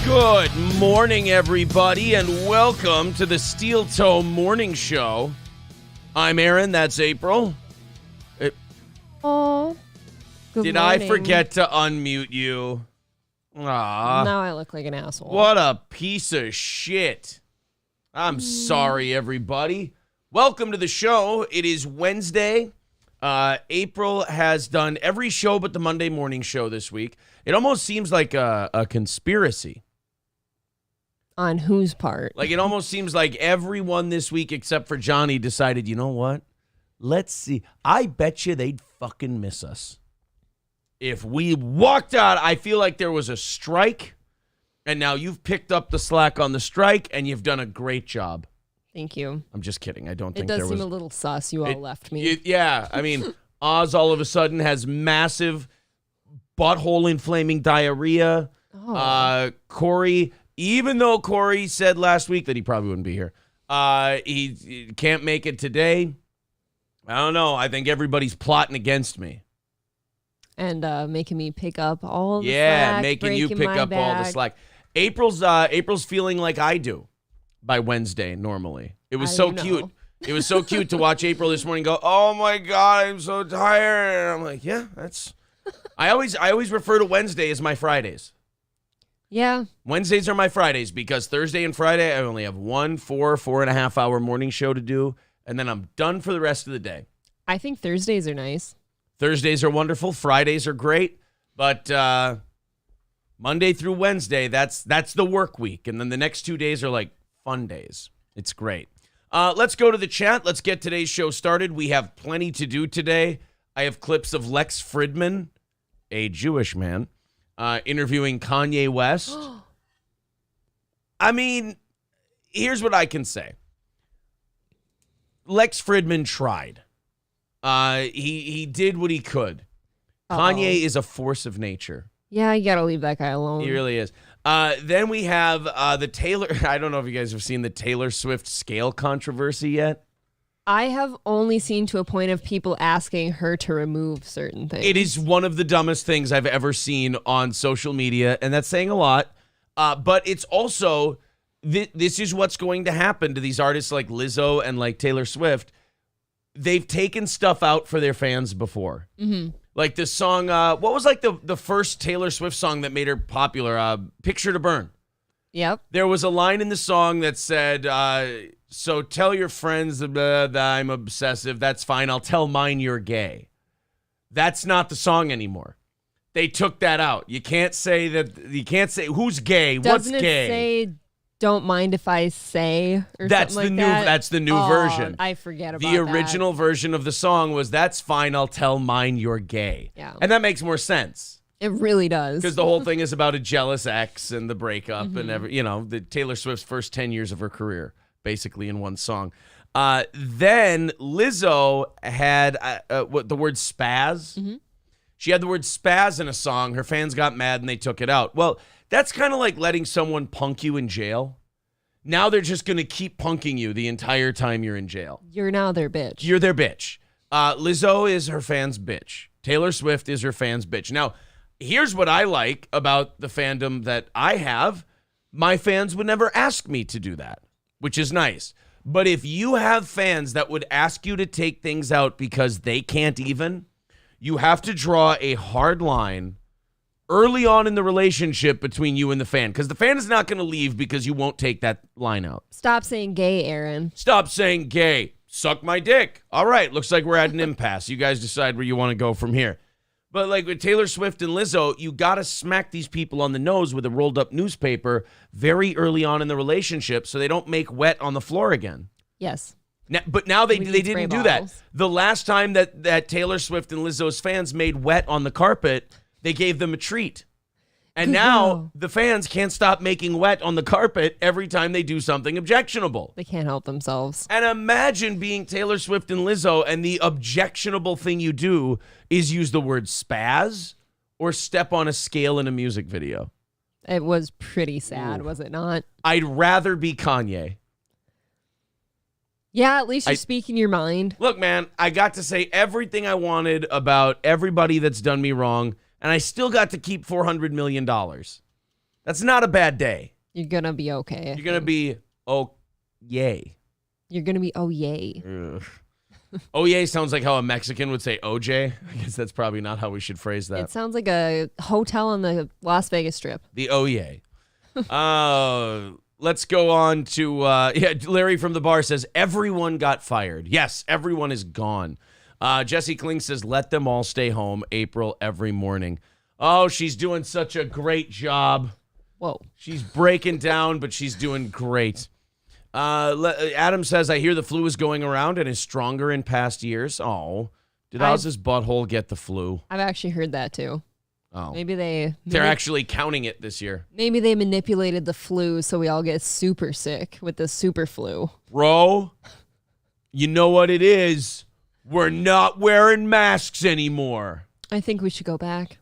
Good morning, everybody, and welcome to the Steel Toe Morning Show. I'm Aaron, that's April. Oh, good Did morning. I forget to unmute you? Ah, Now I look like an asshole. what a piece of shit. I'm sorry, everybody. Welcome to the show. It is Wednesday. April has done every show but the Monday morning show this week. It almost seems like a conspiracy. On whose part? Like, it almost seems like everyone this week except for Johnny decided, you know what? Let's see. I bet you they'd fucking miss us. If we walked out, I feel like there was a strike, and now you've picked up the slack on the strike, and you've done a great job. Thank you. I'm just kidding. I don't think It there does was... seem a little sus you all left me. Yeah, I mean, Oz all of a sudden has massive butthole-inflaming diarrhea. Oh. Corey... Even though Corey said last week that he probably wouldn't be here, he can't make it today. I don't know. I think everybody's plotting against me. And making me pick up all the Yeah, slack, making you breaking pick my up all the back. slack. April's feeling like I do by Wednesday normally. It was How so do you cute. know? It was so cute to watch April this morning go, "Oh my God, I'm so tired." And I'm like, yeah, that's. I always refer to Wednesday as my Fridays. Yeah. Wednesdays are my Fridays because Thursday and Friday, I only have 4.5 hour morning show to do, and then I'm done for the rest of the day. I think Thursdays are nice. Thursdays are wonderful. Fridays are great, but Monday through Wednesday, that's the work week, and then the next 2 days are like fun days. It's great. Let's go to the chat. Let's get today's show started. We have plenty to do today. I have clips of Lex Fridman, a Jewish man, interviewing Kanye West. I mean, here's what I can say. Lex Fridman tried. He did what he could. Kanye is a force of nature. Yeah, you gotta leave that guy alone. He really is. Then we have the Taylor. I don't know if you guys have seen the Taylor Swift scale controversy yet. I have only seen to a point of people asking her to remove certain things. It is one of the dumbest things I've ever seen on social media, and that's saying a lot. But it's also, this is what's going to happen to these artists like Lizzo and like Taylor Swift. They've taken stuff out for their fans before. Mm-hmm. Like the song, what was like the first Taylor Swift song that made her popular? Picture to Burn. Yep. There was a line in the song that said, so tell your friends that I'm obsessive. That's fine. I'll tell mine you're gay. That's not the song anymore. They took that out. You can't say that. You can't say who's gay. Doesn't What's it gay? say don't mind if I say or That's something the like new. that? That's the new version. I forget about the that. original version of the song was "That's fine. I'll tell mine you're gay." Yeah. And that makes more sense. It really does. Because the whole thing is about a jealous ex and the breakup and the Taylor Swift's first 10 years of her career, basically in one song. Then Lizzo had the word spaz. Mm-hmm. She had the word spaz in a song. Her fans got mad and they took it out. Well, that's kind of like letting someone punk you in jail. Now they're just going to keep punking you the entire time you're in jail. You're now their bitch. You're their bitch. Lizzo is her fans' bitch. Taylor Swift is her fans' bitch. Now, here's what I like about the fandom that I have. My fans would never ask me to do that, which is nice. But if you have fans that would ask you to take things out because they can't even, you have to draw a hard line early on in the relationship between you and the fan. Because the fan is not going to leave because you won't take that line out. Stop saying gay, Aaron. Stop saying gay. Suck my dick. All right, looks like we're at an impasse. You guys decide where you want to go from here. But like with Taylor Swift and Lizzo, you got to smack these people on the nose with a rolled up newspaper very early on in the relationship so they don't make wet on the floor again. Yes. But now they We need spray didn't do that. bottles. The last time that Taylor Swift and Lizzo's fans made wet on the carpet, they gave them a treat. And Good now girl. the fans can't stop making wet on the carpet every time they do something objectionable. They can't help themselves. And imagine being Taylor Swift and Lizzo and the objectionable thing you do is use the word spaz or step on a scale in a music video. It was pretty sad, was it not? I'd rather be Kanye. Yeah, at least you're speaking your mind. Look, man, I got to say everything I wanted about everybody that's done me wrong, and I still got to keep $400 million. That's That's not a bad day. You're going to be okay. You're going to be, oh, yay. You're going to be, oh, yay. Oh, yay sounds like how a Mexican would say OJ. I guess that's probably not how we should phrase that. It sounds like a hotel on the Las Vegas Strip. The oh, yay. Let's go on to, Larry from the bar says, everyone got fired. Yes, everyone is gone. Jesse Kling says, let them all stay home, April, every morning. Oh, she's doing such a great job. Whoa. She's breaking down, but she's doing great. Adam says, I hear the flu is going around and is stronger in past years. Oh, did Oz's butthole get the flu? I've actually heard that too. Oh, maybe they're actually counting it this year. Maybe they manipulated the flu so we all get super sick with the super flu. Bro, you know what it is? We're not wearing masks anymore. I think we should go back.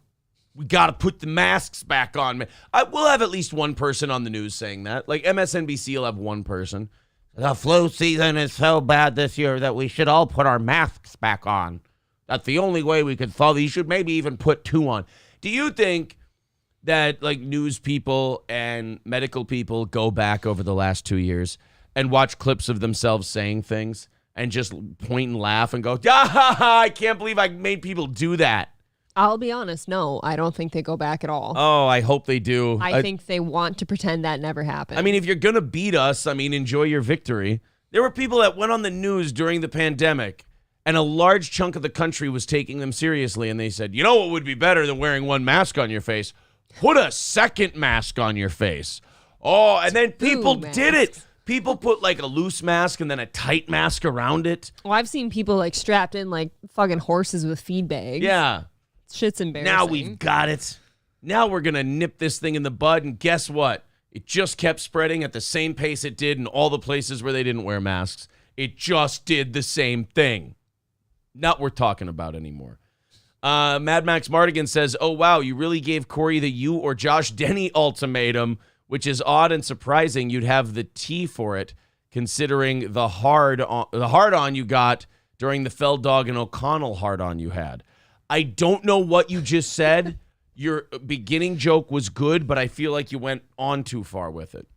We got to put the masks back on. We'll have at least one person on the news saying that. Like MSNBC will have one person. The flu season is so bad this year that we should all put our masks back on. That's the only way we could solve it. You should maybe even put 2 on. Do you think that like news people and medical people go back over the last 2 years and watch clips of themselves saying things and just point and laugh and go, I can't believe I made people do that? I'll be honest, no, I don't think they go back at all. Oh, I hope they do. I think they want to pretend that never happened. I mean, if you're going to beat us, enjoy your victory. There were people that went on the news during the pandemic, and a large chunk of the country was taking them seriously, and they said, you know what would be better than wearing one mask on your face? Put a second mask on your face. Oh, and then people did it. People put like a loose mask and then a tight mask around it. Well, I've seen people like strapped in like fucking horses with feed bags. Yeah. Shit's embarrassing. Now we've got it. Now we're going to nip this thing in the bud, and guess what? It just kept spreading at the same pace it did in all the places where they didn't wear masks. It just did the same thing. Not worth talking about anymore. Mad Max Mardigan says, oh, wow, you really gave Corey the you or Josh Denny ultimatum, which is odd and surprising. You'd have the T for it, considering the hard-on you got during the Feld Dog and O'Connell hard-on you had. I don't know what you just said. Your beginning joke was good, but I feel like you went on too far with it.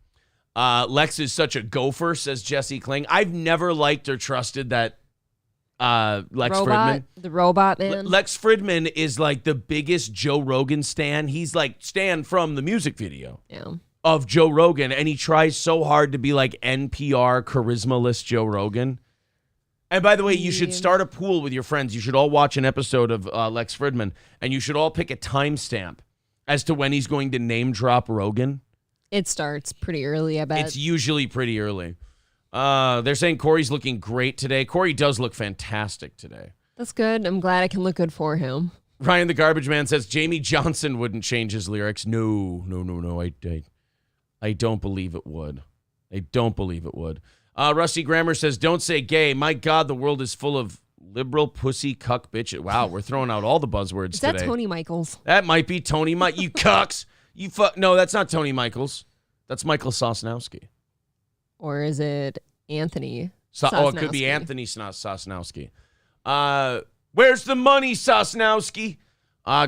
Lex is such a gopher, says Jesse Kling. I've never liked or trusted that Lex Fridman. The robot man. Lex Fridman is like the biggest Joe Rogan stan. He's like Stan from the music video of Joe Rogan, and he tries so hard to be like NPR charisma-less Joe Rogan. And by the way, you should start a pool with your friends. You should all watch an episode of Lex Fridman, and you should all pick a timestamp as to when he's going to name drop Rogan. It starts pretty early, I bet. It's usually pretty early. They're saying Corey's looking great today. Corey does look fantastic today. That's good. I'm glad I can look good for him. Ryan the Garbage Man says Jamie Johnson wouldn't change his lyrics. No. I don't believe it would. I don't believe it would. Rusty Grammer says, don't say gay. My God, the world is full of liberal pussy cuck bitches. Wow, we're throwing out all the buzzwords today. Is that Tony Michaels? That might be Tony You cucks. No, that's not Tony Michaels. That's Michael Sosnowski. Or is it Anthony it could be Anthony Sosnowski. Where's the money, Sosnowski?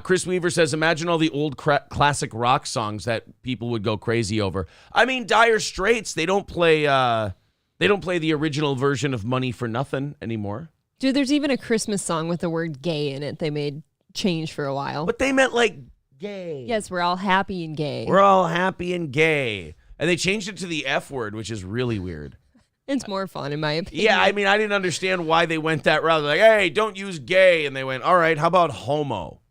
Chris Weaver says, imagine all the old classic rock songs that people would go crazy over. I mean, Dire Straits, they don't play the original version of Money for Nothing anymore. Dude, there's even a Christmas song with the word gay in it they made change for a while. But they meant like gay. Yes, we're all happy and gay. We're all happy and gay. And they changed it to the F word, which is really weird. It's more fun, in my opinion. Yeah, I mean, I didn't understand why they went that route. They're like, hey, don't use gay. And they went, all right, how about homo?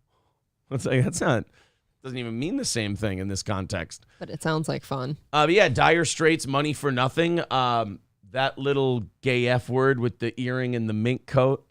It's like, doesn't even mean the same thing in this context. But it sounds like fun. But yeah, Dire Straits, Money for Nothing. That little gay F word with the earring and the mink coat.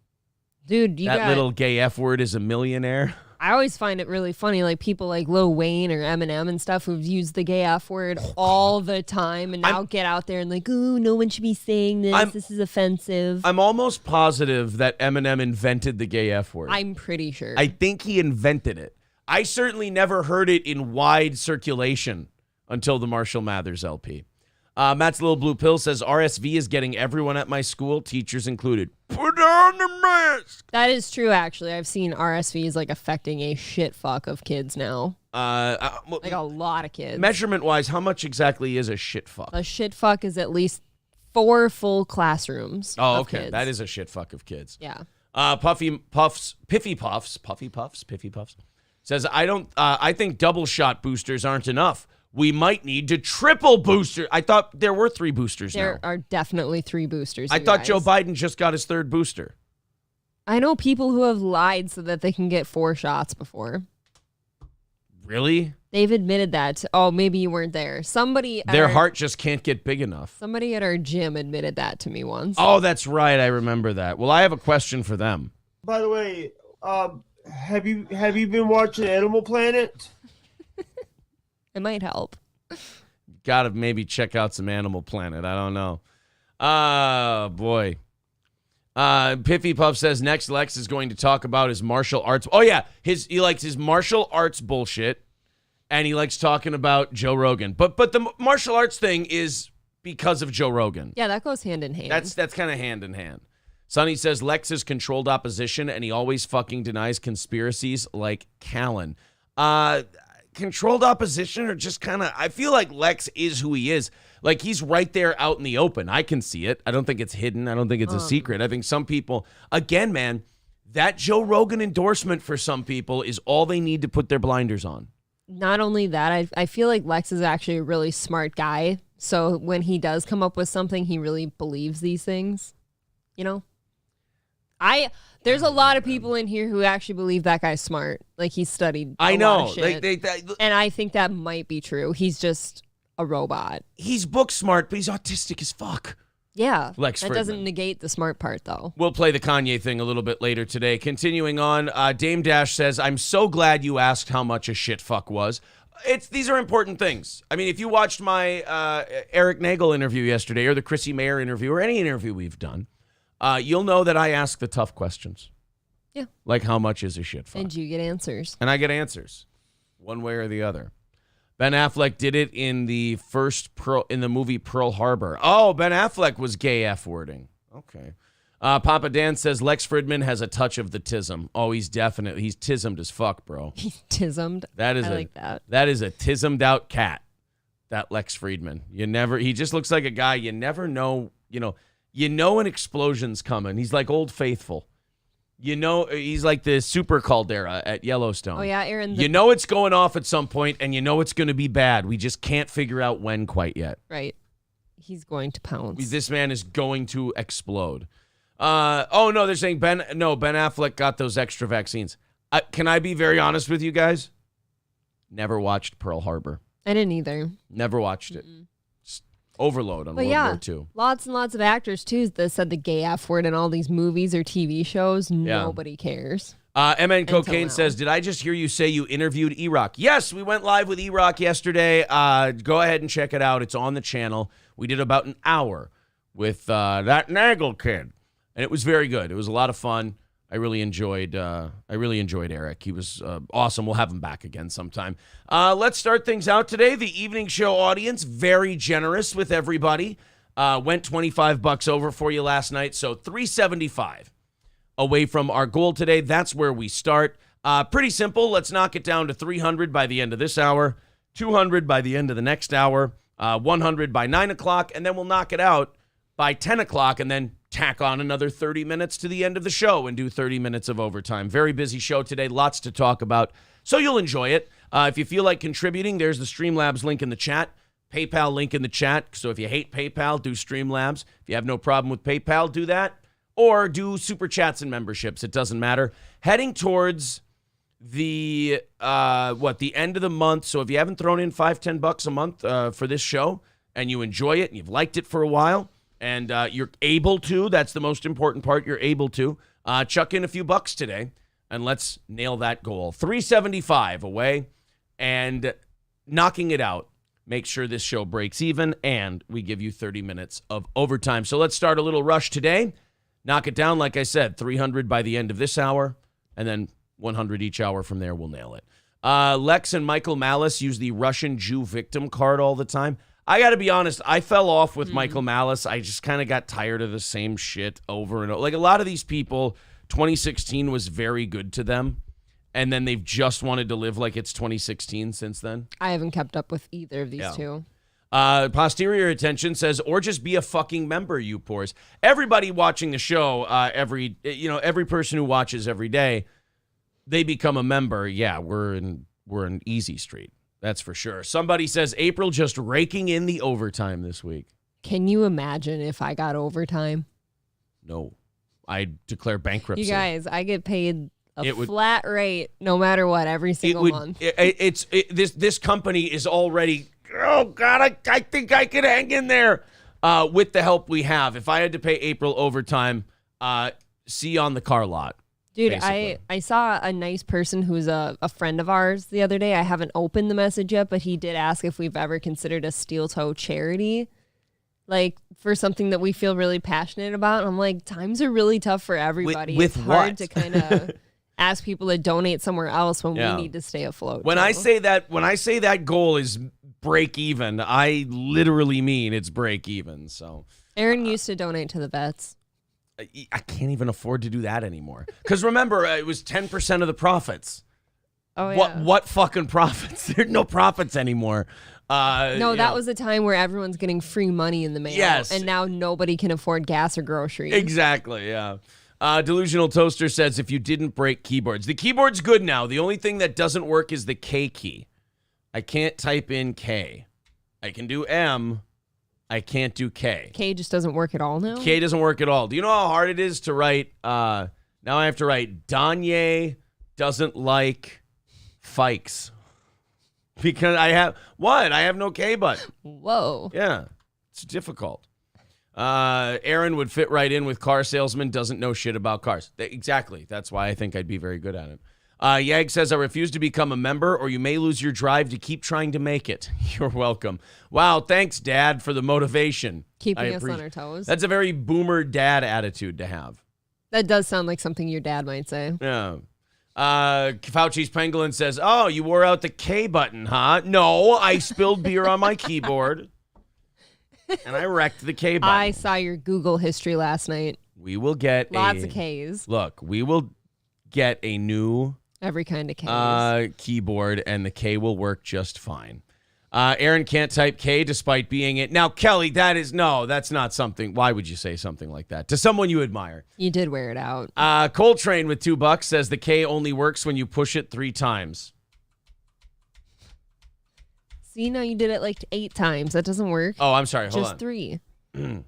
Dude, little gay F word is a millionaire. I always find it really funny, like people like Lil Wayne or Eminem and stuff who've used the gay F word all the time and now get out there and like, ooh, no one should be saying this. This is offensive. I'm almost positive that Eminem invented the gay F word. I'm pretty sure. I think he invented it. I certainly never heard it in wide circulation until the Marshall Mathers LP. Matt's Little Blue Pill says, RSV is getting everyone at my school, teachers included. Put on the mask. That is true, actually. I've seen RSV is like affecting a shit fuck of kids now. Like a lot of kids. Measurement-wise, how much exactly is a shit fuck? A shit fuck is at least 4 full classrooms. Oh, of okay. kids. That is a shit fuck of kids. Yeah. Puffy Puffs says, I think double shot boosters aren't enough. We might need to triple booster. I thought there were 3 boosters There now. are definitely 3 boosters. I thought Joe Biden just got his 3rd booster. I know people who have lied so that they can get 4 shots before. Really? They've admitted that. Oh, maybe you weren't there. Their heart just can't get big enough. Somebody at our gym admitted that to me once. Oh, that's right. I remember that. Well, I have a question for them. By the way, have you been watching Animal Planet? It might help. Gotta maybe check out some Animal Planet. I don't know. Oh, boy. Piffy Puff says next Lex is going to talk about his martial arts. Oh, yeah. He likes his martial arts bullshit, and he likes talking about Joe Rogan. But the martial arts thing is because of Joe Rogan. Yeah, that goes hand in hand. That's kind of hand in hand. Sonny says Lex is controlled opposition, and he always fucking denies conspiracies like Callan. Controlled opposition or just kind of, I feel like Lex is who he is. Like, he's right there out in the open. I can see it. I don't think it's hidden. I don't think it's a secret. I think some people, again, man, that Joe Rogan endorsement for some people is all they need to put their blinders on. Not only that, I feel like Lex is actually a really smart guy. So when he does come up with something, he really believes these things. You know? There's a lot of people in here who actually believe that guy's smart. Like, he studied a lot of shit. And I think that might be true. He's just a robot. He's book smart, but he's autistic as fuck. Yeah. Lex that Fridman. doesn't negate the smart part, though. We'll play the Kanye thing a little bit later today. Continuing on, Dame Dash says, I'm so glad you asked how much a shit fuck was. These are important things. I mean, if you watched my Eric Nagel interview yesterday or the Chrissy Mayer interview or any interview we've done, you'll know that I ask the tough questions. Yeah. Like, how much is a shit fuck? And you get answers. And I get answers, one way or the other. Ben Affleck did it in the movie Pearl Harbor. Oh, Ben Affleck was gay F-wording. Okay. Papa Dan says Lex Fridman has a touch of the tism. Oh, he's tismed as fuck, bro. He's tismed. I like that. That is a tismed out cat, that Lex Fridman. He just looks like a guy you never know, you know an explosion's coming. He's like Old Faithful. He's like the super caldera at Yellowstone. Oh, yeah, Aaron. You know it's going off at some point, and you know it's going to be bad. We just can't figure out when quite yet. Right. He's going to pounce. This man is going to explode. They're saying Ben Affleck got those extra vaccines. Can I be very honest with you guys? Never watched Pearl Harbor. I didn't either. Never watched it. Overload on World War II. Lots and lots of actors, too, that said the gay F word in all these movies or TV shows. Nobody cares. MN Cocaine says, did I just hear you say you interviewed E-Rock? Yes, we went live with E-Rock yesterday. Go ahead and check it out. It's on the channel. We did about an hour with that Nagel kid. And it was very good. It was a lot of fun. I really enjoyed Eric. He was awesome. We'll have him back again sometime. Let's start things out today. The evening show audience, very generous with everybody. Went $25 over for you last night, so $375 away from our goal today. That's where we start. Pretty simple. Let's knock it down to $300 by the end of this hour, $200 by the end of the next hour, $100 by 9 o'clock, and then we'll knock it out by 10 o'clock, and then tack on another 30 minutes to the end of the show and do 30 minutes of overtime. Very busy show today, lots to talk about, so you'll enjoy it. If you feel like contributing, there's the Streamlabs link in the chat, PayPal link in the chat. So if you hate PayPal, do Streamlabs. If you have no problem with PayPal, do that. Or do Super Chats and memberships. It doesn't matter. Heading towards the end of the month. So if you haven't thrown in $5-10 a month for this show and you enjoy it and you've liked it for a while, and you're able to, that's the most important part, you're able to, chuck in a few bucks today, and let's nail that goal. $375 away, and knocking it out. Make sure this show breaks even, and we give you 30 minutes of overtime. So let's start a little rush today. Knock it down, like I said, $300 by the end of this hour, and then $100 each hour from there, we'll nail it. Lex and Michael Malice use the Russian Jew victim card all the time. I got to be honest, I fell off with Michael Malice. I just kind of got tired of the same shit over and over. Like, a lot of these people, 2016 was very good to them. and then they've just wanted to live like it's 2016 since then. I haven't kept up with either of these two. Posterior attention says, or just be a fucking member, you poors. Everybody watching the show, every person who watches every day, they become a member. Yeah, we're in easy street. That's for sure. Somebody says April just raking in the overtime this week. Can you imagine if I got overtime? No, I declare bankruptcy. You guys, I get paid flat rate no matter what every single month. This company is already. Oh God, I think I could hang in there with the help we have. If I had to pay April overtime, see you on the car lot. Dude, I saw a nice person who's a friend of ours the other day. I haven't opened the message yet, but he did ask if we've ever considered a steel toe charity, like for something that we feel really passionate about. And I'm like, times are really tough for everybody. With it's hard what? to kind of ask people to donate somewhere else when we need to stay afloat. When I say that goal is break even, I literally mean it's break even. So Aaron used to donate to the vets. I can't even afford to do that anymore. Because remember, it was 10% of the profits. Oh, yeah. What fucking profits? There's no profits anymore. No, that was a time where everyone's getting free money in the mail. Yes. And now nobody can afford gas or groceries. Exactly, yeah. Delusional Toaster says, if you didn't break keyboards. The keyboard's good now. The only thing that doesn't work is the K key. I can't type in K. I can do M. I can't do K. K just doesn't work at all now? K doesn't work at all. Do you know how hard it is to write? Now I have to write Danye doesn't like Fikes. Because I have no K button. Whoa. Yeah, it's difficult. Aaron would fit right in with car salesman, doesn't know shit about cars. Exactly. That's why I think I'd be very good at it. Yag says, I refuse to become a member or you may lose your drive to keep trying to make it. You're welcome. Wow, thanks, Dad, for the motivation. Keeping us on our toes. That's a very boomer dad attitude to have. That does sound like something your dad might say. Yeah. Fauci's Pangolin says, oh, you wore out the K button, huh? No, I spilled beer on my keyboard. And I wrecked the K button. I saw your Google history last night. We will get lots of Ks. Look, we will get a new every kind of K keyboard, and the K will work just fine. Aaron can't type K despite being it. Now, Kelly, that's not something. Why would you say something like that to someone you admire? You did wear it out. Coltrane with $2 says the K only works when you push it 3 times. See, now you did it like 8 times. That doesn't work. Oh, I'm sorry. Hold on. Just 3. And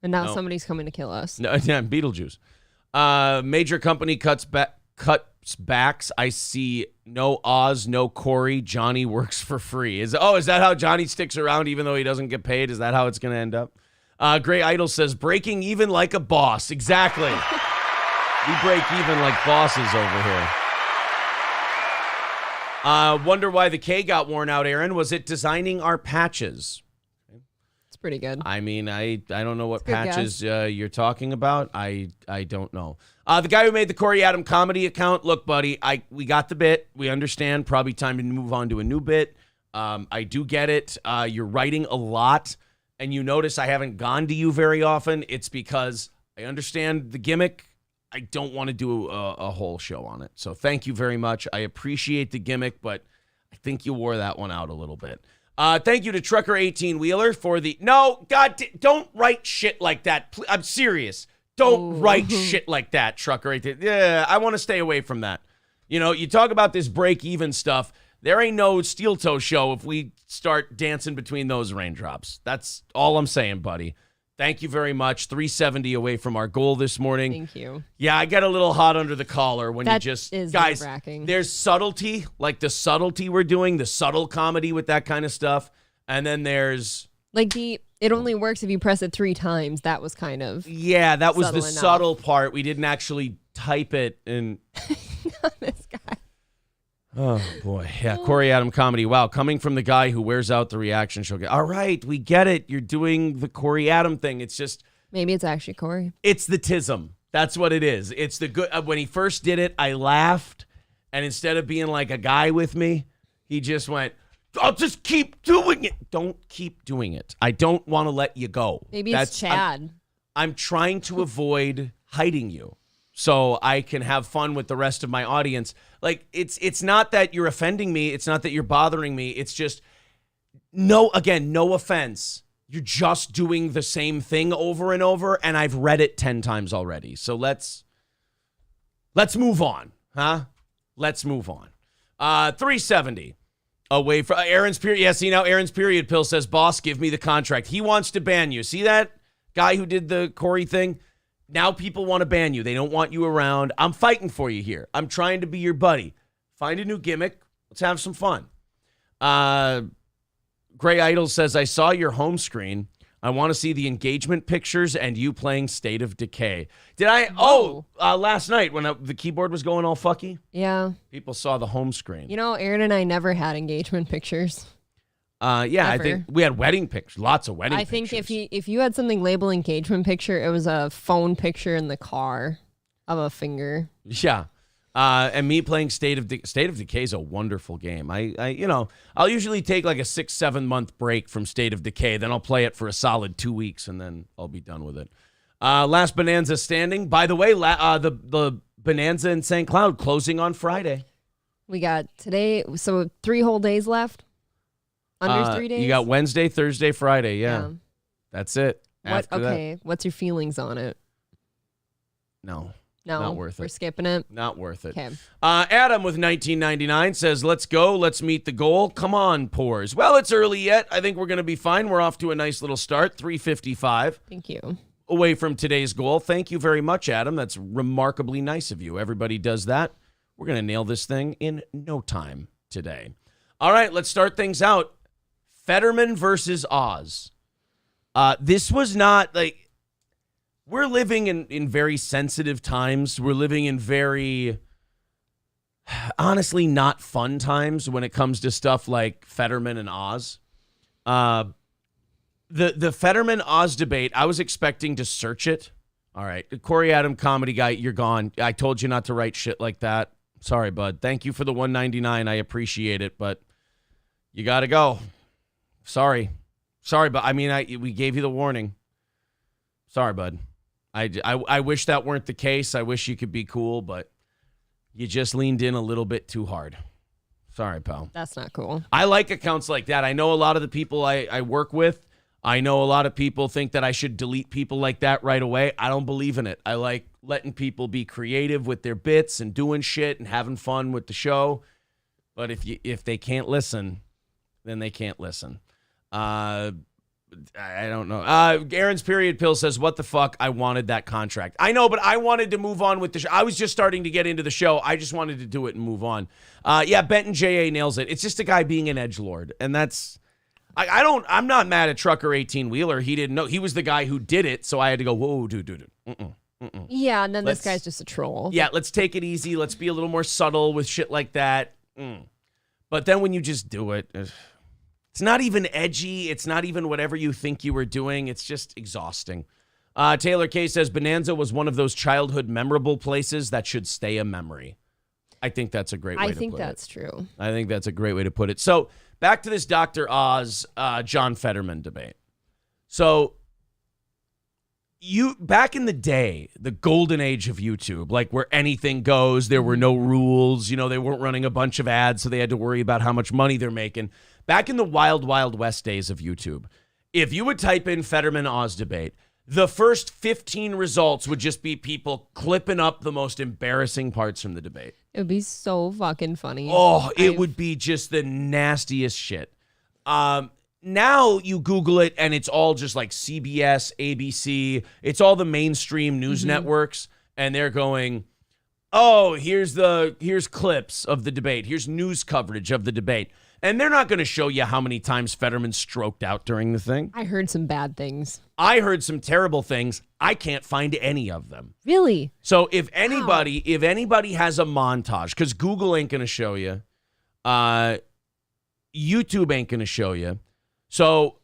now somebody's coming to kill us. No, yeah, Beetlejuice. Major company cuts backs. I see no Oz, no Corey. Johnny works for free. Is that how Johnny sticks around even though he doesn't get paid? Is that how it's going to end up? Gray Idol says, breaking even like a boss. Exactly. We break even like bosses over here. Wonder why the K got worn out, Aaron. Was it designing our patches? It's pretty good. I mean, I don't know what patches you're talking about. I don't know. The guy who made the Corey Adam comedy account, look, buddy, we got the bit. We understand. Probably time to move on to a new bit. I do get it. You're writing a lot, and you notice I haven't gone to you very often. It's because I understand the gimmick. I don't want to do a whole show on it. So thank you very much. I appreciate the gimmick, but I think you wore that one out a little bit. Thank you to Trucker 18-Wheeler for the... No, God, don't write shit like that. I'm serious. Don't write shit like that, Trucker 18. Yeah, I want to stay away from that. You know, you talk about this break-even stuff. There ain't no steel toe show if we start dancing between those raindrops. That's all I'm saying, buddy. Thank you very much. 370 away from our goal this morning. Thank you. Yeah, I get a little hot under the collar when that you just... is guys, nerve-wracking. There's subtlety, like the subtlety we're doing, the subtle comedy with that kind of stuff. And then there's... Like it only works if you press it 3 times. That was kind of... Yeah, that was the enough. subtle part. We didn't actually type it and... This guy. Oh, boy. Yeah, Corey Adam comedy. Wow, coming from the guy who wears out the reaction show. All right, we get it. You're doing the Corey Adam thing. It's just... Maybe it's actually Corey. It's the tism. That's what it is. It's the good... when he first did it, I laughed. And instead of being like a guy with me, he just went, I'll just keep doing it. Don't keep doing it. I don't want to let you go. Maybe it's Chad. I'm trying to avoid hiding you. so I can have fun with the rest of my audience. Like, it's not that you're offending me. It's not that you're bothering me. It's just, no offense. You're just doing the same thing over and over, and I've read it 10 times already. So let's move on, huh? Let's move on. 370 away from Aaron's period. Yeah, see now Aaron's period pill says, boss, give me the contract. He wants to ban you. See that guy who did the Corey thing? Now people want to ban you. They don't want you around. I'm fighting for you here. I'm trying to be your buddy. Find a new gimmick. Let's have some fun. Gray Idol says, I saw your home screen. I want to see the engagement pictures and you playing State of Decay. Did I? Whoa. Last night when the keyboard was going all fucky. Yeah. People saw the home screen. You know, Aaron and I never had engagement pictures. Yeah, Ever. I think we had wedding pictures, lots of wedding I pictures. think if you had something labeled engagement picture, it was a phone picture in the car of a finger. Yeah. And me playing State of Decay is a wonderful game. I'll usually take like a 6-7 month break from State of Decay. Then I'll play it for a solid 2 weeks and then I'll be done with it. Last Bonanza standing. By the way, the Bonanza in St. Cloud closing on Friday. We got today, so 3 whole days left? Under 3 days? You got Wednesday, Thursday, Friday. Yeah. That's it. After that, what's your feelings on it? No, not worth we're it. skipping it. Not worth it. Okay. Adam with 1999 says, let's go. Let's meet the goal. Come on, Pores. Well, it's early yet. I think we're going to be fine. We're off to a nice little start. 3:55 Thank you. away from today's goal. Thank you very much, Adam. That's remarkably nice of you. Everybody does that. We're going to nail this thing in no time today. All right, let's start things out. Fetterman versus Oz. This was not like, we're living in very sensitive times. We're living in very, honestly, not fun times when it comes to stuff like Fetterman and Oz. The Fetterman-Oz debate, I was expecting to search it. All right, Corey Adam comedy guy, you're gone. I told you not to write shit like that. Sorry, bud. Thank you for the $1.99. I appreciate it, but you got to go. Sorry, but I mean, we gave you the warning. Sorry, bud. I wish that weren't the case. I wish you could be cool, but you just leaned in a little bit too hard. Sorry, pal. That's not cool. I like accounts like that. I know a lot of the people I work with. I know a lot of people think that I should delete people like that right away. I don't believe in it. I like letting people be creative with their bits and doing shit and having fun with the show. But if they can't listen, then they can't listen. I don't know. Aaron's period pill says, what the fuck? I wanted that contract. I know, but I wanted to move on with the show. I was just starting to get into the show. I just wanted to do it and move on. Yeah, Benton J.A. nails it. It's just a guy being an edgelord. And that's, I'm not mad at Trucker 18 Wheeler. He didn't know. He was the guy who did it. So I had to go, whoa, dude. Yeah, and then this guy's just a troll. Yeah, let's take it easy. Let's be a little more subtle with shit like that. But then when you just do it, it's not even edgy. It's not even whatever you think you were doing. It's just exhausting. Taylor K says, Bonanza was one of those childhood memorable places that should stay a memory. I think that's a great way to put it. I think that's true. I think that's a great way to put it. So back to this Dr. Oz, John Fetterman debate. So back in the day, the golden age of YouTube, like where anything goes, there were no rules. You know, they weren't running a bunch of ads, so they had to worry about how much money they're making. Back in the wild, wild west days of YouTube, if you would type in Fetterman Oz debate, the first 15 results would just be people clipping up the most embarrassing parts from the debate. It would be so fucking funny. Oh, it would be just the nastiest shit. Now you Google it and it's all just like CBS, ABC. It's all the mainstream news networks, and they're going, oh, here's clips of the debate. Here's news coverage of the debate. And they're not going to show you how many times Fetterman stroked out during the thing. I heard some bad things. I heard some terrible things. I can't find any of them. Really? So if anybody has a montage, because Google ain't going to show you, YouTube ain't going to show you. So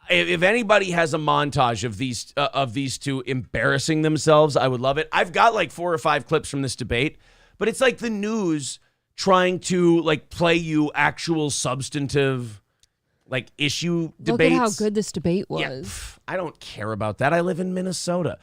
if anybody has a montage of these two embarrassing themselves, I would love it. I've got like 4 or 5 clips from this debate, but it's like the news trying to like play you actual substantive like issue debates. Look at how good this debate was. Yeah, I don't care about that. I live in Minnesota.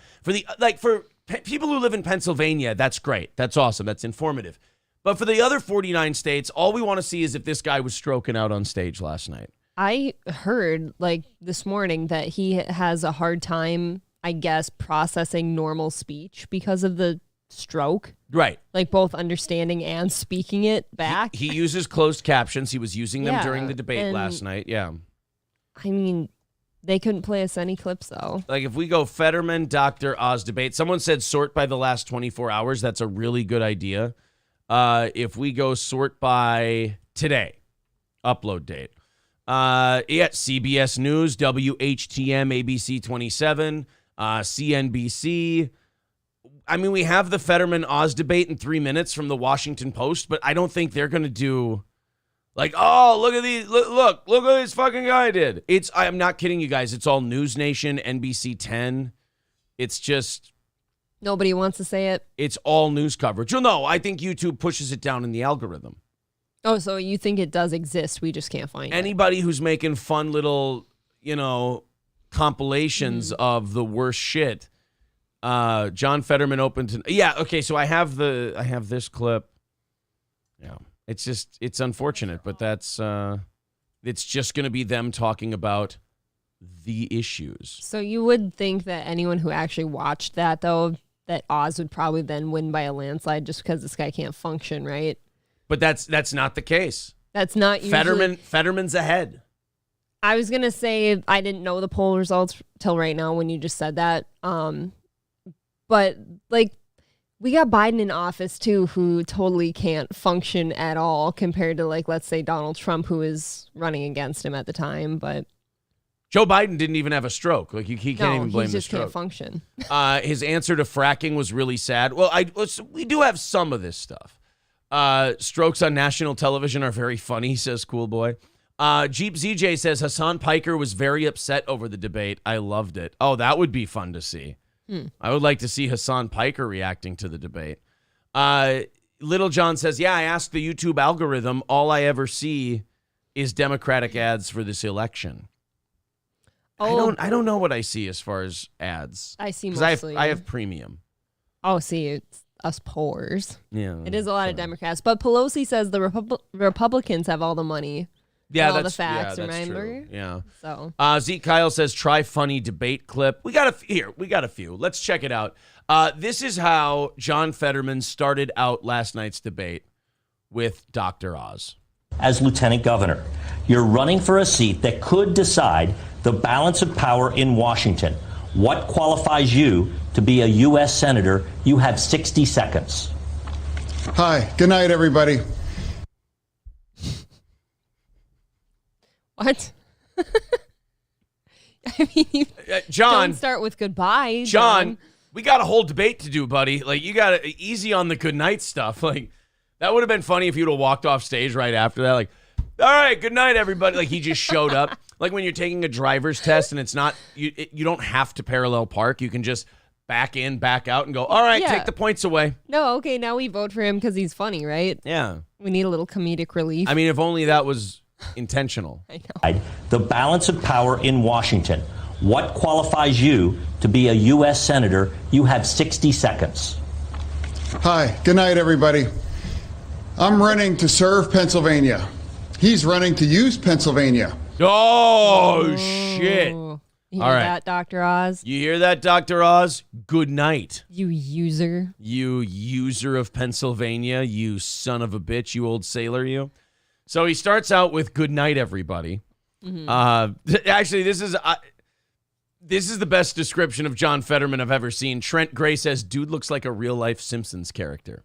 people who live in Pennsylvania, that's great. That's awesome. That's informative. But for the other 49 states, all we want to see is if this guy was stroking out on stage last night. I heard like this morning that he has a hard time, I guess, processing normal speech because of the stroke. Right. Like both understanding and speaking it back. He uses closed captions. He was using them during the debate last night. Yeah. I mean, they couldn't play us any clips, though. Like, if we go Fetterman, Dr. Oz debate, someone said sort by the last 24 hours. That's a really good idea. If we go sort by today, upload date. CBS News, WHTM, ABC 27, CNBC. I mean, we have the Fetterman Oz debate in 3 minutes from the Washington Post, but I don't think they're going to do like, oh, look at these. Look what this fucking guy did. I'm not kidding you guys. It's all News Nation, NBC 10. It's just. Nobody wants to say it. It's all news coverage. Well, no, I think YouTube pushes it down in the algorithm. Oh, so you think it does exist? We just can't find it. Anybody who's making fun little, compilations of the worst shit. John Fetterman opened to. Yeah, okay, so I have this clip. Yeah. It's unfortunate, but it's just going to be them talking about the issues. So you would think that anyone who actually watched that, though, that Oz would probably then win by a landslide just because this guy can't function, right? But that's not the case. That's not usually. Fetterman's ahead. I was going to say I didn't know the poll results till right now when you just said that. But, like, we got Biden in office, too, who totally can't function at all compared to, like, let's say Donald Trump, who is running against him at the time. But Joe Biden didn't even have a stroke. Like, he can't even blame the stroke. He just can't function. His answer to fracking was really sad. Well, we do have some of this stuff. Strokes on national television are very funny, says Cool Boy. Jeep ZJ says Hassan Piker was very upset over the debate. I loved it. Oh, that would be fun to see. I would like to see Hassan Piker reacting to the debate. Little John says, yeah, I asked the YouTube algorithm. All I ever see is Democratic ads for this election. Oh, I don't know what I see as far as ads. I see mostly. I have premium. Oh, see, it's us poors. Yeah. It is a lot of Democrats. But Pelosi says the Republicans have all the money. Yeah, all the facts, that's remember? true. Yeah. So Zeke Kyle says, try funny debate clip. We got a few. Let's check it out. This is how John Fetterman started out last night's debate with Dr. Oz. As lieutenant governor, you're running for a seat that could decide the balance of power in Washington. What qualifies you to be a U.S. senator? You have 60 seconds. Hi. Good night, everybody. what? I mean, John, don't start with goodbye. John, we got a whole debate to do, buddy. Like, you got to easy on the good night stuff. Like, that would have been funny if you'd have walked off stage right after that. Like, all right, good night, everybody. Like, he just showed up. Like when you're taking a driver's test and it's not, you don't have to parallel park. You can just back in, back out, and go, all right, take the points away. No, okay, now we vote for him because he's funny, right? Yeah. We need a little comedic relief. I mean, if only that was intentional. I know. The balance of power in Washington. What qualifies you to be a U.S. senator? You have 60 seconds. Hi. Good night, everybody. I'm running to serve Pennsylvania. He's running to use Pennsylvania. Oh, shit. You hear All right. that, Dr. Oz? You hear that, Dr. Oz? Good night. You user. You user of Pennsylvania, you son of a bitch, you old sailor, you. So he starts out with good night, everybody. Actually, this is the best description of John Fetterman I've ever seen. Trent Gray says, dude looks like a real-life Simpsons character.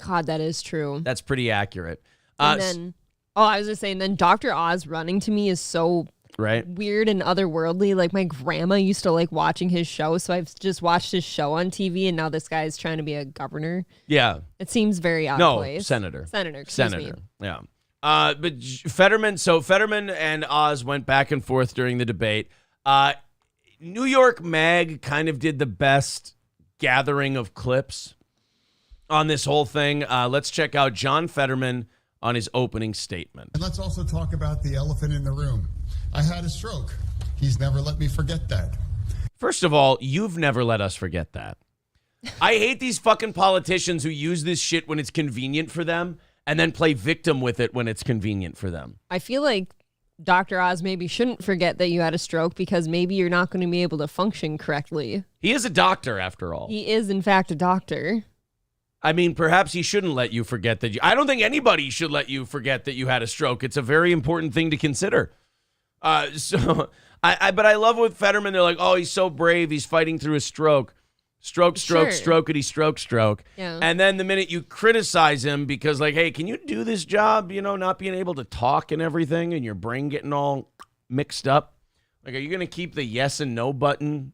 God, that is true. That's pretty accurate. And then, I was just saying, then Dr. Oz running to me is so right, weird and otherworldly. Like, my grandma used to like watching his show, so I've just watched his show on TV, and now this guy is trying to be a governor. Yeah. It seems very out of place. Senator. Excuse me. Yeah. But Fetterman and Oz went back and forth during the debate. New York Mag kind of did the best gathering of clips on this whole thing. Let's check out John Fetterman on his opening statement. And let's also talk about the elephant in the room. I had a stroke. He's never let me forget that. First of all, you've never let us forget that. I hate these fucking politicians who use this shit when it's convenient for them and then play victim with it when it's convenient for them. I feel like Dr. Oz maybe shouldn't forget that you had a stroke because maybe you're not going to be able to function correctly. He is a doctor, after all. He is, in fact, a doctor. I mean, perhaps he shouldn't let you forget that. I don't think anybody should let you forget that you had a stroke. It's a very important thing to consider. But I love with Fetterman. They're like, oh, he's so brave. He's fighting through a stroke. Stroke, Sure. strokeity, stroke. Yeah. And then the minute you criticize him because, like, hey, can you do this job? You know, not being able to talk and everything and your brain getting all mixed up. Like, are you going to keep the yes and no button,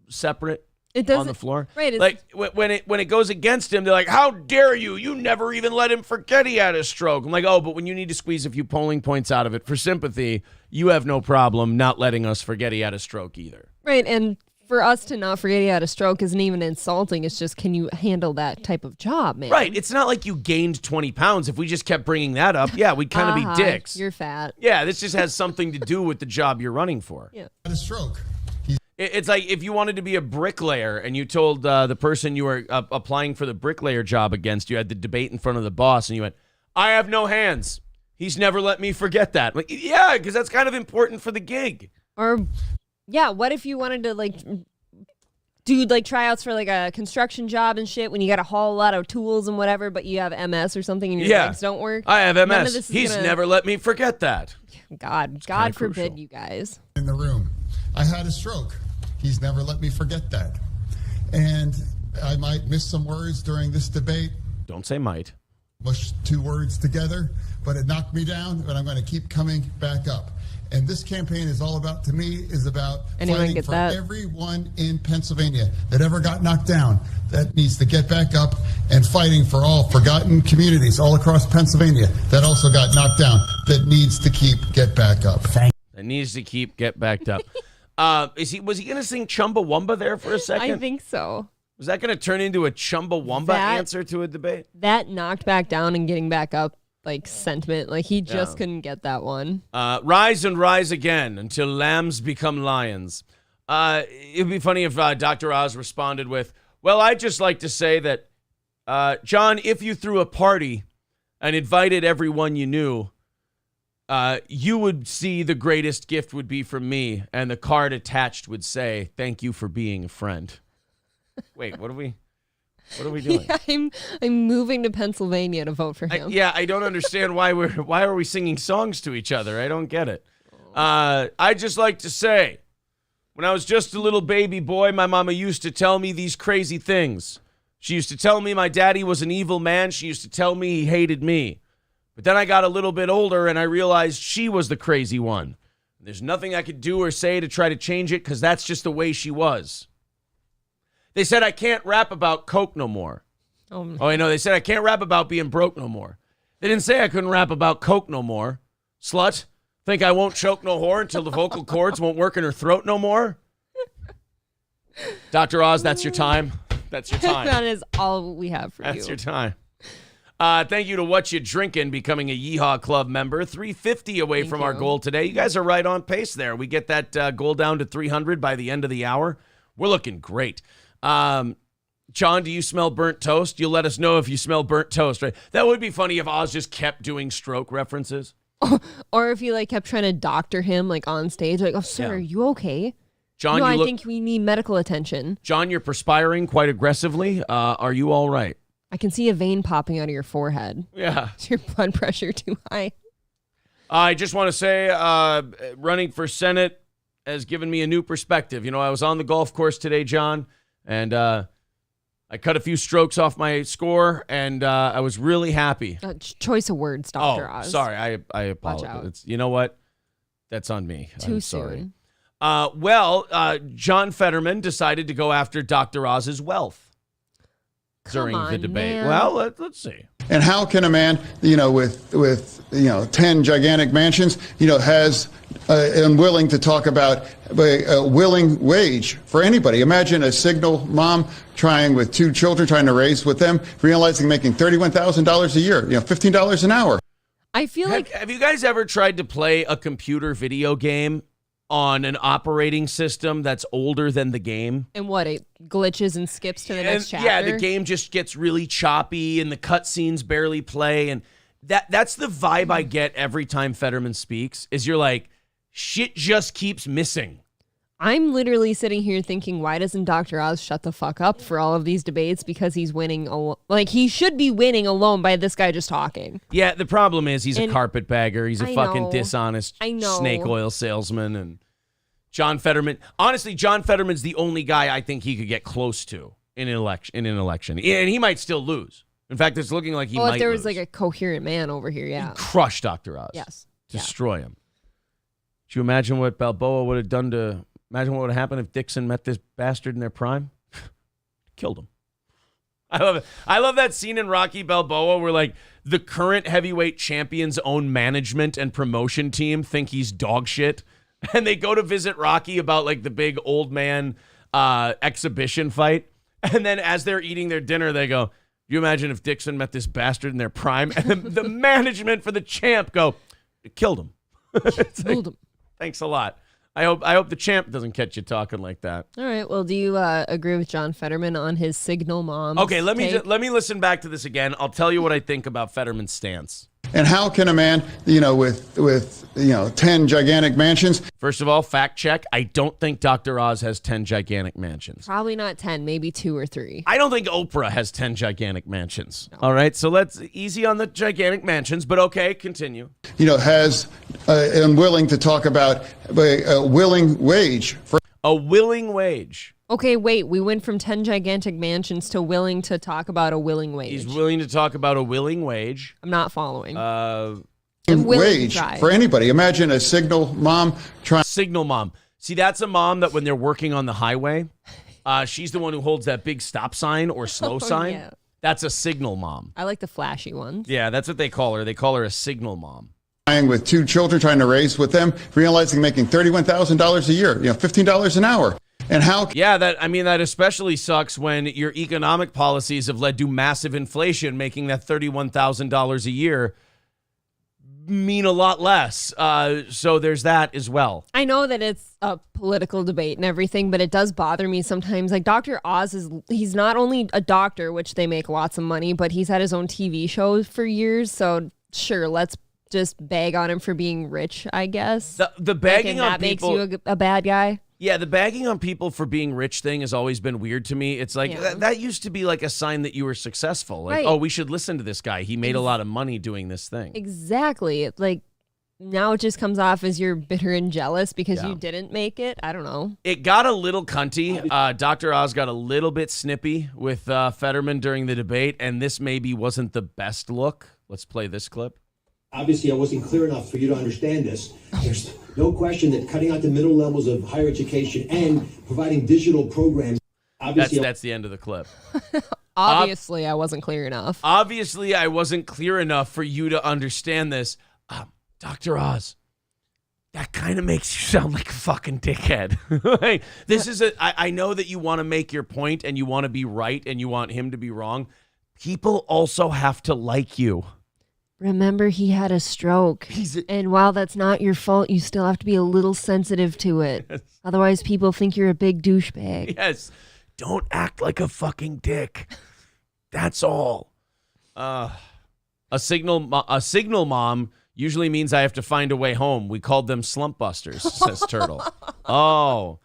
separate It doesn't, on the floor? Right. Like, when it goes against him, they're like, how dare you? You never even let him forget he had a stroke. I'm like, oh, but when you need to squeeze a few polling points out of it for sympathy, you have no problem not letting us forget he had a stroke either. Right. And for us to not forget he had a stroke isn't even insulting. It's just, can you handle that type of job, man? Right. It's not like you gained 20 pounds. If we just kept bringing that up, yeah, we'd kind of be dicks. You're fat. Yeah, this just has something to do with the job you're running for. Yeah. Had a stroke. It's like if you wanted to be a bricklayer and you told the person you were applying for the bricklayer job against, you had the debate in front of the boss, and you went, I have no hands. He's never let me forget that. Like, yeah, because that's kind of important for the gig. Or, yeah, what if you wanted to, like, do, like, tryouts for, like, a construction job and shit when you got to haul a lot of tools and whatever, but you have MS or something and your legs don't work? I have None of MS. this is He's never let me forget that. God kinda forbid crucial. you guys. In the room. I had a stroke. He's never let me forget that. And I might miss some words during this debate. Don't say might. Mush two words together, but it knocked me down, but I'm going to keep coming back up. And this campaign is all about, to me, is about Anyone fighting get for that? everyone in Pennsylvania that ever got knocked down that needs to get back up, and fighting for all forgotten communities all across Pennsylvania that also got knocked down that needs to get back up. That needs to get backed up. Was he going to sing Chumbawamba there for a second? I think so. Was that going to turn into a Chumbawamba answer to a debate? That knocked back down and getting back up, like, sentiment. Like, he just couldn't get that one. Rise and rise again until lambs become lions. It'd be funny if Dr. Oz responded with, well, I'd just like to say that, John, if you threw a party and invited everyone you knew, you would see the greatest gift would be from me, and the card attached would say, thank you for being a friend. Wait, what are we doing? I'm moving to Pennsylvania to vote for him. I don't understand why are we singing songs to each other? I don't get it. I'd just like to say, when I was just a little baby boy, my mama used to tell me these crazy things. She used to tell me my daddy was an evil man. She used to tell me he hated me. But then I got a little bit older and I realized she was the crazy one. There's nothing I could do or say to try to change it because that's just the way she was. They said I can't rap about coke no more. Oh, I know. They said I can't rap about being broke no more. They didn't say I couldn't rap about coke no more. Slut. Think I won't choke no whore until the vocal cords won't work in her throat no more? Dr. Oz, that's your time. That's your time. That is all we have for you. That's your time. Thank you to What You Drinkin', becoming a Yeehaw Club member. $350 away from our goal today. You guys are right on pace there. We get that goal down to 300 by the end of the hour. We're looking great. John, do you smell burnt toast? You'll let us know if you smell burnt toast, right? That would be funny if Oz just kept doing stroke references. Or if you, like, kept trying to doctor him, like, on stage. Like, oh, sir, are you okay? John, no, I think we need medical attention. John, you're perspiring quite aggressively. Are you all right? I can see a vein popping out of your forehead. Yeah. Is your blood pressure too high? I just want to say running for Senate has given me a new perspective. You know, I was on the golf course today, John, and I cut a few strokes off my score, and I was really happy. Choice of words, Dr. Oz. Sorry. I apologize. You know what? That's on me. Too I'm sorry. soon. John Fetterman decided to go after Dr. Oz's wealth during the debate. Man. Well, let's see. And how can a man, with 10 gigantic mansions, has unwilling to talk about a willing wage for anybody? Imagine a single mom trying with 2 children, trying to raise with them, realizing making $31,000 a year, $15 an hour. I feel like Have you guys ever tried to play a computer video game on an operating system that's older than the game. And what, it glitches and skips to the next chapter? Yeah, the game just gets really choppy and the cutscenes barely play. And that's the vibe I get every time Fetterman speaks, is you're like, shit just keeps missing. I'm literally sitting here thinking, why doesn't Dr. Oz shut the fuck up for all of these debates? Because he's winning. Like, he should be winning alone by this guy just talking. Yeah, the problem is he's a carpetbagger. He's a fucking dishonest know. snake oil salesman. And John Fetterman, honestly, John Fetterman's the only guy I think he could get close to in an election. And he might still lose. In fact, it's looking like he might if there lose. was like a coherent man over here, yeah. He'd crush Dr. Oz. Yes. Destroy him. Do you imagine what Balboa would have done to... Imagine what would have happened if Dixon met this bastard in their prime? Killed him. I love it. I love that scene in Rocky Balboa where, like, the current heavyweight champion's own management and promotion team think he's dog shit. And they go to visit Rocky about, like, the big old man exhibition fight. And then as they're eating their dinner, they go, you imagine if Dixon met this bastard in their prime? And the management for the champ go, killed him. Killed him. Thanks a lot. I hope the champ doesn't catch you talking like that. All right. Well, do you agree with John Fetterman on his signal mom? Okay, let me listen back to this again. I'll tell you what I think about Fetterman's stance. And how can a man, with 10 gigantic mansions? First of all, fact check. I don't think Dr. Oz has 10 gigantic mansions. Probably not 10, maybe 2 or 3. I don't think Oprah has 10 gigantic mansions. No. All right, so let's easy on the gigantic mansions, but okay, continue. Has and willing to talk about a willing wage for a willing wage. Okay, wait. We went from 10 gigantic mansions to willing to talk about a willing wage. He's willing to talk about a willing wage. I'm not following. Wage for anybody. Imagine a signal mom trying. Signal mom. See, that's a mom that when they're working on the highway, she's the one who holds that big stop sign or slow sign. Yeah. That's a signal mom. I like the flashy ones. Yeah, that's what they call her. They call her a signal mom. With 2 children, trying to raise with them, realizing making $31,000 a year, $15 an hour. And how? Yeah, that especially sucks when your economic policies have led to massive inflation, making that $31,000 a year mean a lot less. So there's that as well. I know that it's a political debate and everything, but it does bother me sometimes. Like Dr. Oz he's not only a doctor, which they make lots of money, but he's had his own TV show for years. So sure, let's just bag on him for being rich, I guess. The bagging on people makes you a bad guy. Yeah, the bagging on people for being rich thing has always been weird to me. It's like that used to be like a sign that you were successful. Like, oh, we should listen to this guy. He made a lot of money doing this thing. Exactly. Like now it just comes off as you're bitter and jealous because you didn't make it. I don't know. It got a little cunty. Dr. Oz got a little bit snippy with Fetterman during the debate, and this maybe wasn't the best look. Let's play this clip. Obviously, I wasn't clear enough for you to understand this. There's no question that cutting out the middle levels of higher education and providing digital programs. That's the end of the clip. Obviously, I wasn't clear enough. Obviously, I wasn't clear enough for you to understand this. Dr. Oz, that kind of makes you sound like a fucking dickhead. Like, this is I know that you want to make your point and you want to be right and you want him to be wrong. People also have to like you. Remember, he had a stroke. And while that's not your fault, you still have to be a little sensitive to it. Yes. Otherwise, people think you're a big douchebag. Yes. Don't act like a fucking dick. That's all. A signal mom usually means I have to find a way home. We called them slump busters, says Turtle. Oh.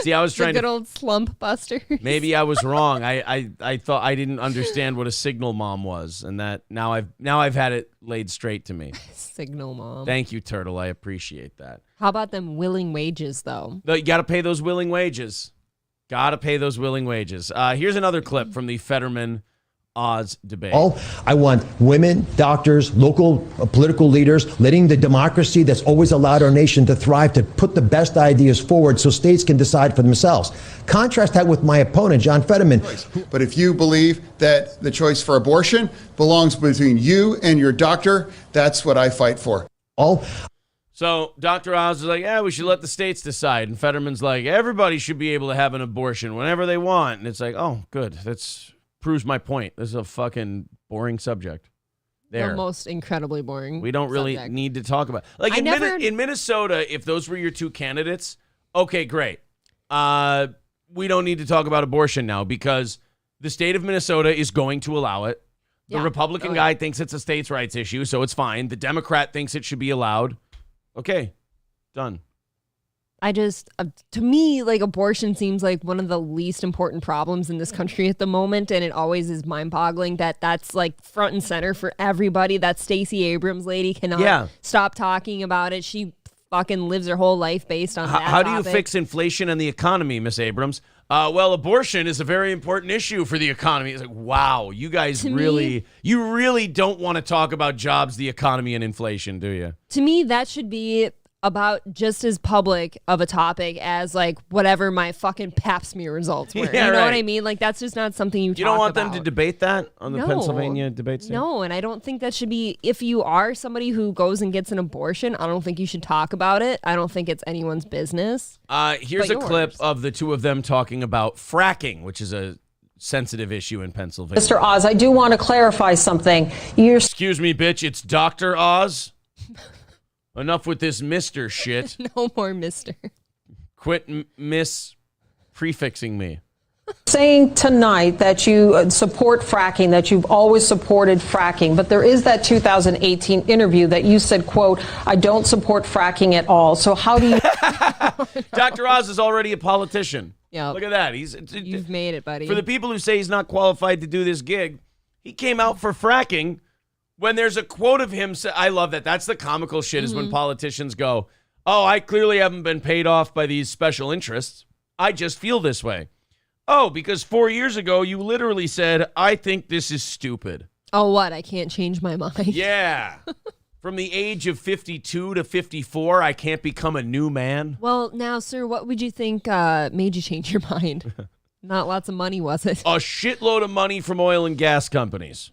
See, I was trying good old slump busters. Maybe I was wrong. I thought I didn't understand what a signal mom was, and that now I've had it laid straight to me. Signal mom. Thank you, Turtle. I appreciate that. How about them willing wages, though? You got to pay those willing wages. Got to pay those willing wages. Here's another clip from the Fetterman Oz debate. I want women, doctors, local political leaders, letting the democracy that's always allowed our nation to thrive to put the best ideas forward so states can decide for themselves. Contrast that with my opponent, John Fetterman. But if you believe that the choice for abortion belongs between you and your doctor, that's what I fight for. So Dr. Oz is like, yeah, we should let the states decide. And Fetterman's like, everybody should be able to have an abortion whenever they want. And it's like, oh, good. That's proves my point. This is a fucking boring subject. there. The most incredibly boring. We don't really subject. need to talk about. Like in Minnesota, if those were your two candidates, okay, great. We don't need to talk about abortion now because the state of Minnesota is going to allow it. The Republican guy thinks it's a states' rights issue, so it's fine. The Democrat thinks it should be allowed. Okay, done. I just, to me, like abortion seems like one of the least important problems in this country at the moment, and it always is mind-boggling that that's like front and center for everybody. That Stacey Abrams lady cannot stop talking about it. She fucking lives her whole life based on that How do topic. you fix inflation and the economy, Miss Abrams? Well, abortion is a very important issue for the economy. It's like, wow, you guys you really don't want to talk about jobs, the economy, and inflation, do you? To me, that should be about just as public of a topic as like whatever my fucking pap smear results were. Yeah, you know right. what I mean? Like that's just not something you don't want about. them to debate that on the Pennsylvania debate stage? No, and I don't think that should be, if you are somebody who goes and gets an abortion, I don't think you should talk about it. I don't think it's anyone's business. Here's a clip of the two of them talking about fracking, which is a sensitive issue in Pennsylvania. Mr. Oz, I do want to clarify something. Excuse me, bitch, it's Dr. Oz. Enough with this Mr. shit. No more Mr. Quit miss prefixing me. Saying tonight that you support fracking, that you've always supported fracking, but there is that 2018 interview that you said, quote, I don't support fracking at all. So how do you... Dr. Oz is already a politician. Yeah. Look at that. You've made it, buddy. For the people who say he's not qualified to do this gig, he came out for fracking when there's a quote of him. I love that. That's the comical shit is when politicians go, oh, I clearly haven't been paid off by these special interests. I just feel this way. Oh, because 4 years ago, you literally said, I think this is stupid. Oh, what? I can't change my mind. Yeah. From the age of 52 to 54, I can't become a new man. Well, now, sir, what would you think made you change your mind? Not lots of money, was it? A shitload of money from oil and gas companies.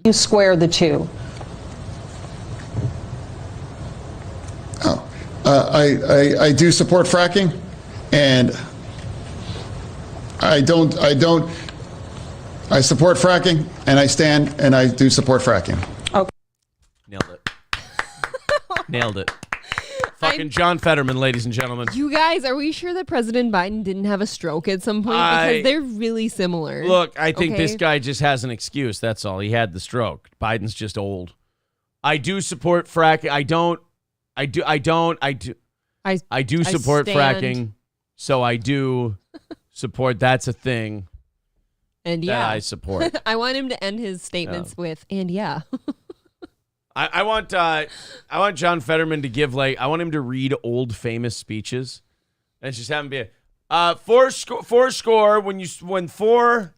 You square the two. I do support fracking, and I support fracking, and I do support fracking. Okay. Nailed it. Nailed it. Fucking John Fetterman, ladies and gentlemen. You guys, are we sure that President Biden didn't have a stroke at some point? Because they're really similar. Look, I think this guy just has an excuse. That's all. He had the stroke. Biden's just old. I do support fracking. I do support fracking. So I do support. That's a thing. And that I support. I want him to end his statements with, and yeah. I want John Fetterman to give I want him to read old famous speeches, and just have him be four score when four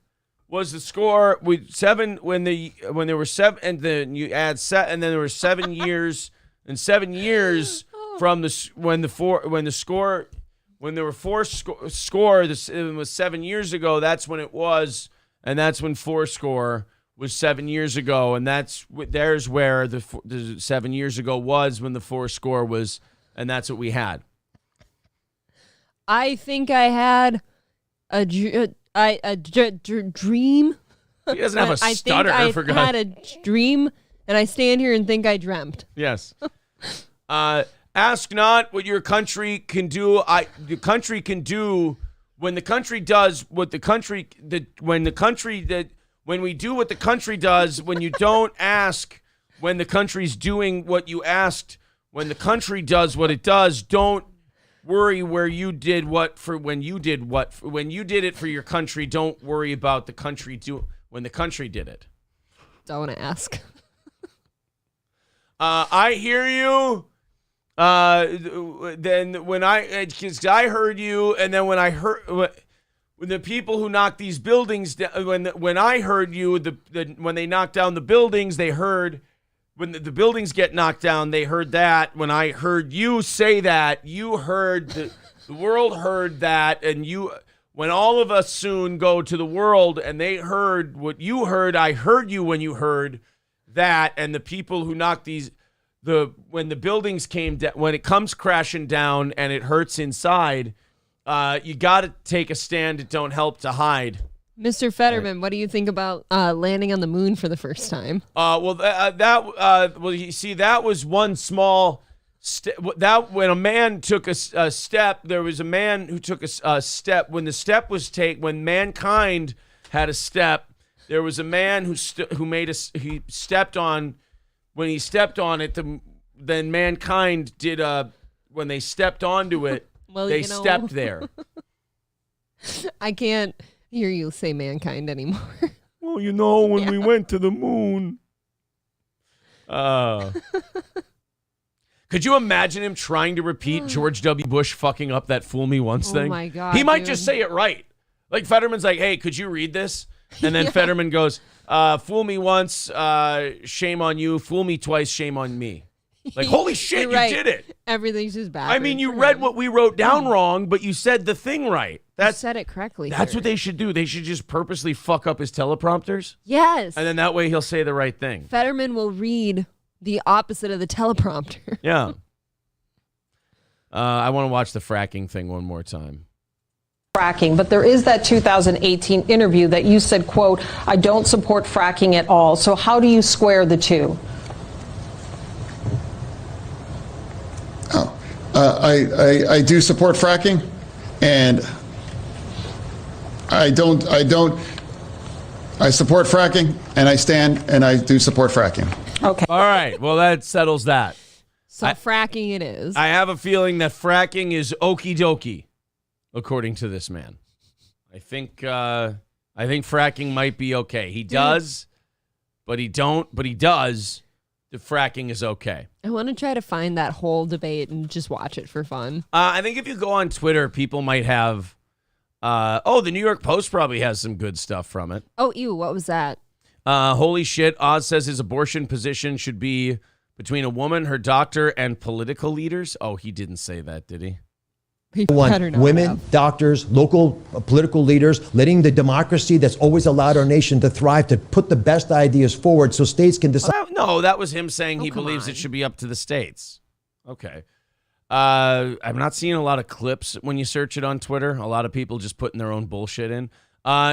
was the score with seven when there were seven, and then you add set, and then there were 7 years and 7 years from when there were four score this it was 7 years ago. That's when it was, and that's when four score was 7 years ago, and there's where the 7 years ago was when the four score was, and that's what we had. I think I had a dream. He doesn't have a stutter. I think I had a dream, and I stand here and think I dreamt. Yes. Ask not what your country can do. The country can do when the country does what the country when we do what the country does, when you don't ask when the country's doing what you asked, when the country does what it does, don't worry where you did what for when you did it for your country. Don't worry about the country when the country did it. Don't ask. I hear you. Then when I heard you, and then when I heard. When the people who knocked these buildings down, when I heard you, when they knocked down the buildings, they heard when the buildings get knocked down, they heard that. When I heard you say that, you heard the world heard that, and when all of us soon go to the world and they heard what you heard, I heard you when you heard that, and the people who knocked when the buildings came down, when it comes crashing down and it hurts inside. You got to take a stand. It don't help to hide. Mr. Fetterman, what do you think about landing on the moon for the first time? Well, you see, that was one small step. That when a man took a step, there was a man who took a step. When the step was taken, when mankind had a step, there was a man who made he stepped on. When he stepped on it, then mankind did when they stepped onto it, well, they stepped there. I can't hear you say mankind anymore. Well, when we went to the moon. Could you imagine him trying to repeat George W. Bush fucking up that "fool me once" thing? Oh my God, he might dude. just say it right. Like Fetterman's like, "Hey, could you read this?" And then Fetterman goes, "Fool me once, shame on you. Fool me twice, shame on me." Like, holy shit, You're right. you did it. Everything's just bad. I mean, you read what we wrote down wrong, but you said the thing right. You said it correctly. That's what they should do. They should just purposely fuck up his teleprompters. Yes. And then that way he'll say the right thing. Fetterman will read the opposite of the teleprompter. Yeah. I want to watch the fracking thing one more time. Fracking, but there is that 2018 interview that you said, quote, I don't support fracking at all. So how do you square the two? I do support fracking, and I support fracking, and I do support fracking. Okay. All right. Well, that settles that. So fracking it is. I have a feeling that fracking is okie dokie, according to this man. I think fracking might be okay. He does, but he don't, but he does. The fracking is okay. I want to try to find that whole debate and just watch it for fun. I think if you go on Twitter, people might have. The New York Post probably has some good stuff from it. Oh, ew, what was that? Holy shit. Oz says his abortion position should be between a woman, her doctor, and political leaders. Oh, he didn't say that, did he? Women, doctors, local political leaders, letting the democracy that's always allowed our nation to thrive, to put the best ideas forward so states can decide. No, that was him saying he come believes on. it should be up to the states. Okay. I'm not seeing a lot of clips when you search it on Twitter. A lot of people just putting their own bullshit in.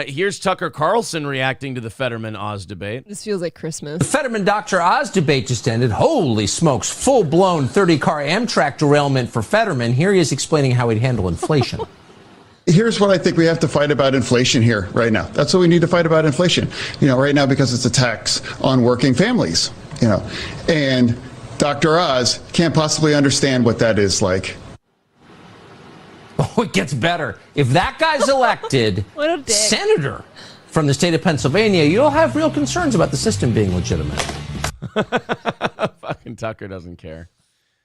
Here's Tucker Carlson reacting to the Fetterman-Oz debate. This feels like Christmas. The Fetterman-Dr. Oz debate just ended. Holy smokes, full-blown 30-car Amtrak derailment for Fetterman. Here he is explaining how he'd handle inflation. Here's what I think we have to fight about inflation here right now. That's what we need to fight about inflation. Right now, because it's a tax on working families, and Dr. Oz can't possibly understand what that is like. Oh, it gets better. If that guy's elected What a dick. senator from the state of Pennsylvania, you'll have real concerns about the system being legitimate. Fucking Tucker doesn't care.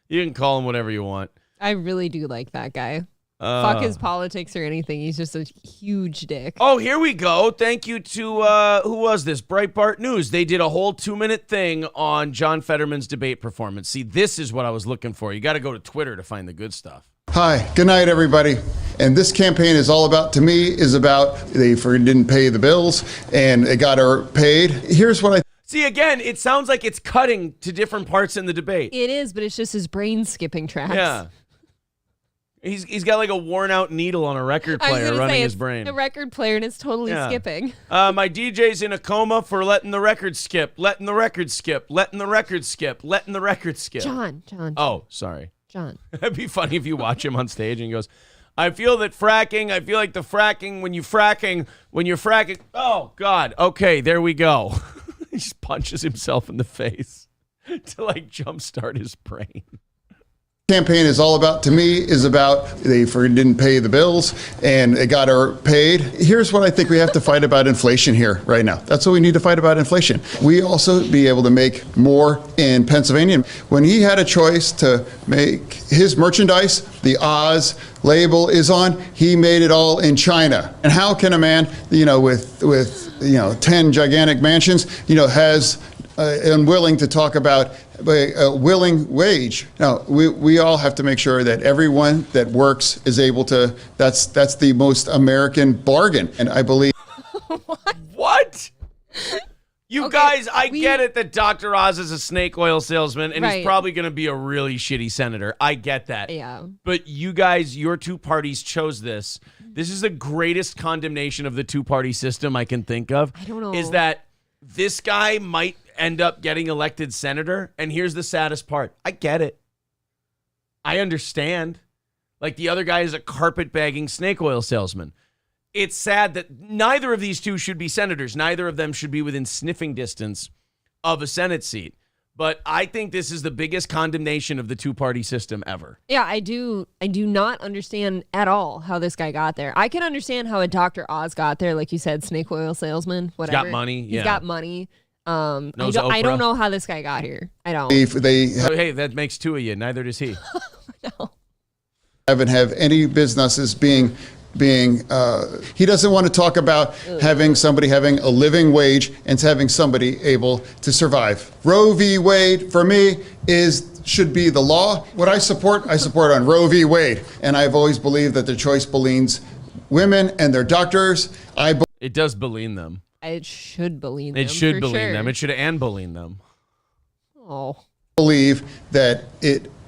You can call him whatever you want. I really do like that guy. Fuck his politics or anything. He's just a huge dick. Oh, here we go. Thank you to, who was this? Breitbart News. They did a whole 2-minute thing on John Fetterman's debate performance. See, this is what I was looking for. You got to go to Twitter to find the good stuff. Hi, good night, everybody. And this campaign is all about, to me, is about they didn't pay the bills and they got her paid. Here's what I See, again, it sounds like it's cutting to different parts in the debate. It is, but it's just his brain skipping tracks. Yeah. He's got like a worn out needle on a record I was player gonna running say, his it's brain. the record player, and it's totally Yeah. skipping. My DJ's in a coma for letting the record skip, letting the record skip, letting the record skip, letting the record skip. John. Oh, sorry. John. It'd be funny if you watch him on stage and he goes, I feel like the fracking, when you're fracking. Oh, God. Okay, there we go. He just punches himself in the face to like jumpstart his brain. campaign is all about, to me, is about they didn't pay the bills and they got her paid. Here's what I think we have to fight about inflation here right now. That's what we need to fight about inflation. We also be able to make more in Pennsylvania. When he had a choice to make his merchandise, the Oz label is on, he made it all in China. And how can a man, with 10 gigantic mansions, has unwilling to talk about a willing wage. Now, we all have to make sure that everyone that works is able to, that's the most American bargain. And I believe. What? You Okay, guys, I get it that Dr. Oz is a snake oil salesman and Right. he's probably going to be a really shitty senator. I get that. Yeah. But you guys, your two parties chose this. This is the greatest condemnation of the two-party system I can think of. I don't know. Is that this guy might end up getting elected senator. And here's the saddest part. I get it. I understand. Like the other guy is a carpet-bagging snake oil salesman. It's sad that neither of these two should be senators. Neither of them should be within sniffing distance of a Senate seat. But I think this is the biggest condemnation of the two-party system ever. Yeah, I do not understand at all how this guy got there. I can understand how a Dr. Oz got there, like you said, snake oil salesman, whatever. got money, He's yeah. got money. I Knows don't Oprah. know how this guy got here. I don't. If they So, hey, that makes two of you. Neither does he. haven't have any businesses being he doesn't want to talk about having somebody having a living wage and having somebody able to survive. Roe v. Wade for me should be the law. What I support on Roe v. Wade, and I've always believed that the choice believes women and their doctors. It does bullying them. It should bully them. It should for bullying sure. them. It should and bullying them. Oh. believe that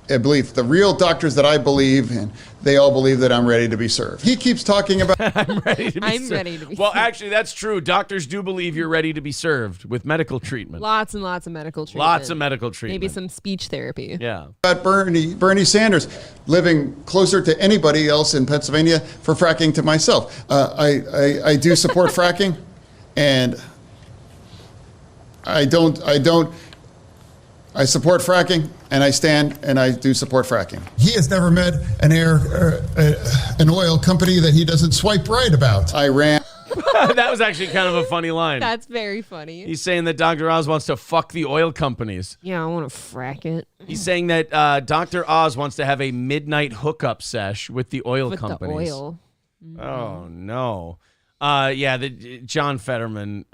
I believe the real doctors that I believe in, they all believe that I'm ready to be served. He keeps talking about I'm ready to be I'm served. ready to be Well, served. actually, that's true. Doctors do believe you're ready to be served with medical treatment. Lots and lots of medical treatment. Lots of medical treatment. Maybe some speech therapy. Yeah. Bernie Sanders living closer to anybody else in Pennsylvania for fracking to myself. I do support fracking, and I support fracking, and I stand and I do support fracking. He has never met an oil company that he doesn't swipe right about. I ran. That was actually kind of a funny line. That's very funny. He's saying that Dr. Oz wants to fuck the oil companies. Yeah, I want to frack it. He's saying that Dr. Oz wants to have a midnight hookup sesh with the oil With companies. the oil. Oh, no. John Fetterman.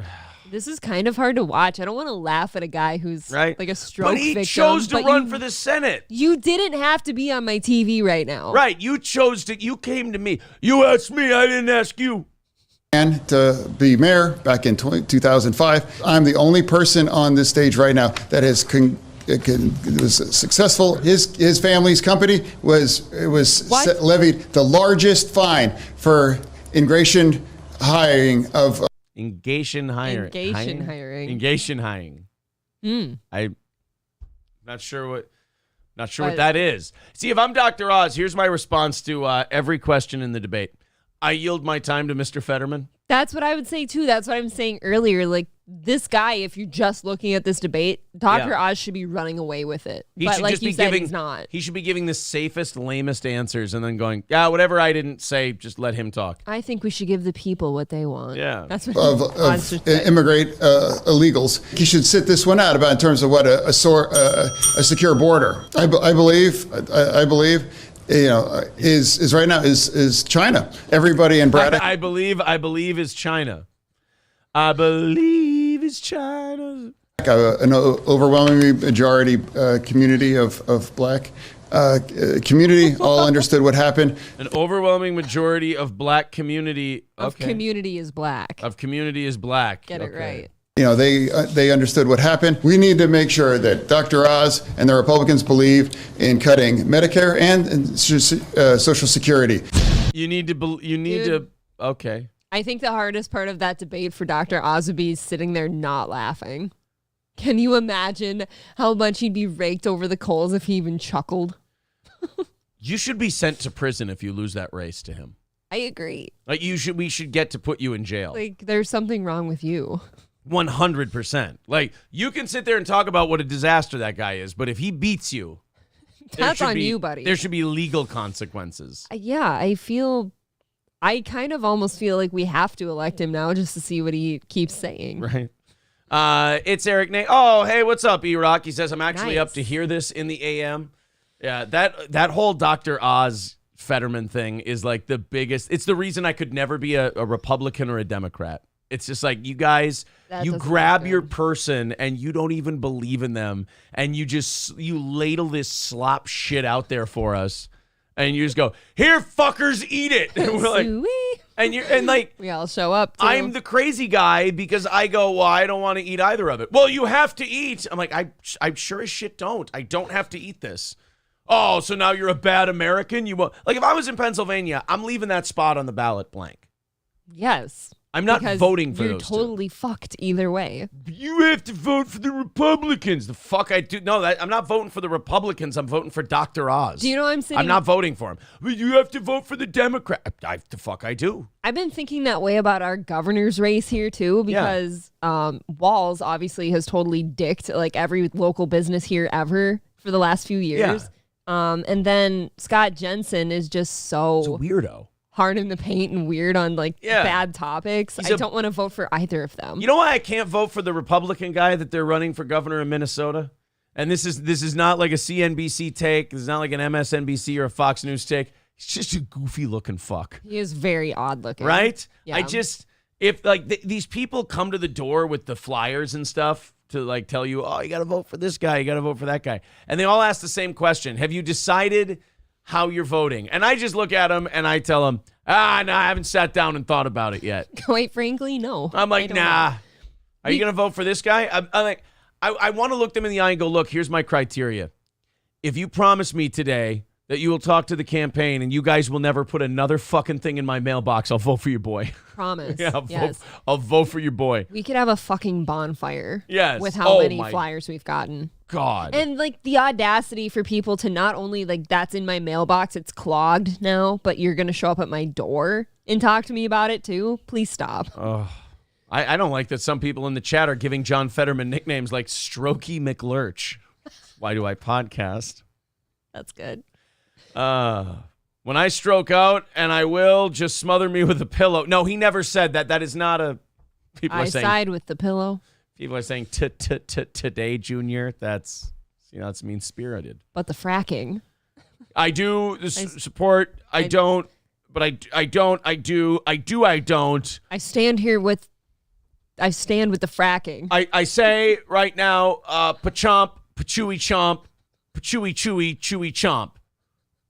This is kind of hard to watch. I don't want to laugh at a guy who's Right. like a stroke But he victim. chose to but run for the Senate. You didn't have to be on my TV right now. Right. You came to me. You asked me. I didn't ask you. And to be mayor back in 2005. I'm the only person on this stage right now that was successful. His family's company was levied the largest fine for ingration hiring of. Engation hiring. Engation hiring. I'm not sure what that is. See, if I'm Dr. Oz, here's my response to every question in the debate. I yield my time to Mr. Fetterman. That's what I would say too. That's what I'm saying earlier. Like this guy, if you're just looking at this debate, Dr. Oz should be running away with it. He but should like just you be said, giving. he's not. He should be giving the safest, lamest answers, and then going, "Yeah, whatever I didn't say, just let him talk." I think we should give the people what they want. Yeah. That's what Of Oz should say. immigrate illegals. He should sit this one out about in terms of what a secure border. I believe is right now is China. Everybody in Braddock. I believe is China. I believe is China. An overwhelming majority community of black community all understood what happened. An overwhelming majority of black community Of community is black. Of community is black. Get it right. They understood what happened. We need to make sure that Dr. Oz and the Republicans believe in cutting Medicare and Social Security. You need to. Okay. I think the hardest part of that debate for Dr. Oz would be sitting there not laughing. Can you imagine how much he'd be raked over the coals if he even chuckled? You should be sent to prison if you lose that race to him. I agree. Like we should get to put you in jail. Like there's something wrong with you. 100%. Like you can sit there and talk about what a disaster that guy is, but if he beats you, That's on you, buddy. There should be legal consequences. Yeah, I kind of almost feel like we have to elect him now just to see what he keeps saying. Right. It's Eric Nate. Oh, hey, what's up, E-Rock? He says, I'm actually up Nice. to hear this in the AM. Yeah, that whole Dr. Oz Fetterman thing is like the biggest. It's the reason I could never be a Republican or a Democrat. It's just like you guys, That you doesn't grab look your good. person and you don't even believe in them. And you ladle this slop shit out there for us. And you just go, here, fuckers, eat it. And we're like, Suey. And like we all show up. Too. I'm the crazy guy because I go, well, I don't want to eat either of it. Well, you have to eat. I'm like, I sure as shit don't. I don't have to eat this. Oh, so now you're a bad American? You won't. Like if I was in Pennsylvania, I'm leaving that spot on the ballot blank. Yes. I'm not voting for you're those totally fucked either way. You have to vote for the Republicans. The fuck I do. No, I'm not voting for the Republicans. I'm voting for Dr. Oz. Do you know I'm sitting? I'm not voting for him. But you have to vote for the Democrat. The fuck I do. I've been thinking that way about our governor's race here too, because Walz obviously has totally dicked like every local business here ever for the last few years. Yeah. And then Scott Jensen is just so He's a weirdo. Hard in the paint and weird on like bad topics. I don't want to vote for either of them. You know why I can't vote for the Republican guy that they're running for governor in Minnesota? And this is not like a CNBC take. This is not like an MSNBC or a Fox News take. He's just a goofy looking fuck. He is very odd looking. Right? Yeah. If like these people come to the door with the flyers and stuff to like tell you, oh, you got to vote for this guy. You got to vote for that guy. And they all ask the same question. Have you decided how you're voting? And I just look at them and I tell them, no, I haven't sat down and thought about it yet. Quite frankly, no. I'm like, nah. Are you going to vote for this guy? I'm like, I want to look them in the eye and go, look, here's my criteria. If you promise me today that you will talk to the campaign and you guys will never put another fucking thing in my mailbox, I'll vote for your boy. Promise. Yeah, yes. I'll vote for your boy. We could have a fucking bonfire. Yes. With how many flyers we've gotten. God. And like the audacity for people to not only like that's in my mailbox, it's clogged now, but you're going to show up at my door and talk to me about it too. Please stop. I don't like that some people in the chat are giving John Fetterman nicknames like Strokey McLurch. Why do I podcast? That's good. When I stroke out, and I will, just smother me with a pillow. No, he never said that. That is not a... People I are saying, side with the pillow. People are saying today, Junior. That's mean-spirited. But the fracking. I do support. I don't. But I don't. I do. I do. I don't. I stand with the fracking. I say right now, pachomp, pachewy chomp, pachewy chewy, chewy chomp.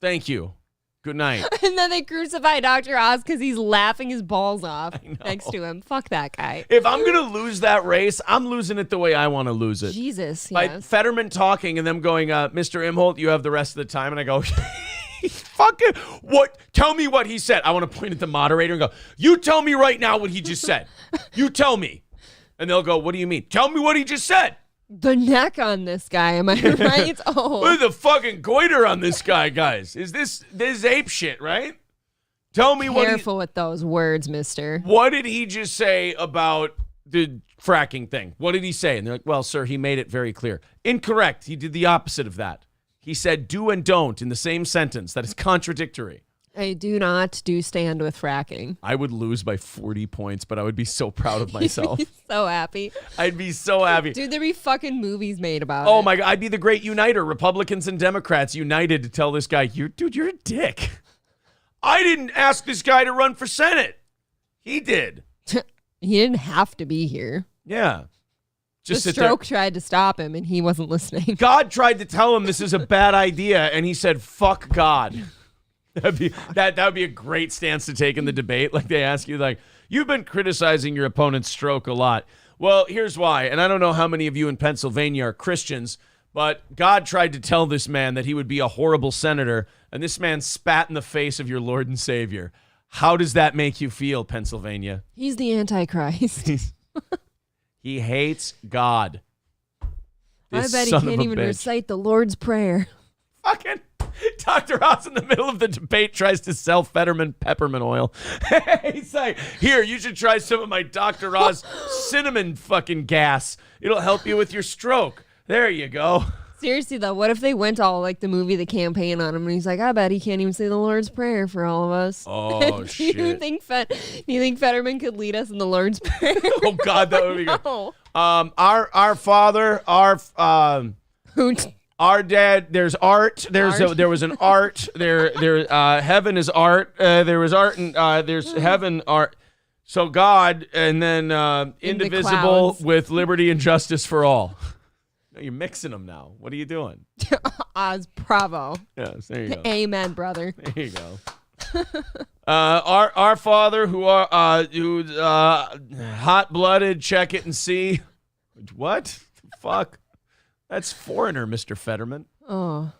Thank you. Good night. And then they crucify Dr. Oz because he's laughing his balls off next to him. Fuck that guy. If I'm going to lose that race, I'm losing it the way I want to lose it. Jesus, Like yes. Fetterman talking and them going, Mr. Imholt, you have the rest of the time. And I go, fucking what? Tell me what he said. I want to point at the moderator and go, you tell me right now what he just said. You tell me. And they'll go, what do you mean? Tell me what he just said. The neck on this guy, am I right? Oh. Look at the fucking goiter on this guy, guys. Is this ape shit, right? Tell me Careful with those words, mister. What did he just say about the fracking thing? What did he say? And they're like, well, sir, he made it very clear. Incorrect. He did the opposite of that. He said do and don't in the same sentence. That is contradictory. I do not stand with fracking. I would lose by 40 points, but I would be so proud of myself. So happy. I'd be so happy. Dude, there'd be fucking movies made about it. Oh my God, I'd be the great uniter. Republicans and Democrats united to tell this guy, dude, you're a dick. I didn't ask this guy to run for Senate. He did. He didn't have to be here. Yeah. Just the stroke tried to stop him and he wasn't listening. God tried to tell him this is a bad idea and he said, fuck God. That would be a great stance to take in the debate. Like they ask you, like, you've been criticizing your opponent's stroke a lot. Well, here's why. And I don't know how many of you in Pennsylvania are Christians, but God tried to tell this man that he would be a horrible senator, and this man spat in the face of your Lord and Savior. How does that make you feel, Pennsylvania? He's the Antichrist. He hates God. I bet he can't even recite the Lord's Prayer. Fucking Dr. Oz in the middle of the debate tries to sell Fetterman peppermint oil. He's like, here, you should try some of my Dr. Oz cinnamon fucking gas. It'll help you with your stroke. There you go. Seriously, though, what if they went all like the movie The Campaign on him and he's like, I bet he can't even say the Lord's Prayer for all of us. Oh, shit. Do you think Fetterman could lead us in the Lord's Prayer? Oh, God, that would be good. Our Father, our dad, there's art. There was an art. Heaven is art. There was art and there's heaven art. So God, and then indivisible with liberty and justice for all. No, you're mixing them now. What are you doing? Oz, bravo. Yes, there you go. Amen, brother. There you go. Our Father who are who's hot-blooded, check it and see. What? Fuck. That's foreigner, Mr. Fetterman. Oh.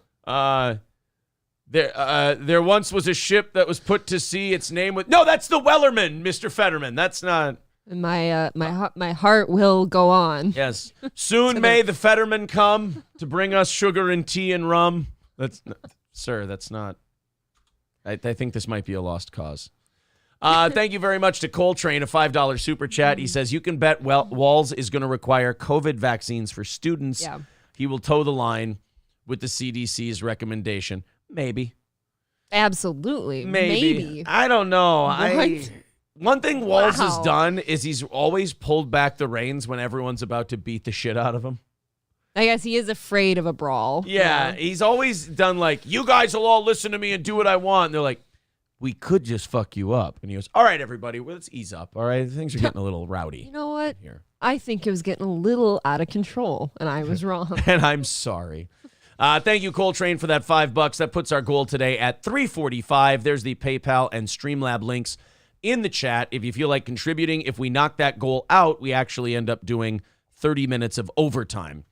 There once was a ship that was put to sea. Its name was that's the Wellerman, Mr. Fetterman. That's not. My heart will go on. Yes. Soon may the Fetterman come to bring us sugar and tea and rum. Sir, that's not. I think this might be a lost cause. Thank you very much to Coltrane, a $5 super chat. He says, you can bet Walz is going to require COVID vaccines for students. Yeah. He will toe the line with the CDC's recommendation. Maybe. Absolutely. Maybe. I don't know. What? One thing Walz has done is he's always pulled back the reins when everyone's about to beat the shit out of him. I guess he is afraid of a brawl. Yeah, he's always done like, you guys will all listen to me and do what I want. And they're like, we could just fuck you up. And he goes, all right, everybody, let's ease up. All right, things are getting a little rowdy. You know what? Here. I think it was getting a little out of control, and I was wrong. And I'm sorry. Thank you, Coltrane, for that $5. That puts our goal today at $345. There's the PayPal and Streamlab links in the chat. If you feel like contributing, if we knock that goal out, we actually end up doing 30 minutes of overtime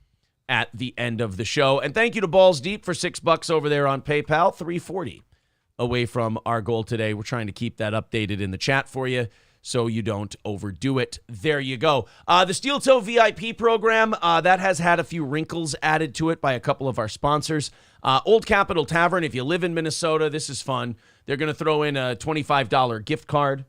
at the end of the show. And thank you to Balls Deep for $6 over there on PayPal. $340 away from our goal today. We're trying to keep that updated in the chat for you so you don't overdo it. There you go. The Steel Toe VIP program, that has had a few wrinkles added to it by a couple of our sponsors. Old Capitol Tavern, if you live in Minnesota, this is fun. They're going to throw in a $25 gift card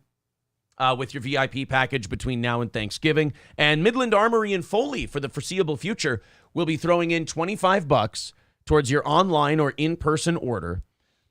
with your VIP package between now and Thanksgiving. And Midland Armory and Foley, for the foreseeable future, will be throwing in $25 towards your online or in-person order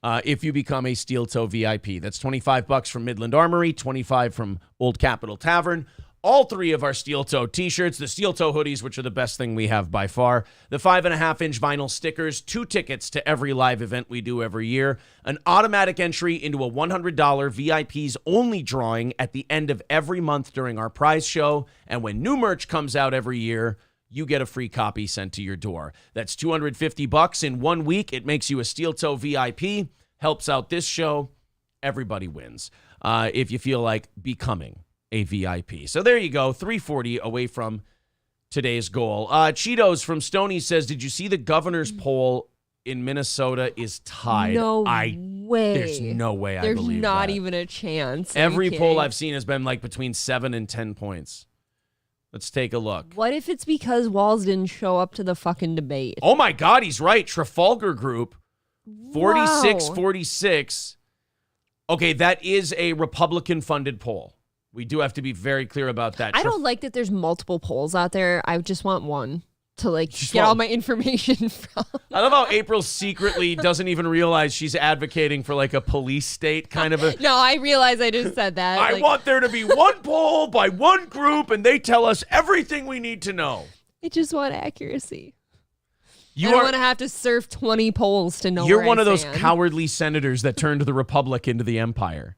if you become a Steel Toe VIP. That's $25 from Midland Armory, $25 from Old Capitol Tavern. All three of our Steel Toe t-shirts, the Steel Toe hoodies, which are the best thing we have by far, the 5.5-inch vinyl stickers, 2 tickets to every live event we do every year, an automatic entry into a $100 VIPs only drawing at the end of every month during our prize show, and when new merch comes out every year, you get a free copy sent to your door. That's $250 in 1 week. It makes you a Steel Toe VIP, helps out this show. Everybody wins if you feel like becoming a VIP. So there you go, $340 away from today's goal. Cheetos from Stoney says, did you see the governor's poll in Minnesota is tied? No way. There's no way I There's believe not that. even a chance. Every poll I've seen has been like between 7 and 10 points. Let's take a look. What if it's because Walz didn't show up to the fucking debate? Oh my God, he's right. Trafalgar Group, 46-46. Okay, that is a Republican-funded poll. We do have to be very clear about that. I don't like that there's multiple polls out there. I just want one to get all my information from. I love how April secretly doesn't even realize she's advocating for like a police state kind of a... No, I realize I just said that. I want there to be one poll by one group and they tell us everything we need to know. I just want accuracy. I don't want to have to surf 20 polls to know You're where one I of those stand. cowardly senators that turned the Republic into the empire.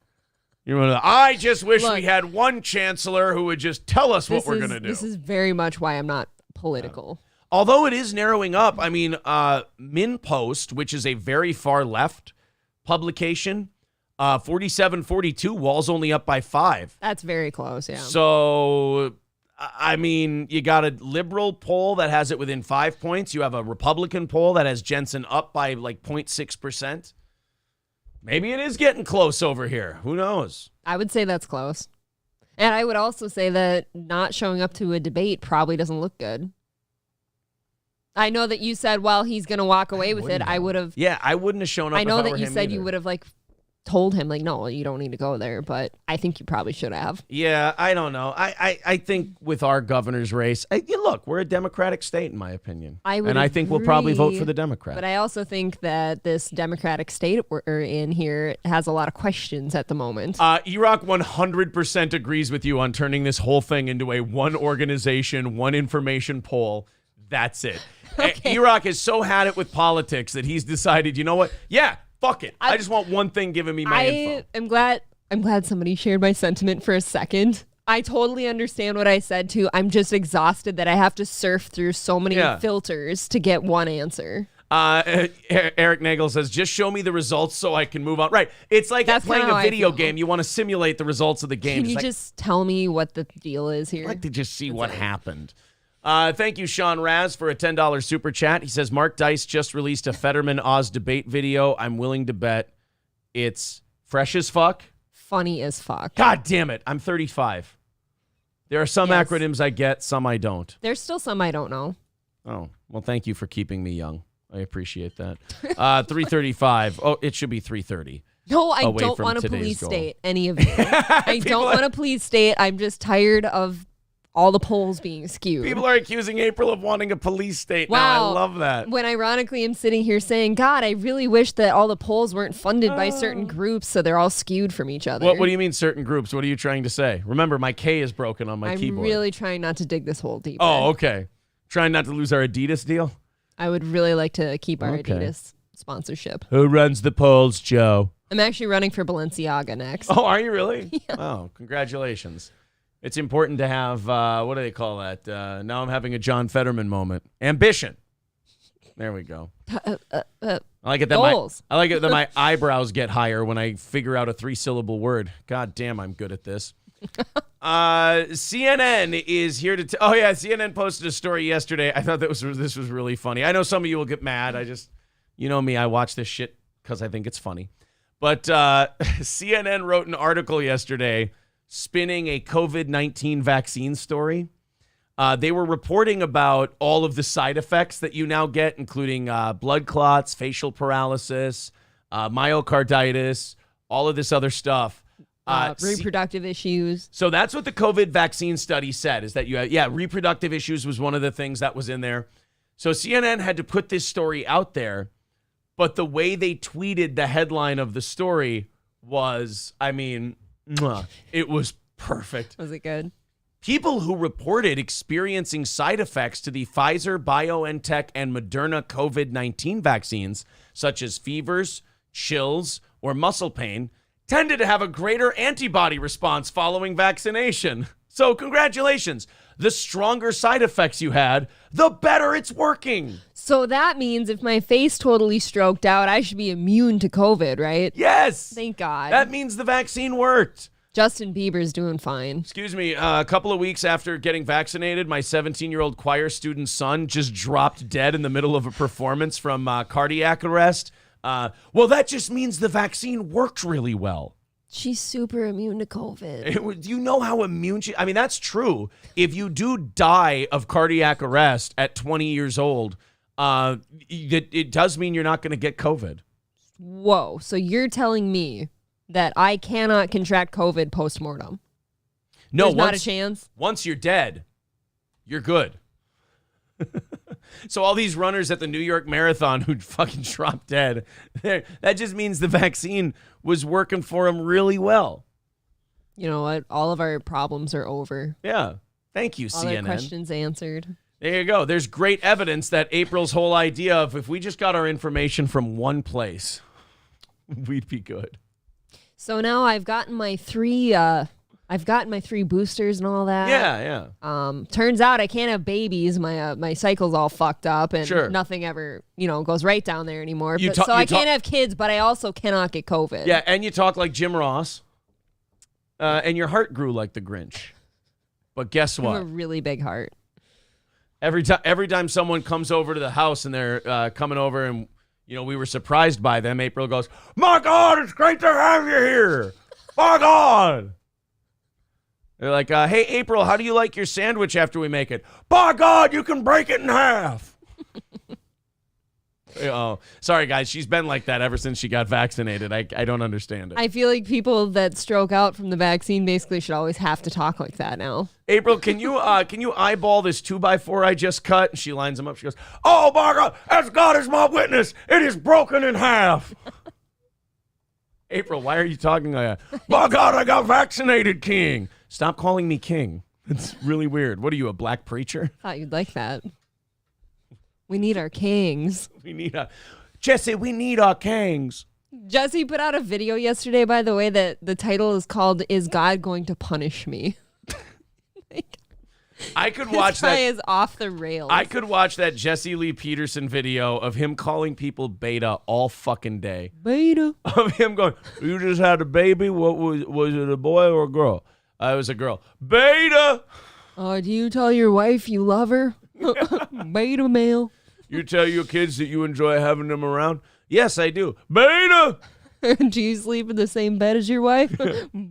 You're one of the, I just wish we had one chancellor who would just tell us what we're going to do. This is very much why I'm not political. Although it is narrowing up, I mean, MinPost, which is a very far left publication, 47-42, Walz only up by 5. That's very close, yeah. So, I mean, you got a liberal poll that has it within 5 points. You have a Republican poll that has Jensen up by like 0.6%. Maybe it is getting close over here. Who knows? I would say that's close. And I would also say that not showing up to a debate probably doesn't look good. I know that you said, well, he's going to walk away with it. I would have. Yeah, I wouldn't have shown up. I know if I that were you him said either. you would have told him no, you don't need to go there. But I think you probably should have. Yeah, I don't know. I think with our governor's race, look, we're a Democratic state, in my opinion. I think we'll probably vote for the Democrat. But I also think that this Democratic state we're in here has a lot of questions at the moment. Iraq 100% agrees with you on turning this whole thing into a one organization, one information poll. That's it. Okay. Iraq has so had it with politics that he's decided, you know what? Yeah, fuck it. I just want one thing giving me my info. I'm glad somebody shared my sentiment for a second. I totally understand what I said too. I'm just exhausted that I have to surf through so many filters to get one answer. Eric Nagel says, just show me the results so I can move on. Right. It's like That's playing kinda a how I video feel. game. You want to simulate the results of the game. Can you just tell me what the deal is here? I'd like to just see what happened. Thank you, Sean Raz, for a $10 super chat. He says, Mark Dice just released a Fetterman Oz debate video. I'm willing to bet it's fresh as fuck. Funny as fuck. God damn it. I'm 35. There are some Yes. acronyms I get, some I don't. There's still some I don't know. Oh, well, thank you for keeping me young. I appreciate that. 335. Oh, it should be 330. No, I away don't from want to today's police goal. state any of you. I don't want to police state. I'm just tired of all the polls being skewed. People are accusing April of wanting a police state now. Wow. I love that. When ironically I'm sitting here saying, God, I really wish that all the polls weren't funded by certain groups so they're all skewed from each other. What do you mean certain groups? What are you trying to say? Remember, my K is broken on my I'm keyboard. really trying not to dig this hole deeper. Oh, okay. Trying not to lose our Adidas deal? I would really like to keep our Okay. Adidas sponsorship. Who runs the polls, Joe? I'm actually running for Balenciaga next. Oh, are you really? Yeah. Oh, congratulations. It's important to have, what do they call that? Now I'm having a John Fetterman moment. Ambition. There we go. I like it that my eyebrows get higher when I figure out a 3-syllable word. God damn, I'm good at this. CNN is here to. CNN posted a story yesterday. I thought this was really funny. I know some of you will get mad. You know me, I watch this shit because I think it's funny. But CNN wrote an article yesterday spinning a COVID-19 vaccine story. They were reporting about all of the side effects that you now get, including blood clots, facial paralysis, myocarditis, all of this other stuff. Reproductive issues. So that's what the COVID vaccine study said, is that reproductive issues was one of the things that was in there. So CNN had to put this story out there, but the way they tweeted the headline of the story was, it was perfect. Was it good? People who reported experiencing side effects to the Pfizer, BioNTech, and Moderna COVID-19 vaccines, such as fevers, chills, or muscle pain, tended to have a greater antibody response following vaccination. So congratulations. The stronger side effects you had, the better it's working. So that means if my face totally stroked out, I should be immune to COVID, right? Yes. Thank God. That means the vaccine worked. Justin Bieber's doing fine. Excuse me, a couple of weeks after getting vaccinated, my 17-year-old choir student son just dropped dead in the middle of a performance from cardiac arrest. Well, that just means the vaccine worked really well. She's super immune to COVID. You know how immune she... that's true. If you do die of cardiac arrest at 20 years old, it does mean you're not going to get COVID. Whoa. So you're telling me that I cannot contract COVID post-mortem? No, There's not a chance? Once you're dead, you're good. So all these runners at the New York Marathon who fucking dropped dead, that just means the vaccine was working for them really well. You know what? All of our problems are over. Yeah. Thank you, All CNN. our questions answered. There you go. There's great evidence that April's whole idea of if we just got our information from one place, we'd be good. So now I've gotten my three boosters and all that. Yeah. Turns out I can't have babies. My cycle's all fucked up and Sure. nothing ever, goes right down there anymore. You So ta- I you ta- can't have kids, but I also cannot get COVID. Yeah, and you talk like Jim Ross, and your heart grew like the Grinch. But guess I have a what? really big heart. Every time someone comes over to the house and they're coming over and we were surprised by them, April goes, "My God, it's great to have you here. My God." They're like, "Hey, April, how do you like your sandwich after we make it?" "By God, you can break it in half." Oh, sorry, guys. She's been like that ever since she got vaccinated. I don't understand it. I feel like people that stroke out from the vaccine basically should always have to talk like that now. April, can you eyeball this 2x4 I just cut? And she lines them up. She goes, "Oh my God, as God is my witness, it is broken in half." April, why are you talking like that? "My God, I got vaccinated, King." Stop calling me King. It's really weird. What are you, a black preacher? Thought you'd like that. We need our kings. Jesse, we need our kings. Jesse put out a video yesterday, by the way, that the title is called "Is God Going to Punish Me?" I could This watch guy that. is off the rails. I could watch that Jesse Lee Peterson video of him calling people beta all fucking day. Beta. Of him going, you just had a baby? What was it, a boy or a girl? It was a girl. Beta. Do you tell your wife you love her? Beta male. You tell your kids that you enjoy having them around? Yes, I do. Beta. Do you sleep in the same bed as your wife?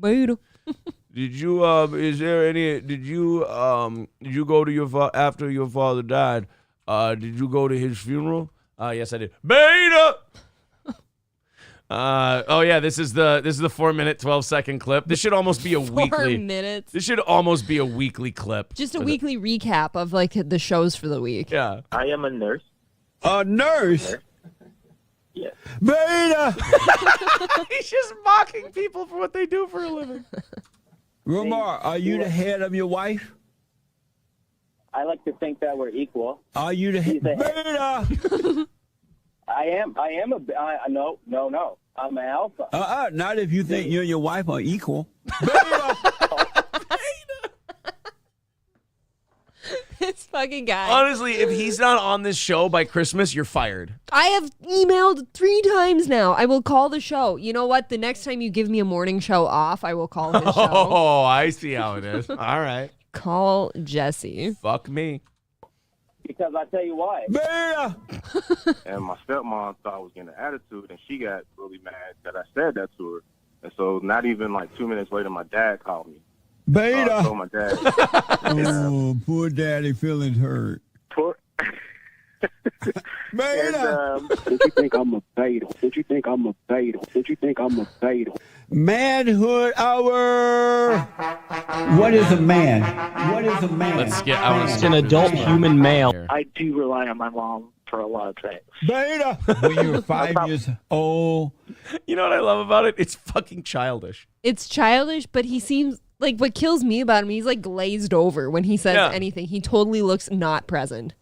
Beta. Did you is there any did you go to your after your father died, did you go to his funeral? Yes, I did. Beta. Oh yeah, this is the 4-minute 12-second clip. This should almost be a 4 weekly. minutes. This should almost be a weekly clip. Just a weekly recap of like the shows for the week. Yeah. I am a nurse. A nurse? Yes. Beta! He's just mocking people for what they do for a living. Ramar, are you the head of your wife? I like to think that we're equal. Are you the head? Beta! I am no. I'm an alpha. Not if you think you and your wife are equal. This fucking guy. Honestly, if he's not on this show by Christmas, you're fired. I have emailed 3 times now. I will call the show. You know what? The next time you give me a morning show off, I will call his show. Oh, I see how it is. All right. Call Jesse. Fuck me. Because I tell you why. Beta! And my stepmom thought I was getting an attitude, and she got really mad that I said that to her. And so not even like 2 minutes later, my dad called me. Beta! I told my dad. Oh, poor daddy feelings hurt. Poor. Beta! Did you think I'm a beta? Did you think I'm a beta? Did you think I'm a beta? Manhood hour! What is a man? What is a man? Let's get. I want to It's an adult human male. I do rely on my mom for a lot of things. Beta! When you were 5 years old. You know what I love about it? It's fucking childish. It's childish, but he seems like what kills me about him, he's like glazed over when he says anything. He totally looks not present.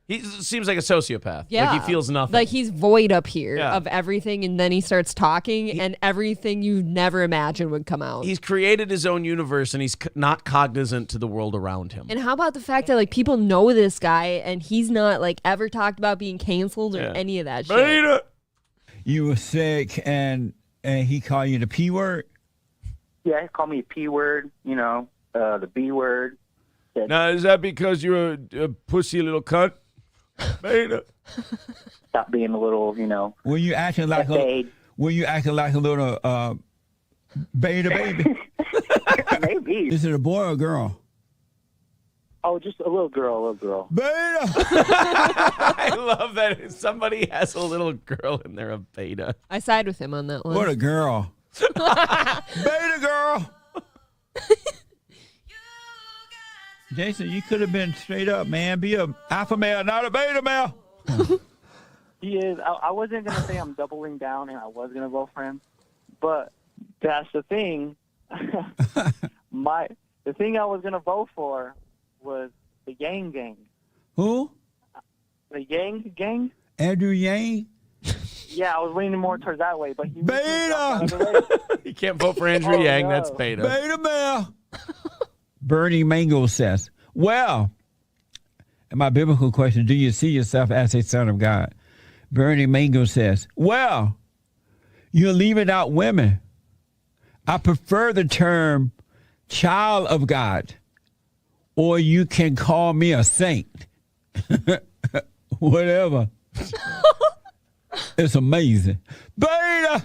He seems like a sociopath. Yeah. Like he feels nothing. Like he's void up here Yeah. of everything, and then he starts talking, and everything you never imagined would come out. He's created his own universe, and he's not cognizant to the world around him. And how about the fact that like people know this guy, and he's not like ever talked about being canceled or any of that shit. Beta. You were sick, and he called you the P word? Yeah, he called me a P word, you know, the B word. Now, is that because you're a pussy little cunt? Beta. Stop being a little, you know. Were you acting like a little beta baby? Maybe. Is it a boy or a girl? Oh, just a little girl. Beta! I love that if somebody has a little girl and they're a beta. I side with him on that one. What a girl. Beta girl! Jason, you could have been straight up, man. Be a alpha male, not a beta male. He is. I wasn't going to say I'm doubling down and I was going to vote for him, but that's the thing. The thing I was going to vote for was the Yang Gang. Who? The Yang Gang? Andrew Yang? Yeah, I was leaning more towards that way, but he Beta! You can't vote for Andrew Yang. That's beta. Beta male. Bernie Mango says, well, and my biblical question, do you see yourself as a son of God? Bernie Mango says, well, you're leaving out women. I prefer the term child of God, or you can call me a saint. Whatever. It's amazing. Beta!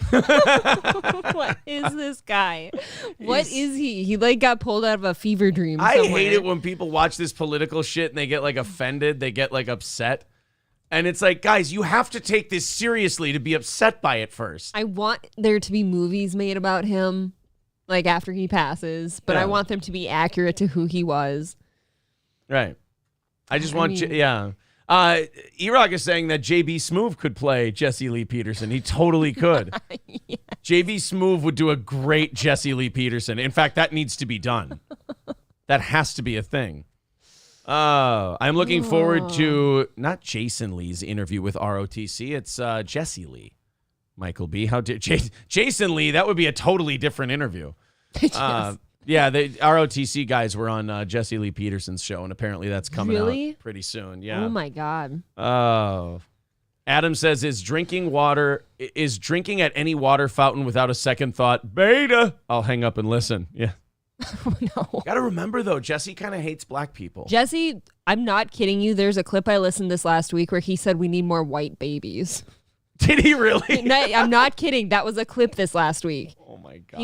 What is this guy? What is he? He like got pulled out of a fever dream I somewhere. hate it when people watch this political shit and they get like offended. They get like upset. And it's like, guys, you have to take this seriously to be upset by it first. I want there to be movies made about him, like after he passes, but I want them to be accurate to who he was. Right. I want E-Rock is saying that JB Smoove could play Jesse Lee Peterson. He totally could. Yeah. JB Smoove would do a great Jesse Lee Peterson. In fact, that needs to be done. That has to be a thing. I'm looking forward to not Jason Lee's interview with ROTC. It's Jesse Lee. Michael B. How did Jason Lee? That would be a totally different interview. Yeah, the ROTC guys were on Jesse Lee Peterson's show, and apparently that's coming Really? out pretty soon. Yeah. Oh my God. Oh. Adam says, is drinking at any water fountain without a second thought beta? I'll hang up and listen. Yeah. No. Got to remember, though, Jesse kind of hates black people. Jesse, I'm not kidding you. There's a clip I listened this last week where he said we need more white babies. Did he really? No, I'm not kidding. That was a clip this last week. Oh my God.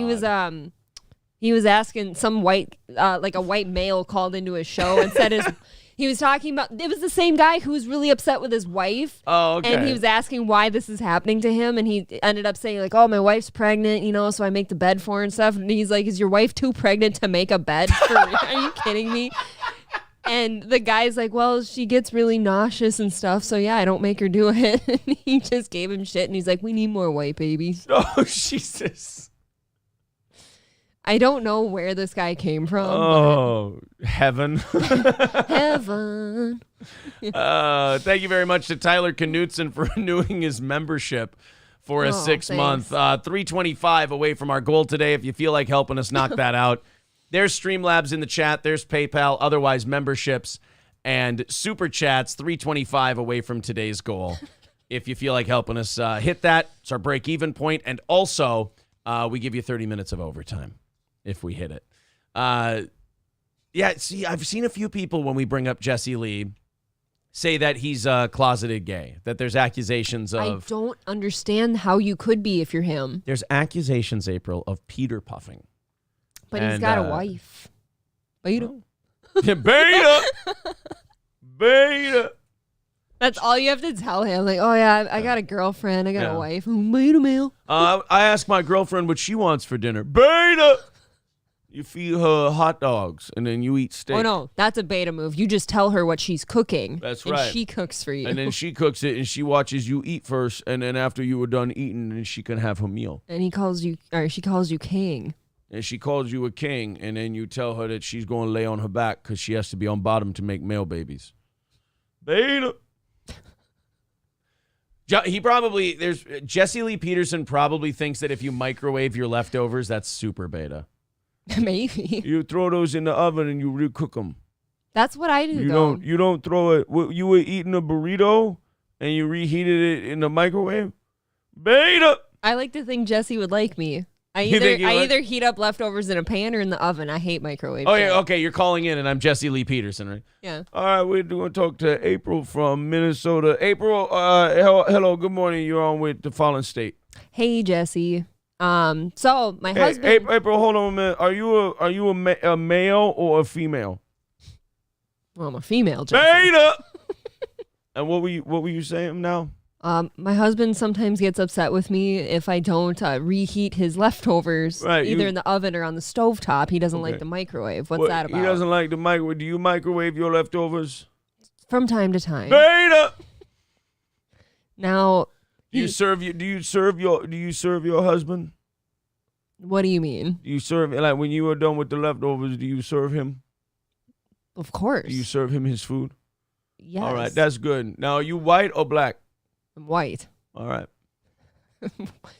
He was asking some white, like a white male called into his show and said he was talking about, it was the same guy who was really upset with his wife. Oh, okay. And he was asking why this is happening to him. And he ended up saying like, oh, my wife's pregnant, so I make the bed for her and stuff. And he's like, is your wife too pregnant to make a bed for me? Are you kidding me? And the guy's like, well, she gets really nauseous and stuff. So yeah, I don't make her do it. And he just gave him shit. And he's like, we need more white babies. Oh, Jesus. I don't know where this guy came from. Oh, heaven. Heaven. Thank you very much to Tyler Knutson for renewing his membership for a 6 month. 325 away from our goal today. If you feel like helping us knock that out, there's Streamlabs in the chat. There's PayPal. Otherwise, memberships and super chats. 325 away from today's goal. If you feel like helping us hit that, it's our break even point. And also, we give you 30 minutes of overtime if we hit it. Yeah, see, I've seen a few people when we bring up Jesse Lee say that he's closeted gay, that there's accusations of... I don't understand how you could be if you're him. There's accusations, April, of Peter puffing. But he's got a wife. Beta. Beta! Beta! That's all you have to tell him. Like, oh, yeah, I got a girlfriend. I got a wife. Beta male. I asked my girlfriend what she wants for dinner. Beta! You feed her hot dogs, and then you eat steak. Oh, no, that's a beta move. You just tell her what she's cooking. That's and right. she cooks for you. And then she cooks it, and she watches you eat first, and then after you were done eating, then she can have her meal. And she calls you king. And she calls you a king, and then you tell her that she's going to lay on her back because she has to be on bottom to make male babies. Beta. Jesse Lee Peterson probably thinks that if you microwave your leftovers, that's super beta. Maybe. You throw those in the oven and you recook them. That's what I do, You don't throw it. You were eating a burrito and you reheated it in the microwave? Beta! I like to think Jesse would like me. I either heat up leftovers in a pan or in the oven. I hate microwave. Oh, yeah, okay, you're calling in, and I'm Jesse Lee Peterson, right? Yeah. All right, we're going to talk to April from Minnesota. April, hello, good morning. You're on with the Fallen State. Hey, Jesse. So my husband. April, hold on a minute. Are you a male or a female? Well, I'm a female, Jesse. Beta. And what were you saying now? My husband sometimes gets upset with me if I don't reheat his leftovers, either in the oven or on the stovetop. He doesn't like the microwave. What's that about? He doesn't like the microwave. Do you microwave your leftovers? From time to time. Beta. Now, do you serve your husband? What do you mean? Do you serve, like, when you are done with the leftovers, do you serve him? Of course. Do you serve him his food? Yes. All right, that's good. Now, are you white or black? I'm white. All right.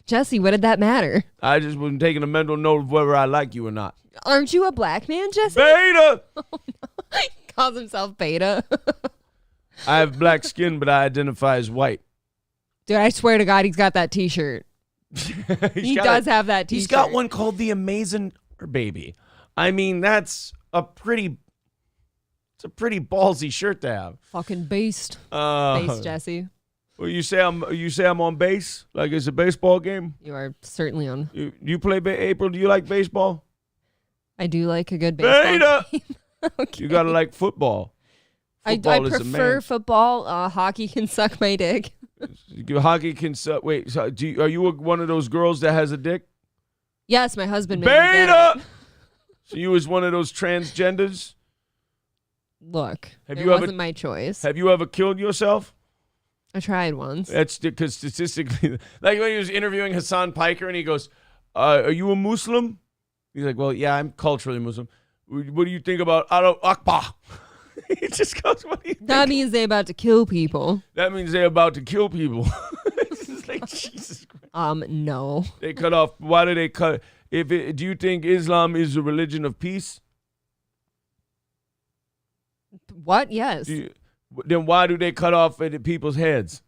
Jesse, what did that matter? I just was taking a mental note of whether I like you or not. Aren't you a black man, Jesse? Beta! Oh, no. He calls himself Beta. I have black skin, but I identify as white. Dude, I swear to God, he's got that T-shirt. He does have that T-shirt. He's got one called the Amazing Baby. I mean, that's a pretty ballsy shirt to have. Fucking based. Based, Jesse. Well, you say I'm on base, like it's a baseball game. You are certainly on. You play April? Do you like baseball? I do like a good baseball game. Okay. You gotta like football. I prefer football. Hockey can suck my dick. Hockey can suck. Wait, so are you one of those girls that has a dick? Yes, my husband made me get it. So you was one of those transgenders? Look, it wasn't my choice. Have you ever killed yourself? I tried once. That's because statistically, like when he was interviewing Hassan Piker and he goes, are you a Muslim? He's like, well, yeah, I'm culturally Muslim. What do you think about Allahu Akbar? He just goes, what do you think? That means they're about to kill people. That means they're about to kill people. It's just like, Jesus Christ. No. They cut off. Why do they cut? do you think Islam is a religion of peace? What? Yes. Then why do they cut off people's heads?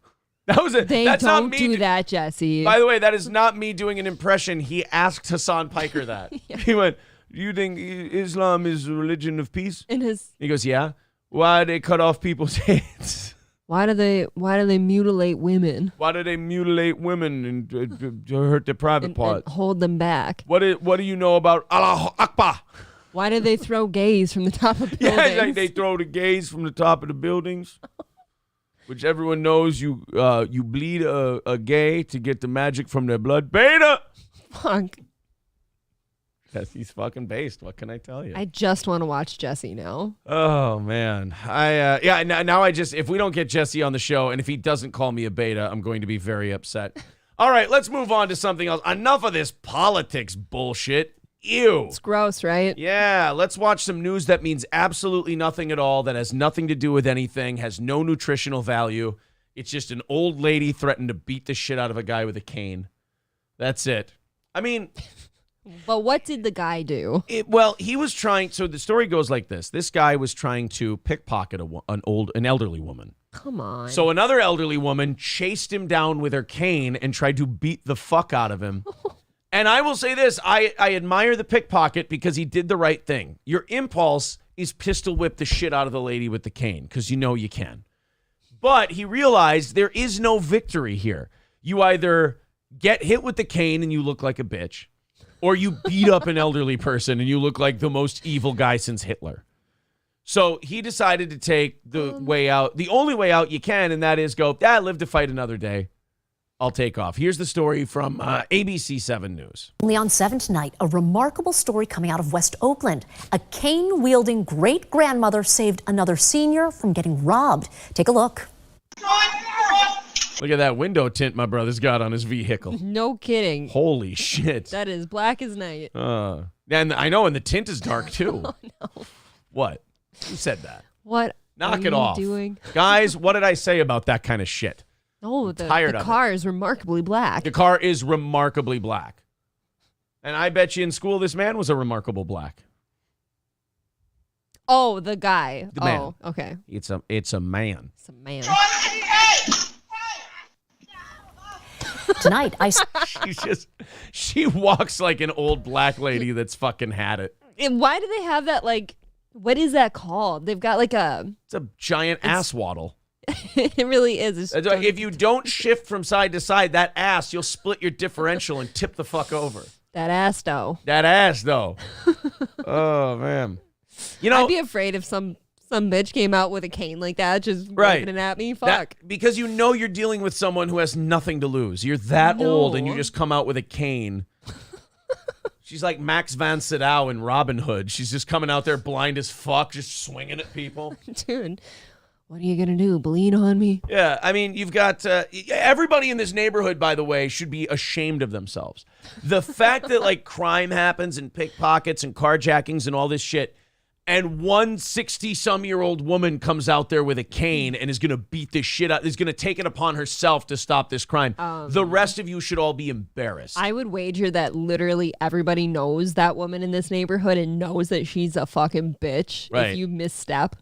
That was it. They That's don't not me. do that, Jesse. By the way, that is not me doing an impression. He asked Hassan Piker that. Yeah. He went, "Do you think Islam is a religion of peace?" He goes, "Yeah." Why do they cut off people's heads? Why do they mutilate women? Why do they mutilate women and to hurt their private And parts? hold them back? What do you know about Allah Akbar? Why do they throw gays from the top of buildings? Yeah, like they throw the gays from the top of the buildings, which everyone knows you bleed a gay to get the magic from their blood. Beta! Fuck. Yes, he's fucking based. What can I tell you? I just want to watch Jesse now. Oh, man. Now I just, if we don't get Jesse on the show and if he doesn't call me a beta, I'm going to be very upset. All right, let's move on to something else. Enough of this politics bullshit. Ew. It's gross, right? Yeah, let's watch some news that means absolutely nothing at all, that has nothing to do with anything, has no nutritional value. It's just an old lady threatened to beat the shit out of a guy with a cane. That's it. I mean... But what did the guy do? He was trying... So the story goes like this. This guy was trying to pickpocket an elderly woman. Come on. So another elderly woman chased him down with her cane and tried to beat the fuck out of him. And I will say this, I admire the pickpocket because he did the right thing. Your impulse is pistol whip the shit out of the lady with the cane because you know you can. But he realized there is no victory here. You either get hit with the cane and you look like a bitch, or you beat up an elderly person and you look like the most evil guy since Hitler. So he decided to take the way out, the only way out you can, and that is go, live to fight another day. I'll take off. Here's the story from ABC 7 News. Only on 7 tonight, a remarkable story coming out of West Oakland. A cane-wielding great-grandmother saved another senior from getting robbed. Take a look. Look at that window tint my brother's got on his vehicle. No kidding. Holy shit. That is black as night. And I know, and the tint is dark too. Oh, no. What? Who said that? What Knock are it you off. doing? Guys, what did I say about that kind of shit? Oh, the tired of car is remarkably black. The car is remarkably black. And I bet you in school this man was a remarkable black. Oh, the guy. The man. Oh, okay. It's a man. It's a man. Tonight, she walks like an old black lady that's fucking had it. And why do they have that, like, what is that called? They've got like It's a giant ass waddle. It really is. If you don't shift from side to side, that ass, you'll split your differential and tip the fuck over. That ass, though. That ass, though. Oh, man. You know, I'd be afraid if some bitch came out with a cane like that, just waving it at me. Fuck. Because you know you're dealing with someone who has nothing to lose. You're that old and you just come out with a cane. She's like Max Van Sydow in Robin Hood. She's just coming out there blind as fuck, just swinging at people. Dude, what are you going to do? Bleed on me? Yeah, I mean, you've got everybody in this neighborhood, by the way, should be ashamed of themselves. The fact that like crime happens and pickpockets and carjackings and all this shit, and one 60-some-year-old woman comes out there with a cane and is going to beat this shit out, is going to take it upon herself to stop this crime. The rest of you should all be embarrassed. I would wager that literally everybody knows that woman in this neighborhood and knows that she's a fucking bitch if you misstep.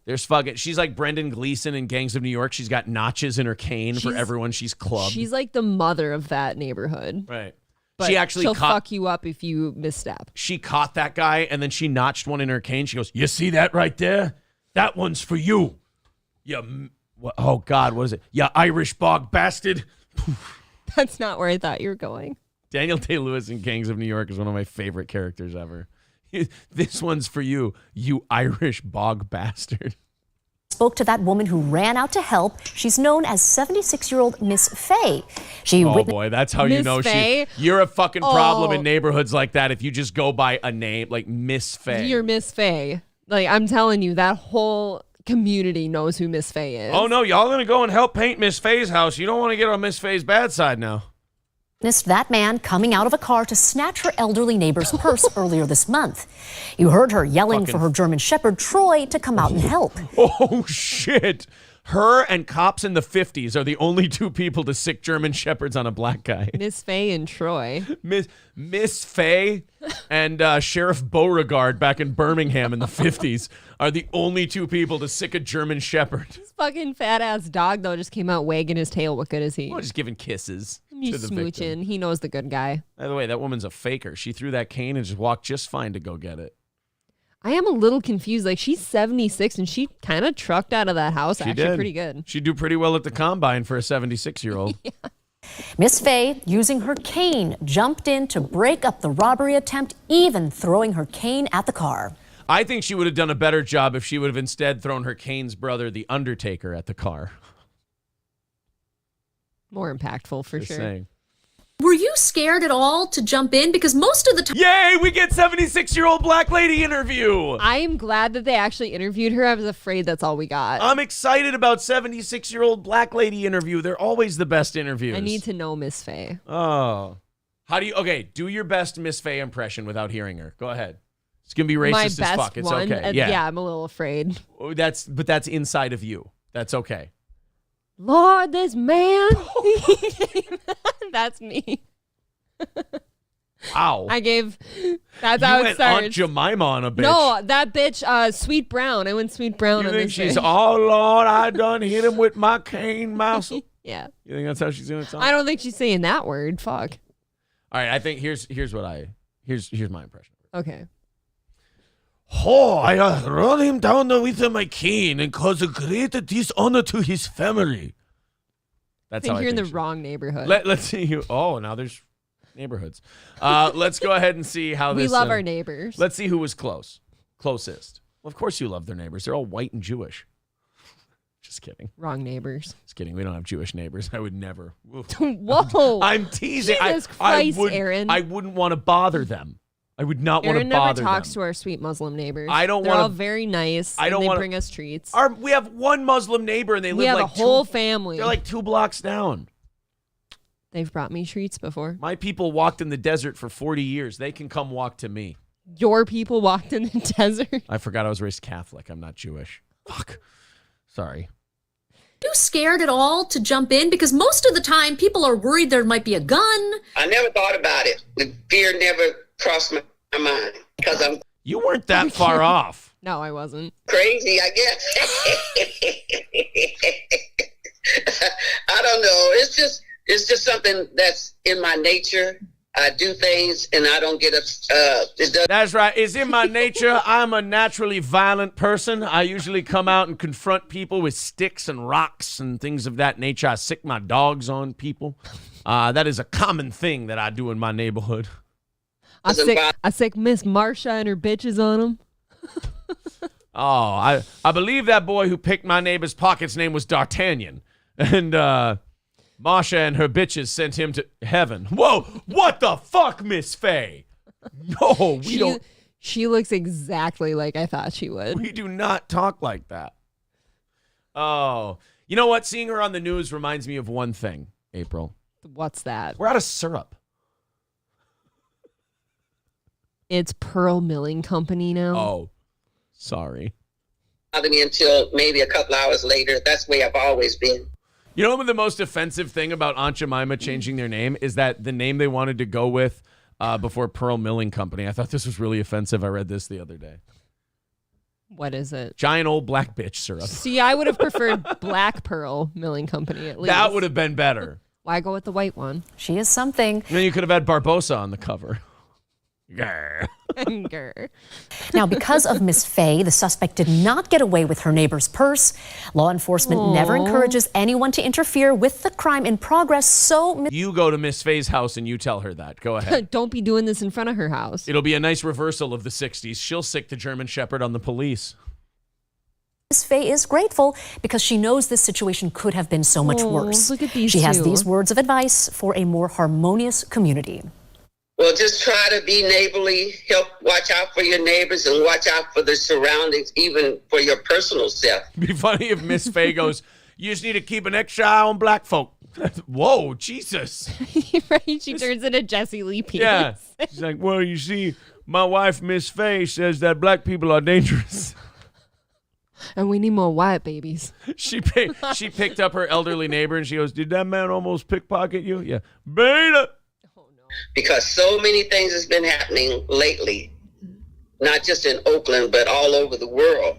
She's like Brendan Gleeson in Gangs of New York. She's got notches in her cane for everyone she's clubbed. She's like the mother of that neighborhood. Right. But she'll fuck you up if you misstep. She caught that guy, and then she notched one in her cane. She goes, "You see that right there? That one's for you. Oh, God, what is it? You Irish bog bastard." That's not where I thought you were going. Daniel Day-Lewis in Gangs of New York is one of my favorite characters ever. This one's for you, you Irish bog bastard. Spoke to that woman who ran out to help. She's known as 76-year-old Miss Faye. Boy, that's how you know you're a fucking problem in neighborhoods like that if you just go by a name like Miss Faye. You're Miss Faye. Like, I'm telling you, that whole community knows who Miss Faye is. Oh, no, y'all gonna go and help paint Miss Faye's house. You don't want to get on Miss Faye's bad side now. Witnessed that man coming out of a car to snatch her elderly neighbor's purse earlier this month. You heard her yelling for her German Shepherd, Troy, to come out and help. Oh, shit. Her and cops in the 50s are the only two people to sick German Shepherds on a black guy. Miss Faye and Troy. Miss Faye and Sheriff Beauregard back in Birmingham in the 50s are the only two people to sick a German Shepherd. This fucking fat ass dog though just came out wagging his tail. What good is he? Well, just giving kisses. He's to the victim. smooching. He knows the good guy. By the way, that woman's a faker. She threw that cane and just walked just fine to go get it. I am a little confused. Like, she's 76 and she kind of trucked out of that house pretty good. She'd do pretty well at the combine for a 76-year-old. Yeah. Miss Faye, using her cane, jumped in to break up the robbery attempt, even throwing her cane at the car. I think she would have done a better job if she would have instead thrown her Kane's brother, the Undertaker, at the car. More impactful for Just sure. saying. Were you scared at all to jump in? Because most of the time... Yay, we get 76-year-old black lady interview. I am glad that they actually interviewed her. I was afraid that's all we got. I'm excited about 76-year-old black lady interview. They're always the best interviews. I need to know Miss Faye. Oh. How do you... Okay, do your best Miss Faye impression without hearing her. Go ahead. It's going to be racist My as best fuck. It's one? okay. Yeah, I'm a little afraid. But that's inside of you. That's okay. Lord, this man. That's me. Wow. That's you how it went starts. Aunt Jemima on a bitch. No, that bitch, Sweet Brown. I went Sweet Brown You on think this she's, bitch. oh, Lord, I done hit him with my cane mouse? Yeah. You think that's how she's going to talk? I don't think she's saying that word. Fuck. All right, I think here's my impression. Okay. Oh, I run him down with my cane and cause a great dishonor to his family. I That's think how you're I in the think wrong neighborhood. Let's see you. Oh, now there's neighborhoods. Let's go ahead and see how We this. love our neighbors. Let's see who was closest. Well, of course you love their neighbors. They're all white and Jewish. Just kidding. Wrong neighbors. Just kidding. We don't have Jewish neighbors. I would never. Whoa. I'm teasing. Jesus Christ, Aaron. I wouldn't want to bother them. I would not want to Aaron bother never talks them. to our sweet Muslim neighbors. I don't They're wanna- all very nice. I don't and they wanna- bring us treats. We have one Muslim neighbor, and they We live have like a whole family. They're like 2 blocks down. They've brought me treats before. My people walked in the desert for 40 years. They can come walk to me. Your people walked in the desert. I forgot I was raised Catholic. I'm not Jewish. Fuck. Sorry. you scared at all to jump in? Because most of the time people are worried there might be a gun. I never thought about it. The fear never crossed my mind because I'm You weren't that far off. No, I wasn't. crazy, I guess. I don't know. It's just something that's in my nature. I do things and I don't get That's right. It's in my nature. I'm a naturally violent person. I usually come out and confront people with sticks and rocks and things of that nature. I sick my dogs on people. That is a common thing that I do in my neighborhood. I sick Miss Marsha and her bitches on them. Oh, I believe that boy who picked my neighbor's pocket's name was D'Artagnan. And Marsha and her bitches sent him to heaven. Whoa, what the fuck, Miss Faye? No, we don't. She looks exactly like I thought she would. We do not talk like that. Oh, you know what? Seeing her on the news reminds me of one thing, April. What's that? We're out of syrup. It's Pearl Milling Company now. Oh, sorry. bother me until maybe a couple hours later. That's the way I've always been. You know what the most offensive thing about Aunt Jemima changing their name is that the name they wanted to go with before Pearl Milling Company. I thought this was really offensive. I read this the other day. What is it? Giant old black bitch syrup. See, I would have preferred Black Pearl Milling Company at least. That would have been better. Why go with the white one? She is something. And then you could have had Barbosa on the cover. Grr. Grr. Now, because of Miss Faye, the suspect did not get away with her neighbor's purse. Law enforcement never encourages anyone to interfere with the crime in progress, so... You go to Miss Faye's house and you tell her that. Go ahead. Don't be doing this in front of her house. It'll be a nice reversal of the 60s. She'll sick the German Shepherd on the police. Miss Faye is grateful because she knows this situation could have been so much worse. Look at these She has two. these words of advice for a more harmonious community. Well, just try to be neighborly, help watch out for your neighbors and watch out for the surroundings, even for your personal self. It'd be funny if Miss Faye goes, you just need to keep an extra eye on black folk. Whoa, Jesus. Right? She turns into Jesse Lee Peters. Yeah. She's like, well, you see, my wife, Miss Faye, says that black people are dangerous. And we need more white babies. She picked up her elderly neighbor and she goes, did that man almost pickbpocket you? Yeah. Beta. because so many things has been happening lately, not just in Oakland, but all over the world.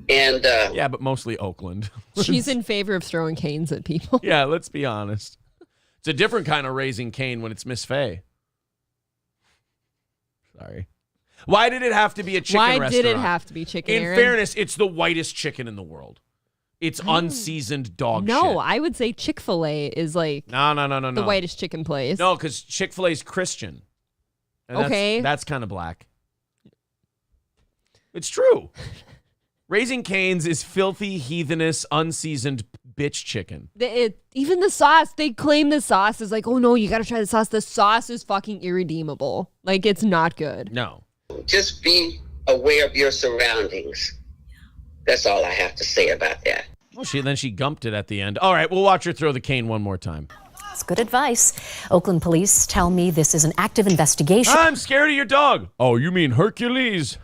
And yeah, but mostly Oakland. She's in favor of throwing canes at people. Yeah, let's be honest. It's a different kind of raising Cain when it's Miss Faye. Sorry. Why did it have to be a chicken restaurant? Why did it have to be chicken, In Aaron? fairness, it's the whitest chicken in the world. It's unseasoned dog shit. No, I would say Chick-fil-A is like No. the whitest chicken place. No, because Chick-fil-A's Christian. And Okay. That's kind of black. It's true. Raising Cane's is filthy, heathenous, unseasoned bitch chicken. Even the sauce, they claim the sauce is like, oh no, you got to try the sauce. The sauce is fucking irredeemable. Like, it's not good. No. just be aware of your surroundings. That's all I have to say about that. Well, then she gumped it at the end. All right, we'll watch her throw the cane one more time. That's good advice. Oakland police tell me this is an active investigation. I'm scared of your dog. Oh, you mean Hercules?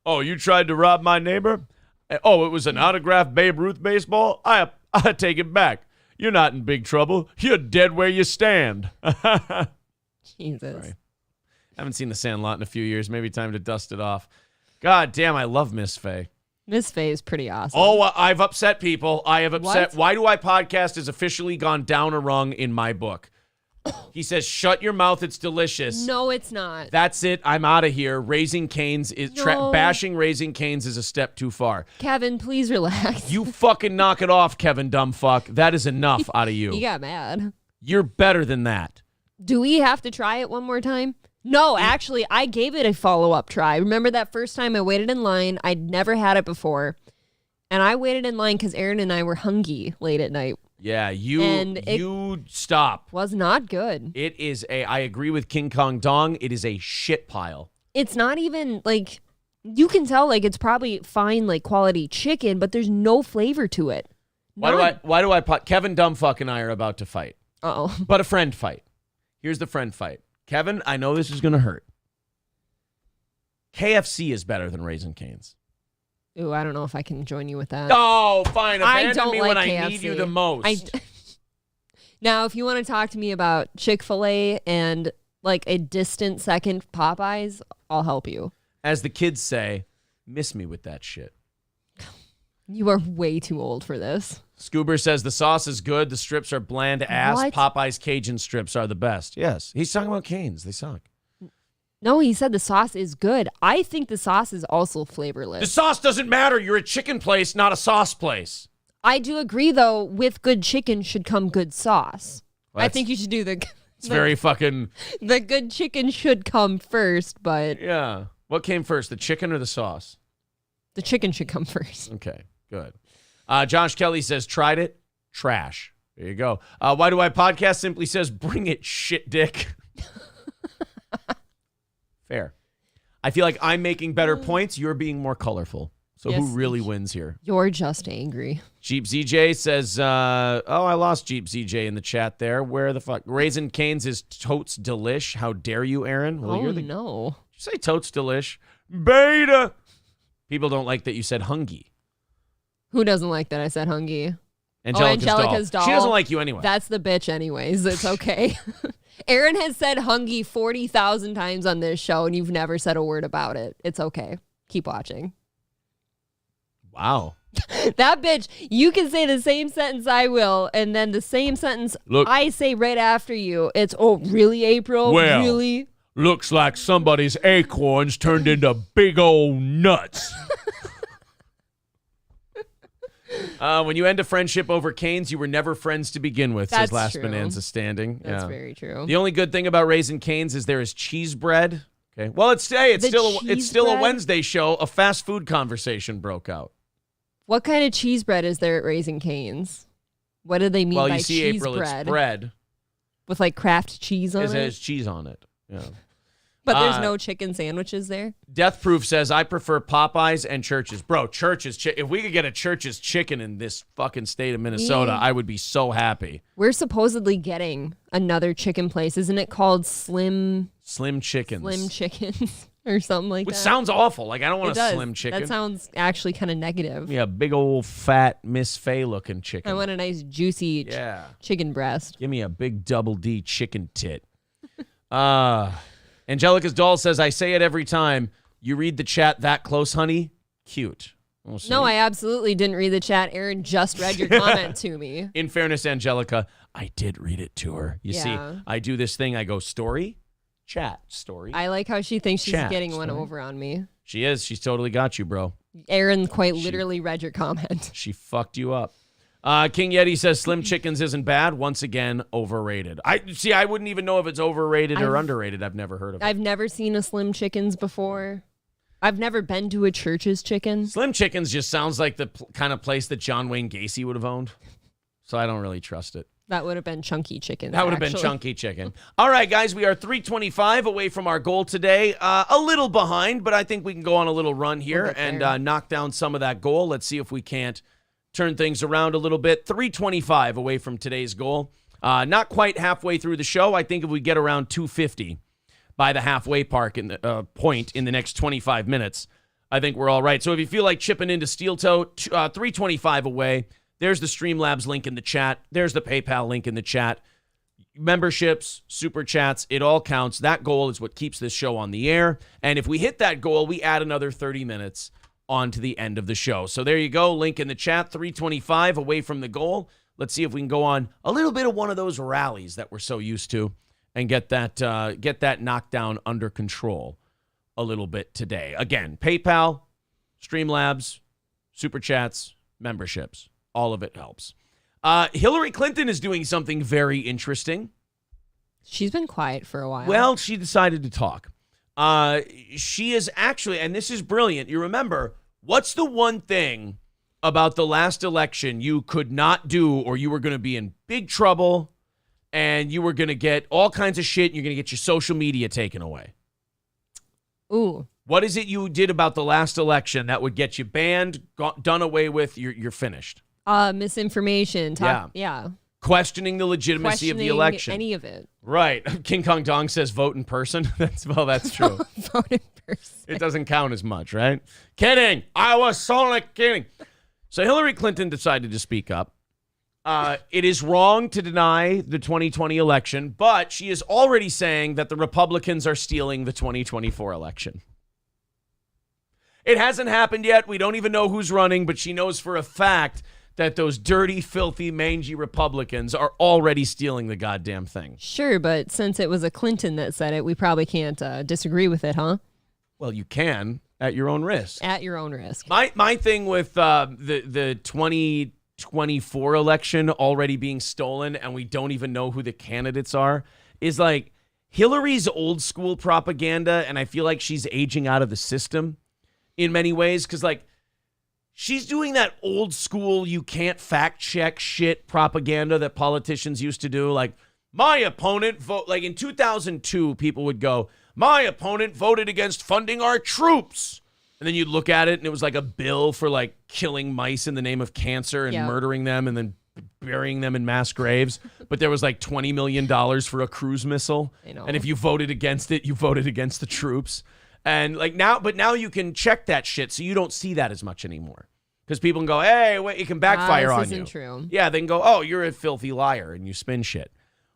Oh, you tried to rob my neighbor? Oh, it was an autographed Babe Ruth baseball? I take it back. You're not in big trouble. You're dead where you stand. Jesus. Sorry. Haven't seen The Sandlot in a few years. Maybe time to dust it off. God damn, I love Miss Faye. Miss Faye is pretty awesome. Oh, I've upset people. I have upset. What? Why Do I Podcast has officially gone down a rung in my book. He says, shut your mouth. It's delicious. No, it's not. That's it. I'm out of here. Raising Cane's is No. bashing Raising Cane's is a step too far. Kevin, please relax. You fucking knock it off, Kevin Dumbfuck. That is enough out of you. He got mad. You're better than that. Do we have to try it one more time? No, actually, I gave it a follow-up try. Remember that first time I waited in line? I'd never had it before. And I waited in line because Aaron and I were hungry late at night. Yeah, you stop. Was not good. It is I agree with King Kong Dong. It is a shit pile. It's not even like, you can tell like it's probably fine like quality chicken, but there's no flavor to it. Why do I Kevin Dumbfuck and I are about to fight. Uh-oh. But a friend fight. Here's the friend fight. Kevin, I know this is going to hurt. KFC is better than Raising Cane's. Ooh, I don't know if I can join you with that. Oh, fine. Abandon I don't me like when KFC. I need you the most. Now, if you want to talk to me about Chick-fil-A and like a distant second Popeyes, I'll help you. As the kids say, miss me with that shit. You are way too old for this. Scoober says the sauce is good. The strips are bland ass. What? Popeye's Cajun strips are the best. Yes. He's talking about Cane's. They suck. No, he said the sauce is good. I think the sauce is also flavorless. The sauce doesn't matter. You're a chicken place, not a sauce place. I do agree, though, with good chicken should come good sauce. Well, I think you should do the... It's very fucking... The good chicken should come first, but... Yeah. What came first, the chicken or the sauce? The chicken should come first. Okay, good. Josh Kelly says, tried it, trash. There you go. Why Do I Podcast simply says, bring it, shit dick. Fair. I feel like I'm making better points. You're being more colorful. So Yes. who really wins here? You're just angry. Jeep ZJ says, I lost Jeep ZJ in the chat there. Where the fuck? Raising Cane's is totes delish. How dare you, Aaron? Well, no. Did you say totes delish? Beta. People don't like that you said hungy. Who doesn't like that I said hungry? Angelica's doll. She doesn't like you anyway. That's the bitch anyways. It's okay. Aaron has said hungry 40,000 times on this show, and you've never said a word about it. It's okay. Keep watching. Wow. That bitch, you can say the same sentence I will, and then the same sentence I say right after you. It's, oh, really, April? Well, really? Looks like somebody's acorns turned into big old nuts. When you end a friendship over Cane's, you were never friends to begin with, says That's Last true. Bonanza Standing. That's very true. The only good thing about Raising Cane's is there is cheese bread. Okay. Well, it's still a Wednesday show. A fast food conversation broke out. What kind of cheese bread is there at Raising Cane's? What do they mean by you see, cheese April, bread? it's bread. With like Kraft cheese on It it? has cheese on it. Yeah. But there's no chicken sandwiches there? Death Proof says, I prefer Popeyes and Church's. Bro, Church's. If we could get a Church's chicken in this fucking state of Minnesota, I would be so happy. We're supposedly getting another chicken place. Isn't it called Slim Chickens? Slim Chickens. or something like Which that. sounds awful. Like, I don't want It a does. slim chicken. That sounds actually kind of negative. Yeah, big old fat Miss Faye looking chicken. I want a nice juicy chicken breast. Give me a big double D chicken tit. Angelica's doll says, I say it every time. You read the chat that close, honey? Cute. We'll see. No, I absolutely didn't read the chat. Aaron just read your comment to me. In fairness, Angelica, I did read it to her. You see, I do this thing. I go story, chat, story. I like how she thinks she's chat, getting story. one over on me. She is. She's totally got you, bro. Aaron quite literally read your comment. She fucked you up. King Yeti says Slim Chickens isn't bad. Once again, overrated. I wouldn't even know if it's overrated or underrated. I've never heard of it. I've never seen a Slim Chickens before. I've never been to a Church's Chicken. Slim Chickens just sounds like the kind of place that John Wayne Gacy would have owned. So I don't really trust it. That would have been Chunky Chicken. That would have been Chunky Chicken. All right, guys, we are 3:25 away from our goal today. A little behind, but I think we can go on a little run here and knock down some of that goal. Let's see if we can't turn things around a little bit. 3:25 away from today's goal. Not quite halfway through the show. I think if we get around 250 by the halfway point in the next 25 minutes, I think we're all right. So if you feel like chipping into Steel Toe, 3:25 away. There's the Streamlabs link in the chat. There's the PayPal link in the chat. Memberships, super chats, it all counts. That goal is what keeps this show on the air. And if we hit that goal, we add another 30 minutes on to the end of the show. So there you go. Link in the chat, 3:25 away from the goal. Let's see if we can go on a little bit of one of those rallies that we're so used to and get that knockdown under control a little bit today. Again, PayPal, Streamlabs, super chats, memberships. All of it helps. Hillary Clinton is doing something very interesting. She's been quiet for a while. Well, she decided to talk. She is actually, and this is brilliant. You remember, what's the one thing about the last election you could not do, or you were going to be in big trouble and you were going to get all kinds of shit and you're going to get your social media taken away? Ooh. What is it you did about the last election that would get you banned, done away with, you're finished? Misinformation. Yeah. Questioning the legitimacy of the election. Any of it. Right. King Kong Dong says vote in person. That's true. Vote in person. It doesn't count as much, right? Kidding. I was only kidding. So Hillary Clinton decided to speak up. It is wrong to deny the 2020 election, but she is already saying that the Republicans are stealing the 2024 election. It hasn't happened yet. We don't even know who's running, but she knows for a fact that those dirty, filthy, mangy Republicans are already stealing the goddamn thing. Sure, but since it was a Clinton that said it, we probably can't disagree with it, huh? Well, you can at your own risk. At your own risk. My thing with the 2024 election already being stolen and we don't even know who the candidates are is like Hillary's old school propaganda, and I feel like she's aging out of the system in many ways because, like, she's doing that old school, you can't fact check shit propaganda that politicians used to do. Like, my opponent vote. Like in 2002, people would go, my opponent voted against funding our troops. And then you'd look at it and it was like a bill for like killing mice in the name of cancer and murdering them and then burying them in mass graves. But there was like $20 million for a cruise missile. And if you voted against it, you voted against the troops. And like now you can check that shit, so you don't see that as much anymore. Because people can go, hey, wait, it can backfire on you. This isn't true. Yeah, they can go, oh, you're a filthy liar, and you spin shit.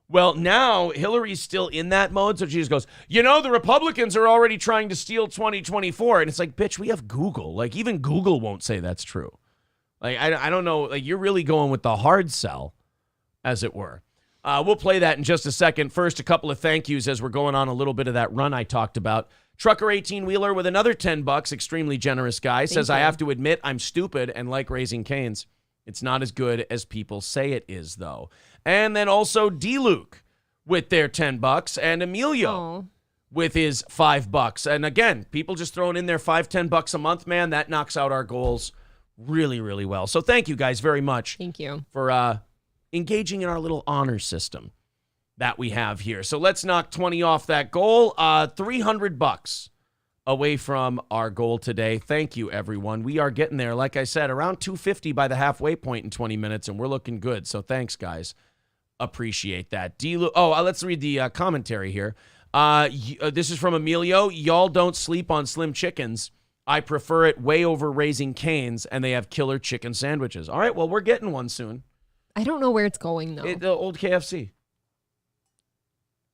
Well, now Hillary's still in that mode, so she just goes, the Republicans are already trying to steal 2024. And it's like, bitch, we have Google. Like, even Google won't say that's true. Like, I don't know. Like, you're really going with the hard sell, as it were. We'll play that in just a second. First, a couple of thank yous as we're going on a little bit of that run I talked about. Trucker 18-wheeler with another $10, extremely generous guy, says, I have to admit I'm stupid and like Raising Cane's. It's not as good as people say it is, though. And then also D-Luke with their $10 and Emilio with his $5. And again, people just throwing in their $5-10 a month, man, that knocks out our goals really, really well. So thank you guys very much. Thank you for engaging in our little honor system that we have here. So let's knock 20 off that goal. $300 away from our goal today. Thank you, everyone. We are getting there. Like I said, around 250 by the halfway point in 20 minutes, and we're looking good. So thanks, guys. Appreciate that. Let's read the commentary here. This is from Emilio. Y'all don't sleep on slim chickens. I prefer it way over Raising Cane's, and they have killer chicken sandwiches. All right, well, we're getting one soon. I don't know where it's going, though. The old KFC.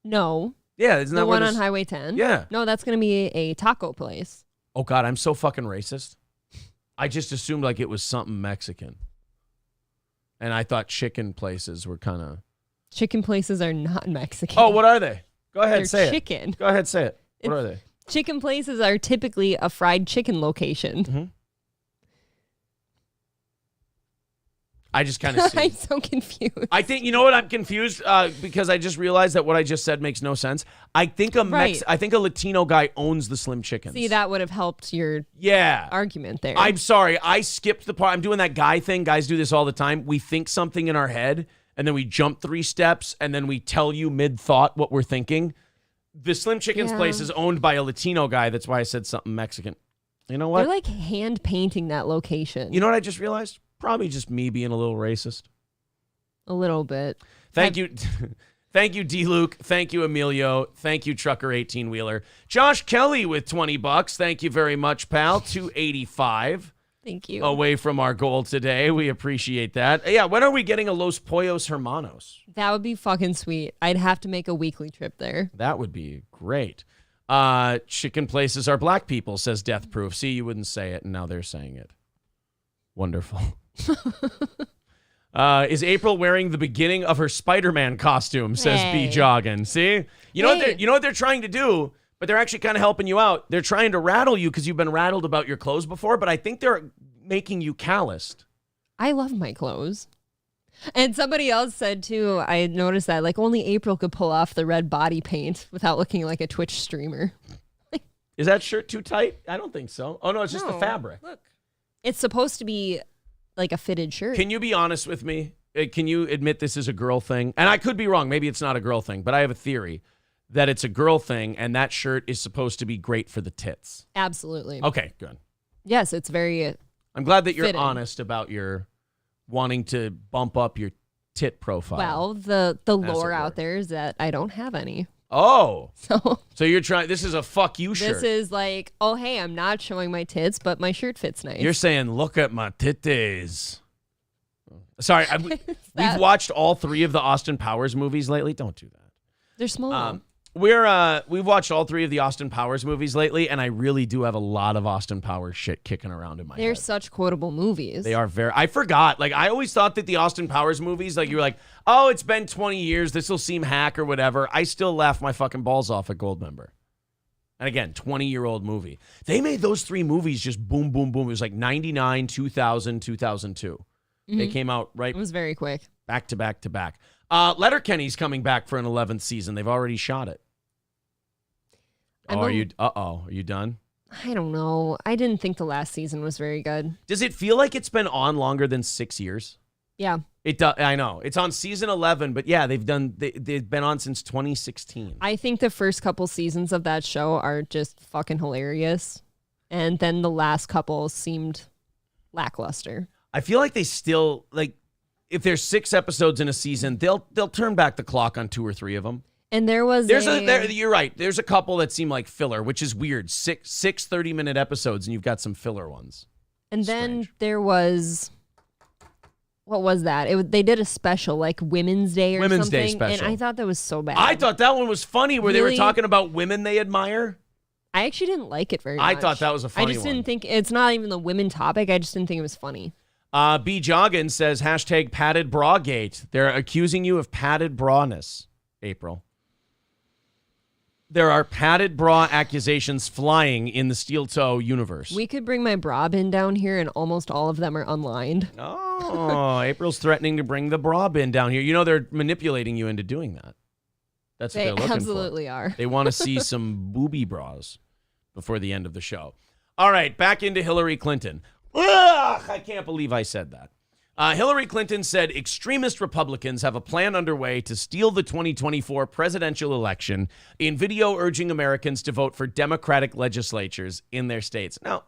No. Yeah, isn't that the one where on Highway 10? Yeah. No, that's going to be a taco place. Oh, God, I'm so fucking racist. I just assumed like it was something Mexican. And I thought chicken places were kind of... Chicken places are not Mexican. Oh, what are they? Go ahead, They're say chicken. it. Go ahead, say it. What are they? Chicken places are typically a fried chicken location. Mm-hmm. I just kind of see. I'm so confused. I think, you know what, I'm confused because I just realized that what I just said makes no sense. I think a Latino guy owns the Slim Chickens. See, that would have helped your argument there. I'm sorry. I skipped the part. I'm doing that guy thing. Guys do this all the time. We think something in our head, and then we jump 3 steps, and then we tell you mid-thought what we're thinking. The Slim Chickens place is owned by a Latino guy. That's why I said something Mexican. You know what? They're like hand painting that location. You know what I just realized? Probably just me being a little racist. A little bit. Thank you. Thank you, D. Luke. Thank you, Emilio. Thank you, Trucker 18-Wheeler. Josh Kelly with $20. Thank you very much, pal. $285. Thank you. Away from our goal today. We appreciate that. Yeah, when are we getting a Los Pollos Hermanos? That would be fucking sweet. I'd have to make a weekly trip there. That would be great. Chicken places are black people, says Death Proof. See, you wouldn't say it, and now they're saying it. Wonderful. Is April wearing the beginning of her Spider-Man costume, says B. Joggin. See? You know what they're trying to do? But they're actually kind of helping you out. They're trying to rattle you because you've been rattled about your clothes before, but I think they're making you calloused. I love my clothes. And somebody else said, too, I had noticed that, like, only April could pull off the red body paint without looking like a Twitch streamer. Is that shirt too tight? I don't think so. Oh, no, it's just the fabric. Look. It's supposed to be like a fitted shirt. Can you be honest with me? Can you admit this is a girl thing? And I could be wrong. Maybe it's not a girl thing, but I have a theory that it's a girl thing, and that shirt is supposed to be great for the tits. Absolutely. Okay, good. Yes, it's very I'm glad that you're fitting. honest about your wanting to bump up your tit profile. Well, the lore out there is that I don't have any. Oh. So you're trying, this is a fuck you shirt. This is like, oh, hey, I'm not showing my tits, but my shirt fits nice. You're saying, look at my titties. Sorry, we've watched all 3 of the Austin Powers movies lately. Don't do that. They're small. We've watched all 3 of the Austin Powers movies lately, and I really do have a lot of Austin Powers shit kicking around in my head. They're such quotable movies. They are I forgot. Like, I always thought that the Austin Powers movies, like, you were like, oh, it's been 20 years. This will seem hack or whatever. I still laugh my fucking balls off at Goldmember. And again, 20-year-old movie. They made those 3 movies just boom, boom, boom. It was like 99, 2000, 2002. They came out right. It was very quick. Back to back to back. Letterkenny's coming back for an 11th season. They've already shot it. Are you done? I don't know. I didn't think the last season was very good. Does it feel like it's been on longer than 6 years? Yeah. It does. I know. It's on season 11, but yeah, they've been on since 2016. I think the first couple seasons of that show are just fucking hilarious. And then the last couple seemed lackluster. I feel like they still, like, if there's 6 episodes in a season, they'll turn back the clock on 2 or 3 of them. And there was you're right. There's a couple that seem like filler, which is weird. 6 30-minute episodes, and you've got some filler ones. And then there was, what was that? They did a special, like Women's Day or Women's something. Day special. And I thought that was so bad. I thought that one was funny, where they were Really? talking about women they admire. I actually didn't like it very much. I thought that was a funny I just one. didn't think, it's not even the women topic. I just didn't think it was funny. B. Joggin says, hashtag padded bra gate. They're accusing you of padded bra-ness, April. There are padded bra accusations flying in the steel toe universe. We could bring my bra bin down here, and almost all of them are unlined. Oh, April's threatening to bring the bra bin down here. You know they're manipulating you into doing that. That's what They they're looking for. absolutely are. They want to see some booby bras before the end of the show. All right, back into Hillary Clinton. Ugh, I can't believe I said that. Hillary Clinton said extremist Republicans have a plan underway to steal the 2024 presidential election in video urging Americans to vote for Democratic legislatures in their states. Now,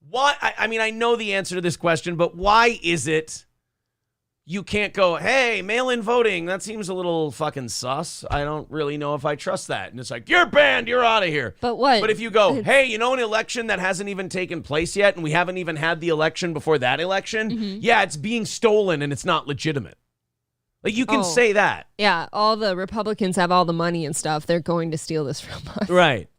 why? I mean, I know the answer to this question, but why is it you can't go, hey, mail-in voting, that seems a little fucking sus. I don't really know if I trust that. And it's like, you're banned, you're out of here. But what? But if you go, hey, you know an election that hasn't even taken place yet, and we haven't even had the election before that election? Yeah, it's being stolen and it's not legitimate. Like, you can say that. Yeah, all the Republicans have all the money and stuff. They're going to steal this from us. Right.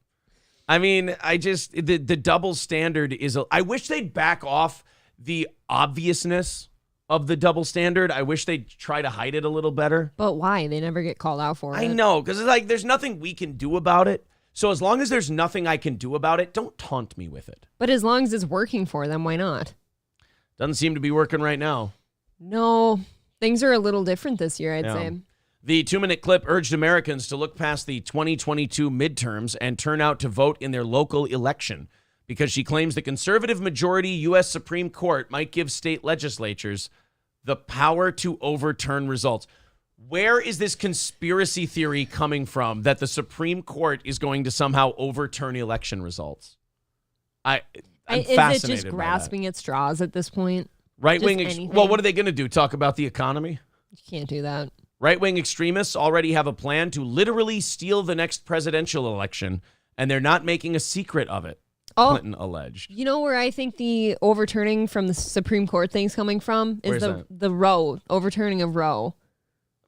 I mean, the double standard is, I wish they'd back off the obviousness of the double standard. I wish they'd try to hide it a little better. But why? They never get called out for it. I know, because it's like, there's nothing we can do about it. So as long as there's nothing I can do about it, don't taunt me with it. But as long as it's working for them, why not? Doesn't seem to be working right now. No, things are a little different this year, I'd say. The 2-minute clip urged Americans to look past the 2022 midterms and turn out to vote in their local election, because she claims the conservative majority U.S. Supreme Court might give state legislatures the power to overturn results. Where is this conspiracy theory coming from that the Supreme Court is going to somehow overturn election results? I'm fascinated Is it just by grasping at straws at this point? Right-wing, well, what are they going to do? Talk about the economy? You can't do that. Right-wing extremists already have a plan to literally steal the next presidential election, and they're not making a secret of it. Clinton alleged. You know where I think the overturning from the Supreme Court thing's coming from? Is the Roe, overturning of Roe.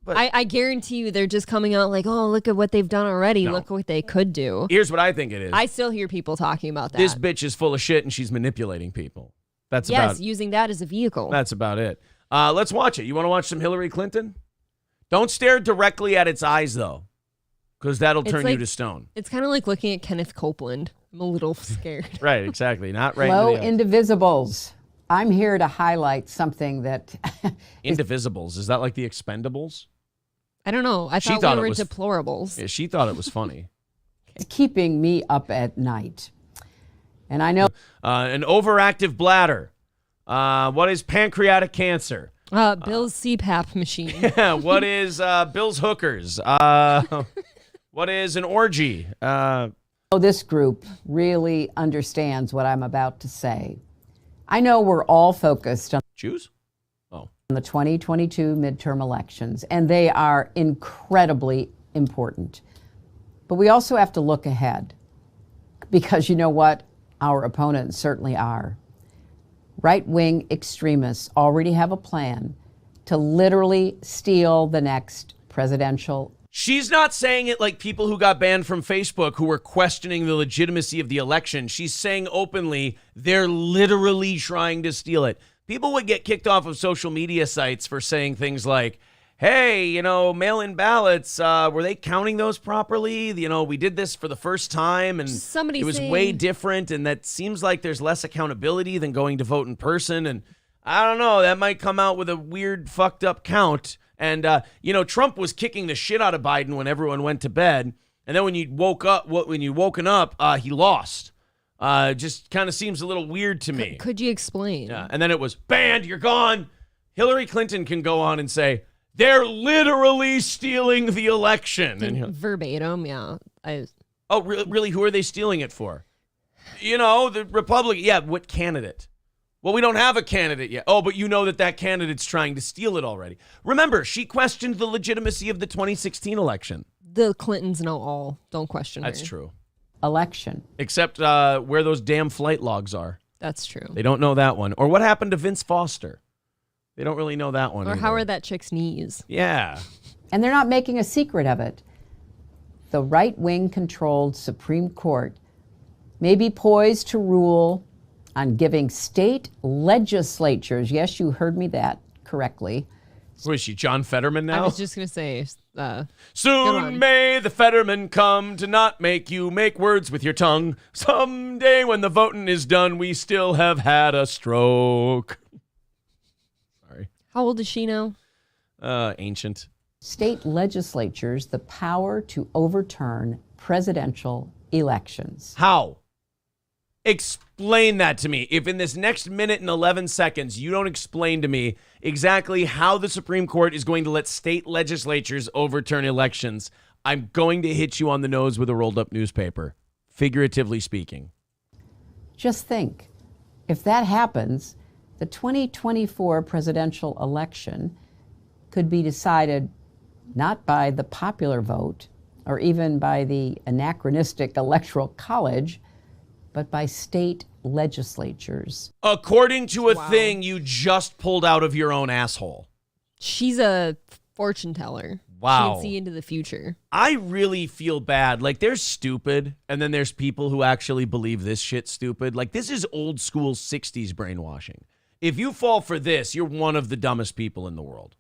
But I guarantee you they're just coming out like, oh, look at what they've done already. No. Look what they could do. Here's what I think it is. I still hear people talking about that. This bitch is full of shit and she's manipulating people. Yes, using that as a vehicle. That's about it. Let's watch it. You want to watch some Hillary Clinton? Don't stare directly at its eyes, though, because that'll turn you to stone. It's kind of like looking at Kenneth Copeland. I'm a little scared. Right, exactly. Not right. Hello, Indivisibles. I'm here to highlight something that... Indivisibles. Is that like the Expendables? I don't know. I thought we were deplorables. Yeah, she thought it was funny. It's keeping me up at night. And I know... An overactive bladder. What is pancreatic cancer? Bill's CPAP machine. Yeah, what is Bill's hookers? What is an orgy? This group really understands what I'm about to say. I know we're all focused on Jews? On the 2022 midterm elections, and they are incredibly important. But we also have to look ahead, because you know what? Our opponents certainly are. Right-wing extremists already have a plan to literally steal the next presidential. She's not saying it like people who got banned from Facebook who were questioning the legitimacy of the election. She's saying openly they're literally trying to steal it. People would get kicked off of social media sites for saying things like, hey, you know, mail-in ballots, were they counting those properly? You know, we did this for the first time, and it was way different, and that seems like there's less accountability than going to vote in person, and I don't know, that might come out with a weird, fucked up count. And, you know, Trump was kicking the shit out of Biden when everyone went to bed, and then when you woken up, he lost. Just kind of seems a little weird to me. Could you explain? Yeah, and then it was banned, you're gone. Hillary Clinton can go on and say, they're literally stealing the election. And verbatim, yeah. Oh, really? Who are they stealing it for? You know, the Republican. Yeah, what candidate? Well, we don't have a candidate yet. Oh, but you know that candidate's trying to steal it already. Remember, she questioned the legitimacy of the 2016 election. The Clintons know all. Don't question That's her. true. Election. Except where those damn flight logs are. That's true. They don't know that one. Or what happened to Vince Foster? They don't really know that one. Or either. how are that chick's knees? Yeah. And they're not making a secret of it. The right-wing controlled Supreme Court may be poised to rule on giving state legislatures, yes, you heard me that correctly. Who is she, John Fetterman now? I was just going to say. Soon may the Fetterman come to not make you make words with your tongue. Someday when the voting is done, we still have had a stroke. Sorry. How old is she now? Ancient. State legislatures the power to overturn presidential elections. How? Explain that to me. If in this next minute and 11 seconds you don't explain to me exactly how the Supreme Court is going to let state legislatures overturn elections, I'm going to hit you on the nose with a rolled up newspaper, figuratively speaking. Just think, if that happens, the 2024 presidential election could be decided not by the popular vote or even by the anachronistic Electoral College, but by state legislatures. According to a thing you just pulled out of your own asshole. She's a fortune teller. Wow. She can see into the future. I really feel bad. Like, there's stupid, and then there's people who actually believe this shit's stupid. Like, this is old school 60s brainwashing. If you fall for this, you're one of the dumbest people in the world.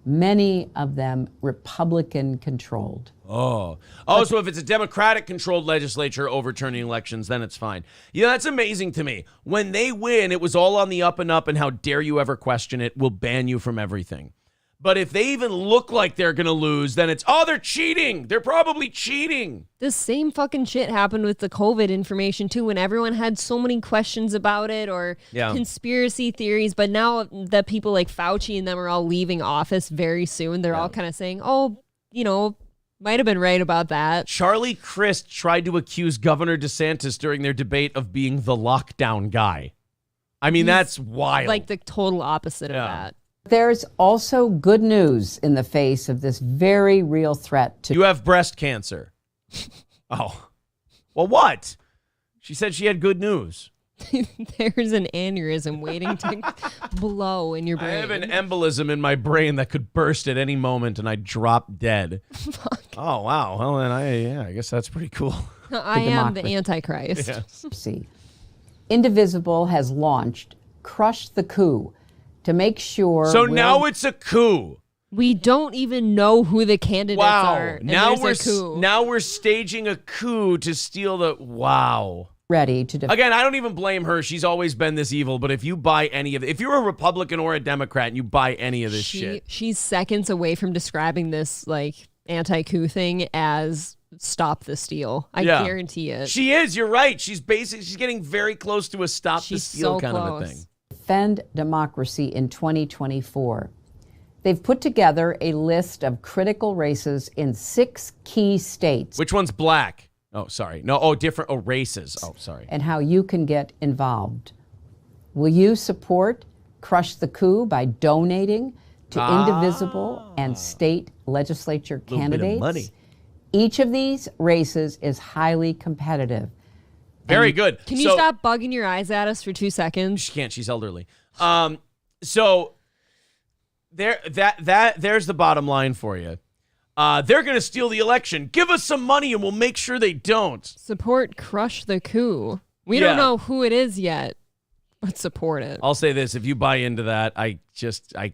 Many of them Republican-controlled. So if it's a Democratic-controlled legislature overturning elections, then it's fine. Yeah, that's amazing to me. When they win, it was all on the up and up, and how dare you ever question it? We'll ban you from everything. But if they even look like they're going to lose, then it's, they're cheating. They're probably cheating. The same fucking shit happened with the COVID information, too, when everyone had so many questions about it or conspiracy theories. But now that people like Fauci and them are all leaving office very soon, they're all kind of saying, might have been right about that. Charlie Crist tried to accuse Governor DeSantis during their debate of being the lockdown guy. I mean, that's wild. Like the total opposite of that. There's also good news in the face of this very real threat to... You have breast cancer. Oh. Well, what? She said she had good news. There's an aneurysm waiting to blow in your brain. I have an embolism in my brain that could burst at any moment and I'd drop dead. Fuck. Oh, wow. Well, then I guess that's pretty cool. I am the Antichrist. Yes. See, Indivisible has launched Crush the Coup to make sure... So now it's a coup. We don't even know who the candidates are. And Now there's a coup. now we're staging a coup to steal the... Wow. Ready to... Again, I don't even blame her. She's always been this evil. But if you buy any of it, if you're a Republican or a Democrat and you buy any of this shit... She's seconds away from describing this like anti-coup thing as stop the steal. I guarantee it. She is. You're right. She's getting very close to a stop the steal kind of a thing. Defend democracy in 2024. They've put together a list of critical races in 6 key states. Which one's black? Oh, sorry. No, different. Oh, races. Oh, sorry. And how you can get involved. Will you support Crush the Coup by donating to Indivisible and state legislature candidates? Bit of money. Each of these races is highly competitive. Very good. Can you stop bugging your eyes at us for 2 seconds? She can't. She's elderly. So there's the bottom line for you. They're going to steal the election. Give us some money and we'll make sure they don't. Support Crush the Coup. We don't know who it is yet, but support it. I'll say this. If you buy into that, I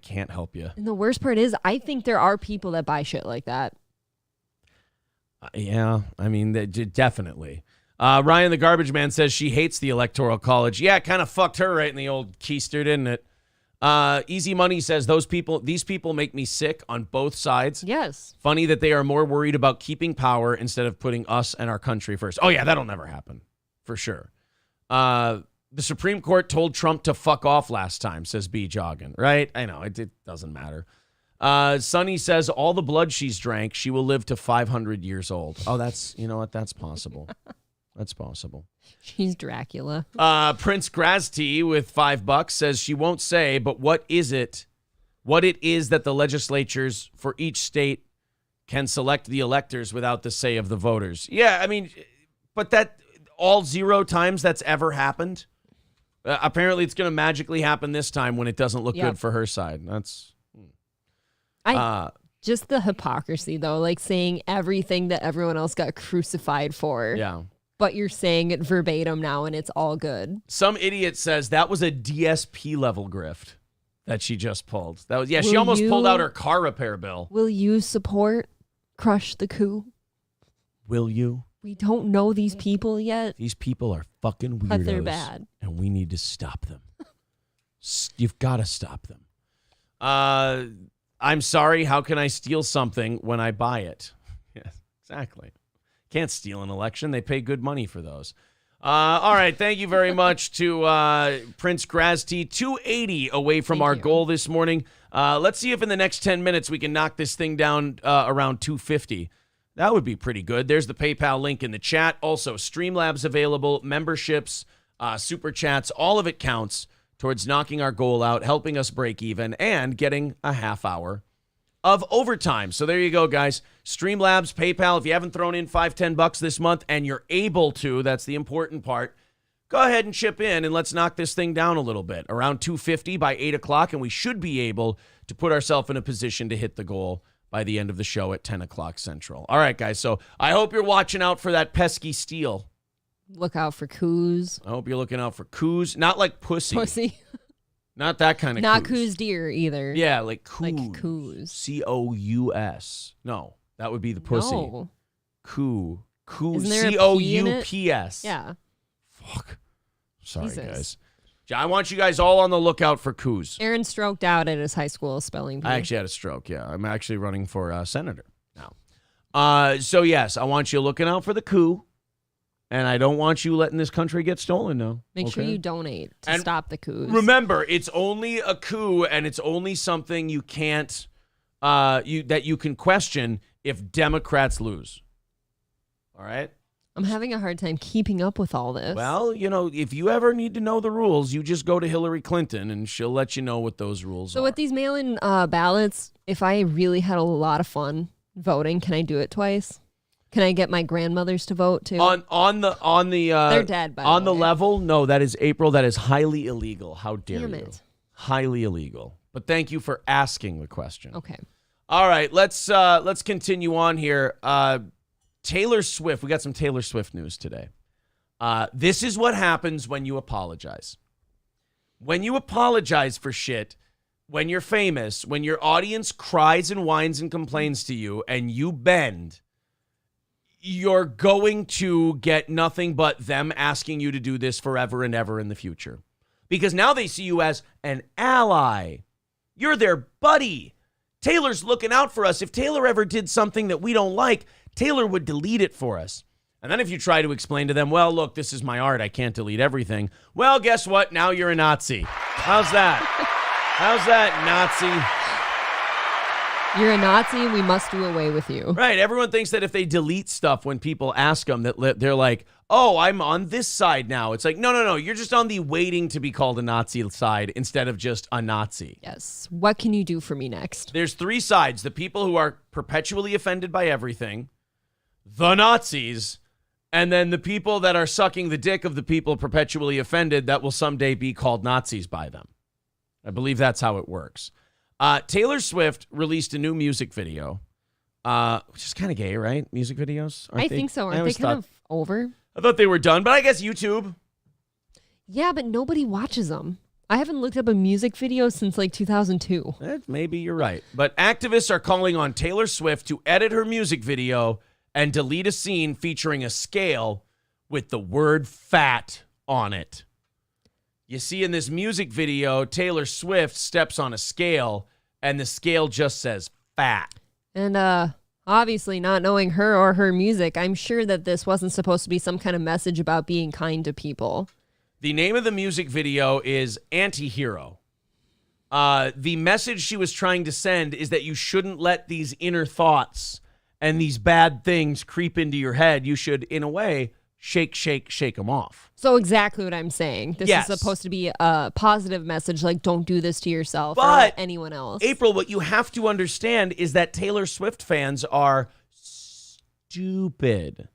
can't help you. And the worst part is, I think there are people that buy shit like that. Yeah, I mean, definitely. Ryan the Garbage Man says she hates the Electoral College. Yeah, it kind of fucked her right in the old keister, didn't it? Easy Money says these people make me sick on both sides. Yes. Funny that they are more worried about keeping power instead of putting us and our country first. Oh yeah, that'll never happen. For sure. The Supreme Court told Trump to fuck off last time, says B. Joggin. Right? I know, it doesn't matter. Sonny says all the blood she's drank, she will live to 500 years old. Oh, you know what? That's possible. That's possible. She's Dracula. Prince Grazty with $5 says she won't say, but what it is that the legislatures for each state can select the electors without the say of the voters. Yeah, I mean, but that all 0 times that's ever happened. Apparently it's going to magically happen this time when it doesn't look good for her side. That's... just the hypocrisy, though, like saying everything that everyone else got crucified for. Yeah. But you're saying it verbatim now and it's all good. Some idiot says that was a DSP level grift that she just pulled. She almost pulled out her car repair bill. Will you support Crush the Coup? Will you? We don't know these people yet. These people are fucking weirdos. But they're bad. And we need to stop them. You've got to stop them. I'm sorry, how can I steal something when I buy it? Yes, exactly. Can't steal an election. They pay good money for those. All right, thank you very much to Prince Grazty. 280 away from our goal this morning. Let's see if in the next 10 minutes we can knock this thing down around 250. That would be pretty good. There's the PayPal link in the chat. Also, Streamlabs available, memberships, super chats, all of it counts towards knocking our goal out, helping us break even, and getting a half hour of overtime. So there you go, guys. Streamlabs, PayPal, if you haven't thrown in $5-10 this month and you're able to, that's the important part, go ahead and chip in and let's knock this thing down a little bit. Around $250 by 8 o'clock, and we should be able to put ourselves in a position to hit the goal by the end of the show at 10 o'clock Central. All right, guys, so I hope you're watching out for that pesky steal. Look out for coos. I hope you're looking out for coos. Not like pussy. Pussy. Not that kind of Not coos. coos deer either. Yeah, like coos. Like coos. C-O-U-S. No, that would be the pussy. No. Coo. Isn't there a P in it? C-O-U-P-S. Yeah. Fuck. Sorry, Jesus. guys. I want you guys all on the lookout for coos. Aaron stroked out at his high school spelling bee. I actually had a stroke, yeah. I'm actually running for senator now. So, yes, I want you looking out for the coup, and I don't want you letting this country get stolen now. Make sure you donate to And stop the coups. Remember, it's only a coup, and it's only something you can't, that you can question if Democrats lose. All right? I'm having a hard time keeping up with all this. Well, if you ever need to know the rules, you just go to Hillary Clinton, and she'll let you know what those rules So are. with these mail-in ballots, if I really had a lot of fun voting, can I do it twice? Can I get my grandmothers to vote too? On the They're dead, by on the the way. level, no, that is April. That is highly illegal. How dare Damn you? it. Highly illegal. But thank you for asking the question. Okay. All right, let's continue on here. Taylor Swift. We got some Taylor Swift news today. This is what happens when you apologize. When you apologize for shit, when you're famous, when your audience cries and whines and complains to you, and you bend, you're going to get nothing but them asking you to do this forever and ever in the future. Because now they see you as an ally. You're their buddy. Taylor's looking out for us. If Taylor ever did something that we don't like, Taylor would delete it for us. And then if you try to explain to them, well, look, this is my art. I can't delete everything. Well, guess what? Now you're a Nazi. How's that? How's that, Nazi? You're a Nazi, we must do away with you. Right. Everyone thinks that if they delete stuff when people ask them, that they're like, oh, I'm on this side now. It's like, no. You're just on the waiting to be called a Nazi side instead of just a Nazi. Yes. What can you do for me next? There's three sides. The people who are perpetually offended by everything, the Nazis, and then the people that are sucking the dick of the people perpetually offended that will someday be called Nazis by them. I believe that's how it works. Taylor Swift released a new music video, which is kind of gay, right? Music videos? I think so. Aren't they kind of over? I thought they were done, but I guess YouTube. Yeah, but nobody watches them. I haven't looked up a music video since like 2002. Maybe you're right. But activists are calling on Taylor Swift to edit her music video and delete a scene featuring a scale with the word fat on it. You see in this music video, Taylor Swift steps on a scale, and the scale just says fat. And obviously not knowing her or her music, I'm sure that this wasn't supposed to be some kind of message about being kind to people. The name of the music video is Antihero. The message she was trying to send is that you shouldn't let these inner thoughts and these bad things creep into your head. You should, in a way, shake them off. So exactly what I'm saying. This Yes. is supposed to be a positive message, like don't do this to yourself But or anyone else. April, what you have to understand is that Taylor Swift fans are stupid.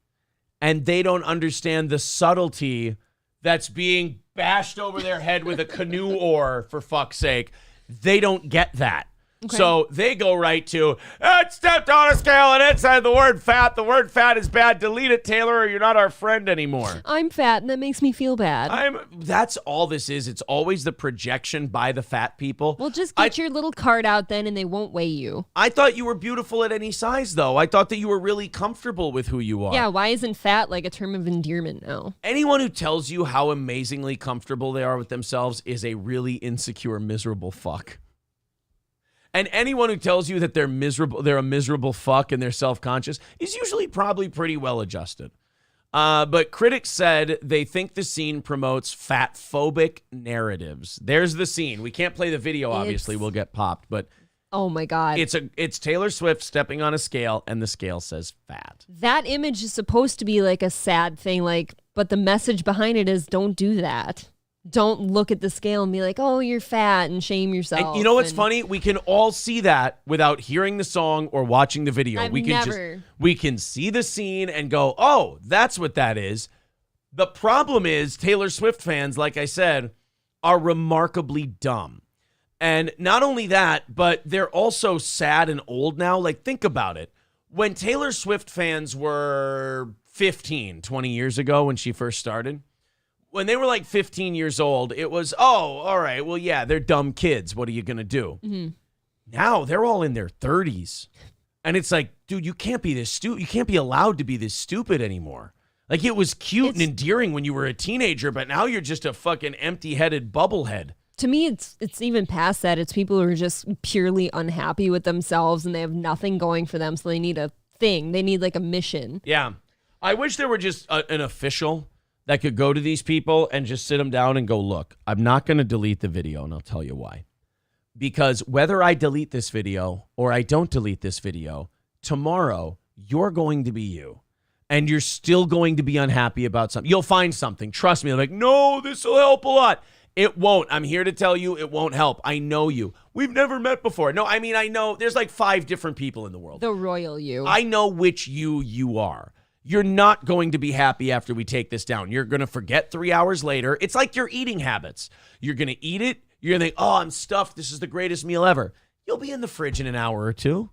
And they don't understand the subtlety that's being bashed over their head with a canoe oar, for fuck's sake. They don't get that. Okay. So they go right to, it stepped on a scale and it said the word fat. The word fat is bad. Delete it, Taylor, or you're not our friend anymore. I'm fat and that makes me feel bad. That's all this is. It's always the projection by the fat people. Well, just get your little card out then and they won't weigh you. I thought you were beautiful at any size, though. I thought that you were really comfortable with who you are. Yeah, why isn't fat like a term of endearment now? Anyone who tells you how amazingly comfortable they are with themselves is a really insecure, miserable fuck. And anyone who tells you that they're a miserable fuck and they're self-conscious is usually probably pretty well adjusted. But critics said they think the scene promotes fat-phobic narratives. There's the scene. We can't play the video, obviously. We'll get popped. But oh my God. It's Taylor Swift stepping on a scale, and the scale says fat. That image is supposed to be like a sad thing, but the message behind it is don't do that. Don't look at the scale and be like, oh, you're fat and shame yourself. And you know what's funny? We can all see that without hearing the song or watching the video. I've we can never. we can see the scene and go, oh, that's what that is. The problem is Taylor Swift fans, like I said, are remarkably dumb. And not only that, but they're also sad and old now. Like, think about it. When Taylor Swift fans were 15, 20 years ago when she first started, when they were like 15 years old, it was, oh, all right, well, yeah, they're dumb kids. What are you going to do? Mm-hmm. Now they're all in their 30s. And it's like, dude, you can't be this stupid. You can't be allowed to be this stupid anymore. Like, it was cute and endearing when you were a teenager, but now you're just a fucking empty-headed bubblehead. To me, it's even past that. It's people who are just purely unhappy with themselves and they have nothing going for them, so they need a thing. They need like a mission. Yeah. I wish there were just an official that could go to these people and just sit them down and go, look, I'm not going to delete the video, and I'll tell you why. Because whether I delete this video or I don't delete this video, tomorrow you're going to be you. And you're still going to be unhappy about something. You'll find something. Trust me. I'm like, no, this will help a lot. It won't. I'm here to tell you it won't help. I know you. We've never met before. No, I mean, I know there's like 5 different people in the world. The royal you. I know which you are. You're not going to be happy after we take this down. You're going to forget 3 hours later. It's like your eating habits. You're going to eat it. You're going to think, oh, I'm stuffed. This is the greatest meal ever. You'll be in the fridge in an hour or two.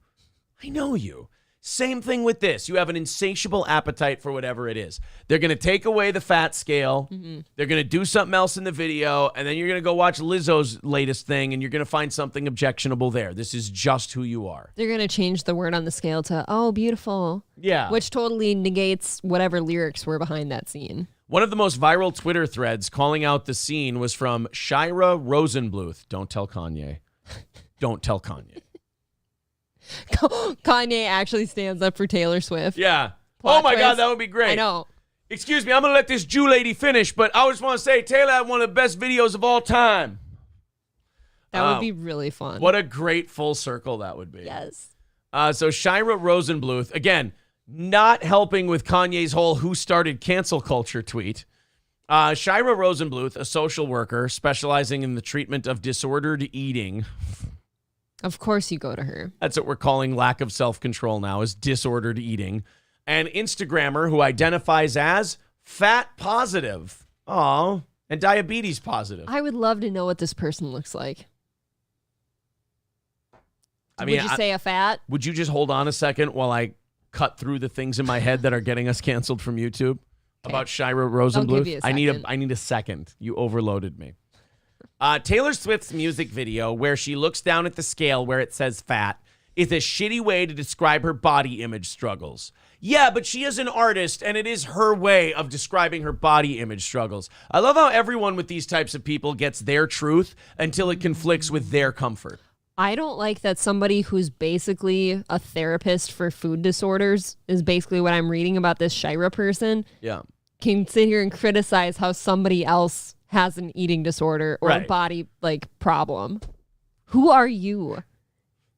I know you. Same thing with this. You have an insatiable appetite for whatever it is. They're going to take away the fat scale. Mm-hmm. They're going to do something else in the video. And then you're going to go watch Lizzo's latest thing and you're going to find something objectionable there. This is just who you are. They're going to change the word on the scale to, oh, beautiful. Yeah. Which totally negates whatever lyrics were behind that scene. One of the most viral Twitter threads calling out the scene was from Shira Rosenbluth. Don't tell Kanye. Don't tell Kanye. Kanye actually stands up for Taylor Swift. Yeah. Plot oh my twist. God, that would be great. I know. Excuse me, I'm going to let this Jew lady finish, but I just want to say Taylor had one of the best videos of all time. That would be really fun. What a great full circle that would be. Yes. So Shira Rosenbluth, again, not helping with Kanye's whole who started cancel culture tweet. Shira Rosenbluth, a social worker specializing in the treatment of disordered eating. Of course you go to her. That's what we're calling lack of self-control now, is disordered eating. An Instagrammer who identifies as fat positive. Oh, and diabetes positive. I would love to know what this person looks like. I mean, would you say a fat? Would you just hold on a second while I cut through the things in my head that are getting us canceled from YouTube about Shira Rosenbluth? I'll give you a second. I need a second. You overloaded me. Taylor Swift's music video, where she looks down at the scale where it says fat, is a shitty way to describe her body image struggles. Yeah, but she is an artist, and it is her way of describing her body image struggles. I love how everyone with these types of people gets their truth until it conflicts with their comfort. I don't like that somebody who's basically a therapist for food disorders, is basically what I'm reading about this Shira person, Yeah. can sit here and criticize how somebody else has an eating disorder or a Right. body like problem. Who are you?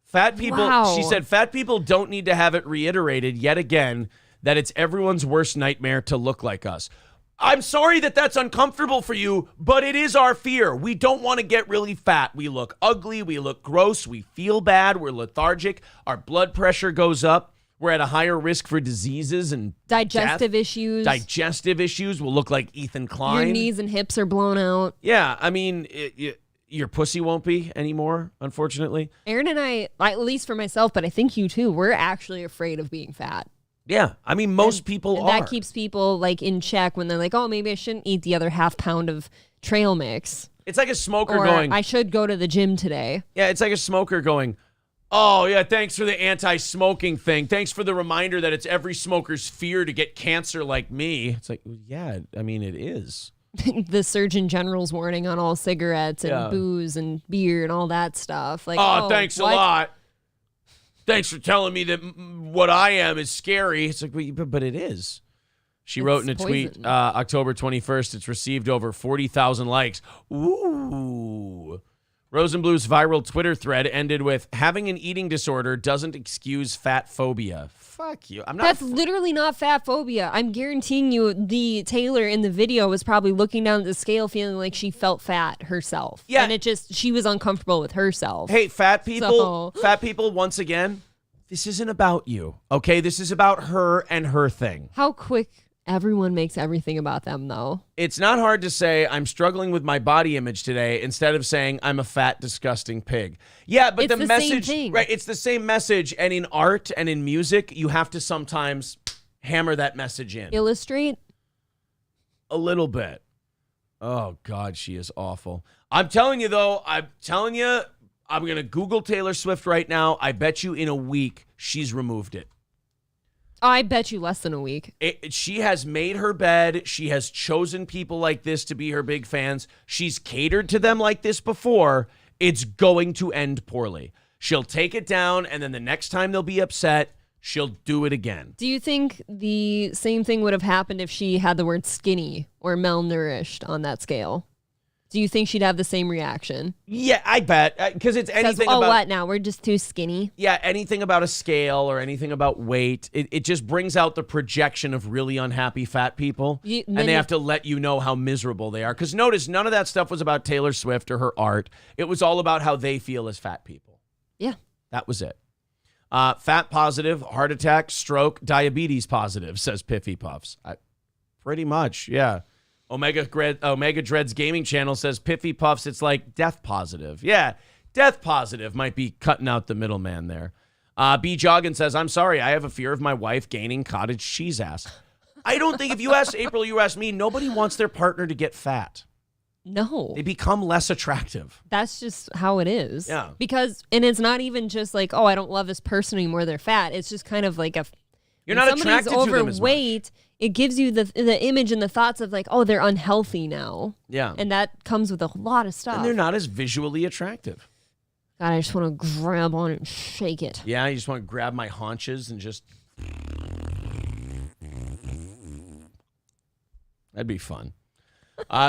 Fat people, Wow. She said, fat people don't need to have it reiterated yet again that it's everyone's worst nightmare to look like us. I'm sorry that that's uncomfortable for you, but it is our fear. We don't want to get really fat. We look ugly. We look gross. We feel bad. We're lethargic. Our blood pressure goes up. We're at a higher risk for diseases and Digestive death. issues. Digestive issues will look like Ethan Klein. Your knees and hips are blown out. Yeah, I mean, your pussy won't be anymore, unfortunately. Aaron and I, at least for myself, but I think you too, we're actually afraid of being fat. Yeah, I mean, most people And are. that keeps people like in check when they're like, oh, maybe I shouldn't eat the other half pound of trail mix. It's like a smoker Or going, I should go to the gym today. yeah, it's like a smoker going, oh, yeah, thanks for the anti-smoking thing. Thanks for the reminder that it's every smoker's fear to get cancer like me. It's like, yeah, I mean, it is. The Surgeon General's warning on all cigarettes and Yeah. booze and beer and all that stuff. Like, Oh, thanks what? a lot. Thanks for telling me that what I am is scary. It's like, but it is. She wrote in a tweet, poison. October 21st, it's received over 40,000 likes. Ooh. Rosenbluth's viral Twitter thread ended with, having an eating disorder doesn't excuse fat phobia. Fuck you. That's literally not fat phobia. I'm guaranteeing you the Taylor in the video was probably looking down at the scale feeling like she felt fat herself. Yeah. And she was uncomfortable with herself. Hey, fat people, once again, this isn't about you, okay? This is about her and her thing. How quick everyone makes everything about them, though. It's not hard to say, I'm struggling with my body image today, instead of saying, I'm a fat, disgusting pig. Yeah, but It's the message, same thing. right? It's the same message. And in art and in music, you have to sometimes hammer that message in. Illustrate? A little bit. Oh, God, she is awful. I'm telling you, though, I'm going to Google Taylor Swift right now. I bet you in a week, she's removed it. I bet you less than a week. She has made her bed. She has chosen people like this to be her big fans. She's catered to them like this before. It's going to end poorly. She'll take it down, and then the next time they'll be upset, she'll do it again. Do you think the same thing would have happened if she had the word skinny or malnourished on that scale? Do you think she'd have the same reaction? Yeah, I bet. Because it's anything about... what now? We're just too skinny? Yeah, anything about a scale or anything about weight, it just brings out the projection of really unhappy fat people. And they have to let you know how miserable they are. Because notice, none of that stuff was about Taylor Swift or her art. It was all about how they feel as fat people. Yeah. That was it. Fat positive, heart attack, stroke, diabetes positive, says Piffy Puffs. Pretty much, yeah. Omega Dreads Gaming Channel says, Piffy Puffs, it's like death positive. Yeah, death positive might be cutting out the middleman there. B. Joggin says, I'm sorry, I have a fear of my wife gaining cottage cheese ass. I don't think if you ask April, you ask me, nobody wants their partner to get fat. No. They become less attractive. That's just how it is. Yeah. And it's not even just like, oh, I don't love this person anymore, they're fat. It's just kind of like you're not attracted to them as much. Overweight, it gives you the image and the thoughts of like, oh, they're unhealthy now. Yeah. And that comes with a lot of stuff. And they're not as visually attractive. God, I just want to grab on it and shake it. Yeah, you just want to grab my haunches and just... That'd be fun.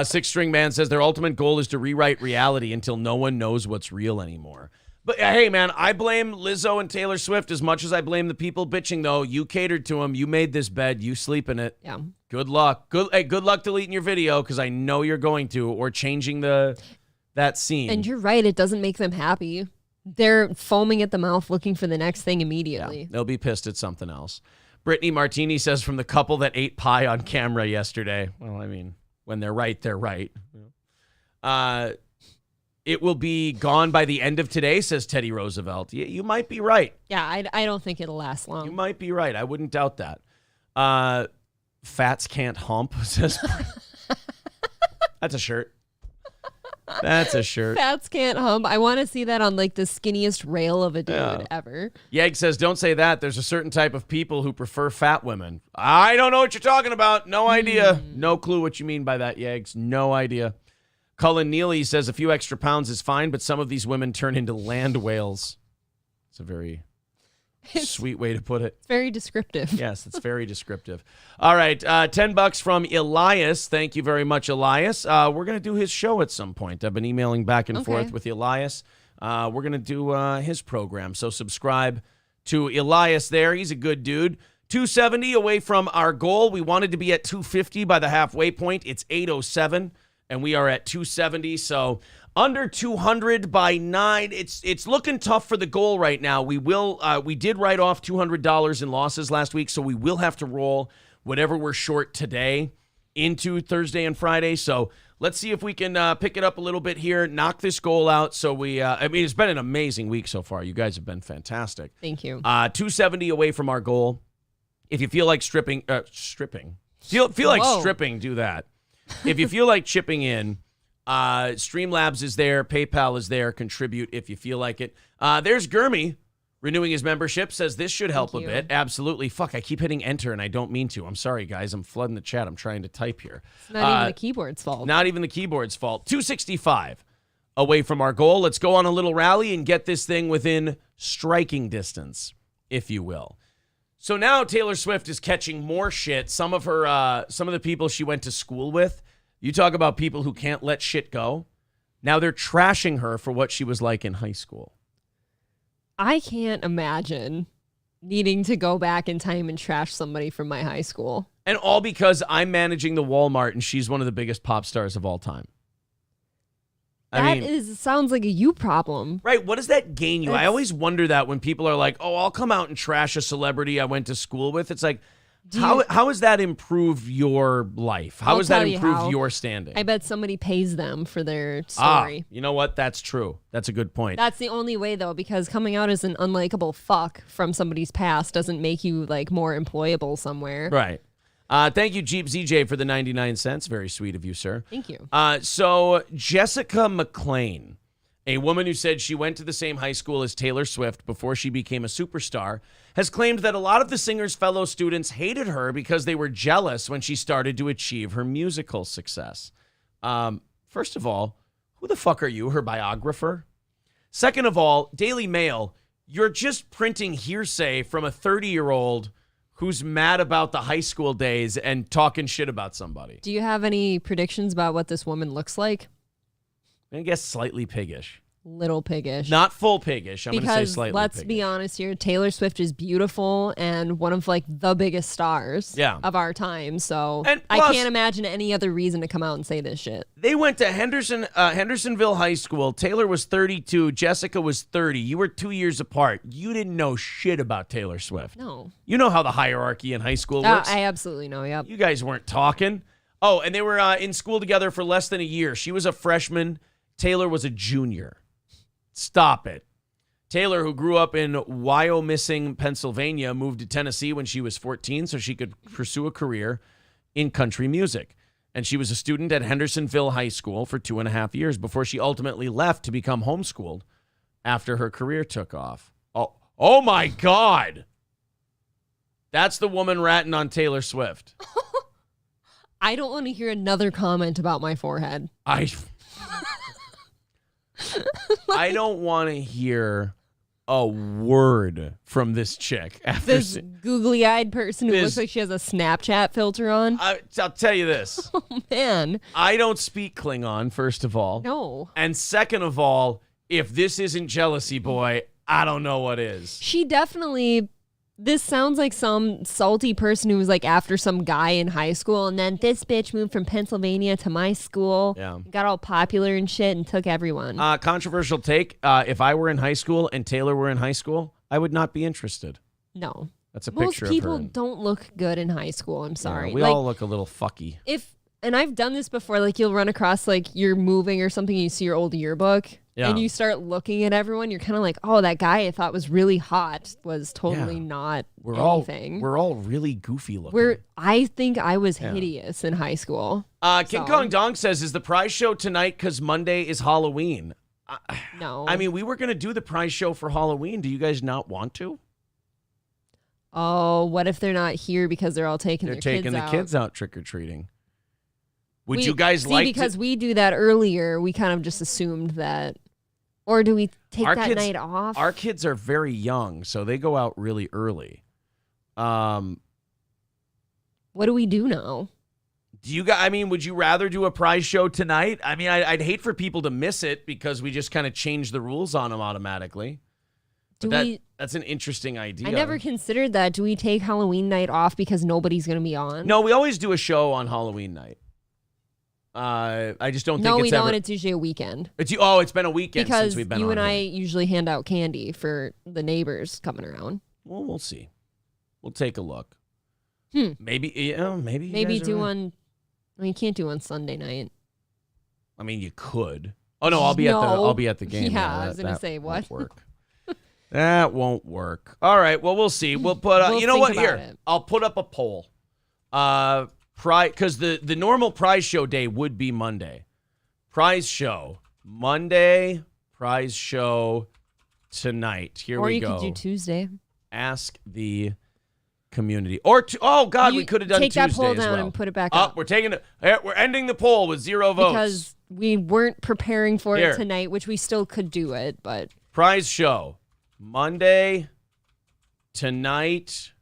Six String Man says their ultimate goal is to rewrite reality until no one knows what's real anymore. But hey, man, I blame Lizzo and Taylor Swift as much as I blame the people bitching, though. You catered to them. You made this bed. You sleep in it. Yeah. Good luck. Good luck deleting your video, because I know you're going to, or changing that scene. And you're right. It doesn't make them happy. They're foaming at the mouth looking for the next thing immediately. Yeah, they'll be pissed at something else. Brittany Martini says, from the couple that ate pie on camera yesterday. Well, I mean, when they're right, they're right. It will be gone by the end of today, says Teddy Roosevelt. You might be right. Yeah, I don't think it'll last long. You might be right. I wouldn't doubt that. Fats can't hump, says... That's a shirt. That's a shirt. Fats can't hump. I want to see that on like the skinniest rail of a dude ever. Yeg says, don't say that. There's a certain type of people who prefer fat women. I don't know what you're talking about. No idea. No clue what you mean by that, Yegs. No idea. Cullen Neely says a few extra pounds is fine, but some of these women turn into land whales. It's a very sweet way to put it. It's very descriptive. Yes, it's very descriptive. All right, $10 from Elias. Thank you very much, Elias. We're going to do his show at some point. I've been emailing back and forth with Elias. We're going to do his program, so subscribe to Elias there. He's a good dude. 270 away from our goal. We wanted to be at 250 by the halfway point. It's 807. And we are at 270, so under 200 by 9. It's looking tough for the goal right now. We did write off $200 in losses last week, so we will have to roll whatever we're short today into Thursday and Friday. So let's see if we can pick it up a little bit here, knock this goal out. So it's been an amazing week so far. You guys have been fantastic. Thank you. 270 away from our goal. If you feel like stripping, like stripping, do that. If you feel like chipping in, Streamlabs is there, PayPal is there, contribute if you feel like it. There's Gurmy renewing his membership, says this should help a bit. Absolutely. Fuck, I keep hitting enter and I don't mean to. I'm sorry, guys. I'm flooding the chat. I'm trying to type here. It's not even the keyboard's fault. Not even the keyboard's fault. 265 away from our goal. Let's go on a little rally and get this thing within striking distance, if you will. So now Taylor Swift is catching more shit. Some of the people she went to school with, you talk about people who can't let shit go. Now they're trashing her for what she was like in high school. I can't imagine needing to go back in time and trash somebody from my high school. And all because I'm managing the Walmart and she's one of the biggest pop stars of all time. Sounds like a you problem. Right. What does that gain you? I always wonder that when people are like, oh, I'll come out and trash a celebrity I went to school with. It's like, how has that improved your life? How has that improved your standing? I bet somebody pays them for their story. You know what? That's true. That's a good point. That's the only way, though, because coming out as an unlikable fuck from somebody's past doesn't make you like more employable somewhere. Right. Thank you, Jeep ZJ, for the 99 cents. Very sweet of you, sir. Thank you. So Jessica McClain, a woman who said she went to the same high school as Taylor Swift before she became a superstar, has claimed that a lot of the singer's fellow students hated her because they were jealous when she started to achieve her musical success. First of all, who the fuck are you, her biographer? Second of all, Daily Mail, you're just printing hearsay from a 30-year-old who's mad about the high school days and talking shit about somebody. Do you have any predictions about what this woman looks like? I guess slightly piggish. Little piggish. Not full piggish. I'm going to say slightly let's piggish. be honest here. Taylor Swift is beautiful and one of like the biggest stars of our time. So And I plus- can't imagine any other reason to come out and say this shit. They went to Hendersonville High School. Taylor was 32. Jessica was 30. You were 2 years apart. You didn't know shit about Taylor Swift. No. You know how the hierarchy in high school works. I absolutely know, yep. You guys weren't talking. Oh, and they were in school together for less than a year. She was a freshman. Taylor was a junior. Stop it. Taylor, who grew up in Wyomissing, Pennsylvania, moved to Tennessee when she was 14 so she could pursue a career in country music. And she was a student at Hendersonville High School for 2.5 years before she ultimately left to become homeschooled after her career took off. Oh my God. That's the woman ratting on Taylor Swift. I don't want to hear another comment about my forehead. I don't want to hear a word from this chick. After This googly-eyed person who looks like she has a Snapchat filter on. I'll tell you this. Oh, man. I don't speak Klingon, first of all. No. And second of all, if this isn't jealousy, boy, I don't know what is. She definitely... This sounds like some salty person who was like after some guy in high school, and then this bitch moved from Pennsylvania to my school, got all popular and shit, and took everyone. Controversial take. If I were in high school and Taylor were in high school, I would not be interested. No. That's a Most picture of people her. don't look good in high school. I'm sorry. Yeah, we all look a little fucky. And I've done this before, like you'll run across like you're moving or something, you see your old yearbook, and you start looking at everyone, you're kind of like, oh, that guy I thought was really hot was totally not anything. We're all really goofy looking. I think I was hideous in high school. King Kong Dong says, is the prize show tonight because Monday is Halloween? No. I mean, we were going to do the prize show for Halloween. Do you guys not want to? Oh, what if they're not here because they're all taking their kids out? They're taking the kids out trick-or-treating. Would you guys like to? Because we do that earlier, we kind of just assumed that. Or do we take that night off? Our kids are very young, so they go out really early. What do we do now? Do you guys? I mean, would you rather do a prize show tonight? I mean, I'd hate for people to miss it because we just kind of change the rules on them automatically. That's an interesting idea. I never considered that. Do we take Halloween night off because nobody's going to be on? No, we always do a show on Halloween night. I just don't think we it's don't. It's usually a weekend. It's been a weekend since we've been on. Because you and I here. usually hand out candy for the neighbors coming around. Well, we'll see. We'll take a look. Maybe, maybe. You Maybe guys do are right. one. Well, you can't do on Sunday night. I mean, you could. Oh no, I'll be at the game. Yeah, I was gonna say what. Won't work. That won't work. All right. Well, we'll see. We'll put. You know what? Here, I'll put up a poll. Because the normal prize show day would be Monday. Prize show Monday. Prize show tonight. Here we go. Or you could do Tuesday. Ask the community. Or oh God, we could have done Tuesday that poll down as well. and put it back up. We're taking it. We're ending the poll with 0 votes because we weren't preparing for it tonight, which we still could do it, but prize show Monday tonight.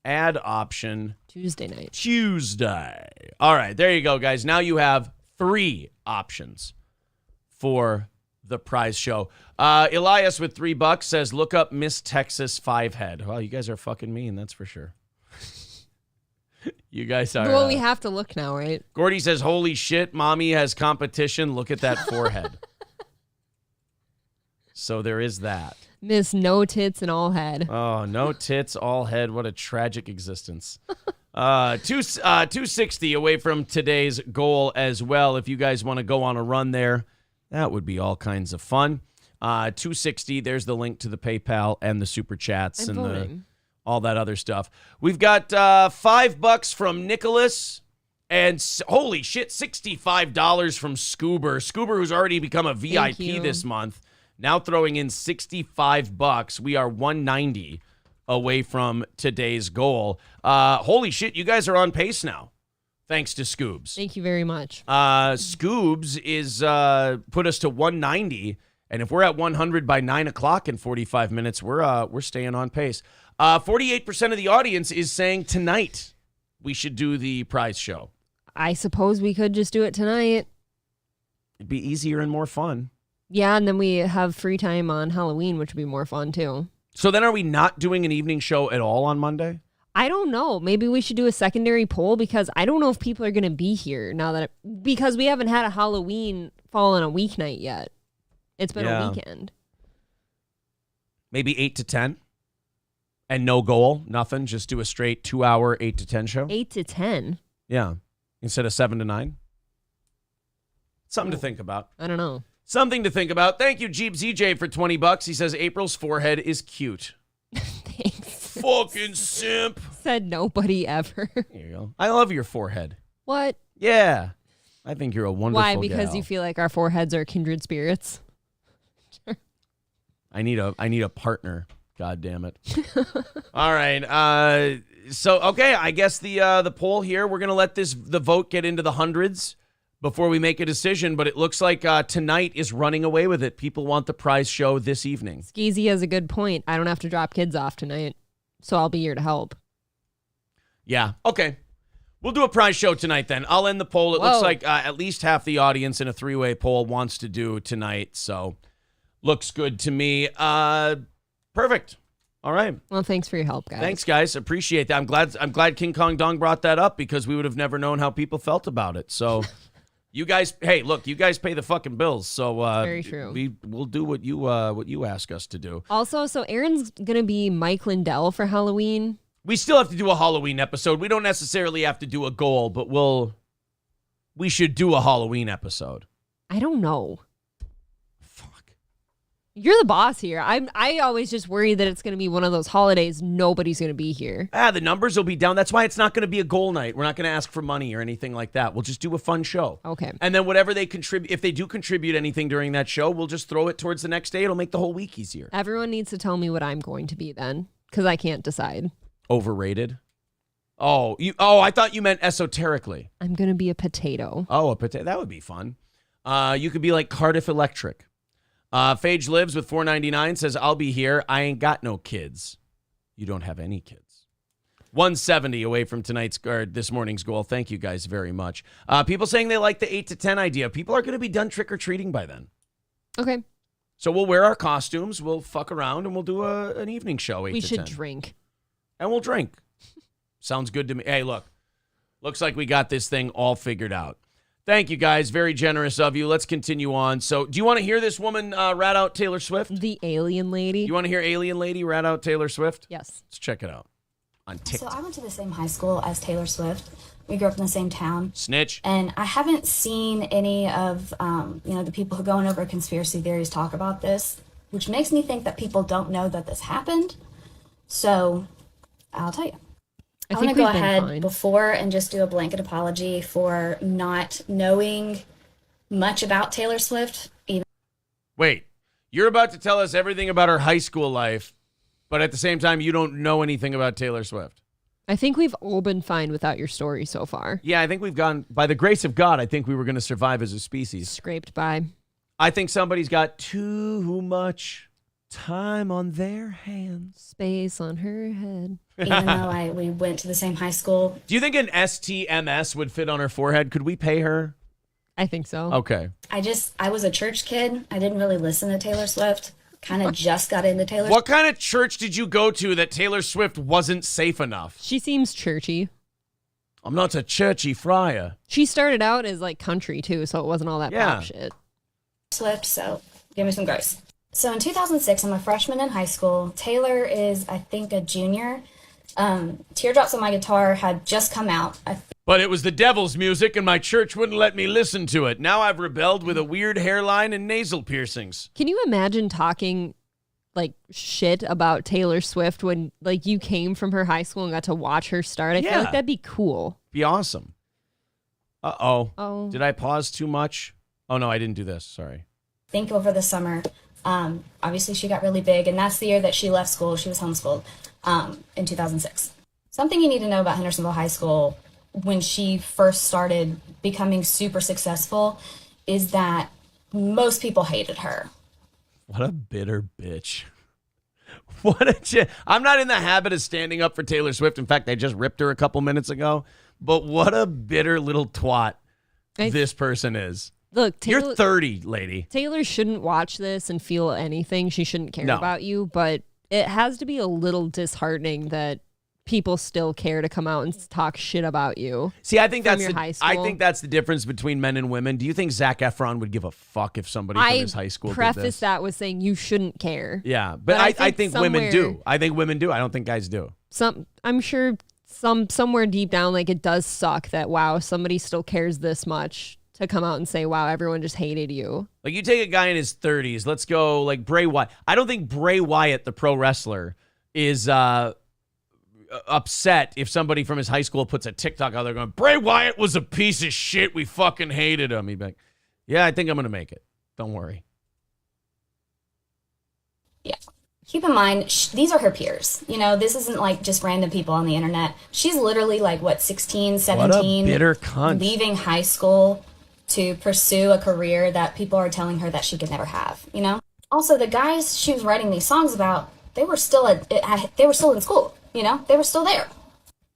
Add option Tuesday night. Tuesday. All right, there you go, guys. Now you have 3 options for the prize show. Elias with $3 says, look up Miss Texas 5-head. Well, you guys are fucking mean, that's for sure. You guys are. Well, we have to look now, right? Gordy says, holy shit, mommy has competition. Look at that forehead. So there is that. Miss No Tits and All Head. Oh, no tits, all head. What a tragic existence. 260 away from today's goal as well. If you guys want to go on a run there, that would be all kinds of fun. 260, there's the link to the PayPal and the Super Chats and all that other stuff. We've got $5 from Nicholas and holy shit, $65 from Scoober. Scoober, who's already become a VIP this month, now throwing in $65. We are 190 away from today's goal. Holy shit, you guys are on pace now. Thanks to Scoobs. Thank you very much. Scoobs is put us to 190, and if we're at 100 by 9 o'clock in 45 minutes, we're staying on pace. 48% of the audience is saying tonight we should do the prize show. I suppose we could just do it tonight. It'd be easier and more fun. Yeah, and then we have free time on Halloween, which would be more fun too. So then are we not doing an evening show at all on Monday? I don't know. Maybe we should do a secondary poll because I don't know if people are going to be here now because we haven't had a Halloween fall on a weeknight yet. It's been a weekend. Maybe 8 to 10 and no goal, nothing. Just do a straight 2-hour 8 to 10 show. 8 to 10? Yeah. Instead of 7 to 9. Something to think about. I don't know. Something to think about. Thank you, Jeep ZJ, for $20. He says April's forehead is cute. Thanks. Fucking simp. Said nobody ever. Here you go. I love your forehead. What? Yeah. I think you're a wonderful Why? Because gal. you feel like our foreheads are kindred spirits? I need a partner. God damn it. All right. So okay, I guess the poll here, we're gonna let the vote get into the hundreds before we make a decision, but it looks like tonight is running away with it. People want the prize show this evening. Skeezy has a good point. I don't have to drop kids off tonight, so I'll be here to help. Yeah. Okay. We'll do a prize show tonight then. I'll end the poll. It looks like at least half the audience in a 3-way poll wants to do tonight, so looks good to me. Perfect. All right. Well, thanks for your help, guys. Thanks, guys. Appreciate that. I'm glad King Kong Dong brought that up because we would have never known how people felt about it. So you guys, hey, look, you guys pay the fucking bills. So very true. We'll do what you ask us to do. Also, so Aaron's gonna be Mike Lindell for Halloween. We still have to do a Halloween episode. We don't necessarily have to do a goal, but we should do a Halloween episode. I don't know. You're the boss here. I always just worry that it's going to be one of those holidays nobody's going to be here. The numbers will be down. That's why it's not going to be a goal night. We're not going to ask for money or anything like that. We'll just do a fun show. Okay. And then whatever they contribute, if they do contribute anything during that show, we'll just throw it towards the next day. It'll make the whole week easier. Everyone needs to tell me what I'm going to be then, because I can't decide. Overrated? I thought you meant esoterically. I'm going to be a potato. Oh, a potato. That would be fun. You could be like Cardiff Electric. Phage Lives with $4.99 says, I'll be here. I ain't got no kids. You don't have any kids. 170 away from this morning's goal. Thank you guys very much. People saying they like the 8 to 10 idea. People are going to be done trick-or-treating by then. Okay. So we'll wear our costumes, we'll fuck around, and we'll do an evening show, 8 to 10. We should drink. And we'll drink. Sounds good to me. Hey, look. Looks like we got this thing all figured out. Thank you, guys. Very generous of you. Let's continue on. So, do you want to hear this woman rat out Taylor Swift? The alien lady. You want to hear alien lady rat out Taylor Swift? Yes. Let's check it out on TikTok. So I went to the same high school as Taylor Swift. We grew up in the same town. Snitch. And I haven't seen any of, the people who are going over conspiracy theories talk about this, which makes me think that people don't know that this happened. So I'll tell you. I want to go ahead before and just do a blanket apology for not knowing much about Taylor Swift. Wait, you're about to tell us everything about her high school life, but at the same time, you don't know anything about Taylor Swift. I think we've all been fine without your story so far. Yeah, I think we've gone, by the grace of God, I think we were going to survive as a species. Scraped by. I think somebody's got too much time on their hands. Space on her head. Even though we went to the same high school. Do you think an STMS would fit on her forehead? Could we pay her? I think so. Okay. I was a church kid. I didn't really listen to Taylor Swift. Kind of just got into Taylor Swift. What kind of church did you go to that Taylor Swift wasn't safe enough? She seems churchy. I'm not a churchy friar. She started out as like country too, so it wasn't all that pop shit. Swift, so give me some grace. So in 2006, I'm a freshman in high school. Taylor is, I think, a junior. Teardrops on My Guitar had just come out. But it was the devil's music, and my church wouldn't let me listen to it. Now I've rebelled with a weird hairline and nasal piercings. Can you imagine talking like shit about Taylor Swift when like you came from her high school and got to watch her start? I feel like that'd be cool. Be awesome. Uh-oh. Oh. Did I pause too much? Oh, no, I didn't do this. Sorry. I think over the summer, obviously she got really big, and that's the year that she left school. She was homeschooled in 2006. Something you need to know about Hendersonville High School when she first started becoming super successful is that most people hated her. What a bitter bitch. I'm not in the habit of standing up for Taylor Swift. In fact, I just ripped her a couple minutes ago. But what a bitter little twat this person is. Look, Taylor, you're 30, lady. Taylor shouldn't watch this and feel anything. She shouldn't care about you, but it has to be a little disheartening that people still care to come out and talk shit about you. See, I think from that's your the, high school. I think that's the difference between men and women. Do you think Zac Efron would give a fuck if somebody from his high school did preface this? that with saying you shouldn't care. Yeah, but I think women do. I think women do. I don't think guys do. I'm sure somewhere deep down, like it does suck that wow, somebody still cares this much to come out and say, wow, everyone just hated you. Like you take a guy in his 30s. Let's go like Bray Wyatt. I don't think Bray Wyatt, the pro wrestler, is upset if somebody from his high school puts a TikTok out there going, Bray Wyatt was a piece of shit. We fucking hated him. He'd be like, yeah, I think I'm going to make it. Don't worry. Yeah. Keep in mind, these are her peers. You know, this isn't like just random people on the internet. She's literally like, 16, 17. What a bitter cunt. Leaving high school to pursue a career that people are telling her that she could never have, you know? Also, the guys she was writing these songs about, they were still in school, you know? They were still there.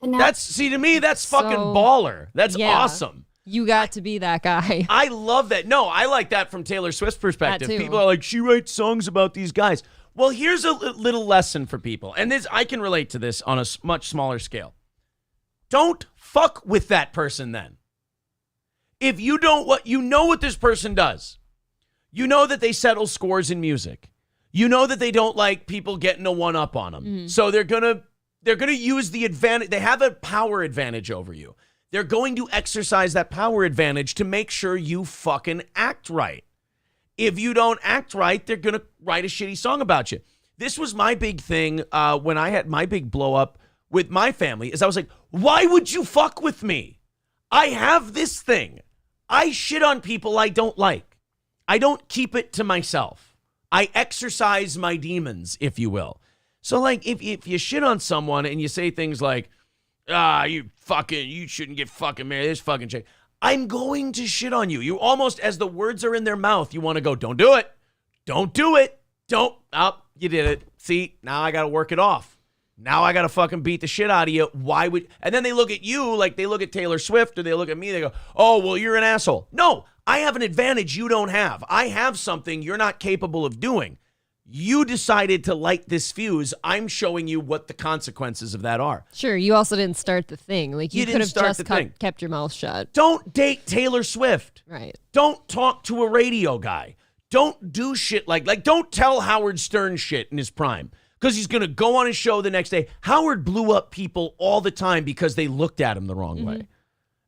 And now, to me, that's fucking baller. That's awesome. You got to be that guy. I love that. No, I like that from Taylor Swift's perspective. That too. People are like, she writes songs about these guys. Well, here's a little lesson for people. And this, I can relate to this on a much smaller scale. Don't fuck with that person then. If you don't, you know what this person does. You know that they settle scores in music. You know that they don't like people getting a one-up on them. Mm-hmm. So they're gonna use the advantage. They have a power advantage over you. They're going to exercise that power advantage to make sure you fucking act right. If you don't act right, they're going to write a shitty song about you. This was my big thing when I had my big blow up with my family is I was like, why would you fuck with me? I have this thing. I shit on people I don't like. I don't keep it to myself. I exercise my demons, if you will. So like if you shit on someone and you say things like, you shouldn't get fucking married, this fucking chick. I'm going to shit on you. You almost, as the words are in their mouth, you want to go, don't do it. Don't do it. You did it. See, now I got to work it off. Now I got to fucking beat the shit out of you. And then they look at you like they look at Taylor Swift or they look at me, they go, oh, well, you're an asshole. No, I have an advantage you don't have. I have something you're not capable of doing. You decided to light this fuse. I'm showing you what the consequences of that are. Sure, you also didn't start the thing. Like you could have just kept your mouth shut. Don't date Taylor Swift. Right. Don't talk to a radio guy. Don't do shit like don't tell Howard Stern shit in his prime because he's going to go on his show the next day. Howard blew up people all the time because they looked at him the wrong way.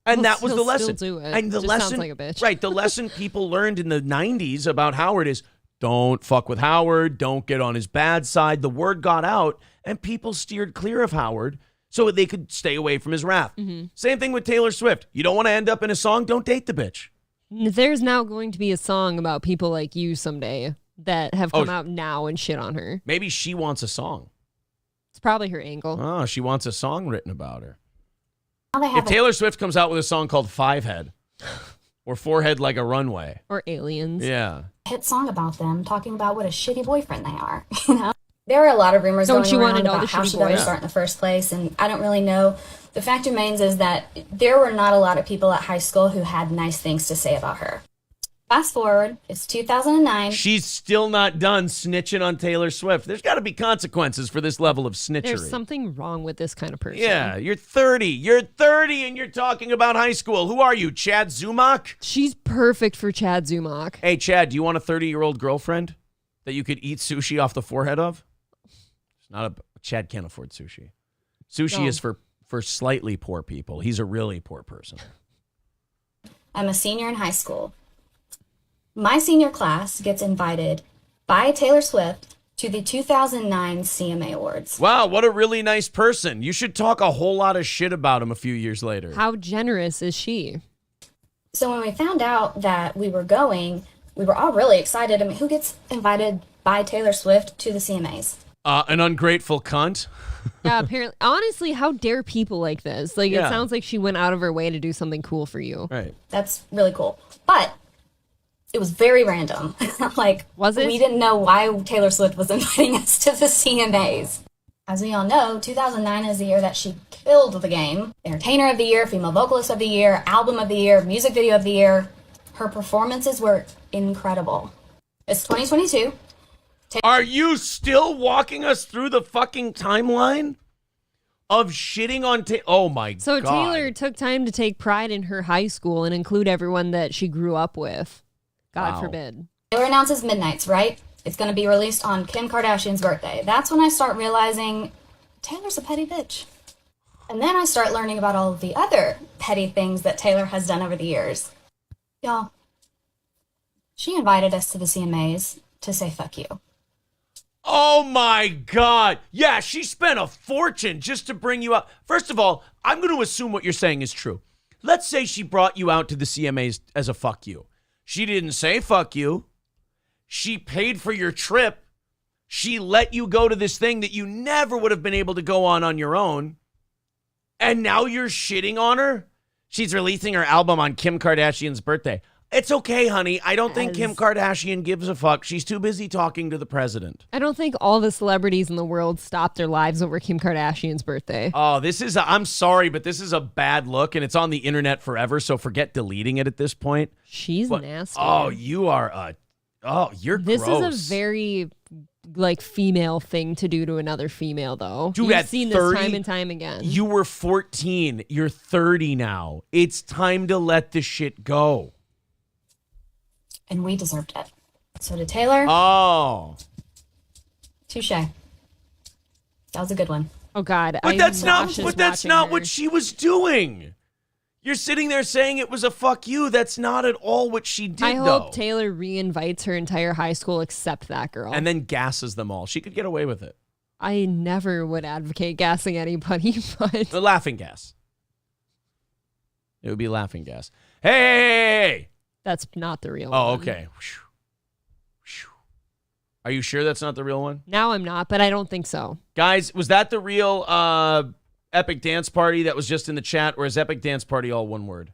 And that was the lesson. Still do it. And the Just lesson, sounds like a bitch. Right, the lesson people learned in the 90s about Howard is don't fuck with Howard, don't get on his bad side. The word got out and people steered clear of Howard so they could stay away from his wrath. Mm-hmm. Same thing with Taylor Swift. You don't want to end up in a song, don't date the bitch. There's now going to be a song about people like you someday that have come out now and shit on her. Maybe she wants a song. It's probably her angle. Oh, she wants a song written about her. If Taylor Swift comes out with a song called Five Head or Forehead Like a Runway. Or Aliens. Yeah. hit song about them, talking about what a shitty boyfriend they are, you know? There are a lot of rumors Don't going you wanna around know about the how shitty she got her boy? start in the first place, and I don't really know. The fact remains is that there were not a lot of people at high school who had nice things to say about her. Fast forward, it's 2009. She's still not done snitching on Taylor Swift. There's got to be consequences for this level of snitchery. There's something wrong with this kind of person. Yeah, you're 30. You're 30 and you're talking about high school. Who are you, Chad Zumach? She's perfect for Chad Zumach. Hey, Chad, do you want a 30-year-old girlfriend that you could eat sushi off the forehead of? It's not a Chad can't afford sushi. Sushi is for slightly poor people. He's a really poor person. I'm a senior in high school. My senior class gets invited by Taylor Swift to the 2009 CMA Awards. Wow, what a really nice person. You should talk a whole lot of shit about him a few years later. How generous is she? So when we found out that we were going, we were all really excited. I mean, who gets invited by Taylor Swift to the CMAs? An ungrateful cunt. Yeah, apparently. Honestly, how dare people like this? Like, Yeah. It sounds like she went out of her way to do something cool for you. Right. That's really cool. But it was very random. Like, was it? We didn't know why Taylor Swift was inviting us to the CMAs. As we all know, 2009 is the year that she killed the game. Entertainer of the Year, Female Vocalist of the Year, Album of the Year, Music Video of the Year. Her performances were incredible. It's 2022. Are you still walking us through the fucking timeline of shitting on Taylor? Oh my So God. Taylor took time to take pride in her high school and include everyone that she grew up with. God Wow. forbid. Taylor announces Midnights, right? It's going to be released on Kim Kardashian's birthday. That's when I start realizing Taylor's a petty bitch. And then I start learning about all of the other petty things that Taylor has done over the years. Y'all, she invited us to the CMAs to say fuck you. Oh my God. Yeah, she spent a fortune just to bring you out. First of all, I'm going to assume what you're saying is true. Let's say she brought you out to the CMAs as a fuck you. She didn't say fuck you. She paid for your trip. She let you go to this thing that you never would have been able to go on your own. And now you're shitting on her? She's releasing her album on Kim Kardashian's birthday. It's okay, honey. I don't think Kim Kardashian gives a fuck. She's too busy talking to the president. I don't think all the celebrities in the world stopped their lives over Kim Kardashian's birthday. Oh, I'm sorry, but this is a bad look, and it's on the internet forever, so forget deleting it at this point. She's nasty. Oh, you are you're This gross. is a very, female thing to do to another female, though. Dude, You've at seen 30, this time and time again. You were 14. You're 30 now. It's time to let the shit go. And we deserved it. So did Taylor. Oh. Touche. That was a good one. Oh, God. But that's not what she was doing. You're sitting there saying it was a fuck you. That's not at all what she did, I though. hope Taylor reinvites her entire high school except that girl. And then gasses them all. She could get away with it. I never would advocate gassing anybody, but... The laughing gas. It would be laughing gas. Hey! That's not the real one. Oh, okay. Are you sure that's not the real one? Now I'm not, but I don't think so. Guys, was that the real Epic Dance Party that was just in the chat, or is Epic Dance Party all one word?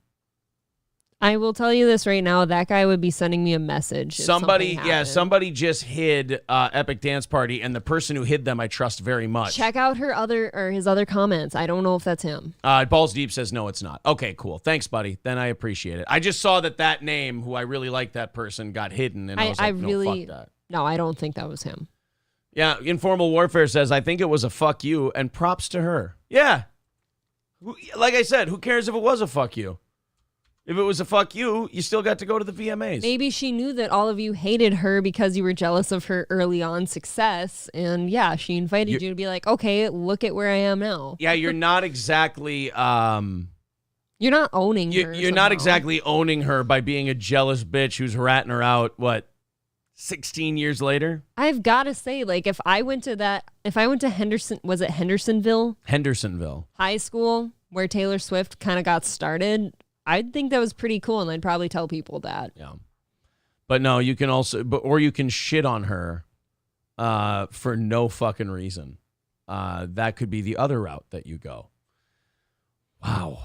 I will tell you this right now. That guy would be sending me a message. if something happened. Somebody just hid Epic Dance Party, and the person who hid them I trust very much. Check out his other comments. I don't know if that's him. Balls Deep says, no, it's not. Okay, cool. Thanks, buddy. Then I appreciate it. I just saw that name, who I really like that person, got hidden, and I was like, no, fuck that. No, I don't think that was him. Yeah, Informal Warfare says, I think it was a fuck you, and props to her. Yeah. Like I said, who cares if it was a fuck you? If it was a fuck you, you still got to go to the VMAs. Maybe she knew that all of you hated her because you were jealous of her early on success. And yeah, she invited you to be like, okay, look at where I am now. Yeah, you're not exactly... You're not owning her. You're not exactly owning her by being a jealous bitch who's ratting her out, 16 years later? I've got to say, if I went to Hendersonville High School, where Taylor Swift kind of got started, I'd think that was pretty cool, and I'd probably tell people that. Yeah. But no, you can also, or you can shit on her for no fucking reason. That could be the other route that you go. Wow.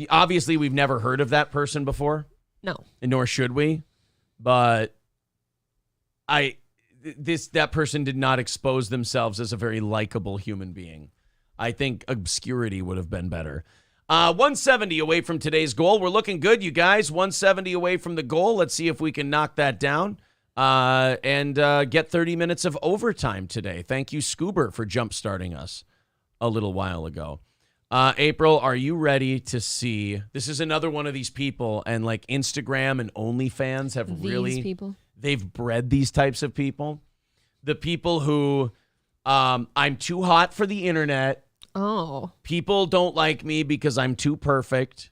Obviously we've never heard of that person before. No. And nor should we. But that person did not expose themselves as a very likable human being. I think obscurity would have been better. 170 away from today's goal. We're looking good, you guys. 170 away from the goal. Let's see if we can knock that down and get 30 minutes of overtime today. Thank you, Scoober, for jump-starting us a little while ago. April, are you ready to see? This is another one of these people, and like Instagram and OnlyFans have they've bred these types of people. The people who, I'm too hot for the internet. Oh. People don't like me because I'm too perfect.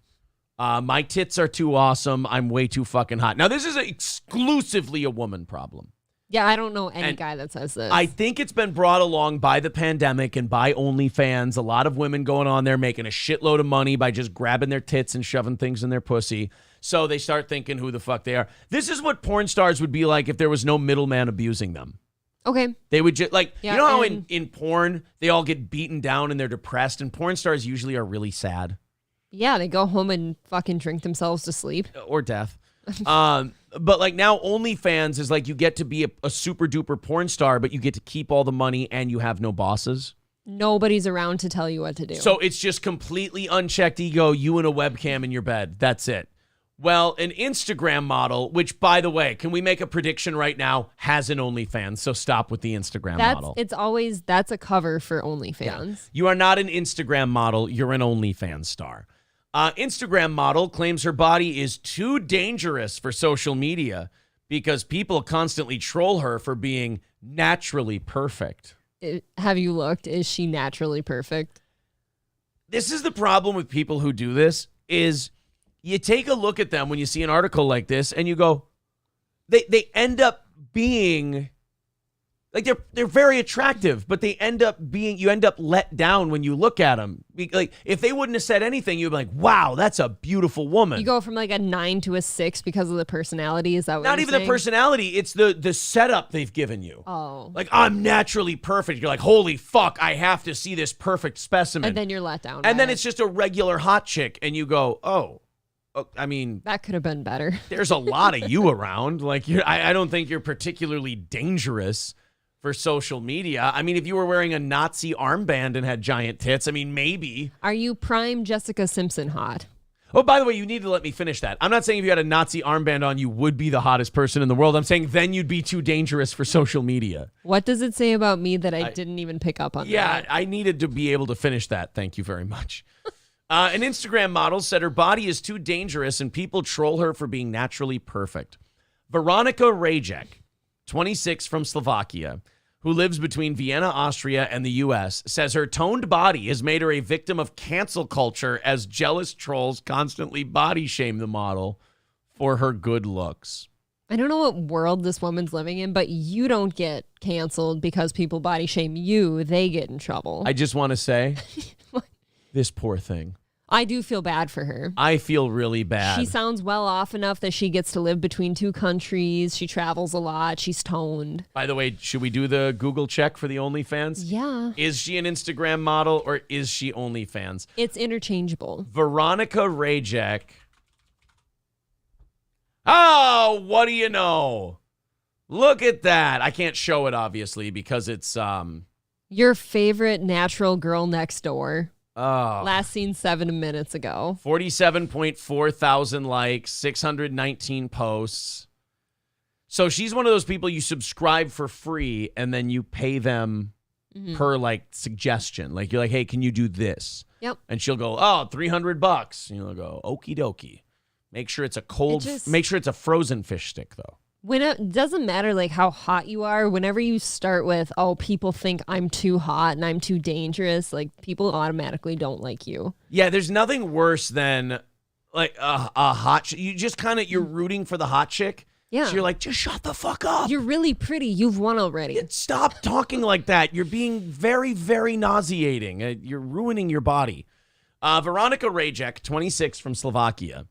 My tits are too awesome. I'm way too fucking hot. Now, this is exclusively a woman problem. Yeah, I don't know any guy that says this. I think it's been brought along by the pandemic and by OnlyFans. A lot of women going on there making a shitload of money by just grabbing their tits and shoving things in their pussy. So they start thinking who the fuck they are. This is what porn stars would be like if there was no middleman abusing them. Okay. They would just, like, you know how in porn, they all get beaten down and they're depressed, and porn stars usually are really sad. Yeah, they go home and fucking drink themselves to sleep. Or death. But, like, now OnlyFans is like you get to be a super-duper porn star, but you get to keep all the money and you have no bosses. Nobody's around to tell you what to do. So it's just completely unchecked ego, you and a webcam in your bed. That's it. Well, an Instagram model, which, by the way, can we make a prediction right now, has an OnlyFans, so stop with the Instagram model. That's a cover for OnlyFans. Yeah. You are not an Instagram model, you're an OnlyFans star. Instagram model claims her body is too dangerous for social media because people constantly troll her for being naturally perfect. Have you looked? Is she naturally perfect? This is the problem with people who do this is... You take a look at them when you see an article like this and you go, they end up being, like, they're very attractive, but you end up let down when you look at them. Like, if they wouldn't have said anything, you'd be like, wow, that's a beautiful woman. You go from like a 9 to a 6 because of the personality. Is that what Not you're even saying? the personality. It's the setup they've given you. Oh. Like, I'm naturally perfect. You're like, holy fuck, I have to see this perfect specimen. And then you're let down. And then it's just a regular hot chick and you go, oh. I mean, that could have been better. There's a lot of you around. Like, I don't think you're particularly dangerous for social media. I mean, if you were wearing a Nazi armband and had giant tits, I mean, maybe. Are you prime Jessica Simpson hot? Oh, by the way, you need to let me finish that. I'm not saying if you had a Nazi armband on, you would be the hottest person in the world. I'm saying then you'd be too dangerous for social media. What does it say about me that I didn't even pick up on? Yeah, that? I needed to be able to finish that. Thank you very much. An Instagram model said her body is too dangerous and people troll her for being naturally perfect. Veronika Rajek, 26 from Slovakia, who lives between Vienna, Austria, and the U.S., says her toned body has made her a victim of cancel culture as jealous trolls constantly body shame the model for her good looks. I don't know what world this woman's living in, but you don't get canceled because people body shame you. They get in trouble. I just want to say, this poor thing. I do feel bad for her. I feel really bad. She sounds well off enough that she gets to live between 2 countries. She travels a lot. She's toned. By the way, should we do the Google check for the OnlyFans? Yeah. Is she an Instagram model or is she OnlyFans? It's interchangeable. Veronika Rajek. Oh, what do you know? Look at that. I can't show it, obviously, because it's... Your favorite natural girl next door. Oh. Last seen 7 minutes ago. 47.4 thousand likes, 619 posts. So she's one of those people you subscribe for free and then you pay them per like suggestion. Like you're like, hey, can you do this? Yep. And she'll go, oh, $300. And you'll go, okie dokie. Make sure it's a make sure it's a frozen fish stick though. When it doesn't matter like how hot you are, whenever you start with, oh, people think I'm too hot and I'm too dangerous, like people automatically don't like you. Yeah, there's nothing worse than like a hot you just kind of you're rooting for the hot chick. Yeah. So you're like, just shut the fuck up. You're really pretty. You've won already. Stop talking like that. You're being very, very nauseating. You're ruining your body. Veronika Rajek, 26 from Slovakia.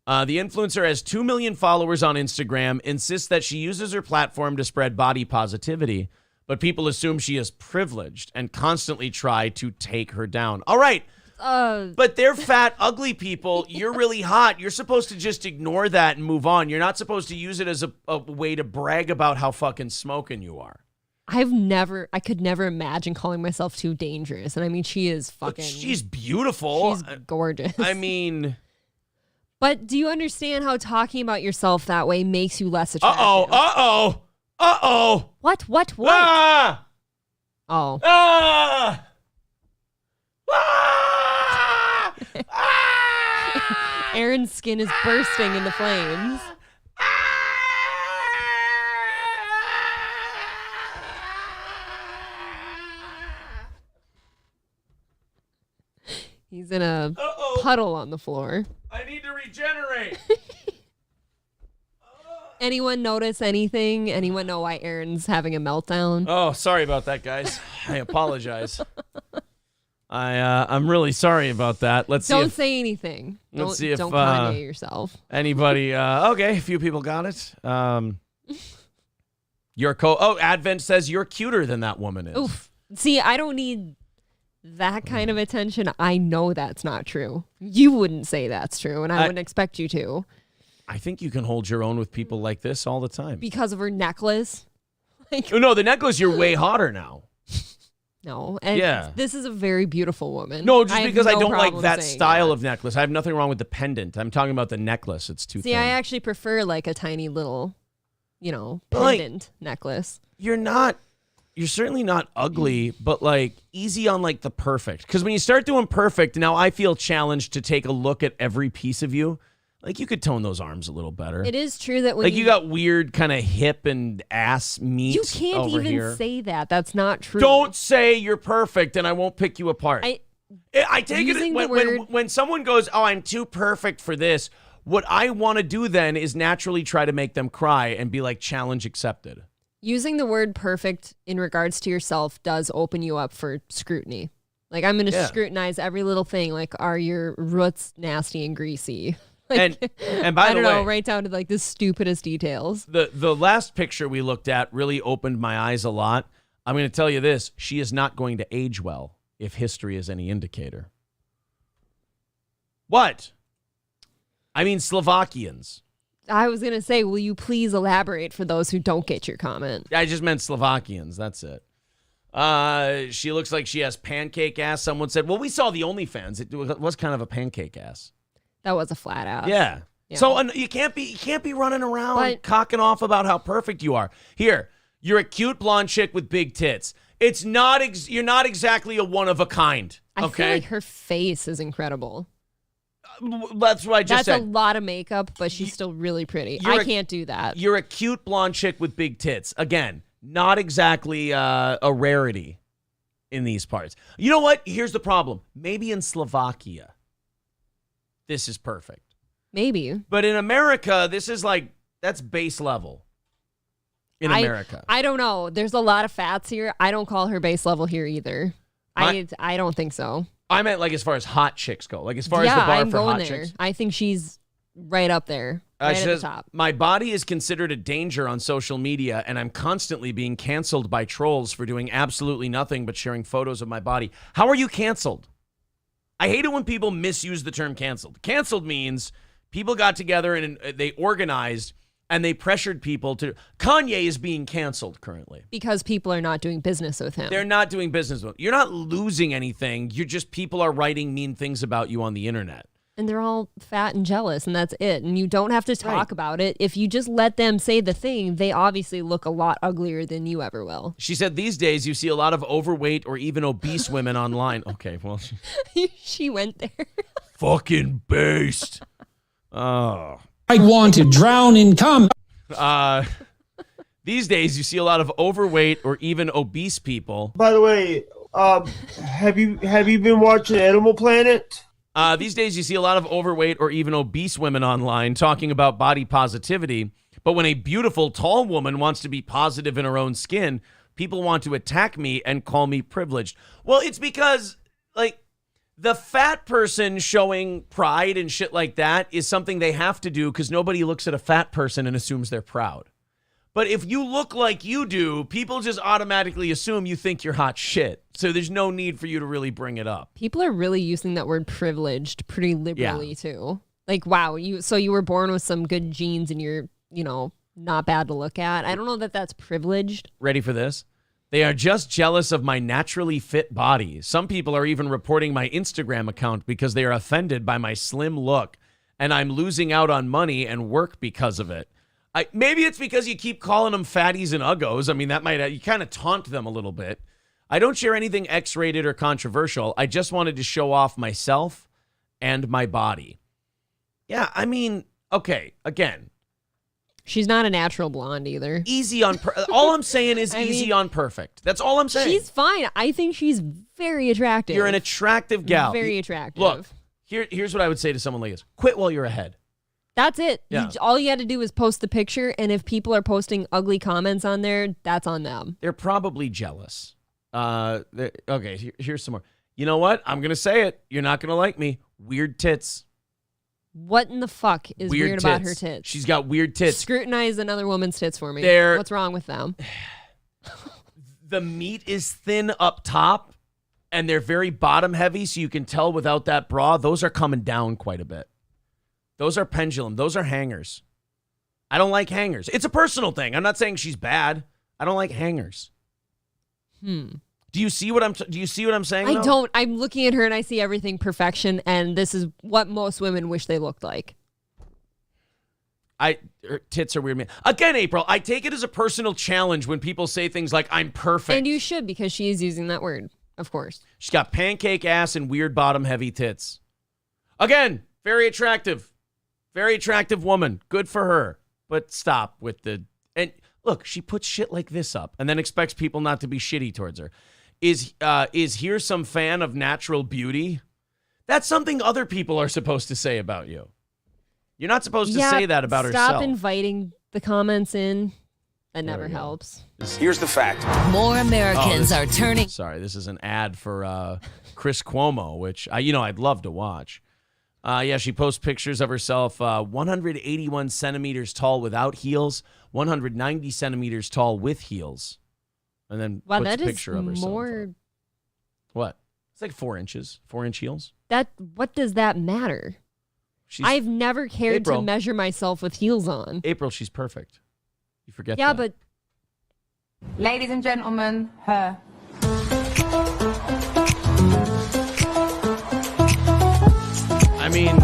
The influencer has 2 million followers on Instagram, insists that she uses her platform to spread body positivity, but people assume she is privileged and constantly try to take her down. All right. But they're fat, ugly people. You're really hot. You're supposed to just ignore that and move on. You're not supposed to use it as a way to brag about how fucking smoking you are. I could never imagine calling myself too dangerous. And I mean, she is fucking. She's beautiful. She's gorgeous. I mean. But do you understand how talking about yourself that way makes you less attractive? Uh-oh. What? Ah! Oh. Ah! Aaron's skin is bursting into flames. He's in a puddle on the floor. I need to regenerate. Anyone notice anything? Anyone know why Aaron's having a meltdown? Oh, sorry about that, guys. I apologize. I'm really sorry about that. Don't say anything. Let's see if don't Kanye yourself. Anybody? Okay, a few people got it. Advent says you're cuter than that woman is. Oof. See, I don't need that kind of attention. I know that's not true. You wouldn't say that's true, and I wouldn't expect you to. I think you can hold your own with people like this all the time. Because of her necklace? No, the necklace, you're way hotter now. No. And this is a very beautiful woman. No, just because I don't like that saying style of necklace. I have nothing wrong with the pendant. I'm talking about the necklace. It's too See, thin. I actually prefer like a tiny little, pendant necklace. You're certainly not ugly, but like easy on like the perfect. Because when you start doing perfect, now I feel challenged to take a look at every piece of you. Like, you could tone those arms a little better. It is true that when like you got weird kind of hip and ass meat. You can't over even here. say that. That's not true. Don't say you're perfect, and I won't pick you apart. I take it when someone goes, "Oh, I'm too perfect for this." What I want to do then is naturally try to make them cry and be like, "Challenge accepted." Using the word perfect in regards to yourself does open you up for scrutiny. Like, I'm going to scrutinize every little thing. Like, are your roots nasty and greasy? Like, and by the way, right down to like the stupidest details. The last picture we looked at really opened my eyes a lot. I'm going to tell you this. She is not going to age well, if history is any indicator. What? I mean, Slovakians. I was going to say, will you please elaborate for those who don't get your comment? I just meant Slovakians. That's it. She looks like she has pancake ass. Someone said, well, we saw the OnlyFans. It was kind of a pancake ass. That was a flat ass. Yeah. So you can't be running around cocking off about how perfect you are. Here, you're a cute blonde chick with big tits. It's not you're not exactly a one of a kind. I feel like her face is incredible. That's what I just said. That's a lot of makeup, but she's still really pretty. I can't do that. You're a cute blonde chick with big tits. Again, not exactly a rarity in these parts. You know what? Here's the problem. Maybe in Slovakia, this is perfect. Maybe. But in America, this is like, that's base level in America. I don't know. There's a lot of fats here. I don't call her base level here either. I don't think so. I meant like as far as hot chicks go. Like as far as the bar I'm for going hot there. chicks. I think she's right up there. Right She at says, the top. my body is considered a danger on social media, and I'm constantly being canceled by trolls for doing absolutely nothing but sharing photos of my body. How are you canceled? I hate it when people misuse the term canceled. Canceled means people got together and they organized and they pressured people to. Kanye is being canceled currently. Because people are not doing business with him. They're not doing business with him. You're not losing anything. You're just, people are writing mean things about you on the internet. And they're all fat and jealous, and that's it. And you don't have to talk about it. If you just let them say the thing, they obviously look a lot uglier than you ever will. She said these days you see a lot of overweight or even obese women online. Okay, well. She went there. Fucking based. Oh. I want to drown in cum. These days you see a lot of overweight or even obese people. By the way, have you been watching Animal Planet? These days you see a lot of overweight or even obese women online talking about body positivity. But when a beautiful, tall woman wants to be positive in her own skin, people want to attack me and call me privileged. Well, it's because, like, the fat person showing pride and shit like that is something they have to do because nobody looks at a fat person and assumes they're proud. But if you look like you do, people just automatically assume you think you're hot shit. So there's no need for you to really bring it up. People are really using that word privileged pretty liberally too. Like, wow, you were born with some good genes and you're, not bad to look at. I don't know that that's privileged. Ready for this? They are just jealous of my naturally fit body. Some people are even reporting my Instagram account because they are offended by my slim look, and I'm losing out on money and work because of it. Maybe it's because you keep calling them fatties and uggos. I mean, that might, you kind of taunt them a little bit. I don't share anything X-rated or controversial. I just wanted to show off myself and my body. Yeah, I mean, okay, again. She's not a natural blonde either. Easy on, all I'm saying is easy on perfect. That's all I'm saying. She's fine. I think she's very attractive. You're an attractive gal. Very attractive. Look, here's what I would say to someone like this. Quit while you're ahead. That's it. Yeah. All you had to do is post the picture, and if people are posting ugly comments on there, that's on them. They're probably jealous. Okay, here's some more. You know what? I'm going to say it. You're not going to like me. Weird tits. What in the fuck is weird about her tits? She's got weird tits. Scrutinize another woman's tits for me. What's wrong with them? The meat is thin up top, and they're very bottom heavy, so you can tell without that bra, those are coming down quite a bit. Those are pendulum. Those are hangers. I don't like hangers. It's a personal thing. I'm not saying she's bad. I don't like hangers. Do you see what I'm saying? I don't. I'm looking at her and I see everything perfection, and this is what most women wish they looked like. Her tits are weird, man. Again, April, I take it as a personal challenge when people say things like, I'm perfect. And you should, because she is using that word, of course. She's got pancake ass and weird bottom heavy tits. Again, very attractive. Very attractive woman. Good for her. But stop with the... And look, she puts shit like this up and then expects people not to be shitty towards her. Is here some fan of natural beauty? That's something other people are supposed to say about you. You're not supposed to say that about herself. Stop inviting the comments in. That never helps. Here's the fact. More Americans are turning... Sorry, this is an ad for Chris Cuomo, which I'd love to watch. She posts pictures of herself 181 centimeters tall without heels, 190 centimeters tall with heels. And then puts a picture of herself. More... What? It's like 4 inches. 4-inch heels. What does that matter? I've never cared to measure myself with heels on. April, she's perfect. You forget that. Yeah, but... Ladies and gentlemen, her. I mean...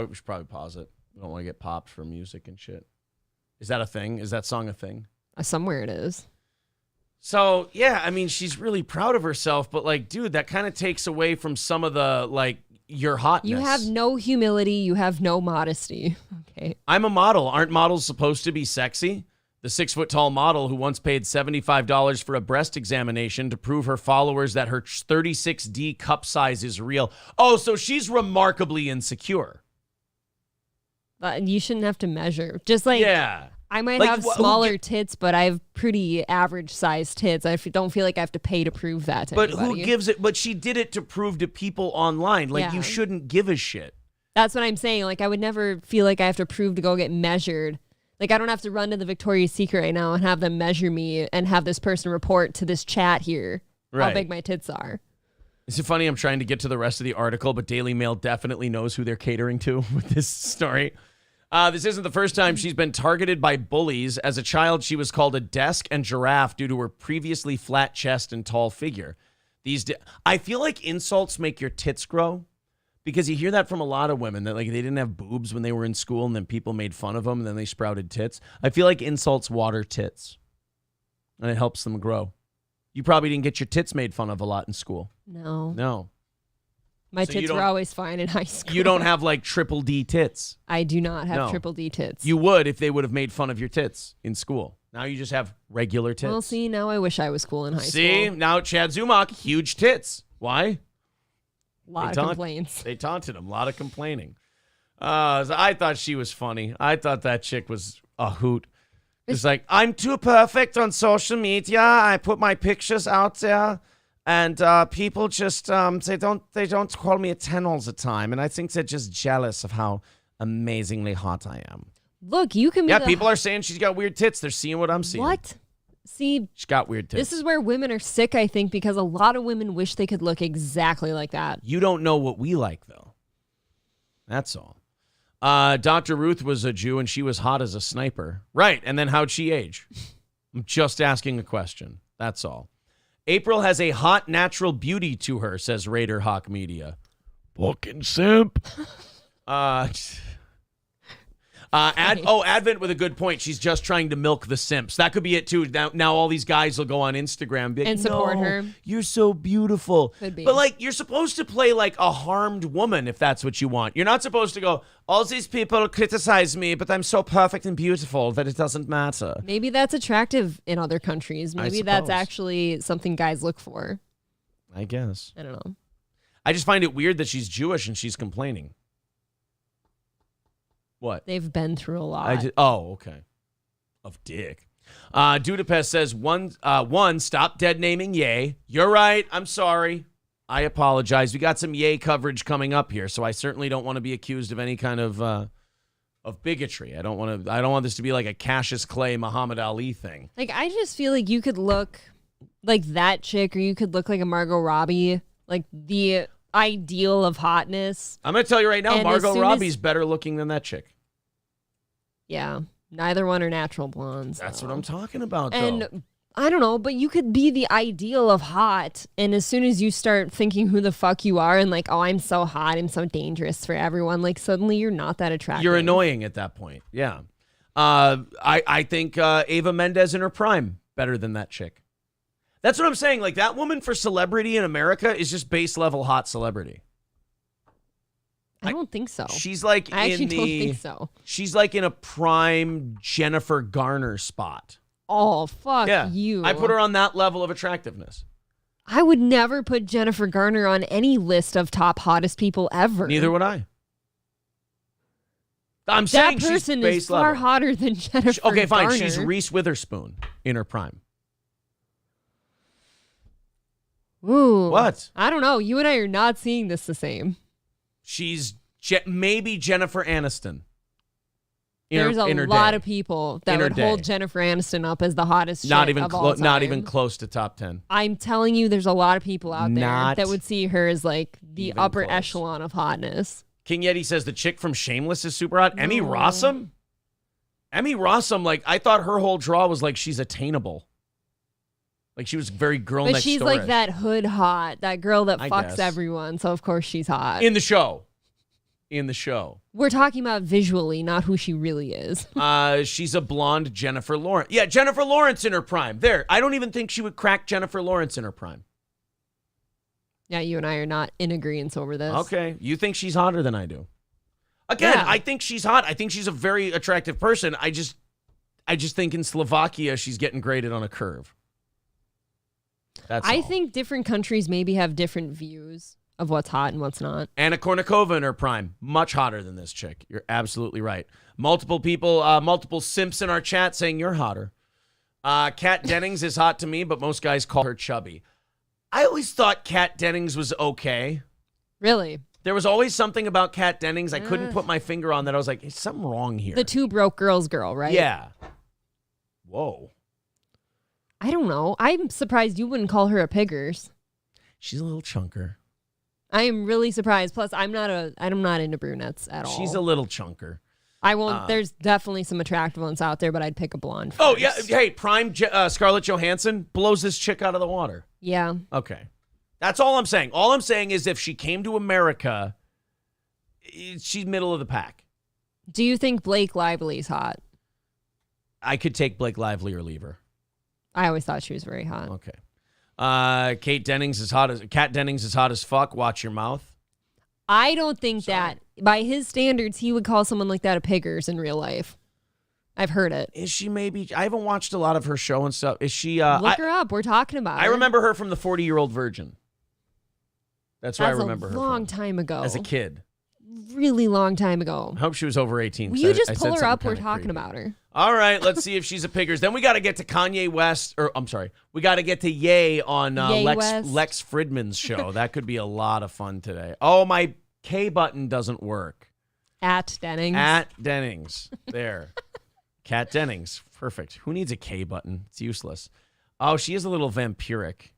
we should probably pause it. We don't want to get popped for music and shit. Is that a thing? Is that song a thing? Somewhere it is. So, yeah, I mean, she's really proud of herself, but, like, dude, that kind of takes away from some of the, like, your hotness. You have no humility. You have no modesty. Okay. I'm a model. Aren't models supposed to be sexy? The 6-foot-tall model who once paid $75 for a breast examination to prove her followers that her 36D cup size is real. Oh, so she's remarkably insecure. You shouldn't have to measure. Just like... Yeah. I might have smaller tits, but I have pretty average sized tits. I don't feel like I have to pay to prove that to anybody. Who gives it? But she did it to prove to people online. Like, you shouldn't give a shit. That's what I'm saying. Like, I would never feel like I have to prove to go get measured. Like, I don't have to run to the Victoria's Secret right now and have them measure me and have this person report to this chat here how big my tits are. Is it funny? I'm trying to get to the rest of the article, but Daily Mail definitely knows who they're catering to with this story. This isn't the first time she's been targeted by bullies. As a child, she was called a desk and giraffe due to her previously flat chest and tall figure. I feel like insults make your tits grow, because you hear that from a lot of women, that like they didn't have boobs when they were in school and then people made fun of them and then they sprouted tits. I feel like insults water tits and it helps them grow. You probably didn't get your tits made fun of a lot in school. No. My tits were always fine in high school. You don't have like triple D tits. I do not have triple D tits. You would if they would have made fun of your tits in school. Now you just have regular tits. Well, see, now I wish I was cool in high school. See, now Chad Zumach, huge tits. Why? A lot of complaints. They taunted him. A lot of complaining. So I thought she was funny. I thought that chick was a hoot. It's like, I'm too perfect on social media. I put my pictures out there. And people just they don't call me a 10 all the time, and I think they're just jealous of how amazingly hot I am. Look, you can be people are saying she's got weird tits. They're seeing what I'm seeing. What? See, she's got weird tits. This is where women are sick, I think, because a lot of women wish they could look exactly like that. You don't know what we like, though. That's all. Dr. Ruth was a Jew and she was hot as a sniper. Right. And then how'd she age? I'm just asking a question. That's all. April has a hot natural beauty to her, says Raider Hawk Media. Fucking simp. Advent with a good point. She's just trying to milk the simps. That could be it too. Now all these guys will go on Instagram and be like, and support her. You're so beautiful. Could be. But like, you're supposed to play like a harmed woman if that's what you want. You're not supposed to go, all these people criticize me, but I'm so perfect and beautiful that it doesn't matter. Maybe that's attractive in other countries. Maybe that's suppose. actually something guys look for. I guess. I don't know. I just find it weird that she's Jewish and she's complaining. What? They've been through a lot. Okay. Of dick. Dudapest says, one, stop dead naming Ye. You're right. I'm sorry. I apologize. We got some Ye coverage coming up here, so I certainly don't want to be accused of any kind of bigotry. I don't want this to be like a Cassius Clay, Muhammad Ali thing. Like, I just feel like you could look like that chick, or you could look like a Margot Robbie, like the ideal of hotness. I'm going to tell you right now, And Margot Robbie's better looking than that chick. Yeah. Neither one are natural blondes. That's what I'm talking about, though. And I don't know, but you could be the ideal of hot. And as soon as you start thinking who the fuck you are and like, oh, I'm so hot, I'm so dangerous for everyone, like suddenly you're not that attractive. You're annoying at that point. Yeah. I think Ava Mendez in her prime better than that chick. That's what I'm saying. Like, that woman for celebrity in America is just base level hot celebrity. I don't think so. She's like I actually in don't think so. She's like in a prime Jennifer Garner spot. Oh, fuck Yeah. you. I put her on that level of attractiveness. I would never put Jennifer Garner on any list of top hottest people ever. Neither would I. I'm saying that person she's base is far level. hotter than Jennifer Okay, fine. Garner. She's Reese Witherspoon in her prime. Ooh. What? I don't know. You and I are not seeing this the same. She's maybe Jennifer Aniston. There's a lot of people that would hold day. Jennifer Aniston up as the hottest Not chick even of all time. not even close to top 10. I'm telling you, there's a lot of people out there Not that would see her as like the even upper close. echelon of hotness. King Yeti says the chick from Shameless is super hot. Emmy Rossum? Emmy Rossum, like, I thought her whole draw was like she's attainable. Like, she was very girl But next she's door-ish. like that hood hot, that girl that I fucks guess. everyone. So of course she's hot. In the show. In the show. We're talking about visually, not who she really is. She's a blonde Jennifer Lawrence. Yeah, Jennifer Lawrence in her prime. There. I don't even think she would crack Jennifer Lawrence in her prime. Yeah, you and I are not in agreement over this. Okay. You think she's hotter than I do. Again, Yeah. I think she's hot. I think she's a very attractive person. I just think in Slovakia she's getting graded on a curve. That's I all. think different countries maybe have different views of what's hot and what's not. Anna Kournikova in her prime, much hotter than this chick. You're absolutely right. Multiple people, multiple simps in our chat saying you're hotter. Kat Dennings is hot to me, but most guys call her chubby. I always thought Kat Dennings was okay. Really? There was always something about Kat Dennings I couldn't put my finger on that. I was like, "Is something wrong here?" The two broke girls girl, right? Yeah. Whoa. I don't know. I'm surprised you wouldn't call her a piggers. She's a little chunker. I am really surprised. Plus, I'm not into brunettes at all. She's a little chunker. I won't. There's definitely some attractive ones out there, but I'd pick a blonde. Oh, first. yeah. Hey, prime Scarlett Johansson blows this chick out of the water. Yeah. Okay. That's all I'm saying. All I'm saying is if she came to America, she's middle of the pack. Do you think Blake Lively's hot? I could take Blake Lively or leave her. I always thought she was very hot. Okay. Kat Dennings is hot as fuck. Watch your mouth. I don't think that by his standards he would call someone like that a piggers in real life. I've heard it. Is she maybe? I haven't watched a lot of her show and stuff. Is she? Look her up. We're talking about I her. remember her from the 40-Year-Old Virgin. That's where I remember a her long from. time ago. As a kid. Really long time ago. I hope she was over 18. Will you just I pull said her up? something We're kinda talking creepy. about her. All right, let's see if she's a piggers. Then we got to get to Kanye West, or I'm sorry, we got to get to Ye on Ye West. Lex Fridman's show. That could be a lot of fun today. Oh, my K button doesn't work. At Dennings. At Dennings. There. Kat Dennings. Perfect. Who needs a K button? It's useless. Oh, she is a little vampiric.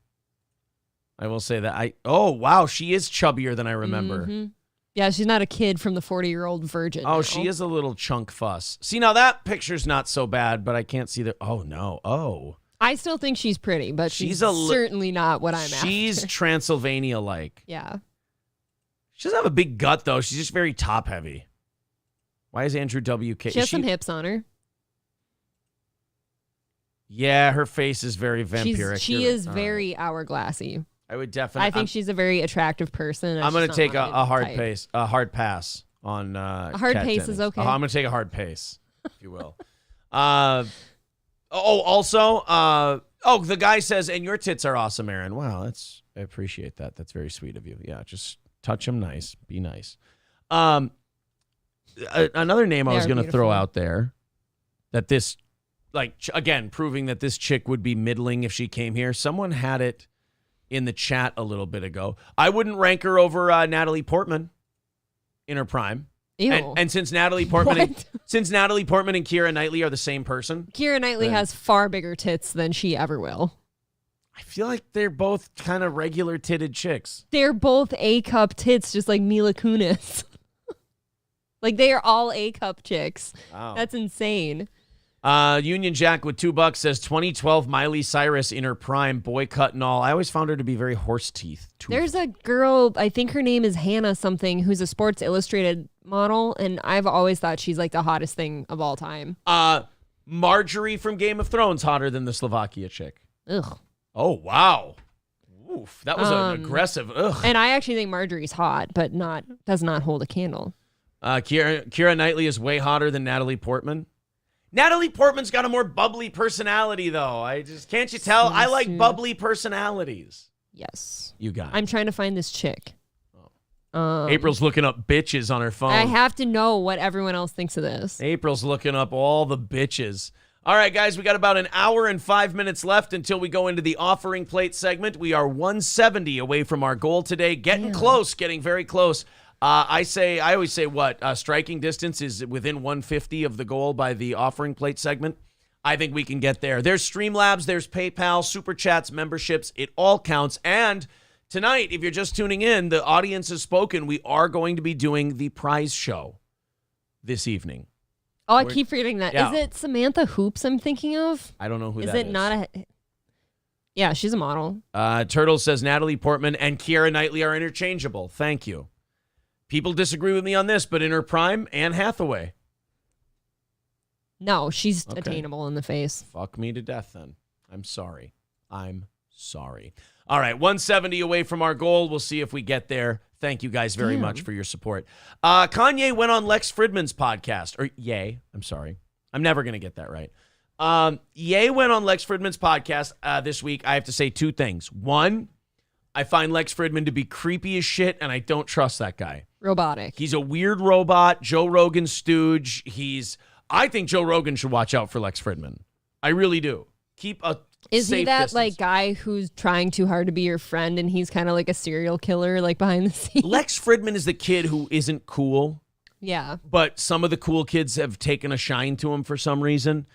I will say that. Oh, wow. She is chubbier than I remember. Mm-hmm. Yeah, she's not a kid from the 40-year-old virgin. Oh, now. she is a little chunk fuss. See, now that picture's not so bad, but I can't see the. Oh no. Oh. I still think she's pretty, but she's certainly not what I'm She's after. Transylvania-like. Yeah. She doesn't have a big gut though. She's just very top-heavy. Why is Andrew WK? She has some hips on her. Yeah, her face is very vampiric. She is very hourglassy. I would definitely. I think she's a very attractive person. I'm going to take a hard pace, a hard pass on. A hard Kat pace Dennings. is okay. I'm going to take a hard pace, if you will. The guy says, "And your tits are awesome, Aaron." Wow, I appreciate that. That's very sweet of you. Yeah, just touch them nice. Be nice. Another name I was going to throw out there, that this, again, proving that this chick would be middling if she came here. Someone had it in the chat a little bit ago. I wouldn't rank her over Natalie Portman in her prime. Ew. And since Natalie Portman and Keira Knightley are the same person. Keira Knightley has far bigger tits than she ever will. I feel like they're both kind of regular titted chicks. They're both A-cup tits, just like Mila Kunis. Like, they are all A-cup chicks. Wow. That's insane. Union Jack with $2 says 2012 Miley Cyrus in her prime, boycott and all. I always found her to be very horse teeth. There's a girl, I think her name is Hannah something, who's a Sports Illustrated model, and I've always thought she's like the hottest thing of all time. Marjorie from Game of Thrones hotter than the Slovakia chick. Ugh. Oh, wow. Oof, that was an aggressive ugh. And I actually think Marjorie's hot, but does not hold a candle. Keira Knightley is way hotter than Natalie Portman. Natalie Portman's got a more bubbly personality, though. Can't you tell? I like bubbly personalities. Yes. You got it. I'm trying to find this chick. April's looking up bitches on her phone. I have to know what everyone else thinks of this. April's looking up all the bitches. All right, guys, we got about an hour and 5 minutes left until we go into the offering plate segment. We are 170 away from our goal today. Getting close, getting very close. I always say striking distance is within 150 of the goal by the offering plate segment. I think we can get there. There's Streamlabs, there's PayPal, Super Chats, memberships. It all counts. And tonight, if you're just tuning in, the audience has spoken. We are going to be doing the prize show this evening. Oh, I keep forgetting that. Yeah. Is it Samantha Hoops I'm thinking of? I don't know who that is. Is it not a... Yeah, she's a model. Turtle says Natalie Portman and Keira Knightley are interchangeable. Thank you. People disagree with me on this, but in her prime, Anne Hathaway. No, she's attainable in the face. Fuck me to death then. I'm sorry. All right, 170 away from our goal. We'll see if we get there. Thank you guys very much for your support. Kanye went on Lex Fridman's podcast. I'm sorry. I'm never going to get that right. Ye went on Lex Fridman's podcast this week. I have to say two things. One, I find Lex Fridman to be creepy as shit, and I don't trust that guy. Robotic. He's a weird robot, Joe Rogan stooge. I think Joe Rogan should watch out for Lex Fridman. I really do. Keep a Is safe he that distance. like guy who's trying too hard to be your friend, and he's kind of like a serial killer, like behind the scenes? Lex Fridman is the kid who isn't cool. Yeah. But some of the cool kids have taken a shine to him for some reason,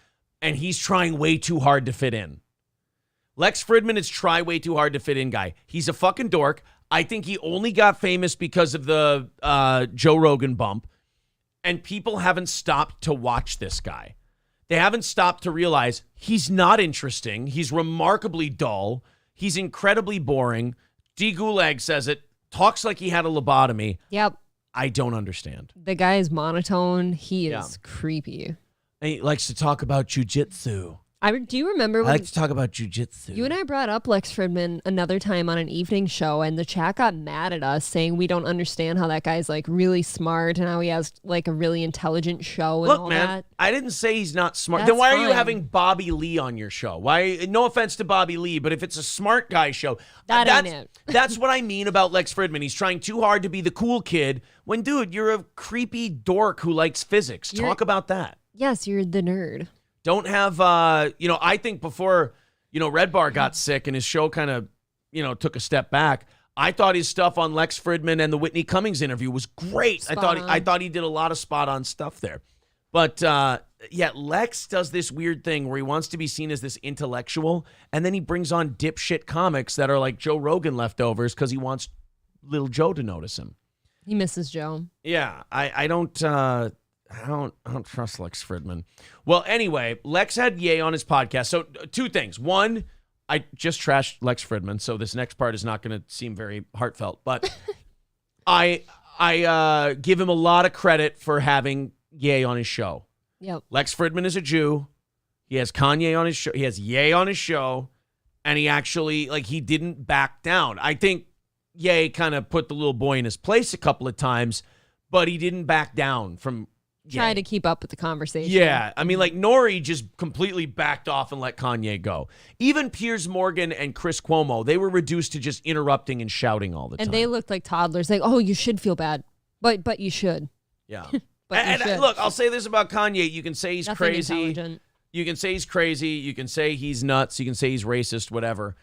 and he's trying way too hard to fit in. Lex Fridman is try way too hard to fit in guy. He's a fucking dork. I think he only got famous because of the Joe Rogan bump, and people haven't stopped to watch this guy. They haven't stopped to realize he's not interesting. He's remarkably dull. He's incredibly boring. D. Gulag says it. Talks like he had a lobotomy. Yep. I don't understand. The guy is monotone. He is creepy. And he likes to talk about jujitsu. Do you remember I when like to talk about jujitsu. you and I brought up Lex Fridman another time on an evening show, and the chat got mad at us saying we don't understand how that guy's like really smart and how he has like a really intelligent show and Look, all man, that. I didn't say he's not smart. That's Then why are you fine. having Bobby Lee on your show? Why? No offense to Bobby Lee, but if it's a smart guy show, That ain't it. That's what I mean about Lex Fridman. He's trying too hard to be the cool kid when, dude, you're a creepy dork who likes physics. Talk about that. Yes, you're the nerd. Don't have, I think before, Red Bar got sick and his show kind of, took a step back, I thought his stuff on Lex Fridman and the Whitney Cummings interview was great. Spot I on. thought he did a lot of spot on stuff there. But, Lex does this weird thing where he wants to be seen as this intellectual, and then he brings on dipshit comics that are like Joe Rogan leftovers because he wants little Joe to notice him. He misses Joe. Yeah, I don't trust Lex Fridman. Well, anyway, Lex had Ye on his podcast. So two things. One, I just trashed Lex Fridman, so this next part is not going to seem very heartfelt. But I give him a lot of credit for having Ye on his show. Yep. Lex Fridman is a Jew. He has Kanye on his show. He has Ye on his show. And he actually, he didn't back down. I think Ye kind of put the little boy in his place a couple of times, but he didn't back down from Ye. Try to keep up with the conversation. Yeah. I mean, Nori just completely backed off and let Kanye go. Even Piers Morgan and Chris Cuomo, they were reduced to just interrupting and shouting all the time. And they looked like toddlers. Like, oh, you should feel bad. But you should. Yeah. But you should. Look, I'll say this about Kanye. You can say he's Nothing crazy. intelligent. You can say he's crazy. You can say he's nuts. You can say he's racist, whatever.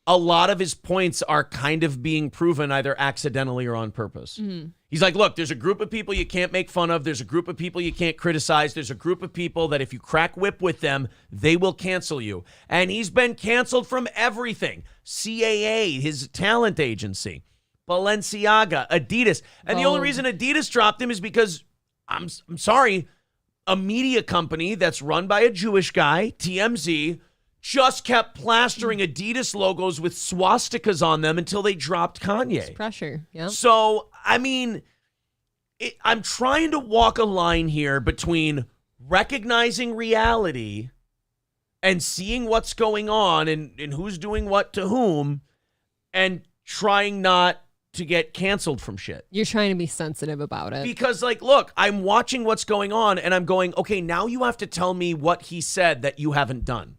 A lot of his points are kind of being proven either accidentally or on purpose. Mm-hmm. He's like, look, there's a group of people you can't make fun of. There's a group of people you can't criticize. There's a group of people that if you crack whip with them, they will cancel you. And he's been canceled from everything. CAA, his talent agency, Balenciaga, Adidas. And the only reason Adidas dropped him is because, I'm sorry, a media company that's run by a Jewish guy, TMZ, just kept plastering Adidas logos with swastikas on them until they dropped Kanye. It's pressure. Yeah. So, I mean, I'm trying to walk a line here between recognizing reality and seeing what's going on and who's doing what to whom and trying not to get canceled from shit. You're trying to be sensitive about it. Because, look, I'm watching what's going on and I'm going, okay, now you have to tell me what he said that you haven't done.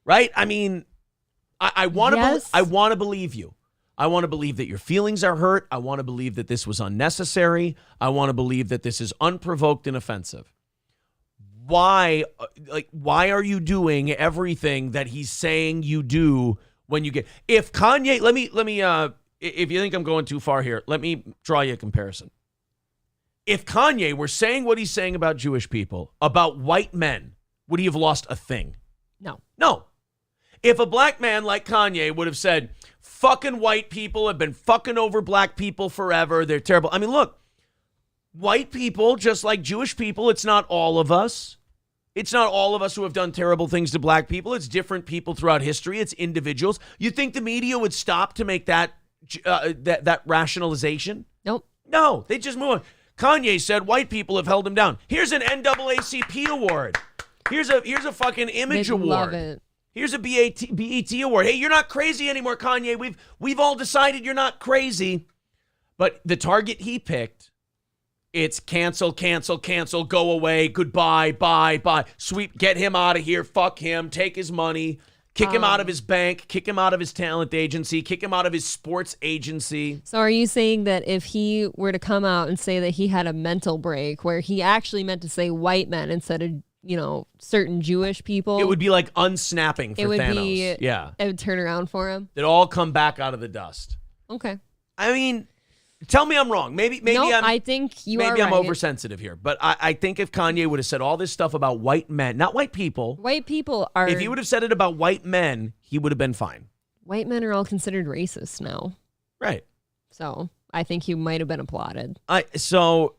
Right? I mean, I want to Yes. I want to believe you. I want to believe that your feelings are hurt. I want to believe that this was unnecessary. I want to believe that this is unprovoked and offensive. Why are you doing everything that he's saying you do when you get... If Kanye... Let me if you think I'm going too far here, let me draw you a comparison. If Kanye were saying what he's saying about Jewish people, about white men, would he have lost a thing? No. If a black man like Kanye would have said, fucking white people have been fucking over black people forever, they're terrible. I mean, look, white people, just like Jewish people, it's not all of us. It's not all of us who have done terrible things to black people. It's different people throughout history. It's individuals. You think the media would stop to make that rationalization? Nope. No, they just move on. Kanye said white people have held him down. Here's an NAACP award. Here's a fucking image They'd award. love it. Here's a BET award. Hey, you're not crazy anymore, Kanye. We've all decided you're not crazy. But the target he picked, it's cancel, cancel, cancel, go away, goodbye, bye. Sweep, get him out of here, fuck him, take his money, kick him out of his bank, kick him out of his talent agency, kick him out of his sports agency. So are you saying that if he were to come out and say that he had a mental break where he actually meant to say white men instead of, certain Jewish people, It would be like unsnapping for it would Thanos. it would turn around for him? They'd all come back out of the dust. Okay. I mean, tell me I'm wrong. Maybe I think you are maybe I'm right. oversensitive here. But I think if Kanye would have said all this stuff about white men, not white people. White people are... If he would have said it about white men, he would have been fine. White men are all considered racist now. Right. So I think he might have been applauded. So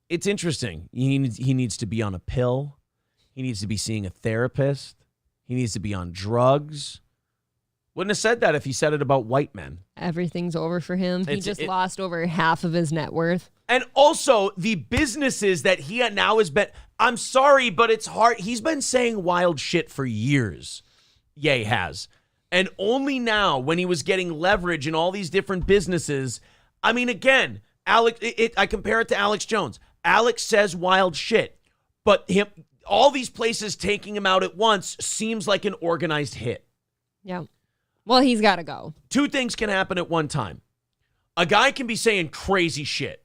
it's interesting. He needs to be on a pill. He needs to be seeing a therapist. He needs to be on drugs. Wouldn't have said that if he said it about white men. Everything's over for him. He just lost over half of his net worth. And also the businesses that he now has been, I'm sorry, but it's hard. He's been saying wild shit for years. Ye has. And only now when he was getting leverage in all these different businesses. I mean, again, Alex, I compare it to Alex Jones. Alex says wild shit, but all these places taking him out at once seems like an organized hit. Yeah. Well, he's got to go. Two things can happen at one time. A guy can be saying crazy shit,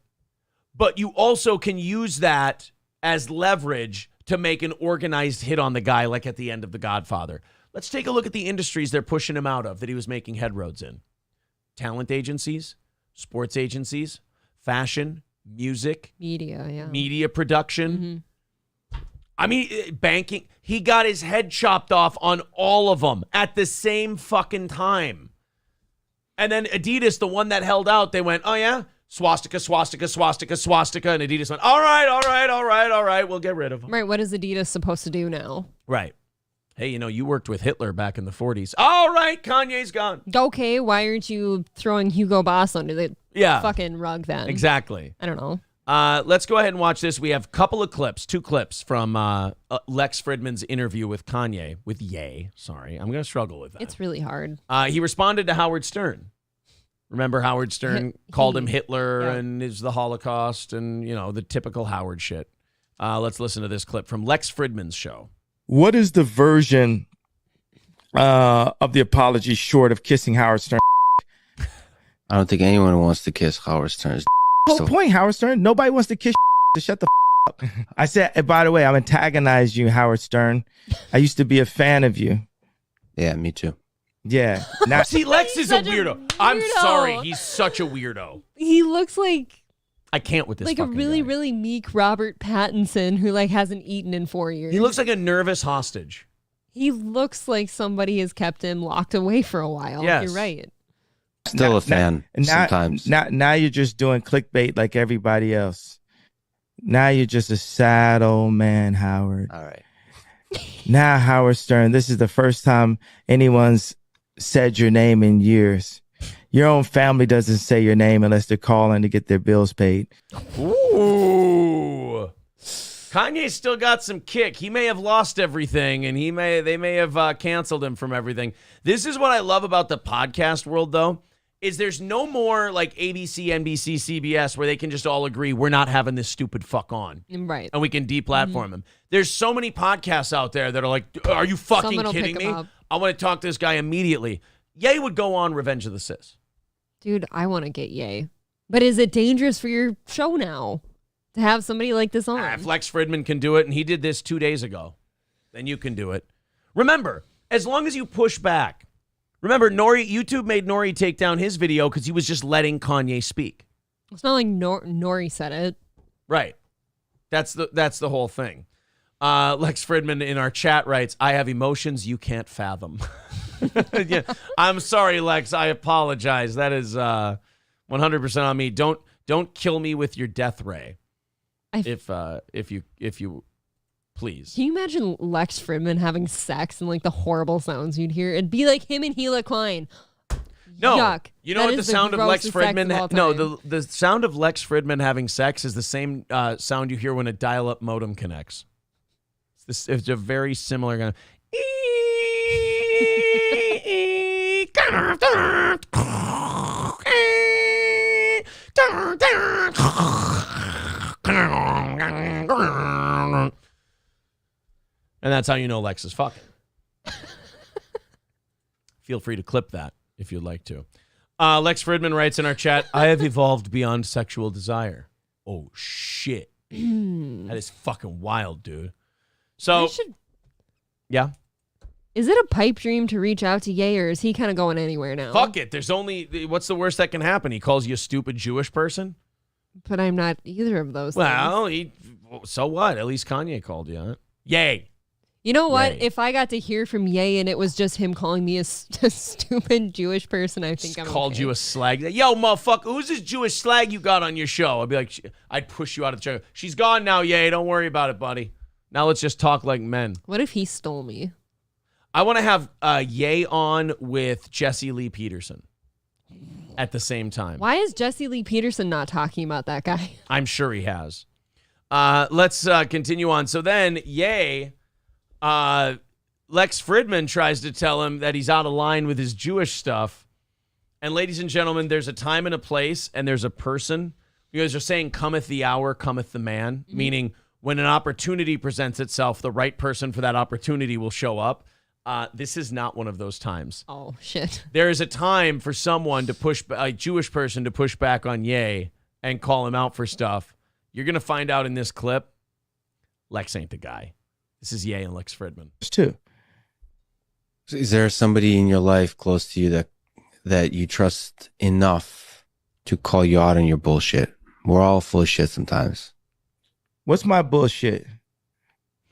but you also can use that as leverage to make an organized hit on the guy, like at the end of The Godfather. Let's take a look at the industries they're pushing him out of that he was making headroads in. Talent agencies, sports agencies, fashion, music. Media production. Mm-hmm. I mean, banking. He got his head chopped off on all of them at the same fucking time. And then Adidas, the one that held out, they went, oh yeah, swastika, swastika, swastika, swastika. And Adidas went, all right, we'll get rid of them. Right, what is Adidas supposed to do now? Right. Hey, you worked with Hitler back in the 40s. All right, Kanye's gone. Okay, why aren't you throwing Hugo Boss under the fucking rug then? Exactly. I don't know. Let's go ahead and watch this. We have a couple of clips, 2 clips from Lex Fridman's interview with Kanye, with Ye. Sorry, I'm going to struggle with that. It's really hard. He responded to Howard Stern. Remember Howard Stern called him Hitler and is the Holocaust and, the typical Howard shit. Let's listen to this clip from Lex Fridman's show. What is the version of the apology short of kissing Howard Stern? I don't think anyone wants to kiss Howard Stern's. Whole point, Howard Stern. Nobody wants to kiss to shut the up. I said, and by the way, I'm antagonized you, Howard Stern. I used to be a fan of you. Yeah, me too. Yeah. Now, see, Lex is a weirdo. I'm sorry. He's such a weirdo. He looks like I can't with this like a really, really meek Robert Pattinson who hasn't eaten in 4 years. He looks like a nervous hostage. He looks like somebody has kept him locked away for a while. Yes. You're right. Still a fan sometimes. Now you're just doing clickbait like everybody else. Now you're just a sad old man, Howard. All right. Now, Howard Stern, this is the first time anyone's said your name in years. Your own family doesn't say your name unless they're calling to get their bills paid. Ooh. Kanye's still got some kick. He may have lost everything, and they may have canceled him from everything. This is what I love about the podcast world, though, is there's no more like ABC, NBC, CBS where they can just all agree we're not having this stupid fuck on. Right. And we can deplatform him. There's so many podcasts out there that are like, are you fucking Someone will kidding pick 'em me? up. I want to talk to this guy immediately. Ye would go on Revenge of the Sis. Dude, I want to get Ye. But is it dangerous for your show now to have somebody like this on? If Lex Fridman can do it, and he did this 2 days ago, then you can do it. Remember, as long as you push back. Remember, YouTube made Nori take down his video because he was just letting Kanye speak. It's not like Nori said it. Right. That's the whole thing. Lex Fridman in our chat writes, I have emotions you can't fathom. Yeah, I'm sorry, Lex. I apologize. That is 100% on me. Don't kill me with your death ray. If you please. Can you imagine Lex Fridman having sex and the horrible sounds you'd hear? It'd be like him and Gila Klein. No. Yuck. You know That what the is sound of Lex grossest sex Fridman? of all No, time. the sound of Lex Fridman having sex is the same sound you hear when a dial-up modem connects. It's a very similar kind of. And that's how you know Lex is fucking. Feel free to clip that if you'd like to. Lex Fridman writes in our chat, I have evolved beyond sexual desire. Oh, shit. That is fucking wild, dude. So, yeah. Is it a pipe dream to reach out to Ye, or is he kind of going anywhere now? Fuck it. There's only, what's the worst that can happen? He calls you a stupid Jewish person? But I'm not either of those things. Well, so what? At least Kanye called you, huh? Yay. You know what? Yay. If I got to hear from Ye and it was just him calling me a stupid Jewish person, I think I'm Called okay. you a slag. Yo, motherfucker, who's this Jewish slag you got on your show? I'd be like, I'd push you out of the chair. She's gone now, Yay. Don't worry about it, buddy. Now let's just talk like men. What if he stole me? I want to have Ye on with Jesse Lee Peterson at the same time. Why is Jesse Lee Peterson not talking about that guy? I'm sure he has. Let's continue on. So then, Ye, Lex Fridman tries to tell him that he's out of line with his Jewish stuff. And ladies and gentlemen, there's a time and a place, and there's a person. You guys are saying, cometh the hour, cometh the man, meaning when an opportunity presents itself, the right person for that opportunity will show up. This is not one of those times. Oh, shit. There is a time for someone to push, a Jewish person to push back on Ye and call him out for stuff. You're going to find out in this clip, Lex ain't the guy. This is Ye and Lex Fridman. Too. Is there somebody in your life close to you that you trust enough to call you out on your bullshit? We're all full of shit sometimes. What's my bullshit?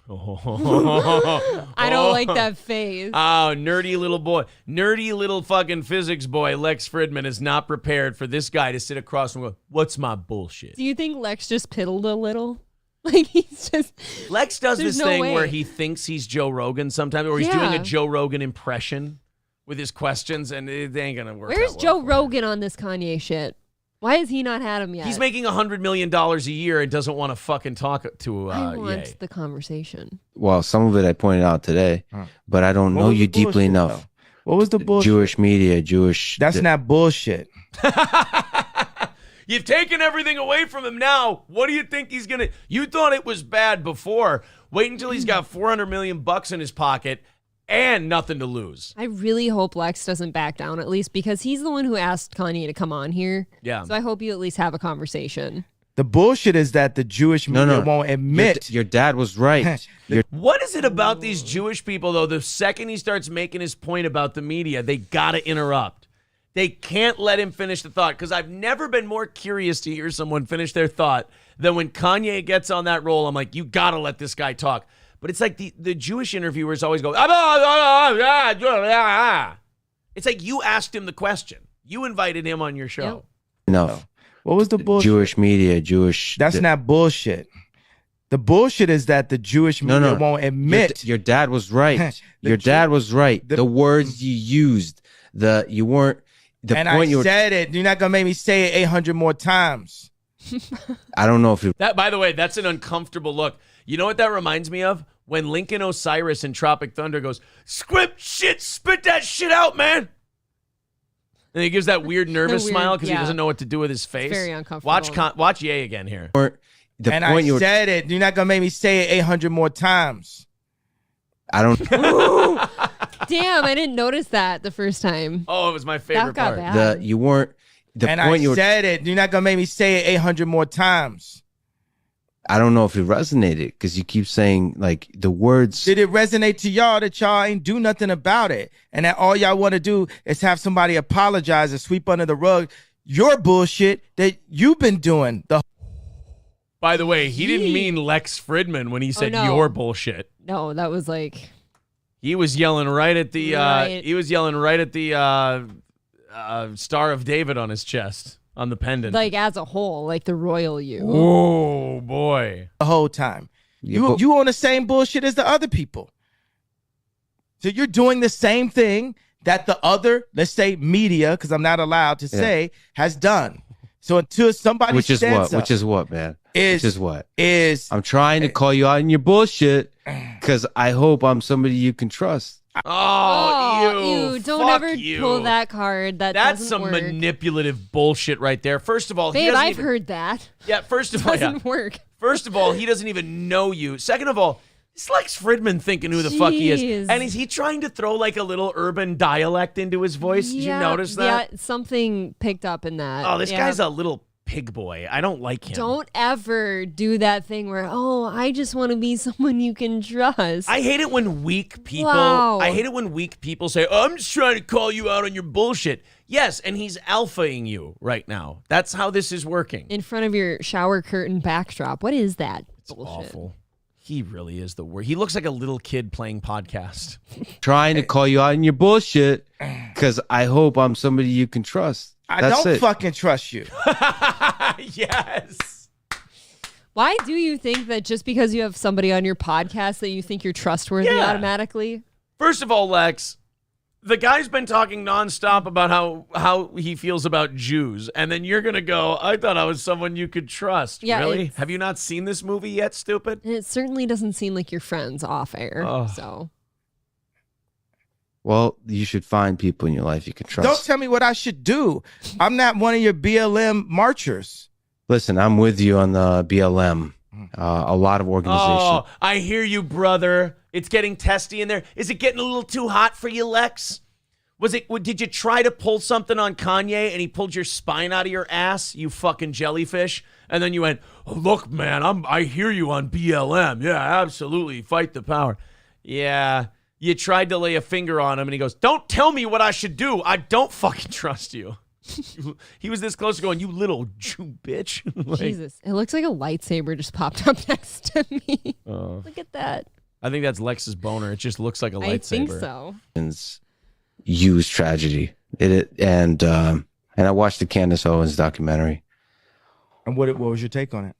I don't like that face. Oh, nerdy little boy. Nerdy little fucking physics boy, Lex Fridman, is not prepared for this guy to sit across and go, what's my bullshit? Do you think Lex just piddled a little? Like, he's just... Lex does There's this no thing way. where he thinks he's Joe Rogan sometimes, or he's doing a Joe Rogan impression with his questions, and it ain't going to work Where's out well Joe for him. Rogan on this Kanye shit? Why has he not had him yet? He's making $100 million a year and doesn't want to fucking talk to I want Ye. the conversation. Well, some of it I pointed out today, but I don't What know was you the deeply bullshit, enough. though? What was the bullshit? Jewish media, Jewish. That's not bullshit. You've taken everything away from him now. What do you think he's going to... You thought it was bad before. Wait until he's got $400 million in his pocket and nothing to lose. I really hope Lex doesn't back down, at least, because he's the one who asked Kanye to come on here. Yeah. So I hope you at least have a conversation. The bullshit is that the Jewish media won't admit. Your dad was right. What is it about these Jewish people, though? The second he starts making his point about the media, they got to interrupt. They can't let him finish the thought, because I've never been more curious to hear someone finish their thought than when Kanye gets on that roll. I'm like, you got to let this guy talk. But it's like the Jewish interviewers always go, it's like you asked him the question. You invited him on your show. Enough. What was the bullshit? Jewish media, Jewish. That's not bullshit. The bullshit is that the Jewish media won't admit. Your dad was right. Your dad was right. The words you used, you weren't. The and point I you were, said it. You're not gonna make me say it 800 more times. I don't know if you. That, by the way, that's an uncomfortable look. You know what that reminds me of? When Lincoln Osiris in Tropic Thunder goes, script shit, spit that shit out, man. And he gives that weird nervous smile because he doesn't know what to do with his face. Very uncomfortable. Watch Ye again here. The and point I you were, said it. You're not gonna make me say it 800 more times. I don't. Damn, I didn't notice that the first time. Oh, it was my favorite That got part. bad. You weren't. The and point I you were. said it. You're not gonna make me say it 800 more times. I don't know if it resonated because you keep saying like the words. Did it resonate to y'all that y'all ain't do nothing about it, and that all y'all want to do is have somebody apologize and sweep under the rug your bullshit that you've been doing? By the way, he didn't mean Lex Fridman when he said no. your bullshit. No, that was like... He was yelling right at the Star of David on his chest, on the pendant. Like as a whole, like the royal you. Oh boy. The whole time. Yeah, You on the same bullshit as the other people. So you're doing the same thing that the other, let's say media, because I'm not allowed to say, has done. So until somebody Which is stands what? up, Which is what, man? Is- Which is what? is I'm trying to call you out in your bullshit because I hope I'm somebody you can trust. Oh, ew. Don't fuck ever you. pull that card. That's That's some manipulative bullshit right there. First of all, he Babe, doesn't I've even, heard that. Yeah, first of all, Doesn't work. First of all, he doesn't even know you. Second of all, it's Lex Fridman thinking who the fuck he is. Jeez. And is he trying to throw like a little urban dialect into his voice? Did you notice that? Yeah, something picked up in that. Oh, this Yeah. guy's a little pig boy. I don't like him. Don't ever do that thing where, I just want to be someone you can trust. I hate it when weak people. Wow. I hate it when weak people say, "I'm just trying to call you out on your bullshit." Yes, and he's alphaing you right now. That's how this is working. In front of your shower curtain backdrop. What is that? It's awful. He really is the worst. He looks like a little kid playing podcast. Trying to call you out in your bullshit because I hope I'm somebody you can trust. I That's don't it. fucking trust you. Yes. Why do you think that just because you have somebody on your podcast that you think you're trustworthy Yeah. automatically? First of all, Lex, the guy's been talking nonstop about how he feels about Jews, and then you're gonna go, "I thought I was someone you could trust." Yeah, really? it's- Have you not seen this movie yet, stupid? And it certainly doesn't seem like you're friends off air. Oh. So Well, you should find people in your life you can trust. Don't tell me what I should do. I'm not one of your BLM marchers. Listen, I'm with you on the BLM. A lot of organizations. Oh, I hear you, brother. It's getting testy in there. Is it getting a little too hot for you, Lex? Did you try to pull something on Kanye and he pulled your spine out of your ass, you fucking jellyfish? And then you went, "Oh, look, man, I hear you on BLM. Yeah, absolutely. Fight the power." Yeah. You tried to lay a finger on him and he goes, "Don't tell me what I should do. I don't fucking trust you." He was this close to going, "You little Jew bitch." Like, Jesus, it looks like a lightsaber just popped up next to me. Oh. Look at that. I think that's Lex's boner. It just looks like a lightsaber. I think so. Use tragedy. And I watched the Candace Owens documentary. And what was your take on it?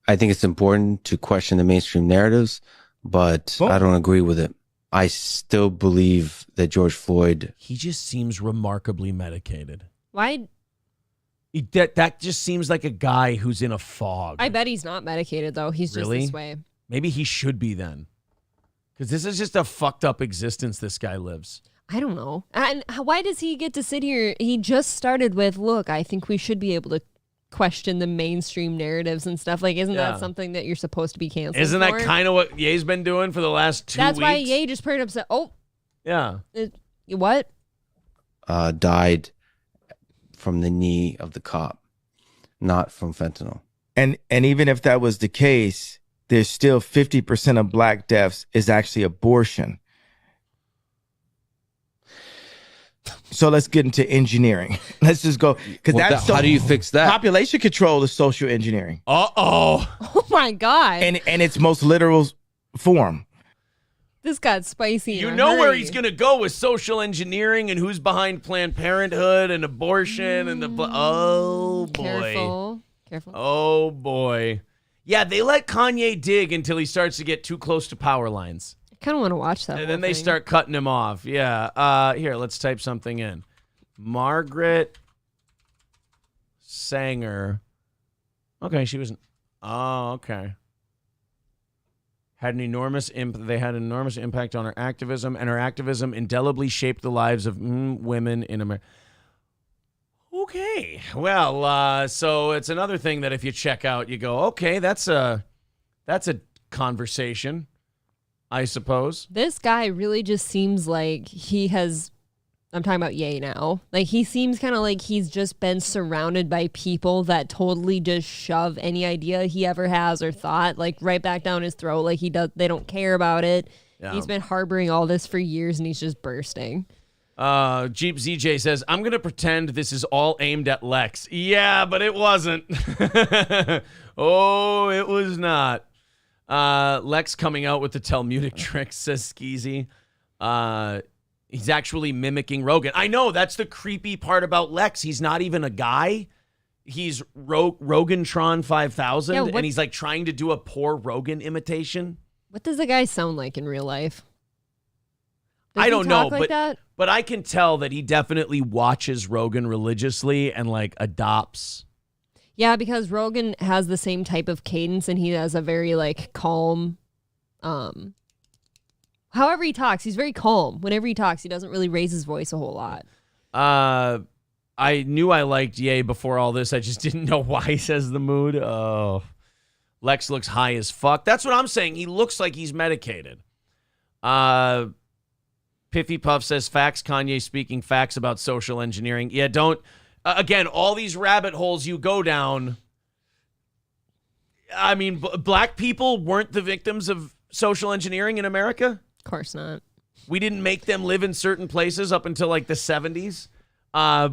I think it's important to question the mainstream narratives, but I don't agree with it. I still believe that George Floyd. He just seems remarkably medicated. Why? That just seems like a guy who's in a fog. I bet he's not medicated, though. He's just this way. Maybe he should be then. Because this is just a fucked up existence this guy lives. I don't know. And why does he get to sit here? He just started with, look, I think we should be able to question the mainstream narratives and stuff. Like, isn't that something that you're supposed to be canceled Isn't that kind of what Ye's been doing for the last 2 weeks? That's why Ye just pretty upset. Oh. Yeah. What? Died from the knee of the cop, not from fentanyl. And even if that was the case, there's still 50% of black deaths is actually abortion. So let's get into engineering. Let's just go. How do you fix that? Population control is social engineering. Uh-oh. Oh, my God. And its most literal form. This got spicy. You know where he's going to go with social engineering and who's behind Planned Parenthood and abortion and the... Oh, boy. Careful. Oh, boy. Yeah, they let Kanye dig until he starts to get too close to power lines. I kind of want to watch that. And then they start cutting him off. Yeah. Here, let's type something in. Margaret Sanger. Okay, she was... Oh, okay. They had an enormous impact on her activism, and her activism indelibly shaped the lives of women in America. Okay. Well, so it's another thing that if you check out, you go, okay, that's a conversation, I suppose. This guy really just seems like he has... I'm talking about Ye now. Like, he seems kind of like he's just been surrounded by people that totally just shove any idea he ever has or thought, like, right back down his throat. Like, they don't care about it. Yeah. He's been harboring all this for years, and he's just bursting. Jeep ZJ says, I'm going to pretend this is all aimed at Lex. Yeah, but it wasn't. Oh, it was not. Lex coming out with the Talmudic trick, says Skeezy. He's actually mimicking Rogan. I know, that's the creepy part about Lex. He's not even a guy. He's Rogantron 5000, and he's like trying to do a poor Rogan imitation. What does the guy sound like in real life? I don't know, but I can tell that he definitely watches Rogan religiously and like adopts. Yeah, because Rogan has the same type of cadence, and he has a very like calm, however he talks, he's very calm. Whenever he talks, he doesn't really raise his voice a whole lot. I knew I liked Ye before all this. I just didn't know why he says the mood. Oh, Lex looks high as fuck. That's what I'm saying. He looks like he's medicated. Piffy Puff says, facts, Kanye speaking facts about social engineering. Yeah, don't... again, all these rabbit holes you go down... I mean, black people weren't the victims of social engineering in America? Of course not. We didn't make them live in certain places up until like the 70s.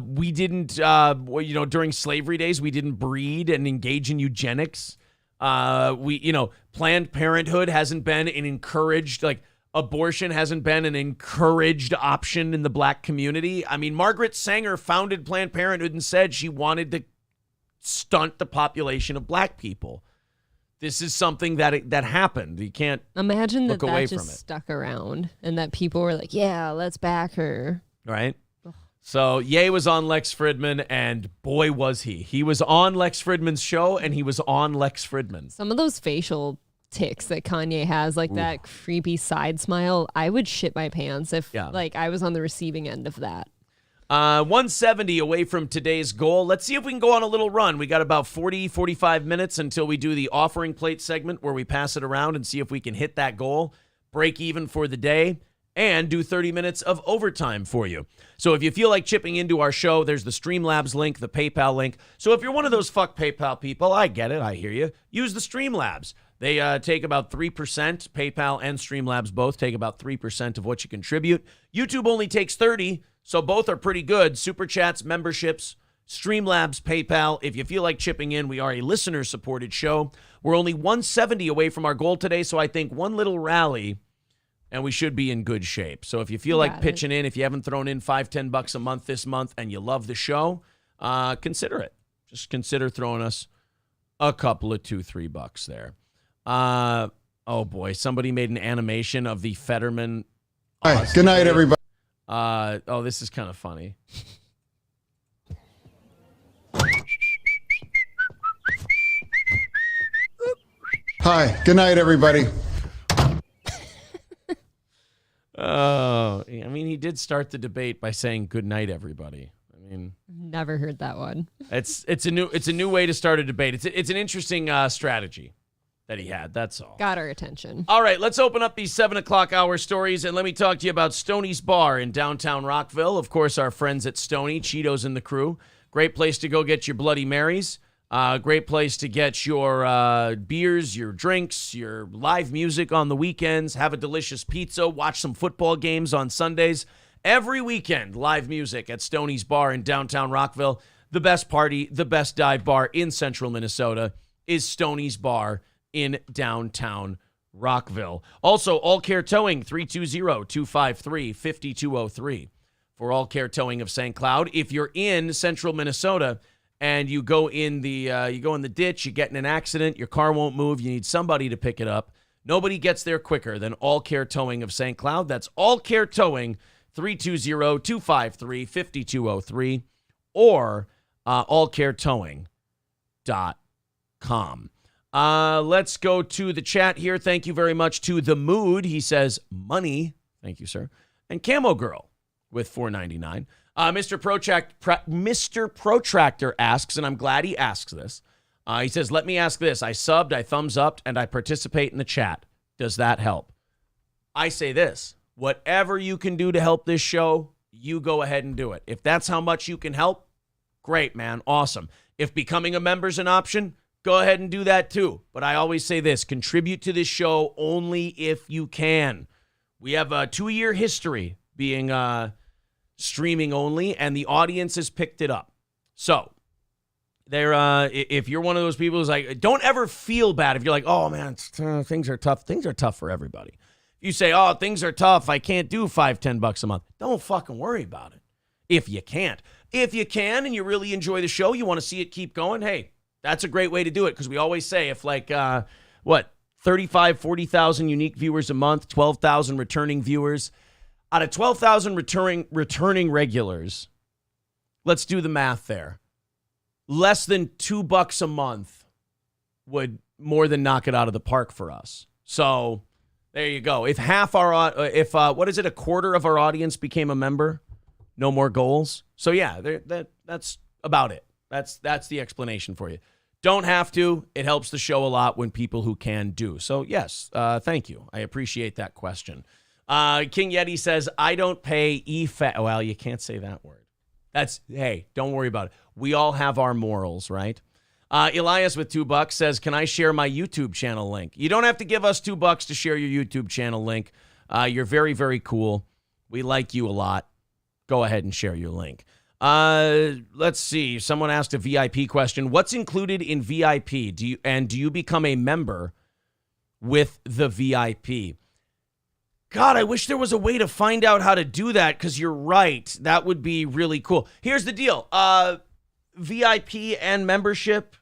We didn't, during slavery days, we didn't breed and engage in eugenics. Planned Parenthood hasn't been an encouraged, like, abortion hasn't been an encouraged option in the black community. I mean, Margaret Sanger founded Planned Parenthood and said she wanted to stunt the population of black people. This is something that happened. You can't imagine look that away just from it. Stuck around and that people were like, yeah, let's back her. Right? So Ye was on Lex Fridman, and boy, was he. He was on Lex Fridman's show, and he was on Lex Fridman. Some of those facial tics that Kanye has, like that creepy side smile, I would shit my pants if like I was on the receiving end of that. 170 away from today's goal. Let's see if we can go on a little run. We got about 45 minutes until we do the offering plate segment where we pass it around and see if we can hit that goal, break even for the day, and do 30 minutes of overtime for you. So if you feel like chipping into our show, there's the Streamlabs link, the PayPal link. So if you're one of those fuck PayPal people, I get it, I hear you, use the Streamlabs. They take about 3%. PayPal and Streamlabs both take about 3% of what you contribute. YouTube only takes 30%, so both are pretty good. Super chats, memberships, Streamlabs, PayPal. If you feel like chipping in, we are a listener-supported show. We're only 170 away from our goal today, so I think one little rally, and we should be in good shape. So if you feel like pitching in, if you haven't thrown in $5-10 a month this month and you love the show, consider it. Just consider throwing us a couple of $2-3 there. Oh, boy. Somebody made an animation of the Fetterman. Hi. Good night, everybody. This is kind of funny. Hi. Good night, everybody. Oh, I mean, he did start the debate by saying good night, everybody. I mean, never heard that one. It's a new way to start a debate. It's an interesting strategy that he had. That's all. Got our attention. All right, let's open up these 7 o'clock hour stories, and let me talk to you about Stoney's Bar in downtown Rockville. Of course, our friends at Stoney, Cheetos and the crew. Great place to go get your Bloody Marys. Great place to get your beers, your drinks, your live music on the weekends, have a delicious pizza, watch some football games on Sundays. Every weekend, live music at Stoney's Bar in downtown Rockville. The best party, the best dive bar in central Minnesota is Stoney's Bar in downtown Rockville. Also, All Care Towing, 320-253-5203. For All Care Towing of St. Cloud. If you're in central Minnesota and you go in the ditch, you get in an accident, your car won't move, you need somebody to pick it up. Nobody gets there quicker than All Care Towing of St. Cloud. That's All Care Towing, 320-253-5203 or allcaretowing.com. Let's go to the chat here. Thank you very much to The Mood. He says, money. Thank you, sir. And Camo Girl with $4.99. Mr. Protractor asks, and I'm glad he asks this. He says, let me ask this. I subbed, I thumbs up, and I participate in the chat. Does that help? I say this. Whatever you can do to help this show, you go ahead and do it. If that's how much you can help, great, man. Awesome. If becoming a member's an option, go ahead and do that too. But I always say this, contribute to this show only if you can. We have a 2-year history being streaming only, and the audience has picked it up. So if you're one of those people who's like, don't ever feel bad if you're like, oh man, things are tough. Things are tough for everybody. If you say, oh, things are tough, I can't do $5-10 a month. Don't fucking worry about it. If you can't. If you can and you really enjoy the show, you want to see it keep going, hey, that's a great way to do it, because we always say if 35, 40,000 unique viewers a month, 12,000 returning viewers, out of 12,000 returning regulars, let's do the math there. Less than $2 a month would more than knock it out of the park for us. So there you go. If a quarter of our audience became a member, no more goals. So yeah, that's about it. That's the explanation for you. Don't have to. It helps the show a lot when people who can do. So yes, thank you. I appreciate that question. King Yeti says, I don't pay EFA. Well, you can't say that word. Hey, don't worry about it. We all have our morals, right? Elias with $2 says, can I share my YouTube channel link? You don't have to give us $2 to share your YouTube channel link. You're very, very cool. We like you a lot. Go ahead and share your link. Let's see. Someone asked a VIP question. What's included in VIP? Do you become a member with the VIP? God, I wish there was a way to find out how to do that, because you're right. That would be really cool. Here's the deal. VIP and membership,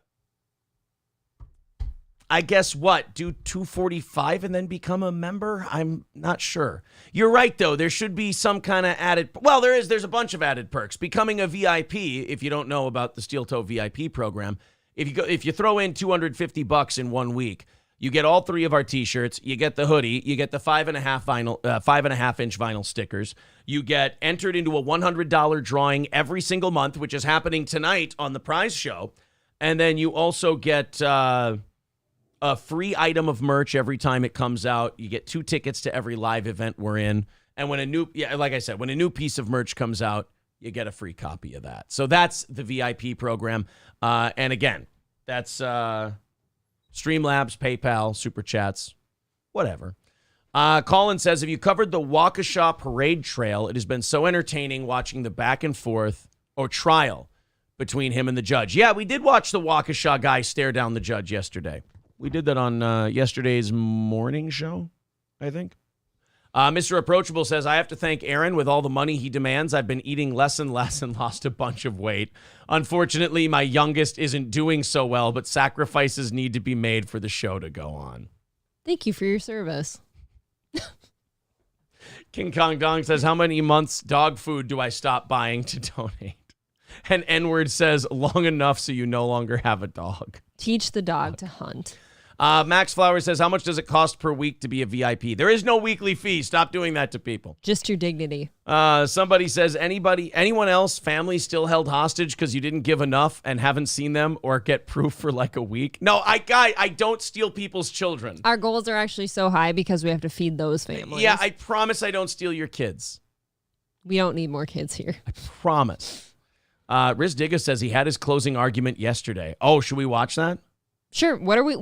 I guess what? Do $245 and then become a member? I'm not sure. You're right, though. There should be some kind of added... Well, there's a bunch of added perks. Becoming a VIP, if you don't know about the Steel Toe VIP program, if you throw in $250 in 1 week, you get all 3 of our T-shirts. You get the hoodie. You get the 5.5-inch vinyl stickers. You get entered into a $100 drawing every single month, which is happening tonight on the prize show. And then you also get a free item of merch every time it comes out. You get 2 tickets to every live event we're in. And when like I said, when a new piece of merch comes out, you get a free copy of that. So that's the VIP program. And again, that's Streamlabs, PayPal, Super Chats, whatever. Colin says, have you covered the Waukesha Parade Trail? It has been so entertaining watching the back and forth, or trial, between him and the judge. Yeah, we did watch the Waukesha guy stare down the judge yesterday. We did that on yesterday's morning show, I think. Mr. Approachable says, I have to thank Aaron with all the money he demands. I've been eating less and less and lost a bunch of weight. Unfortunately, my youngest isn't doing so well, but sacrifices need to be made for the show to go on. Thank you for your service. King Kong Dong says, how many months dog food do I stop buying to donate? And N-word says, long enough so you no longer have a dog. Teach the dog to hunt. Max Flowers says, how much does it cost per week to be a VIP? There is no weekly fee. Stop doing that to people. Just your dignity. Somebody says, anyone else, family still held hostage because you didn't give enough and haven't seen them or get proof for like a week? No, I don't steal people's children. Our goals are actually so high because we have to feed those families. Yeah, I promise I don't steal your kids. We don't need more kids here. I promise. Riz Digga says he had his closing argument yesterday. Oh, should we watch that? Sure. What are we?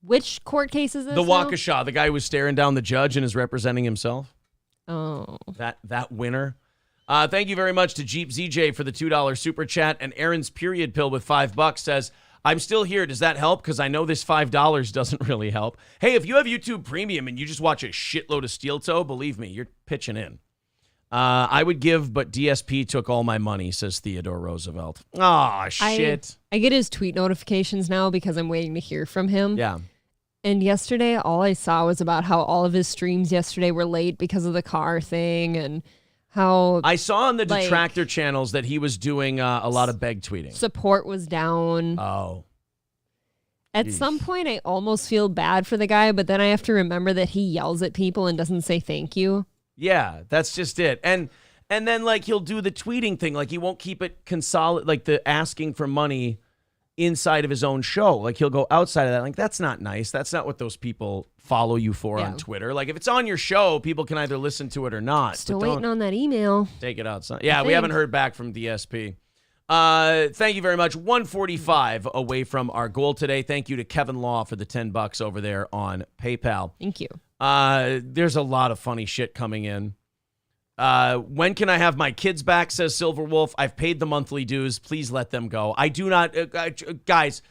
Which court case is this? The Waukesha, the guy who was staring down the judge and is representing himself. Oh. That winner. Thank you very much to Jeep ZJ for the $2 super chat. And Aaron's period pill with $5 says, I'm still here. Does that help? Because I know this $5 doesn't really help. Hey, if you have YouTube Premium and you just watch a shitload of Steel Toe, believe me, you're pitching in. I would give, but DSP took all my money, says Theodore Roosevelt. Aw, shit. I get his tweet notifications now because I'm waiting to hear from him. Yeah. And yesterday, all I saw was about how all of his streams yesterday were late because of the car thing and how... I saw on the detractor channels that he was doing a lot of beg tweeting. Support was down. Oh. At some point, I almost feel bad for the guy, but then I have to remember that he yells at people and doesn't say thank you. Yeah, that's just it. And then like he'll do the tweeting thing, like he won't keep it like the asking for money inside of his own show. Like he'll go outside of that. Like that's not nice. That's not what those people follow you for on Twitter. Like if it's on your show, people can either listen to it or not. Still waiting on that email. Take it outside. Yeah, we haven't heard back from DSP. Thank you very much. 145 away from our goal today. Thank you to Kevin Law for the $10 over there on PayPal. Thank you. There's a lot of funny shit coming in. When can I have my kids back, says Silver Wolf. I've paid the monthly dues. Please let them go. I do not, guys,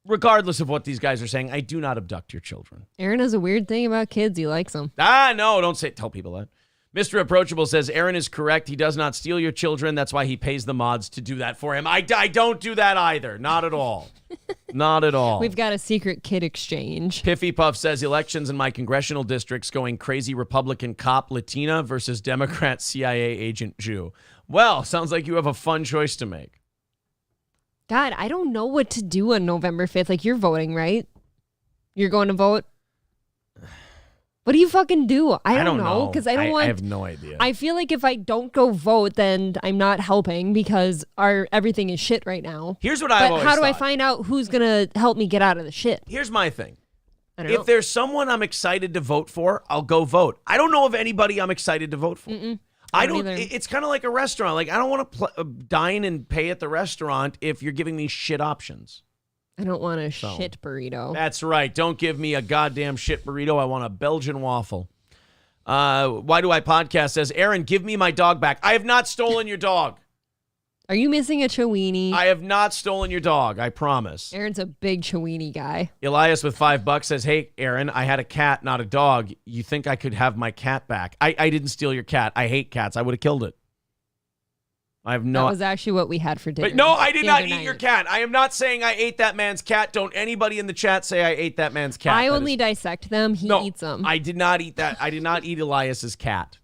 regardless of what these guys are saying, I do not abduct your children. Aaron has a weird thing about kids. He likes them. No, don't tell people that. Mr. Approachable says, Aaron is correct. He does not steal your children. That's why he pays the mods to do that for him. I don't do that either. Not at all. Not at all. We've got a secret kid exchange. Piffy Puff says, elections in my congressional districts going crazy Republican cop Latina versus Democrat CIA agent Jew. Well, sounds like you have a fun choice to make. God, I don't know what to do on November 5th. Like, you're voting, right? You're going to vote? What do you fucking do? I don't know. Because I have no idea. I feel like if I don't go vote, then I'm not helping because everything is shit right now. Here's what I've always how do I thought. find out who's going to help me get out of the shit? Here's my thing. If there's someone I'm excited to vote for, I'll go vote. I don't know of anybody I'm excited to vote for. I don't. It's kind of like a restaurant. Like I don't want to dine and pay at the restaurant if you're giving me shit options. I don't want a shit burrito. That's right. Don't give me a goddamn shit burrito. I want a Belgian waffle. Why Do I Podcast says, Aaron, give me my dog back. I have not stolen your dog. Are you missing a Chowini? I have not stolen your dog. I promise. Aaron's a big Chowini guy. Elias with $5 says, hey, Aaron, I had a cat, not a dog. You think I could have my cat back? I didn't steal your cat. I hate cats. I would have killed it. I have no. That was actually what we had for dinner. But no, I did not eat your cat. I am not saying I ate that man's cat. Don't anybody in the chat say I ate that man's cat. I only dissect them. He eats them. I did not eat that. I did not eat Elias's cat.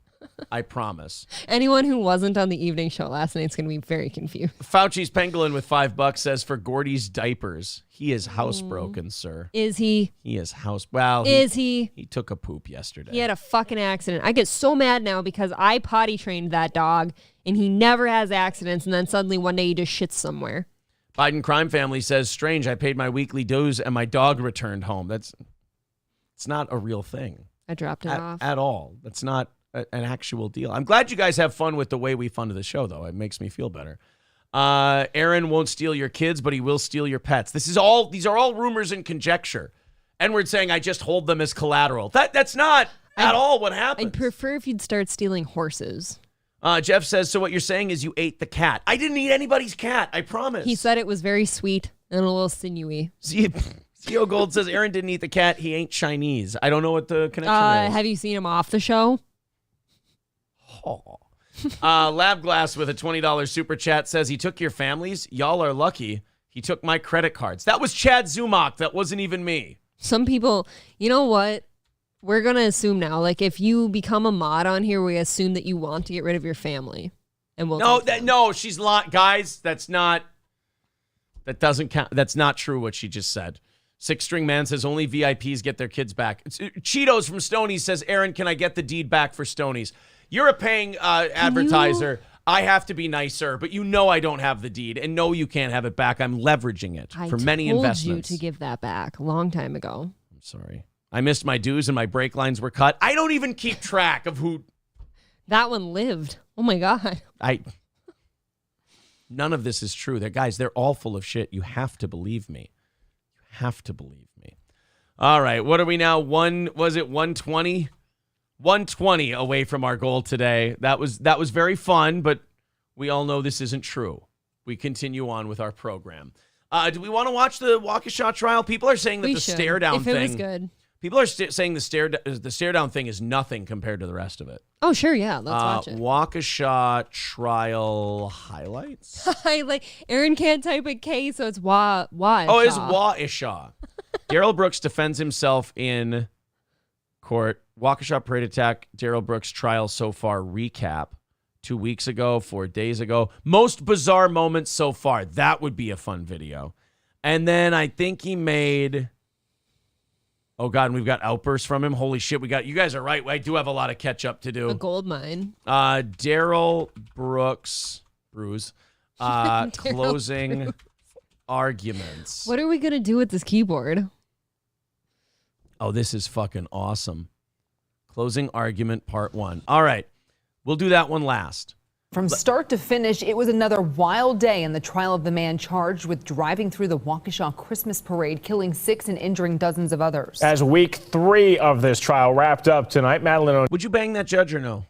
I promise. Anyone who wasn't on the evening show last night is going to be very confused. Fauci's Pangolin with $5 says, for Gordy's diapers, he is housebroken, sir. Is he? He is Well, is he? He took a poop yesterday. He had a fucking accident. I get so mad now because I potty trained that dog and he never has accidents. And then suddenly one day he just shits somewhere. Biden crime family says, strange. I paid my weekly dues and my dog returned home. It's not a real thing. I dropped it off. At all. That's not an actual deal. I'm glad you guys have fun with the way we funded the show, though. It makes me feel better. Aaron won't steal your kids, but he will steal your pets. These are all rumors and conjecture. N-word saying I just hold them as collateral. That's not at all what happened. I'd prefer if you'd start stealing horses. Jeff says, so what you're saying is you ate the cat. I didn't eat anybody's cat. I promise. He said it was very sweet and a little sinewy. CEO Gold says Aaron didn't eat the cat. He ain't Chinese. I don't know what the connection is. Have you seen him off the show? Oh. Lab Glass with a $20 super chat says he took your families. Y'all are lucky. He took my credit cards. That was Chad Zumach. That wasn't even me. Some people, you know what? We're going to assume now, like if you become a mod on here, we assume that you want to get rid of your family. And we'll No, she's not. Guys, that doesn't count. That's not true what she just said. Six String Man says only VIPs get their kids back. Cheetos from Stoney's says, Aaron, can I get the deed back for Stoney's? You're a paying advertiser. I have to be nicer, but you know I don't have the deed, and no, you can't have it back. I'm leveraging it for many investments. I told you to give that back a long time ago. I'm sorry. I missed my dues and my brake lines were cut. I don't even keep track of who. That one lived. Oh my God. None of this is true. They're all full of shit. You have to believe me. You have to believe me. All right. What are we now? 120? 120 away from our goal today. That was very fun, but we all know this isn't true. We continue on with our program. Do we want to watch the Waukesha trial? People are saying that the stare down thing. If it was good. People are saying the stare down thing is nothing compared to the rest of it. Oh, sure, yeah. Let's watch it. Waukesha trial highlights. Aaron can't type a K, so it's Waukesha. Oh, it's Waukesha. Darrell Brooks defends himself in court. Waukesha parade attack. Darrell Brooks trial so far recap. 2 weeks ago, 4 days ago. Most bizarre moments so far. That would be a fun video. And then I think he made... Oh, God, and we've got outbursts from him. Holy shit, you guys are right. I do have a lot of catch up to do. A gold mine. Darrell Brooks, closing arguments. What are we going to do with this keyboard? Oh, this is fucking awesome. Closing argument part 1. All right, we'll do that one last. From start to finish, it was another wild day in the trial of the man charged with driving through the Waukesha Christmas parade, killing 6 and injuring dozens of others. As week 3 of this trial wrapped up tonight, Madeline... Would you bang that judge or no?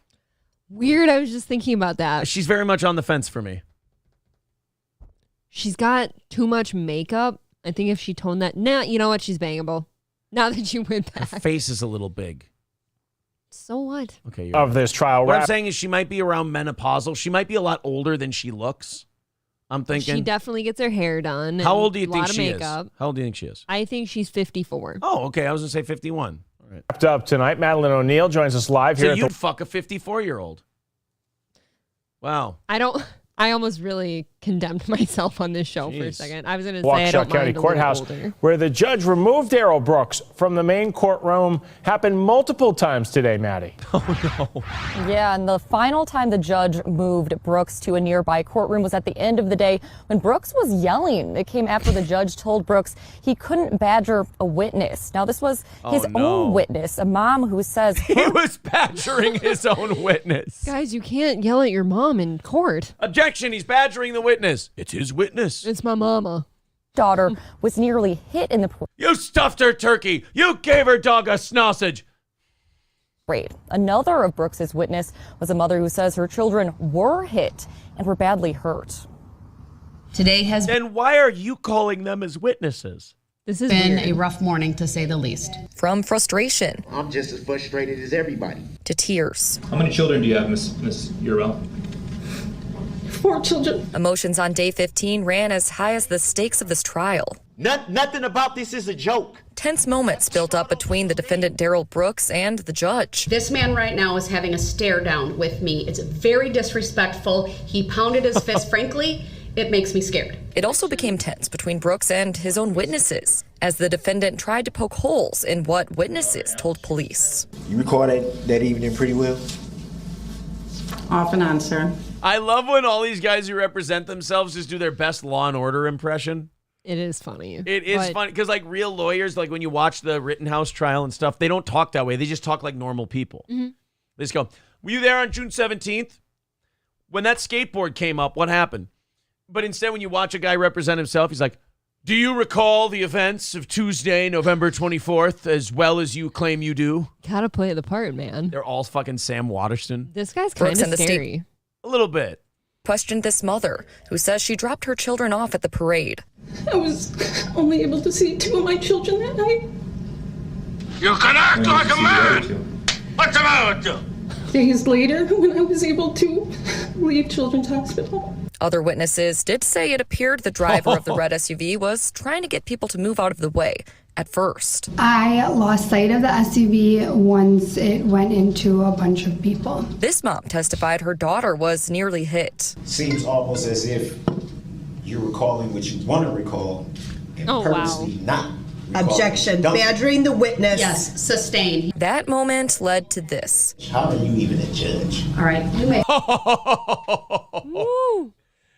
Weird, I was just thinking about that. She's very much on the fence for me. She's got too much makeup. I think if she toned that... Nah, you know what? She's bangable. Now that you went back. Her face is a little big. So what? Okay. Of this trial. What I'm saying is she might be around menopausal. She might be a lot older than she looks. I'm thinking. She definitely gets her hair done. How old do you think she makeup. is? How old do you think she is? I think she's 54. Oh, okay. I was going to say 51. All right. Wrapped up tonight, Madeline O'Neill joins us live here. So you'd fuck a 54-year-old. Wow. I almost really condemned myself on this show for a second. I was going to say I don't Waukesha County mind Courthouse, where the judge removed Darrell Brooks from the main courtroom, happened multiple times today, Maddie. Oh, no. Yeah, and the final time the judge moved Brooks to a nearby courtroom was at the end of the day when Brooks was yelling. It came after the judge told Brooks he couldn't badger a witness. Now, this was his own witness, a mom who says... He was badgering his own witness. Guys, you can't yell at your mom in court. Objection, he's badgering the witness. It's his witness. It's my mama. Daughter was nearly hit in the You stuffed her turkey. You gave her dog a sausage. parade. Another of Brooks's witness was a mother who says her children were hit and were badly hurt. Today has Then why are you calling them as witnesses? This has been a rough morning, to say the least. From frustration I'm just as frustrated as everybody. to tears. How many children do you have, Miss Urell? 4 children. Emotions on day 15 ran as high as the stakes of this trial. Nothing about this is a joke. Tense moments built up between the defendant Darrell Brooks and the judge. This man right now is having a stare down with me. It's very disrespectful. He pounded his fist. Frankly, it makes me scared. It also became tense between Brooks and his own witnesses as the defendant tried to poke holes in what witnesses told police. You recorded that evening pretty well? Off and on, sir. I love when all these guys who represent themselves just do their best Law and Order impression. It is funny. It is funny because like real lawyers, like when you watch the Rittenhouse trial and stuff, they don't talk that way. They just talk like normal people. Mm-hmm. They just go, were you there on June 17th? When that skateboard came up, what happened? But instead, when you watch a guy represent himself, he's like, do you recall the events of Tuesday, November 24th, as well as you claim you do? Gotta play the part, man. They're all fucking Sam Waterston. This guy's kind of scary. A little bit. Questioned this mother, who says she dropped her children off at the parade. I was only able to see 2 of my children that night. You can act like a man! What's the matter with you? Days later, when I was able to leave Children's Hospital. Other witnesses did say it appeared the driver of the red SUV was trying to get people to move out of the way at first. I lost sight of the SUV once it went into a bunch of people. This mom testified her daughter was nearly hit. Seems almost as if you're recalling what you want to recall and purposely not. Objection. Badgering the witness. Yes, sustained. That moment led to this. How are you even a judge? All right, you may.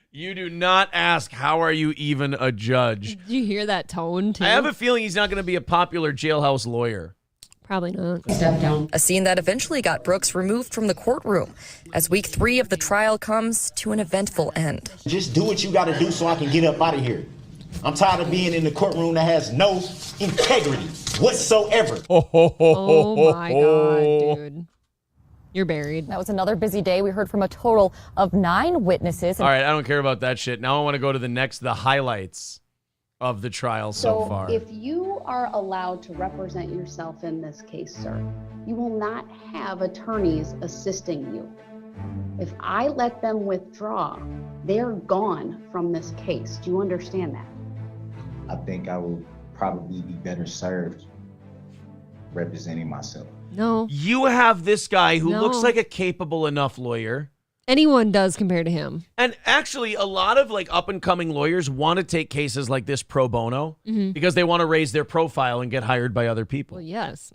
You do not ask, how are you even a judge? Did you hear that tone, too? I have a feeling he's not going to be a popular jailhouse lawyer. Probably not. Step down. A scene that eventually got Brooks removed from the courtroom as week 3 of the trial comes to an eventful end. Just do what you got to do so I can get up out of here. I'm tired of being in the courtroom that has no integrity whatsoever. Oh my God, dude. You're buried. That was another busy day. We heard from a total of 9 witnesses. All right, I don't care about that shit. Now I want to go to the highlights of the trial so far. If you are allowed to represent yourself in this case, sir, you will not have attorneys assisting you. If I let them withdraw, they're gone from this case. Do you understand that? I think I will probably be better served representing myself. No. You have this guy who No. looks like a capable enough lawyer. Anyone does compared to him. And actually, a lot of like up and coming lawyers want to take cases like this pro bono because they want to raise their profile and get hired by other people. Well, yes.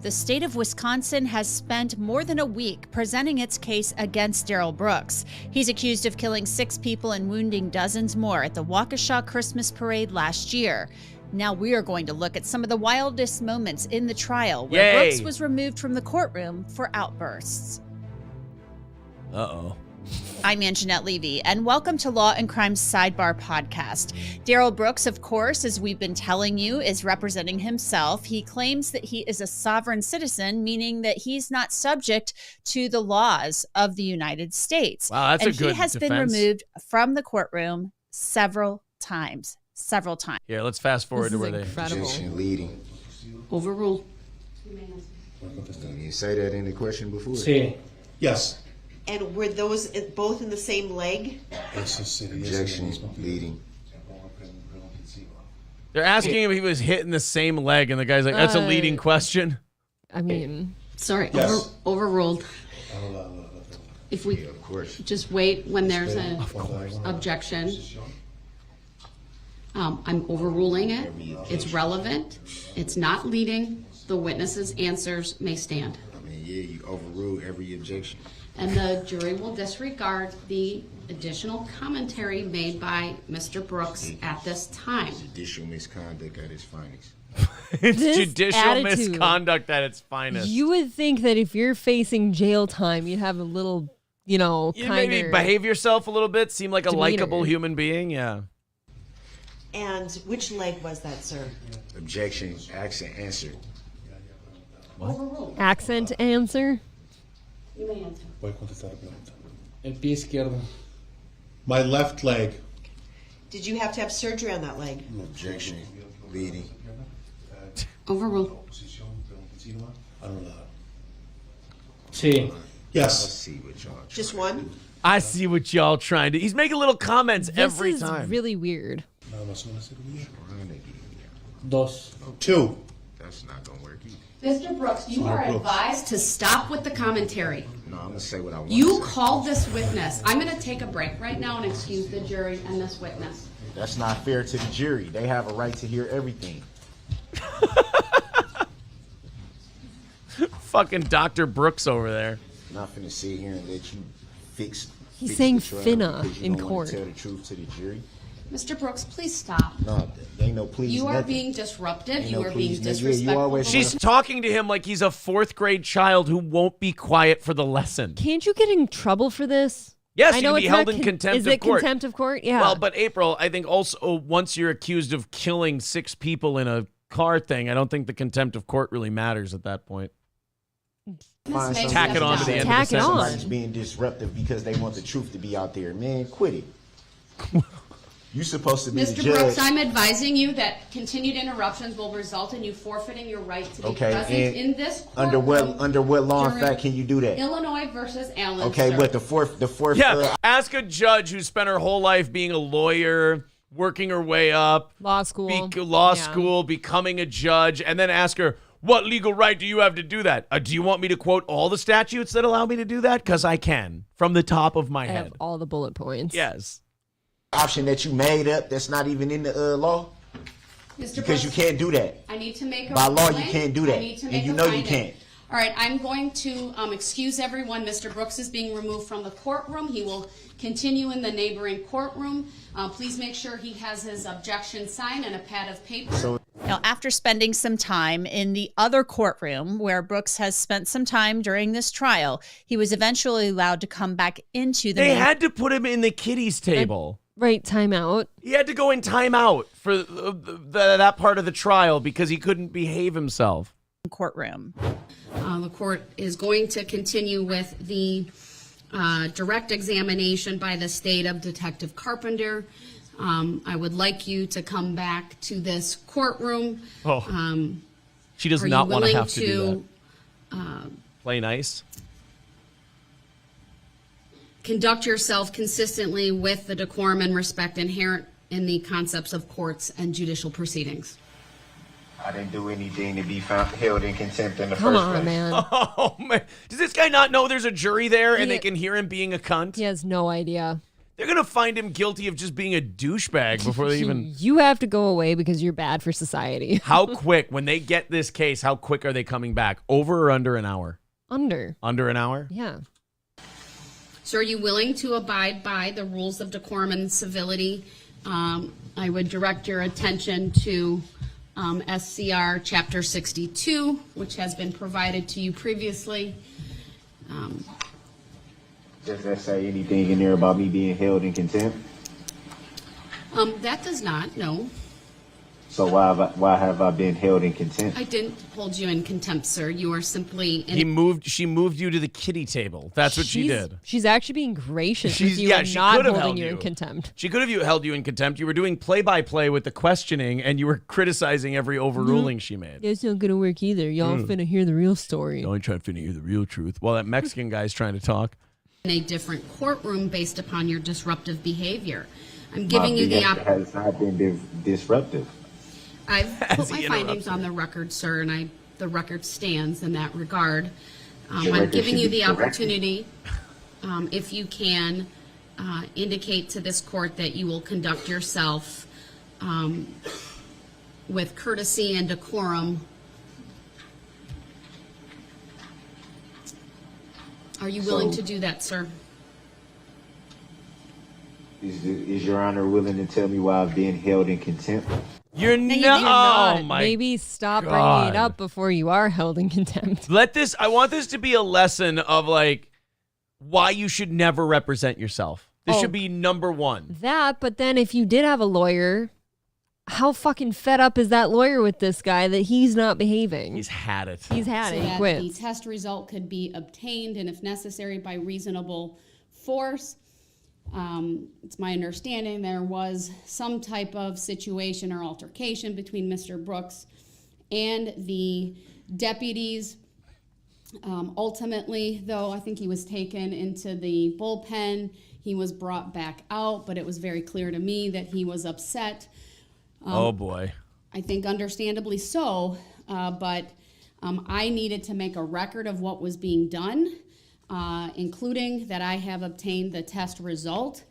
The state of Wisconsin has spent more than a week presenting its case against Darrell Brooks. He's accused of killing 6 people and wounding dozens more at the Waukesha Christmas parade last year. Now we are going to look at some of the wildest moments in the trial where Yay. Brooks was removed from the courtroom for outbursts. Uh-oh. I'm Anjanette Levy, and welcome to Law and Crime Sidebar Podcast. Darrell Brooks, of course, as we've been telling you, is representing himself. He claims that he is a sovereign citizen, meaning that he's not subject to the laws of the United States. Wow, that's and a good he has been defense. removed from the courtroom several times. Here, let's fast forward This to is where incredible. Objection leading. Overruled. You say that in the question before? Sí. Yes. And were those both in the same leg? Objection leading. they're asking him if he was hit in the same leg, and the guy's like, that's a leading question. I mean, Sorry, Yes. overruled. If we Of course. just wait when there's an objection. I'm overruling it. It's relevant. It's not leading. The witness's answers may stand. I mean, yeah, you overrule every objection. And the jury will disregard the additional commentary made by Mr. Brooks at this time. Judicial misconduct at its finest. It's This judicial attitude. misconduct at its finest. you would think that if you're facing jail time, you'd have a little, You kind maybe of behave yourself a little bit, seem like a demeanor. likable human being. Yeah. And which leg was that, sir? Objection, accent, answer. accent answer. You may answer. Voy a contestar la pregunta. El pie izquierdo. My left leg. Did you have to have surgery on that leg? Objection leading. Overruled. Sí. I Yes. see what y'all. Just one? I see what y'all trying to. He's making little comments This every is time. really weird. Dos. 2. That's not gonna work either. Mr. Brooks, you are advised to stop with the commentary. No, I'm gonna say what I want. You to say. called this witness. I'm going to take a break right now and excuse the jury and this witness. That's not fair to the jury. They have a right to hear everything. Fucking Dr. Brooks over there. I'm not finna sit here and let you fix. He's fix saying the trial finna because you in don't wanna court. Tell the truth to the jury. Mr. Brooks, please stop. No, there ain't no please. You are nothing. being disruptive. Ain't You no are being please, nigga. You disrespectful. always She's talking to him like he's a 4th grade child who won't be quiet for the lesson. Can't you get in trouble for this? Yes, I you know can be it's not held in contempt Is of it court. contempt of court? Yeah. Well, but April, I think also once you're accused of killing 6 people in a car thing, I don't think the contempt of court really matters at that point. Find something Tack it on to the end of the Tack it sentence. on. Somebody's being disruptive because they want the truth to be out there. Man, quit it. You're supposed to be the Mr. judge. Brooks, I'm advising you that continued interruptions will result in you forfeiting your right to be present and in this courtroom. under what law and during fact can you do that? Illinois versus Allen. Okay, sir. but the fourth. Yeah, ask a judge who spent her whole life being a lawyer, working her way up, Law school. school, becoming a judge, and then ask her, what legal right do you have to do that? Do you want me to quote all the statutes that allow me to do that? Because I can, from the top of my I head. have all the bullet points. Yes. option that you made up that's not even in the law. Mr. Because you Brooks, can't do that. I need to make a By law, you ruling. can't do that. I need to And make you a know you finding. can't. All right, I'm going to excuse everyone. Mr. Brooks is being removed from the courtroom. He will continue in the neighboring courtroom. Please make sure he has his objection signed and a pad of paper. Now, after spending some time in the other courtroom where Brooks has spent some time during this trial, he was eventually allowed to come back into the They main had to put him in the kiddies table. Right, timeout. He had to go in timeout for that part of the trial because he couldn't behave himself. courtroom. The court is going to continue with the direct examination by the state of Detective Carpenter. I would like you to come back to this courtroom. She does Are not you want to willing have to do that. to Play nice. conduct yourself consistently with the decorum and respect inherent in the concepts of courts and judicial proceedings? I didn't do anything to be held in contempt in the Come first on, place. man. Oh, man. Does this guy not know there's a jury there and He- they can hear him being a cunt? He has no idea. They're going to find him guilty of just being a douchebag before they even... You have to go away because you're bad for society. How quick, when they get this case, how quick are they coming back? Over or under an hour? Under. Under an hour? Yeah. So are you willing to abide by the rules of decorum and civility? I would direct your attention to SCR Chapter 62, which has been provided to you previously. Does that say anything in there about me being held in contempt? That does not, no. So why have I been held in contempt? I didn't hold you in contempt, sir. You are simply She moved you to the kiddie table. That's what she did. She's actually being gracious with you and she not could have holding held you in contempt. She could have held you in contempt. You were doing play-by-play with the questioning, and you were criticizing every overruling she made. It's not gonna work either. Y'all finna hear the real story. No, I trying to hear the real truth. Well, that Mexican guy's trying to talk. in a different courtroom based upon your disruptive behavior. I'm giving you the has not been disruptive. I've Has put he my findings interrupted? on the record, sir, and the record stands in that regard. The I'm record giving should you be the corrected. opportunity, if you can, indicate to this court that you will conduct yourself with courtesy and decorum. Are you willing to do that, sir? Is Your Honor willing to tell me why I've been held in contempt? You're You're not. not. Oh my Maybe stop bringing God. it up before you are held in contempt. I want this to be a lesson of like why you should never represent yourself. This Oh. should be number one. That, but then if you did have a lawyer, how fucking fed up is that lawyer with this guy that he's not behaving? He's had it. He's had So it. He that quit. the test result could be obtained and if necessary by reasonable force. It's my understanding there was some type of situation or altercation between Mr. Brooks and the deputies. Ultimately, though, I think he was taken into the bullpen. He was brought back out, but it was very clear to me that he was upset. Oh boy. I think understandably so, but I needed to make a record of what was being done, including that I have obtained the test result,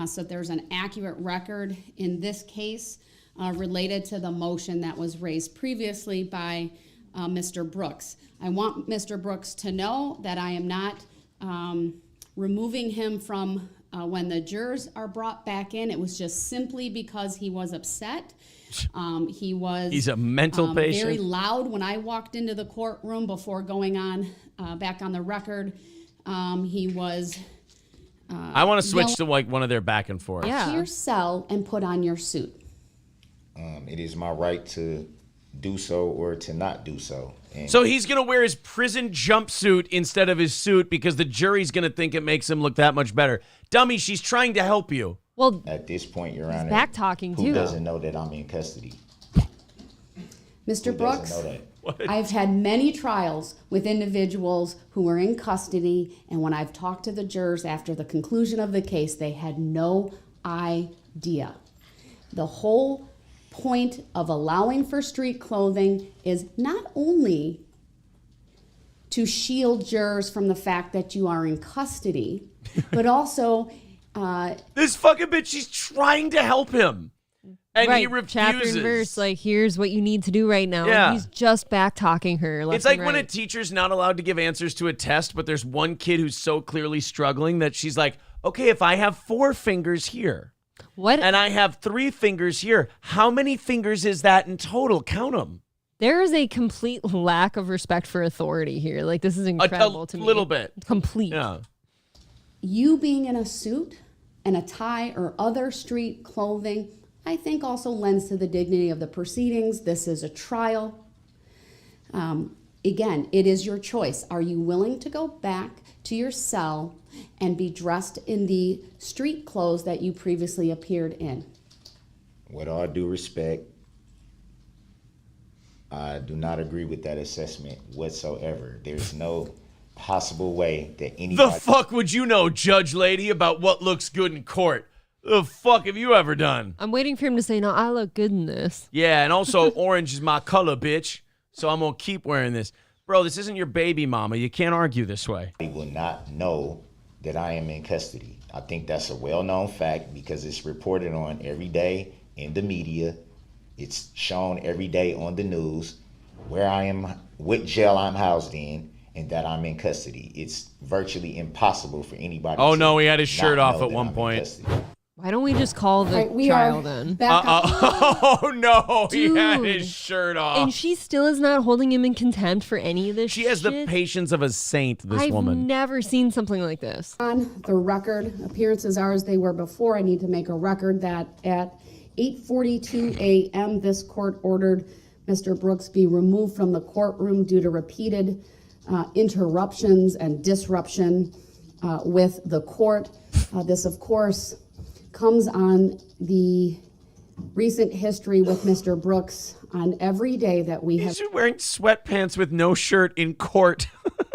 so there's an accurate record in this case related to the motion that was raised previously by Mr. Brooks. I want Mr. Brooks to know that I am not removing him from when the jurors are brought back in. It was just simply because he was upset. He's a mental patient. Very loud when I walked into the courtroom before going on back on the record. He was. I want to switch to like one of their back and forth. To your cell and put on your suit. It is my right to do so or to not do so. And So he's going to wear his prison jumpsuit instead of his suit because the jury's going to think it makes him look that much better. Dummy, she's trying to help you. Well, at this point, Your Honor, back talking who too. doesn't know that I'm in custody? Mr. Who Brooks, doesn't know that? I've had many trials with individuals who are in custody, and when I've talked to the jurors after the conclusion of the case, they had no idea. The whole point of allowing for street clothing is not only to shield jurors from the fact that you are in custody, but also this fucking bitch, she's trying to help him. And right, he refuses. chapter and verse, like, here's what you need to do right now. Yeah. And he's just back talking her. Left It's like and when a right. teacher's not allowed to give answers to a test, but there's one kid who's so clearly struggling that she's like, okay, if I have 4 fingers here, what? And I have 3 fingers here, how many fingers is that in total? Count them. There is a complete lack of respect for authority here. Like, this is incredible to me. A little bit. Complete. Yeah. you being in a suit and a tie or other street clothing, I think also lends to the dignity of the proceedings. This is a trial. Again, it is your choice. Are you willing to go back to your cell and be dressed in the street clothes that you previously appeared in? With all due respect, I do not agree with that assessment whatsoever. There's no possible way that anybody... The fuck would you know, judge lady, about what looks good in court? The fuck have you ever done? I'm waiting for him to say, no, I look good in this. Yeah, and also orange is my color, bitch. So I'm going to keep wearing this. Bro, this isn't your baby mama. You can't argue this way. I will not know that I am in custody. I think that's a well-known fact because it's reported on every day in the media. It's shown every day on the news where I am, what jail I'm housed in, and that I'm in custody. It's virtually impossible for anybody Oh, to no, he had his not shirt off know at that one I'm in point. custody. Why don't we just call the Right, we trial are then? back up. Oh, no, he had Dude. his shirt off. And she still is not holding him in contempt for any of this She has the shit? patience of a saint, this I've woman. never seen something like this. On the record, appearances are as they were before. I need to make a record that at 8:42 a.m. this court ordered Mr. Brooks be removed from the courtroom due to repeated interruptions and disruption with the court. This, of course, comes on the recent history with Mr. Brooks on every day that we have. He's wearing sweatpants with no shirt in court.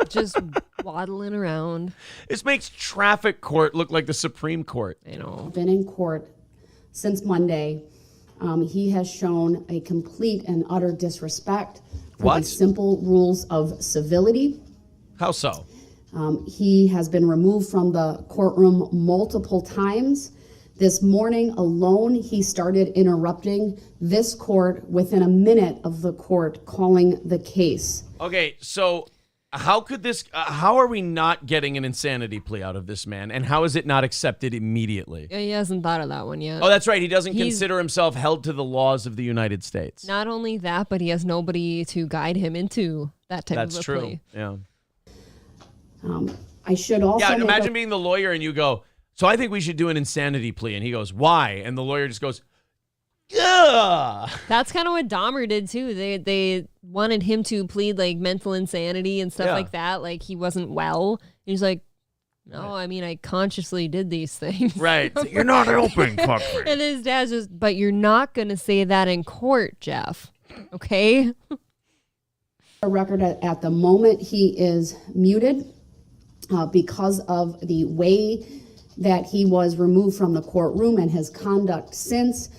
Just waddling around. This makes traffic court look like the Supreme Court. I know. Been in court since Monday. He has shown a complete and utter disrespect for What? the simple rules of civility. How so? He has been removed from the courtroom multiple times. This morning alone, he started interrupting this court within a minute of the court calling the case. Okay, so how could this, how are we not getting an insanity plea out of this man? And how is it not accepted immediately? Yeah, he hasn't thought of that one yet. Oh, that's right. He doesn't He's- consider himself held to the laws of the United States. Not only that, but he has nobody to guide him into that type That's of a true. plea. Yeah. I should also Yeah, make imagine being the lawyer and you go, so I think we should do an insanity plea. And he goes, why? And the lawyer just goes, yeah. That's kind of what Dahmer did too. They wanted him to plead like mental insanity and stuff Yeah. like that. Like he wasn't well. He's like, no, I mean, I consciously did these things. Right. You're not helping, fucker. And his dad's just, but you're not going to say that in court, Jeff. Okay? a record at the moment. He is muted because of the way that he was removed from the courtroom and his conduct since.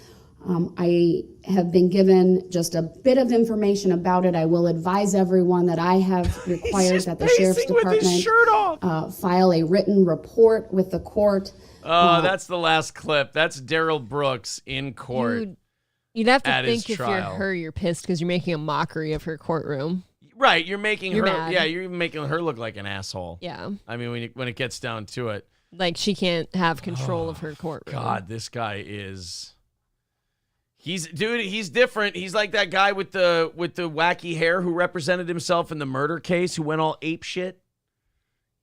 I have been given just a bit of information about it. I will advise everyone that I have required that the Sheriff's Department file a written report with the court. Oh, that's the last clip. That's Daryl Brooks in court. You'd have to at his think if you're trial. her, you're pissed because you're making a mockery of her courtroom. Right, you're making You're her. mad. Yeah, you're making her look like an asshole. Yeah. I mean, when it gets down to it. Like she can't have control of her courtroom. God, this guy is. He's different. He's like that guy with the wacky hair who represented himself in the murder case who went all ape shit.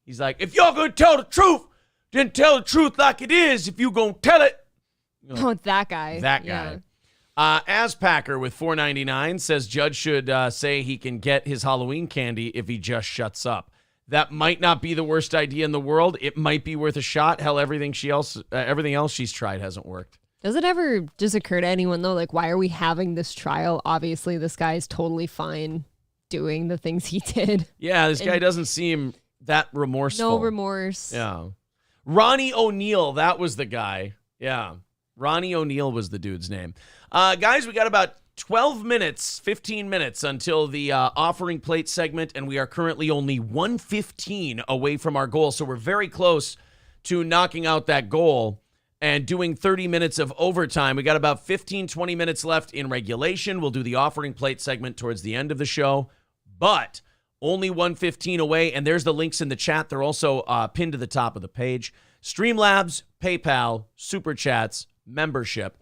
He's like, if y'all gonna tell the truth, then tell the truth like it is. If you gonna tell it. Oh, it's that guy. That Yeah. guy. Aspacker with $4.99 says judge should say he can get his Halloween candy if he just shuts up. That might not be the worst idea in the world. It might be worth a shot. Hell, everything else she's tried hasn't worked. Does it ever just occur to anyone, though, like, why are we having this trial? Obviously, this guy's totally fine doing the things he did. Yeah, this guy doesn't seem that remorseful. No remorse. Yeah. Ronnie O'Neill, that was the guy. Yeah. Ronnie O'Neill was the dude's name. Guys, we got about 15 minutes until the offering plate segment, and we are currently only 1:15 away from our goal. So we're very close to knocking out that goal and doing 30 minutes of overtime. We got about 20 minutes left in regulation. We'll do the offering plate segment towards the end of the show, but only 1:15 away, and there's the links in the chat. They're also pinned to the top of the page. Streamlabs, PayPal, Super Chats, membership.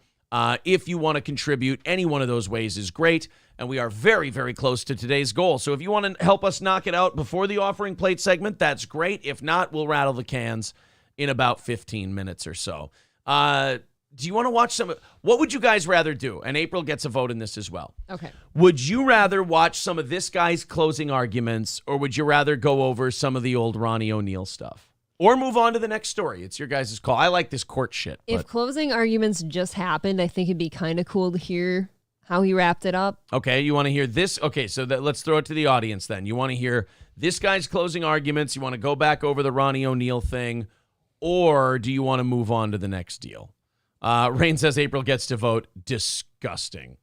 If you want to contribute, any one of those ways is great, and we are very, very close to today's goal. So if you want to help us knock it out before the offering plate segment, that's great. If not, we'll rattle the cans in about 15 minutes or so. Do you want to watch some? What would you guys rather do? And April gets a vote in this as well. Okay. Would you rather watch some of this guy's closing arguments, or would you rather go over some of the old Ronnie O'Neill stuff? Or move on to the next story. It's your guys' call. I like this court shit. If closing arguments just happened, I think it'd be kind of cool to hear how he wrapped it up. Okay, you want to hear this? Okay, so let's throw it to the audience then. You want to hear this guy's closing arguments? You want to go back over the Ronnie O'Neill thing? Or do you want to move on to the next deal? Rain says April gets to vote. Disgusting.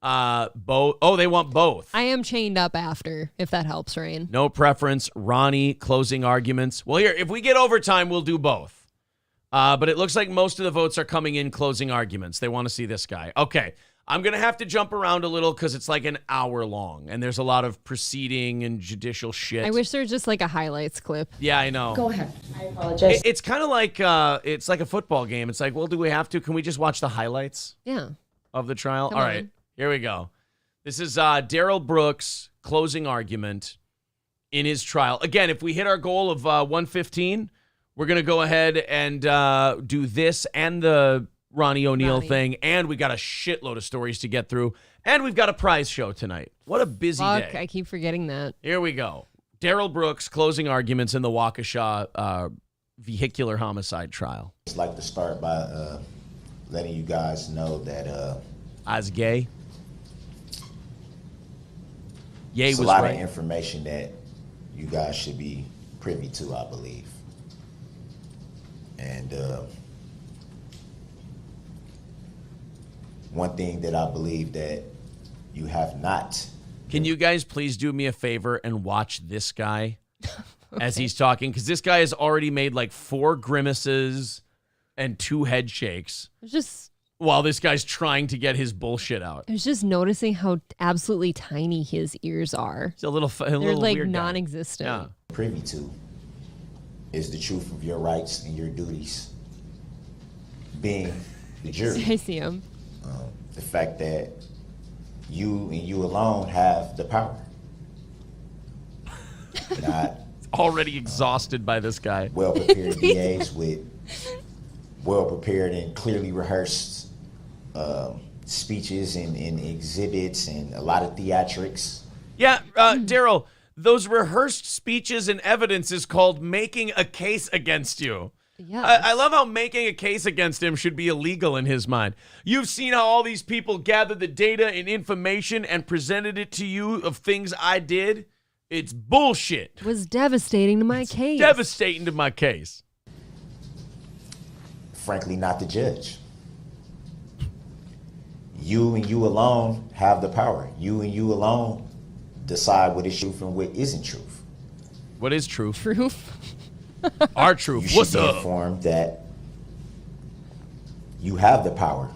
Both. Oh, they want both. I am chained up after, if that helps, Rain. No preference. Ronnie, closing arguments. Well, here, if we get overtime, we'll do both. But it looks like most of the votes are coming in closing arguments. They want to see this guy. Okay, I'm going to have to jump around a little because it's like an hour long, and there's a lot of proceeding and judicial shit. I wish there was just like a highlights clip. Yeah, I know. Go ahead. I apologize. It's kind of like it's like a football game. It's like, well, do we have to? Can we just watch the highlights? Yeah. Of the trial? Come All on. right. Here we go. This is Daryl Brooks' closing argument in his trial. Again, if we hit our goal of 1:15, we're going to go ahead and do this and the Ronnie O'Neill thing, and we got a shitload of stories to get through, and we've got a prize show tonight. What a busy day. I keep forgetting that. Here we go. Daryl Brooks' closing arguments in the Waukesha vehicular homicide trial. I'd like to start by letting you guys know that as gay. Ye it's was a lot right. of information that you guys should be privy to, I believe. And one thing that I believe that you have not. Can you guys please do me a favor and watch this guy as he's talking? Because this guy has already made like 4 grimaces and 2 head shakes. Just while this guy's trying to get his bullshit out. I was just noticing how absolutely tiny his ears are. It's a little They're like weird guy. non-existent. Yeah. Privy to is the truth of your rights and your duties. Being the jury. I see him. The fact that you and you alone have the power. Not already exhausted by this guy. Well-prepared DAs with well-prepared and clearly rehearsed speeches and exhibits and a lot of theatrics. Yeah, Daryl, those rehearsed speeches and evidence is called making a case against you. Yeah. I love how making a case against him should be illegal in his mind. You've seen how all these people gathered the data and information and presented it to you of things I did. It's bullshit. It was devastating to my case. Devastating to my case. Frankly, not the judge. You and you alone have the power. You and you alone decide what is truth and what isn't truth. What is truth? Truth? Our truth. You What's should be up? informed that you have the power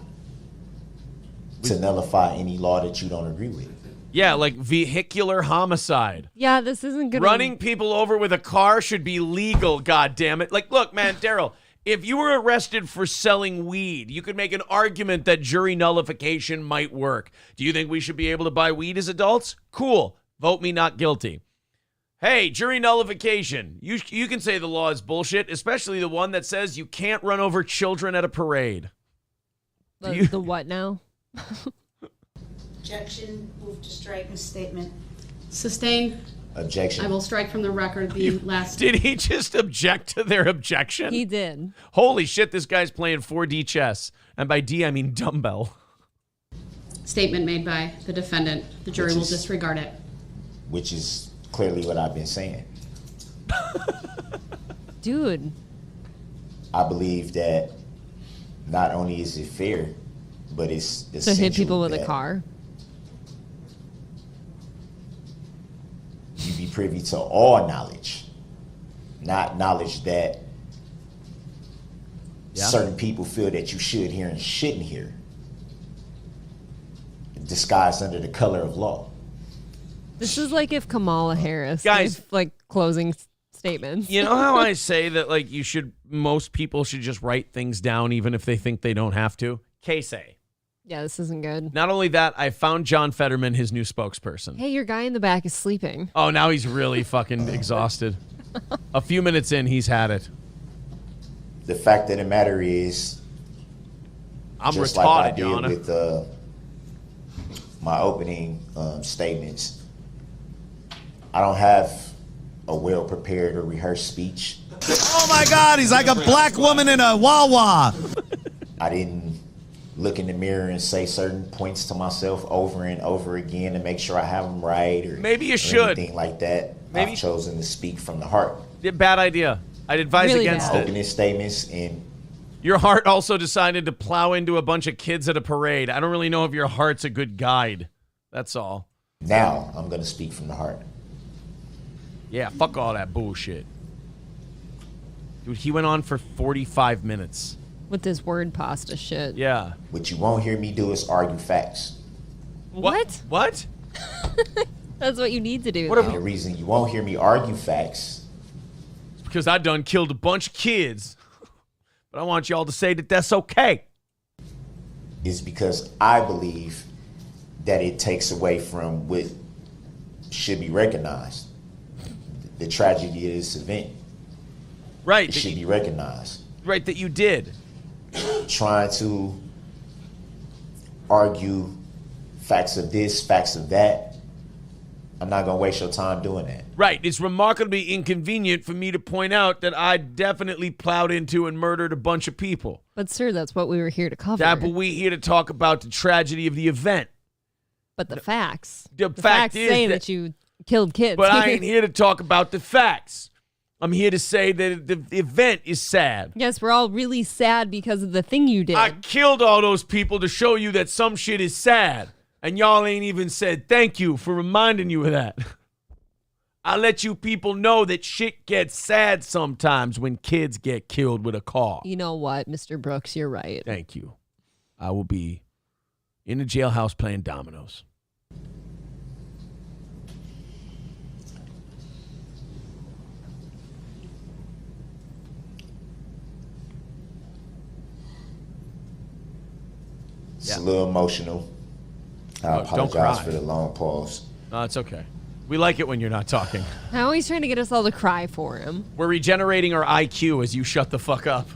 to nullify any law that you don't agree with. Yeah, like vehicular homicide. Yeah, this isn't good. Running people over with a car should be legal, goddammit. Like, look, man, Daryl, if you were arrested for selling weed, you could make an argument that jury nullification might work. Do you think we should be able to buy weed as adults? Cool. Vote me not guilty. Hey, jury nullification. You can say the law is bullshit, especially the one that says you can't run over children at a parade. The what now? Objection. Move to strike his statement. Sustain. Objection. I will strike from the record the last. Did he just object to their objection? He did. Holy shit, this guy's playing 4D chess. And by D, I mean dumbbell. Statement made by the defendant. The jury will disregard it. Which is clearly what I've been saying. Dude. I believe that not only is it fair, but it's To hit people with a car. You be privy to all knowledge, not knowledge that certain people feel that you should hear and shouldn't hear, disguised under the color of law. This is like if Kamala Harris Guys. gave, like closing statements. You know how I say that like most people should just write things down even if they think they don't have to? K-say. Yeah, this isn't good. Not only that, I found John Fetterman, his new spokesperson. Hey, your guy in the back is sleeping. Oh, now he's really fucking exhausted. A few minutes in, he's had it. The fact of the matter is, I'm just retarded, like I did Your Honor. with my opening statements, I don't have a well-prepared or rehearsed speech. Oh my God, he's like a black woman in a Wawa. I didn't look in the mirror and say certain points to myself over and over again to make sure I have them right, or maybe you or should. anything like that. I've chosen to speak from the heart. Bad idea. I'd advise Really against bad. it. Opening statements and Your heart also decided to plow into a bunch of kids at a parade. I don't really know if your heart's a good guide. That's all. now I'm going to speak from the heart. Yeah, fuck all that bullshit. Dude, he went on for 45 minutes. With this word pasta shit. Yeah. What you won't hear me do is argue facts. What? What? That's what you need to do. And the reason you won't hear me argue facts It's because I done killed a bunch of kids. But I want y'all to say that that's okay. is because I believe that it takes away from what should be recognized. The tragedy of this event. Right. It should be recognized. Right, that you did. Trying to argue facts of this, facts of that. I'm not going to waste your time doing that. Right. It's remarkably inconvenient for me to point out that I definitely plowed into and murdered a bunch of people. But sir, that's what we were here to cover. But we here to talk about the tragedy of the event. But the facts. The facts fact is say that- that you killed kids. But I ain't here to talk about the facts. I'm here to say that the event is sad. Yes, we're all really sad because of the thing you did. I killed all those people to show you that some shit is sad. And y'all ain't even said thank you for reminding you of that. I let you people know that shit gets sad sometimes when kids get killed with a car. You know what, Mr. Brooks, you're right. Thank you. I will be in the jailhouse playing dominoes. It's a little emotional. I Oh, don't apologize cry. for the long pause. No, it's okay. We like it when you're not talking. How he's trying to get us all to cry for him. We're regenerating our IQ as you shut the fuck up.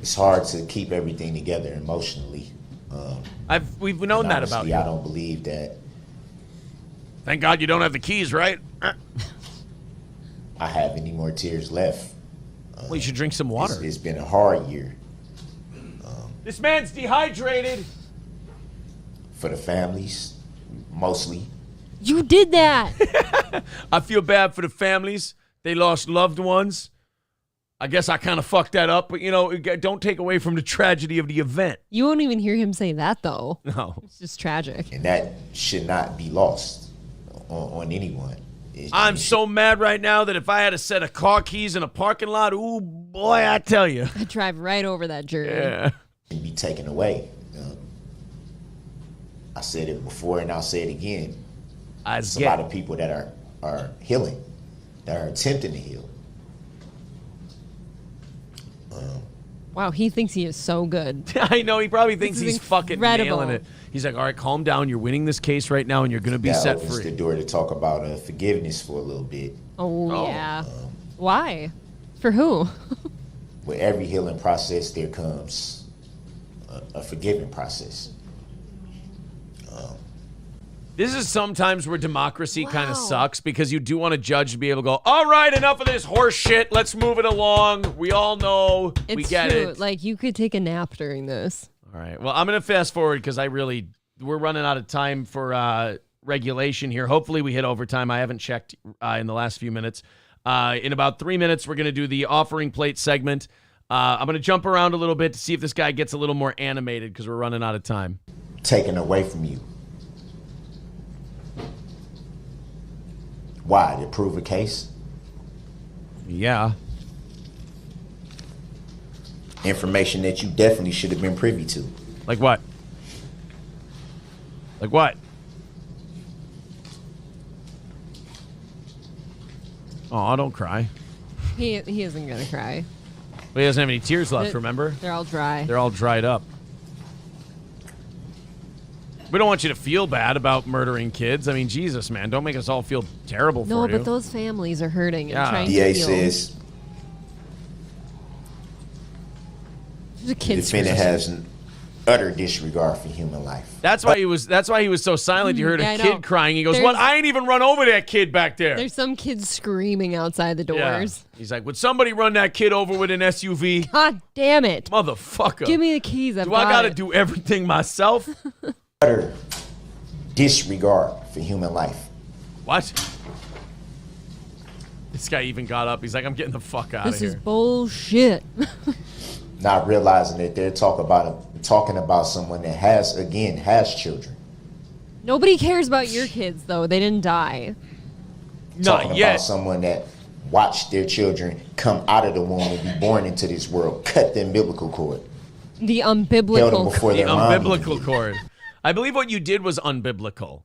It's hard to keep everything together emotionally. We've known and that about honestly, you. I don't believe that Thank God you don't have the keys, right? I have any more tears left. Well, you should drink some water. It's been a hard year This man's dehydrated. for the families, mostly. You did that. I feel bad for the families. They lost loved ones. I guess I kind of fucked that up, but, you know, don't take away from the tragedy of the event. You won't even hear him say that, though. No. It's just tragic. And that should not be lost on anyone. I'm so mad right now that if I had a set of car keys in a parking lot, ooh, boy, I tell you. I'd drive right over that jury. Yeah. And be taken away. I said it before and I'll say it again. There's a lot of people that are healing, that are attempting to heal. Wow, he thinks he is so good. I know, he probably thinks This is he's fucking incredible. nailing it. He's like, all right, calm down. You're winning this case right now, and you're going to be That set opens free. the door to talk about forgiveness for a little bit. Oh, yeah. Why? For who? With every healing process, there comes a forgiving process. This is sometimes where democracy kind of sucks because you do want a judge to be able to go, all right, enough of this horse shit. Let's move it along. We all know. We get true. it. Like, you could take a nap during this. All right. Well, I'm going to fast forward because we're running out of time for regulation here. Hopefully we hit overtime. I haven't checked in the last few minutes. In about 3 minutes, we're going to do the offering plate segment. I'm going to jump around a little bit to see if this guy gets a little more animated because we're running out of time. Taken away from you. Why? To prove a case? Yeah. Information that you definitely should have been privy to. Like what? Like what? Oh, don't cry. He isn't going to cry. Well, he doesn't have any tears left, remember? They're all dry. They're all dried up. We don't want you to feel bad about murdering kids. I mean, Jesus, man. Don't make us all feel terrible for you. No, but those families are hurting and trying DA to heal. says The defendant has an utter disregard for human life. That's why he was so silent. You heard Yeah, a I kid know. crying. He goes, There's- "What? I ain't even run over that kid back there." There's some kids screaming outside the Yeah. doors. He's like, "Would somebody run that kid over with an SUV?" God damn it. Motherfucker. Give me the keys. Do I gotta do everything myself? Utter disregard for human life. What? This guy even got up. He's like, "I'm getting the fuck out of This is here." bullshit. Not realizing that they're talking about someone that has children. Nobody cares about your kids, though. They didn't die. Talking about someone that watched their children come out of the womb and be born into this world, cut the umbilical cord. The Held them umbilical. before The their mom. umbilical cord. I believe what you did was unbiblical.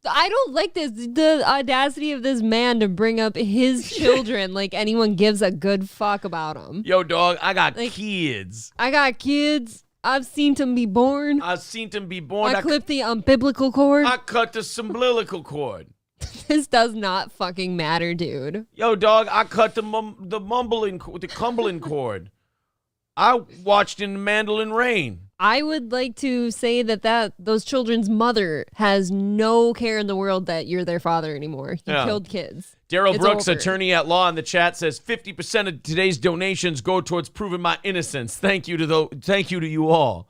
I don't like this. The audacity of this man to bring up his children like anyone gives a good fuck about them. Yo, dog, I got kids. I got kids. I've seen them be born. I've seen them be born. I clipped the umbilical cord. I cut the umbilical cord. This does not fucking matter, dude. Yo, dog, I cut the Cumberland cord. I watched in the Mandolin Rain. I would like to say that those children's mother has no care in the world that you're their father anymore. You Yeah. killed kids. Daryl It's Brooks, over. attorney at law in the chat, says 50% of today's donations go towards proving my innocence. Thank you to you all.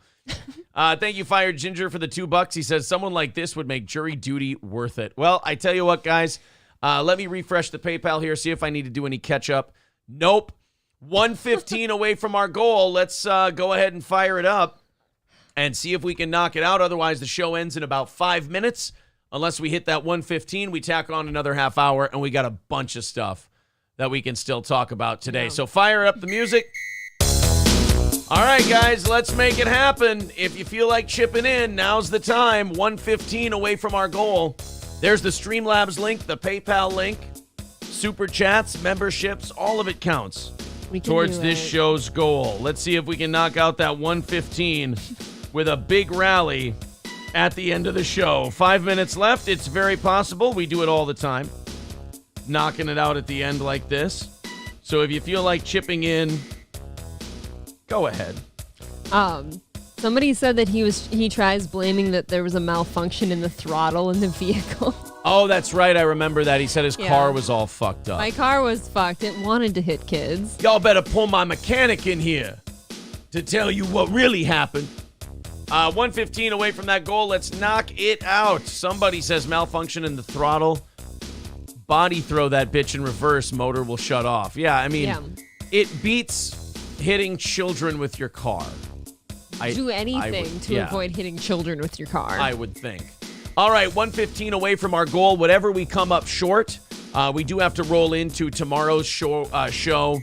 Thank you, Fire Ginger, for the $2. He says someone like this would make jury duty worth it. Well, I tell you what, guys. Let me refresh the PayPal here, see if I need to do any catch up. Nope. 115 away from our goal. Let's go ahead and fire it up and see if we can knock it out. Otherwise, the show ends in about 5 minutes. Unless we hit that 115, we tack on another half hour, and we got a bunch of stuff that we can still talk about today. So fire up the music. All right, guys, let's make it happen. If you feel like chipping in, now's the time. 115 away from our goal. There's the Streamlabs link, the PayPal link, Super Chats, memberships, all of it counts towards this show's goal. Let's see if we can knock out that 115 with a big rally at the end of the show. 5 minutes left. It's very possible. We do it all the time. Knocking it out at the end like this. So if you feel like chipping in, go ahead. Somebody said that he tries blaming that there was a malfunction in the throttle in the vehicle. Oh, that's right. I remember that. He said his Yeah. car was all fucked up. My car was fucked. It wanted to hit kids. Y'all better pull my mechanic in here to tell you what really happened. 115 away from that goal. Let's knock it out. Somebody says malfunction in the throttle. Body throw that bitch in reverse. Motor will shut off. Yeah, I mean, it beats hitting children with your car. Do anything to avoid hitting children with your car. I would think. All right, 115 away from our goal. Whatever we come up short, we do have to roll into tomorrow's show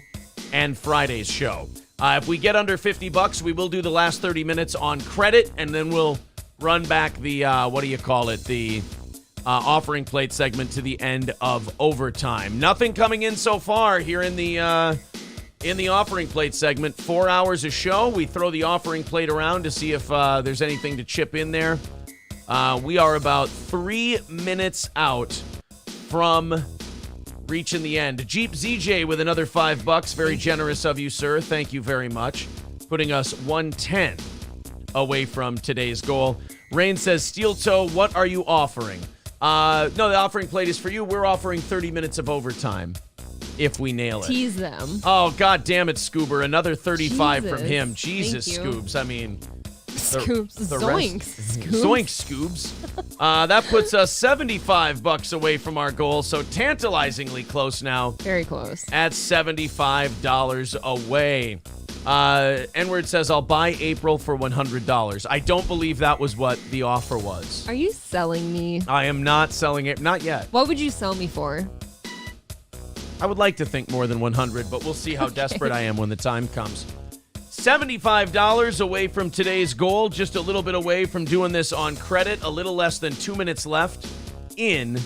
and Friday's show. If we get under $50, we will do the last 30 minutes on credit, and then we'll run back the, the offering plate segment to the end of overtime. Nothing coming in so far here in the offering plate segment. 4 hours a show. We throw the offering plate around to see if there's anything to chip in there. We are about 3 minutes out from reaching the end. Jeep ZJ with another $5. Very generous of you, sir. Thank you very much. Putting us 110 away from today's goal. Rain says, Steel Toe, what are you offering? No, the offering plate is for you. We're offering 30 minutes of overtime if we nail it. Tease them. Oh, God damn it, Scoober. Another 35 from Jesus. him. Jesus, Thank you. Scoobs. I mean... Scoops. Zoinks. Scoops. Zoinks, Scoobs. That puts us $75 away from our goal, so tantalizingly close now. Very close. At $75 away. N-Word says, I'll buy April for $100. I don't believe that was what the offer was. Are you selling me? I am not selling it. Not yet. What would you sell me for? I would like to think more than 100, but we'll see how desperate I am when the time comes. $75 away from today's goal, just a little bit away from doing this on credit, a little less than 2 minutes left in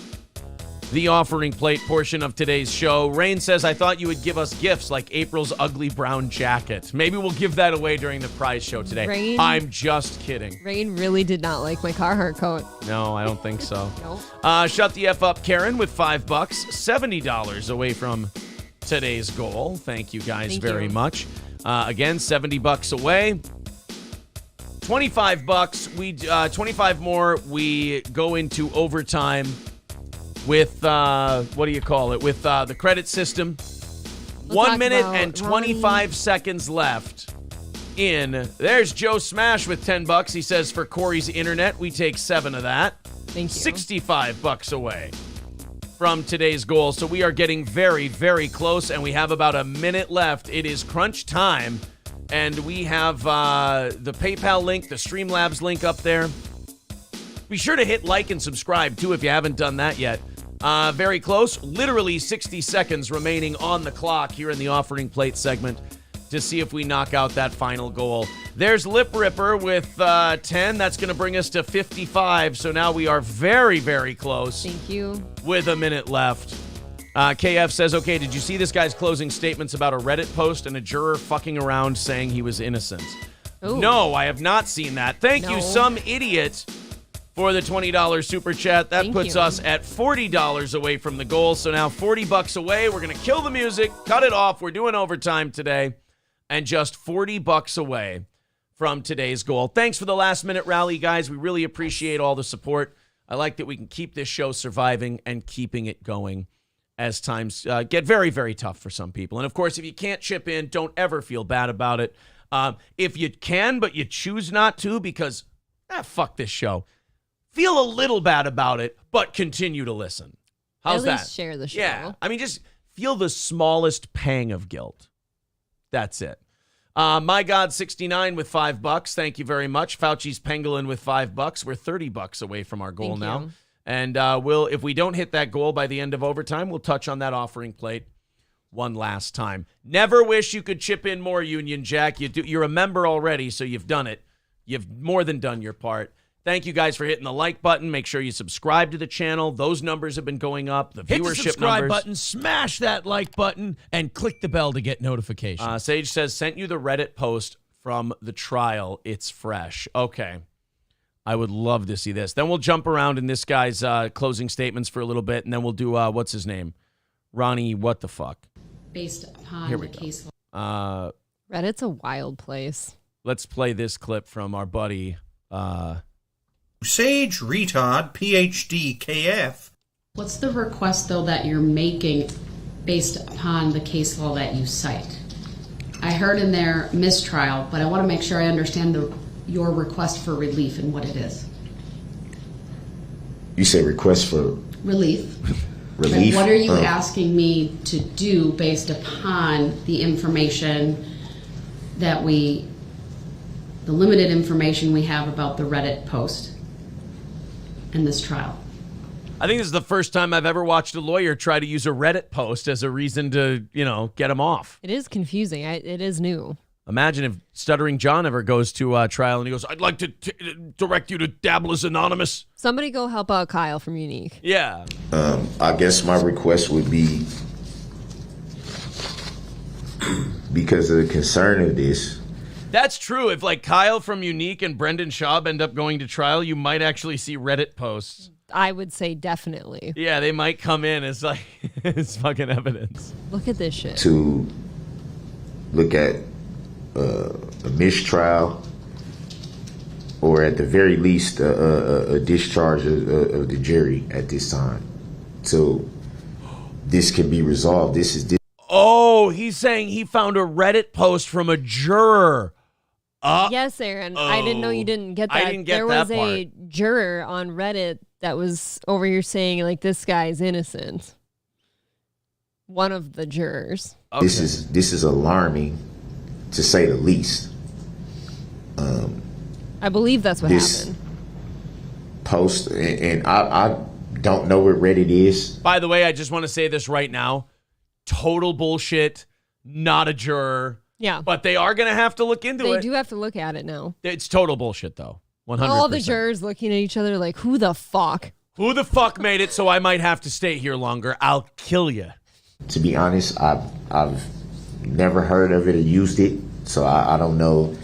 the offering plate portion of today's show. Rain says, I thought you would give us gifts like April's ugly brown jacket. Maybe we'll give that away during the prize show today. Rain? I'm just kidding. Rain really did not like my Carhartt coat. No, I don't think so. Nope. Shut the F up, Karen, with $5, $70 away from today's goal. Thank you guys very much. Again, $70 away. $25. We 25 more. We go into overtime with what do you call it? With the credit system. We'll 1 talk minute about and 25 seconds left. There's Joe Smash with $10. He says for Corey's internet, we take 7 of that. Thank you. $65 away from today's goal. So we are getting very, very close, and we have about a minute left. It is crunch time, and we have the PayPal link, the Streamlabs link up there. Be sure to hit like and subscribe, too, if you haven't done that yet. Very close. Literally 60 seconds remaining on the clock here in the offering plate segment to see if we knock out that final goal. There's Lip Ripper with 10. That's going to bring us to 55. So now we are very, very close. Thank you. With a minute left. KF says, okay, did you see this guy's closing statements about a Reddit post and a juror fucking around saying he was innocent? Ooh. No, I have not seen that. Thank you, some idiot, for the $20 super chat. That puts us at $40 away from the goal. So now $40 away. We're going to kill the music, cut it off. We're doing overtime today. And just $40 away from today's goal. Thanks for the last minute rally, guys. We really appreciate all the support. I like that we can keep this show surviving and keeping it going as times get very, very tough for some people. And of course, if you can't chip in, don't ever feel bad about it. If you can, but you choose not to because, fuck this show. Feel a little bad about it, but continue to listen. How's that? At least share the show. Yeah. I mean, just feel the smallest pang of guilt. That's it. My God 69 with $5. Thank you very much. Fauci's Pangolin with $5. We're $30 away from our goal now. And if we don't hit that goal by the end of overtime, we'll touch on that offering plate one last time. Never wish you could chip in more, Union Jack. You're a member already, so you've done it. You've more than done your part. Thank you guys for hitting the like button. Make sure you subscribe to the channel. Those numbers have been going up. The Hit viewership the subscribe numbers. button, smash that like button, and click the bell to get notifications. Sage says, sent you the Reddit post from the trial. It's fresh. Okay. I would love to see this. Then we'll jump around in this guy's closing statements for a little bit, and then we'll do, what's his name? Ronnie, what the fuck? Based upon Here we the go. case. Reddit's a wild place. Let's play this clip from our buddy... Sage Retard PhD KF. What's the request, though, that you're making based upon the case law that you cite? I heard in there mistrial, but I want to make sure I understand your request for relief and what it is. You say request for Relief. relief? And what are you asking me to do based upon the information that the limited information we have about the Reddit post and this trial? I think this is the first time I've ever watched a lawyer try to use a Reddit post as a reason to, get him off. It is confusing. It is new. Imagine if Stuttering John ever goes to trial and he goes, I'd like to direct you to Dabble as Anonymous. Somebody go help out Kyle from Unique. Yeah. I guess my request would be, because of the concern of this. That's true. If Kyle from Unique and Brendan Schaub end up going to trial, you might actually see Reddit posts. I would say definitely. Yeah, they might come in as as fucking evidence. Look at this shit. To look at a mistrial or at the very least, a discharge of the jury at this time. So this can be resolved. Oh, he's saying he found a Reddit post from a juror. Yes, Aaron. I didn't know you didn't get that. I didn't get there that was a juror on Reddit that was over here saying, like, this guy's innocent. One of the jurors. Okay. This is alarming, to say the least. I believe that's what happened. Post, and I don't know what Reddit is. By the way, I just want to say this right now. Total bullshit. Not a juror. Yeah. But they are going to have to look into it. They do have to look at it now. It's total bullshit, though. 100%. All the jurors looking at each other like, who the fuck? Who the fuck made it so I might have to stay here longer? I'll kill you. To be honest, I've never heard of it or used it, so I don't know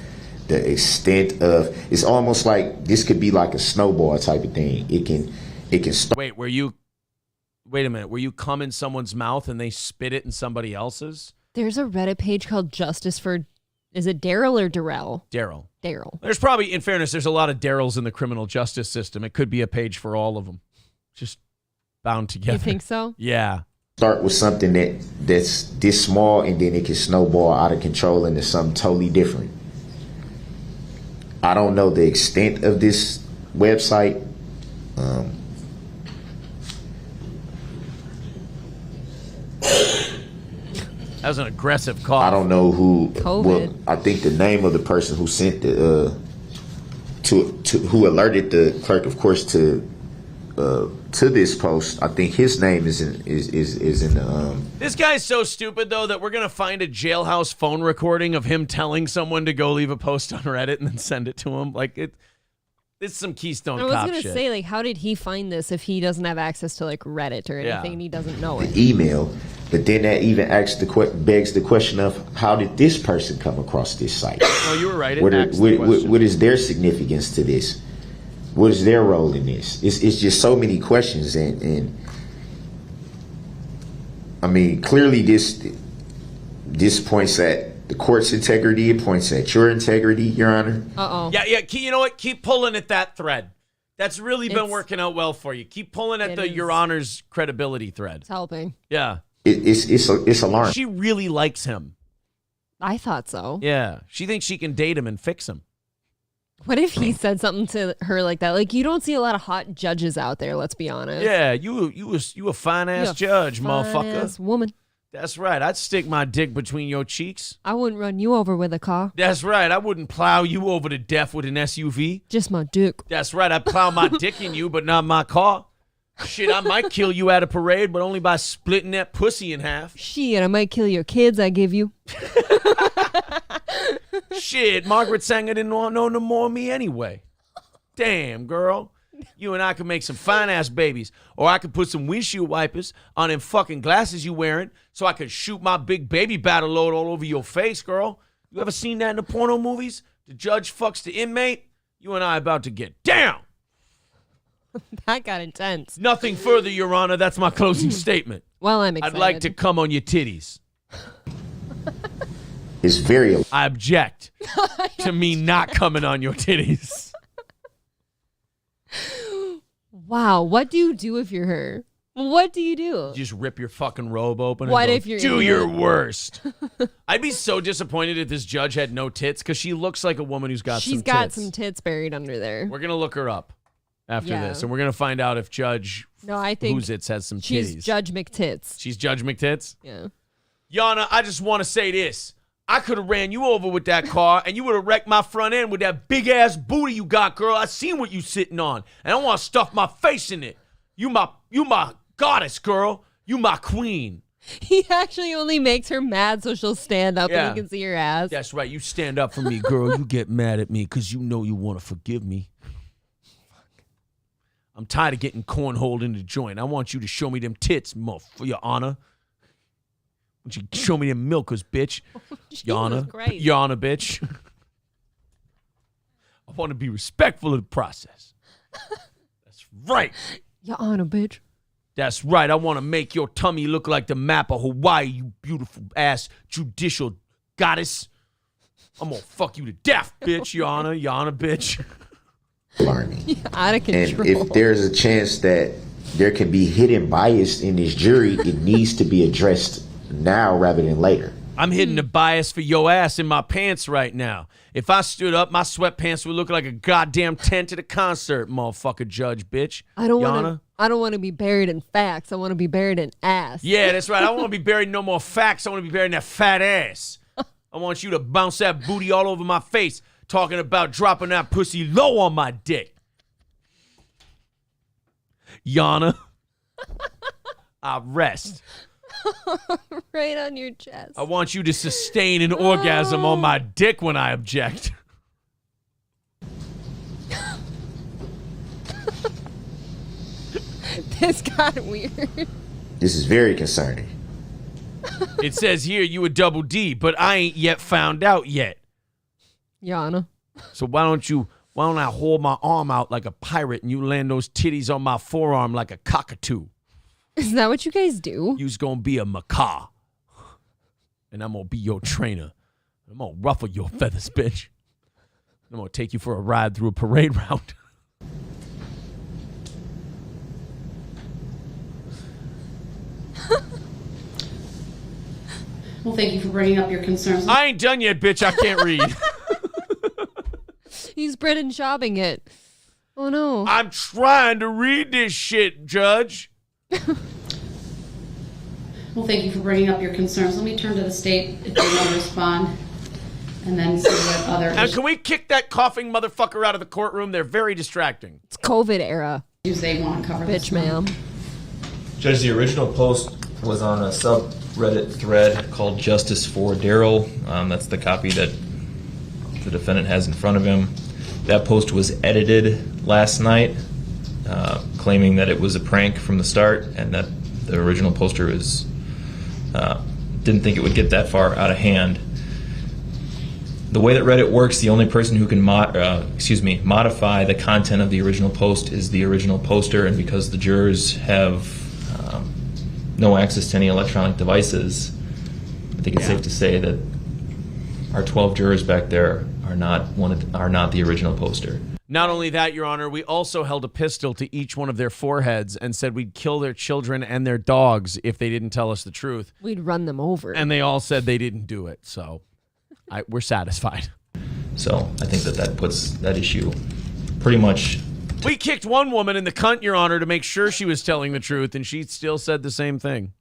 the extent of. It's almost like this could be like a snowball type of thing. It can start. Wait a minute. Were you cum in someone's mouth and they spit it in somebody else's? There's a Reddit page called Justice for, is it Daryl or Darrell? Daryl. There's probably, in fairness, there's a lot of Daryls in the criminal justice system. It could be a page for all of them. Just bound together. You think so? Yeah. Start with something that's this small, and then it can snowball out of control into something totally different. I don't know the extent of this website. That was an aggressive cough. I don't know who. COVID. Well, I think the name of the person who sent the who alerted the clerk, of course, to this post. I think his name is in the. This guy's so stupid though that we're gonna find a jailhouse phone recording of him telling someone to go leave a post on Reddit and then send it to him. Like it's some Keystone Cop shit. I was gonna say, like, how did he find this if he doesn't have access to like Reddit or anything and he doesn't know it? The email, but then that even begs the question of how did this person come across this site? Oh, you were right. What is their significance to this? What is their role in this? It's just so many questions, and I mean, clearly this points at the court's integrity. It points at your integrity, Your Honor. Yeah. You know what? Keep pulling at that thread. That's really been working out well for you. Keep pulling at Your Honor's credibility thread. It's helping. Yeah. It's alarming. She really likes him. I thought so. Yeah. She thinks she can date him and fix him. What if he said something to her like that? Like, you don't see a lot of hot judges out there, let's be honest. Yeah, you a fine-ass judge, motherfucker. Fine-ass woman. That's right. I'd stick my dick between your cheeks. I wouldn't run you over with a car. That's right. I wouldn't plow you over to death with an SUV. Just my dick. That's right. I'd plow my dick in you, but not my car. Shit, I might kill you at a parade, but only by splitting that pussy in half. Shit, I might kill your kids I give you. Shit, Margaret Sanger didn't want no more of me anyway. Damn, girl. You and I could make some fine-ass babies. Or I could put some windshield wipers on them fucking glasses you wearing so I could shoot my big baby battle load all over your face, girl. You ever seen that in the porno movies? The judge fucks the inmate? You and I about to get down. That got intense. Nothing further, Your Honor. That's my closing statement. Well, I'm excited. I'd like to come on your titties. It's very. I object to me not coming on your titties. Wow, what do you do if you're her? What do you do? You just rip your fucking robe open. What and if you're do your worst? I'd be so disappointed if this judge had no tits because she looks like a woman who's got some tits. She's got some tits buried under there. We're gonna look her up after this, and we're gonna find out if Judge Who's-Its has some titties. She's Judge McTits. She's Judge McTits? Yeah. Yana, I just want to say this. I could have ran you over with that car, and you would have wrecked my front end with that big-ass booty you got, girl. I seen what you sitting on, and I want to stuff my face in it. You my goddess, girl. You my queen. He actually only makes her mad so she'll stand up and you can see her ass. That's right. You stand up for me, girl. You get mad at me because you know you want to forgive me. I'm tired of getting cornholed in the joint. I want you to show me them tits, for Your Honor. Why don't you show me them milkers, bitch? Yana, Yana, bitch. I want to be respectful of the process. That's right. Your Honor, bitch. That's right. I want to make your tummy look like the map of Hawaii, you beautiful ass judicial goddess. I'm going to fuck you to death, bitch, Yana, bitch. alarming. Out of control. And if there's a chance that there can be hidden bias in this jury, it needs to be addressed now rather than later. I'm hitting the bias for your ass in my pants right now. If I stood up, my sweatpants would look like a goddamn tent at a concert, motherfucker, judge, bitch. I don't Yana? want to be buried in facts. I want to be buried in ass. Yeah, that's right. I don't want to be buried in no more facts. I want to be buried in that fat ass. I want you to bounce that booty all over my face, talking about dropping that pussy low on my dick. Yana, I rest. Right on your chest. I want you to sustain an orgasm on my dick when I object. This got weird. This is very concerning. It says here you a double D, but I ain't yet found out yet. Yana. So why don't I hold my arm out like a pirate and you land those titties on my forearm like a cockatoo? Is that what you guys do? You's gonna be a macaw. And I'm gonna be your trainer. I'm gonna ruffle your feathers, bitch. I'm gonna take you for a ride through a parade route. Well, thank you for bringing up your concerns. I ain't done yet, bitch. I can't read. He's Brennan shopping it. Oh, no. I'm trying to read this shit, Judge. Well, thank you for bringing up your concerns. Let me turn to the state if they want to respond, and then see what other And can we kick that coughing motherfucker out of the courtroom? They're very distracting. It's COVID era. issues they want to cover. Bitch, ma'am. Judge, the original post was on a subreddit thread called Justice for Daryl. That's the copy that the defendant has in front of him. That post was edited last night, claiming that it was a prank from the start and that the original poster is didn't think it would get that far out of hand. The way that Reddit works, the only person who can modify the content of the original post is the original poster, and because the jurors have no access to any electronic devices, I think it's safe to say that our 12 jurors back there are not the original poster. Not only that, Your Honor, we also held a pistol to each one of their foreheads and said we'd kill their children and their dogs if they didn't tell us the truth. We'd run them over. And they all said they didn't do it, so we're satisfied. So I think that puts that issue pretty much... We kicked one woman in the cunt, Your Honor, to make sure she was telling the truth, and she still said the same thing.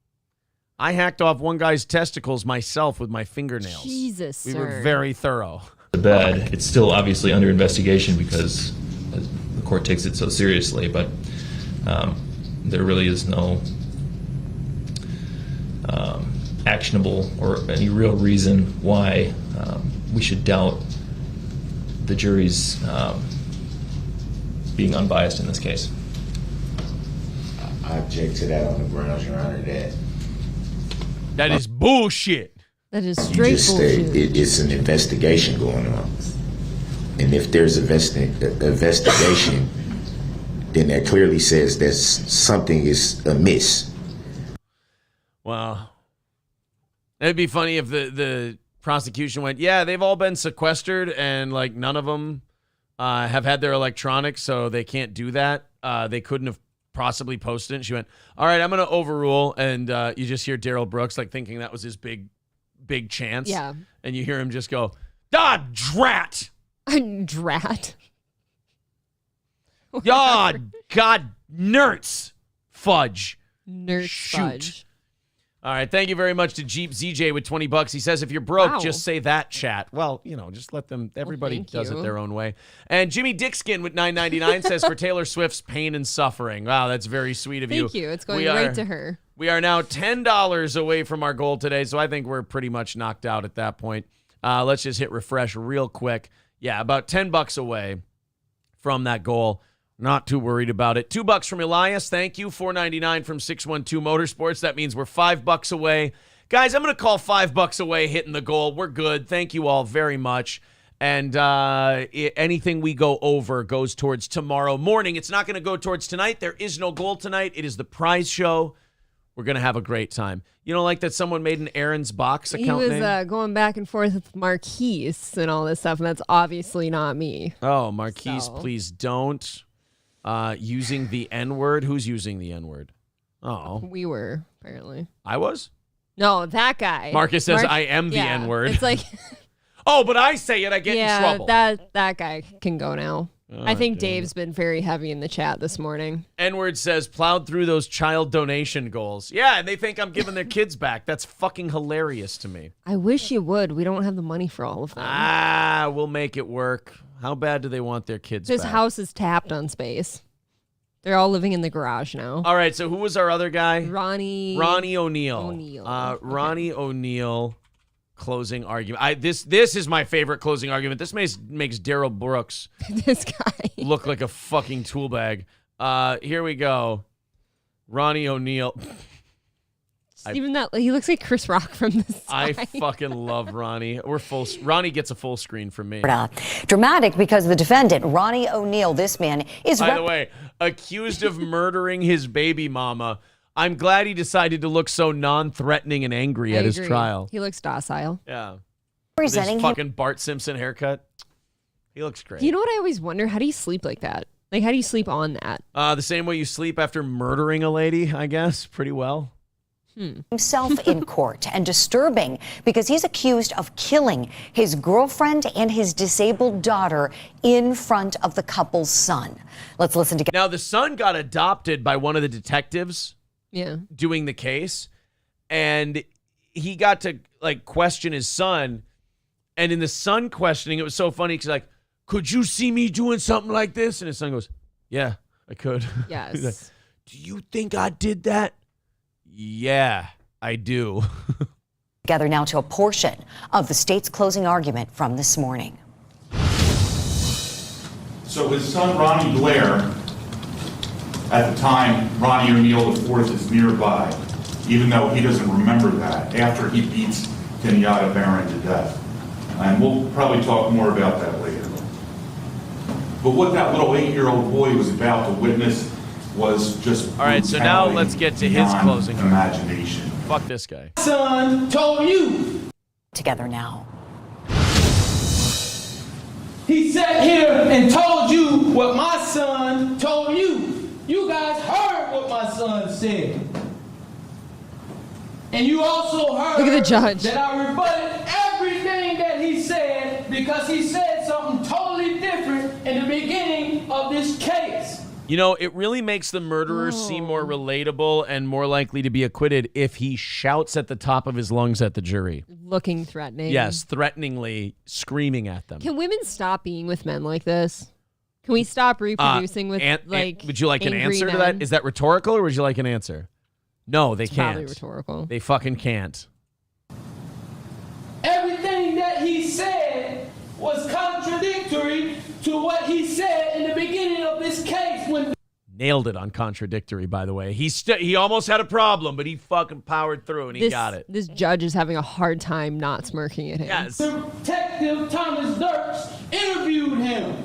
I hacked off one guy's testicles myself with my fingernails. Jesus, We sir. were very thorough. The bed. It's still obviously under investigation because the court takes it so seriously, but there really is no actionable or any real reason why we should doubt the jury's being unbiased in this case. I object to that on the grounds, Your Honor, that is bullshit. That is you straight just say bullshit. it's an investigation going on. And if there's an investigation, then that clearly says that something is amiss. Wow. It'd be funny if the prosecution went, yeah, they've all been sequestered and like none of them have had their electronics, so they can't do that. They couldn't have possibly posted it. And she went, all right, I'm going to overrule. And you just hear Daryl Brooks like thinking that was his big chance. Yeah. And you hear him just go, ah, drat. Drat. God, nerds. Fudge. Nerd Shoot. fudge. All right, thank you very much to Jeep ZJ with $20. He says, if you're broke, Wow. just say that, chat. Well, just let them, everybody thank does you. it their own way. And Jimmy Dickskin with $9.99 says, for Taylor Swift's pain and suffering. Wow, that's very sweet of you. Thank you. It's going right to her. We are now $10 away from our goal today, so I think we're pretty much knocked out at that point. Let's just hit refresh real quick. Yeah, about $10 away from that goal. Not too worried about it. $2 from Elias. Thank you. $4.99 from 612 Motorsports. That means we're $5 away. Guys, I'm going to call $5 away hitting the goal. We're good. Thank you all very much. And anything we go over goes towards tomorrow morning. It's not going to go towards tonight. There is no goal tonight. It is the prize show. We're going to have a great time. You know, like that someone made an Aaron's Box He account was name? going back and forth with Marquise and all this stuff, and that's obviously not me. Oh, Marquise, please don't. Using the N-word. Who's using the N-word? Oh. We were, apparently. I was? No, that guy. Marcus says I am the N-word. It's like... oh, but I say it, I get in trouble. that guy can go now. Oh, I think damn Dave's been very heavy in the chat this morning. N-word says plowed through those child donation goals. Yeah, and they think I'm giving their kids back. That's fucking hilarious to me. I wish you would. We don't have the money for all of them. We'll make it work. How bad do they want their kids His back? house is tapped on space. They're all living in the garage now. All right, so who was our other guy? Ronnie O'Neal. Ronnie O'Neal closing argument. This is my favorite closing argument. This makes Daryl Brooks this guy look like a fucking tool bag. Here we go. Ronnie O'Neal. Even that, he looks like Chris Rock from this. I fucking love Ronnie. Ronnie gets a full screen from me. Dramatic because the defendant, Ronnie O'Neal, this man is... By the way, accused of murdering his baby mama. I'm glad he decided to look so non-threatening and angry at his trial. He looks docile. Yeah. Presenting this fucking Bart Simpson haircut. He looks great. You know what I always wonder? How do you sleep like that? Like, how do you sleep on that? The same way you sleep after murdering a lady, I guess. Pretty well. Himself in court, and disturbing because he's accused of killing his girlfriend and his disabled daughter in front of the couple's son. Let's listen to... Now, the son got adopted by one of the detectives doing the case, and he got to question his son, and in the son questioning, it was so funny because could you see me doing something like this? And his son goes, yeah, I could. Yes. He's like, do you think I did that? Yeah, I do. Together now to a portion of the state's closing argument from this morning. So his son, Ronnie Blair, at the time, Ronnie O'Neal IV is nearby, even though he doesn't remember that, after he beats Kenyatta Barron to death. And we'll probably talk more about that later. But what that little 8-year-old boy was about to witness was just... All right, so now let's get to his closing imagination. Fuck this guy. Son told you. Together now. He sat here and told you what my son told you. You guys heard what my son said. And you also heard Look at the judge. that I rebutted everything that he said because he said something totally different in the beginning of this case. You know, it really makes the murderer seem more relatable and more likely to be acquitted if he shouts at the top of his lungs at the jury. Looking threatening. Yes, threateningly screaming at them. Can women stop being with men like this? Can we stop reproducing with would you like an angry answer to men? that? Is that rhetorical or would you like an answer? No, they can't. Probably rhetorical. They fucking can't. Everything that he said was contradictory to what he said in the beginning of this case when... Nailed it on contradictory, by the way. He almost had a problem, but he fucking powered through and he got it. This judge is having a hard time not smirking at him. Yes. Detective Thomas Dirks interviewed him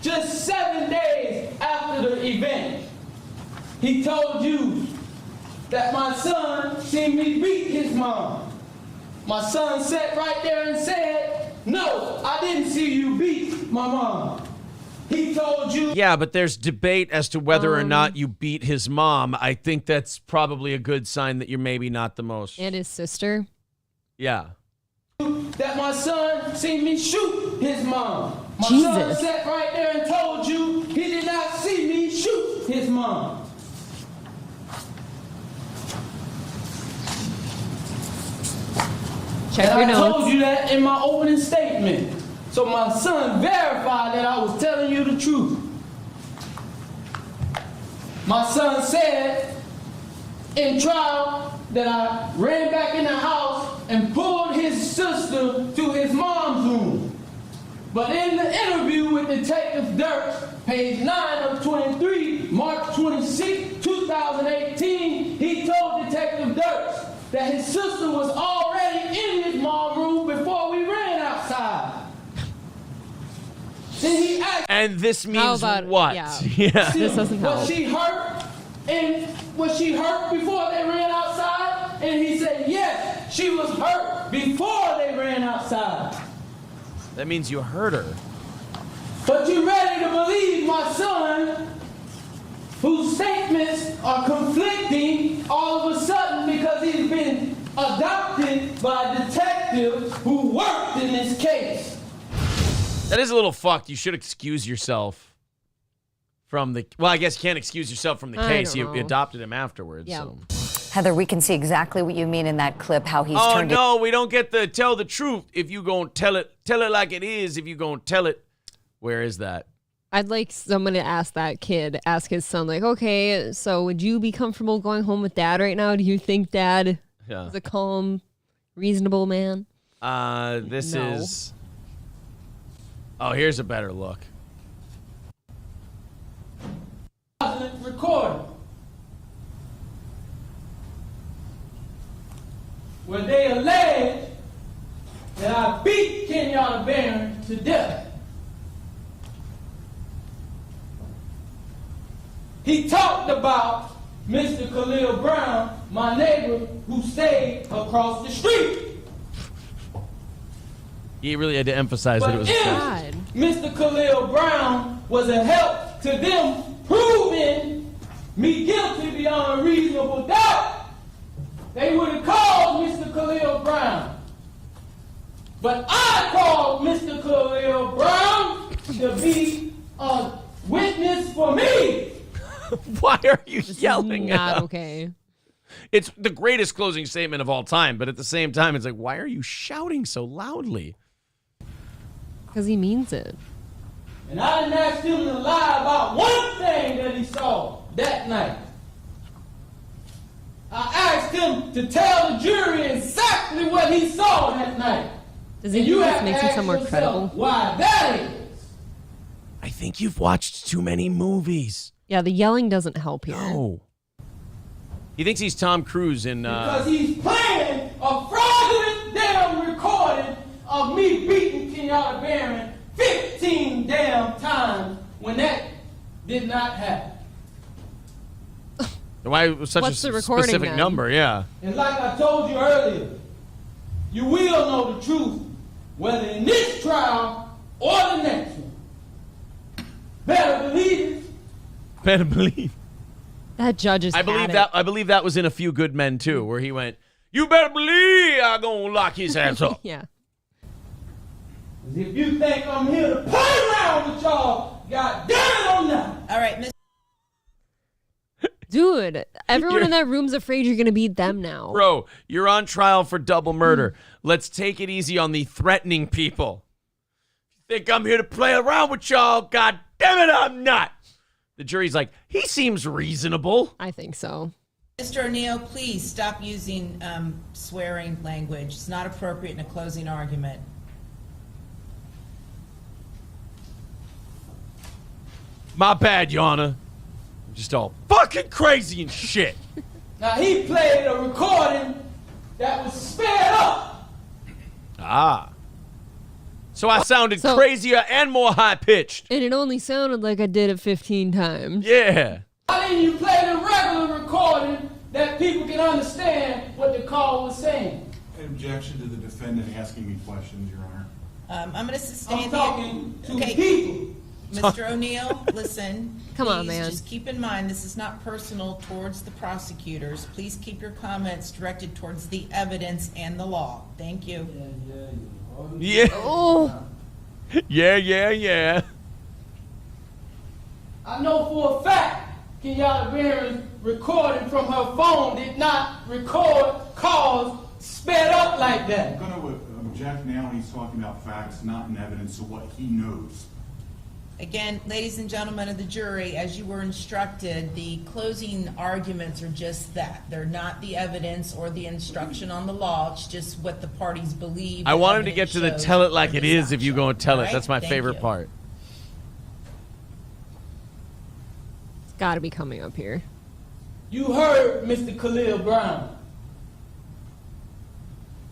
just 7 days after the event. He told you that my son seen me beat his mom. My son sat right there and said, no, I didn't see you beat my mom. He told you. Yeah, but there's debate as to whether or not you beat his mom. I think that's probably a good sign that you're maybe not the most. And his sister. Yeah. That my son seen me shoot his mom. My Jesus. son sat right there and told you he did not see me shoot his mom. Check and your I notes. told you that in my opening statement. So my son verified that I was telling you the truth. My son said in trial that I ran back in the house and pulled his sister to his mom's room. But in the interview with Detective Dirks, page 9 of 23, March 26, 2018, he told Detective Dirks that his sister was already in his mom's room before we ran outside. Then he asked, And this means about- what? yeah. Yeah. This doesn't help. was she hurt And was she hurt before they ran outside? And he said, yes, she was hurt before they ran outside. That means you hurt her. But you ready to believe my son, whose statements are conflicting all of a sudden because he's been adopted by a detective who worked in this case. That is a little fucked. You should excuse yourself from the... Well, I guess you can't excuse yourself from the case. You adopted him afterwards. Yeah. So. Heather, we can see exactly what you mean in that clip, how he's turned no, we don't get to tell the truth if you gonna tell it like it is if you gonna tell it. Where is that? I'd like someone to ask his son, like, okay, so would you be comfortable going home with Dad right now? Do you think Dad is a calm, reasonable man? This is... Oh, here's a better look. Recording. Where they allege that I beat Kenyatta Barron to death. He talked about Mr. Khalil Brown, my neighbor, who stayed across the street. He really had to emphasize that it was if Mr. Khalil Brown was a help to them proving me guilty beyond a reasonable doubt, they would have called Mr. Khalil Brown. But I called Mr. Khalil Brown to be a witness for me. Why are you yelling Not at him? okay. It's the greatest closing statement of all time, but at the same time, it's like, why are you shouting so loudly? Because he means it. And I didn't ask him to lie about one thing that he saw that night. I asked him to tell the jury exactly what he saw that night. Does he think this makes him sound more credible? Why that is. I think you've watched too many movies. Yeah, the yelling doesn't help here. No. He thinks he's Tom Cruise in... Because he's playing a fraudulent damn recording of me beating Kenyatta Barron 15 damn times when that did not happen. Why it was such What's a the recording specific then? number, yeah. And like I told you earlier, you will know the truth, whether in this trial or the next one. Better believe it. Better believe. That judge is I believe that was in A Few Good Men too, where he went, "You better believe I'm gonna lock his ass up." Yeah. If you think I'm here to play around with y'all, God damn it, I'm not. All right, Miss. Dude, everyone in that room's afraid you're going to beat them now. Bro, you're on trial for double murder. Let's take it easy on the threatening people. You think I'm here to play around with y'all? God damn it, I'm not. The jury's like, he seems reasonable. I think so. Mr. O'Neill, please stop using swearing language. It's not appropriate in a closing argument. My bad, Your Honor. I'm just all fucking crazy and shit. Now he played a recording that was sped up. Ah. So I sounded crazier and more high-pitched. And it only sounded like I did it 15 times. Yeah. Why didn't you play the regular recording that people can understand what the call was saying? Objection to the defendant asking me questions, Your Honor. I'm going to sustain I'm talking to people. Mr. O'Neill, listen. Come on, please, man. Just keep in mind, this is not personal towards the prosecutors. Please keep your comments directed towards the evidence and the law. Thank you. Yeah. Oh. Yeah. I know for a fact Kenyatta Barron's recording from her phone did not record calls sped up like that. I'm going to object now. He's talking about facts, not in evidence of what he knows. Again, ladies and gentlemen of the jury, as you were instructed, the closing arguments are just that. They're not the evidence or the instruction on the law. It's just what the parties believe. I want him to get to the tell it like it is if you go and tell it. That's my favorite part. It's got to be coming up here. You heard Mr. Khalil Brown.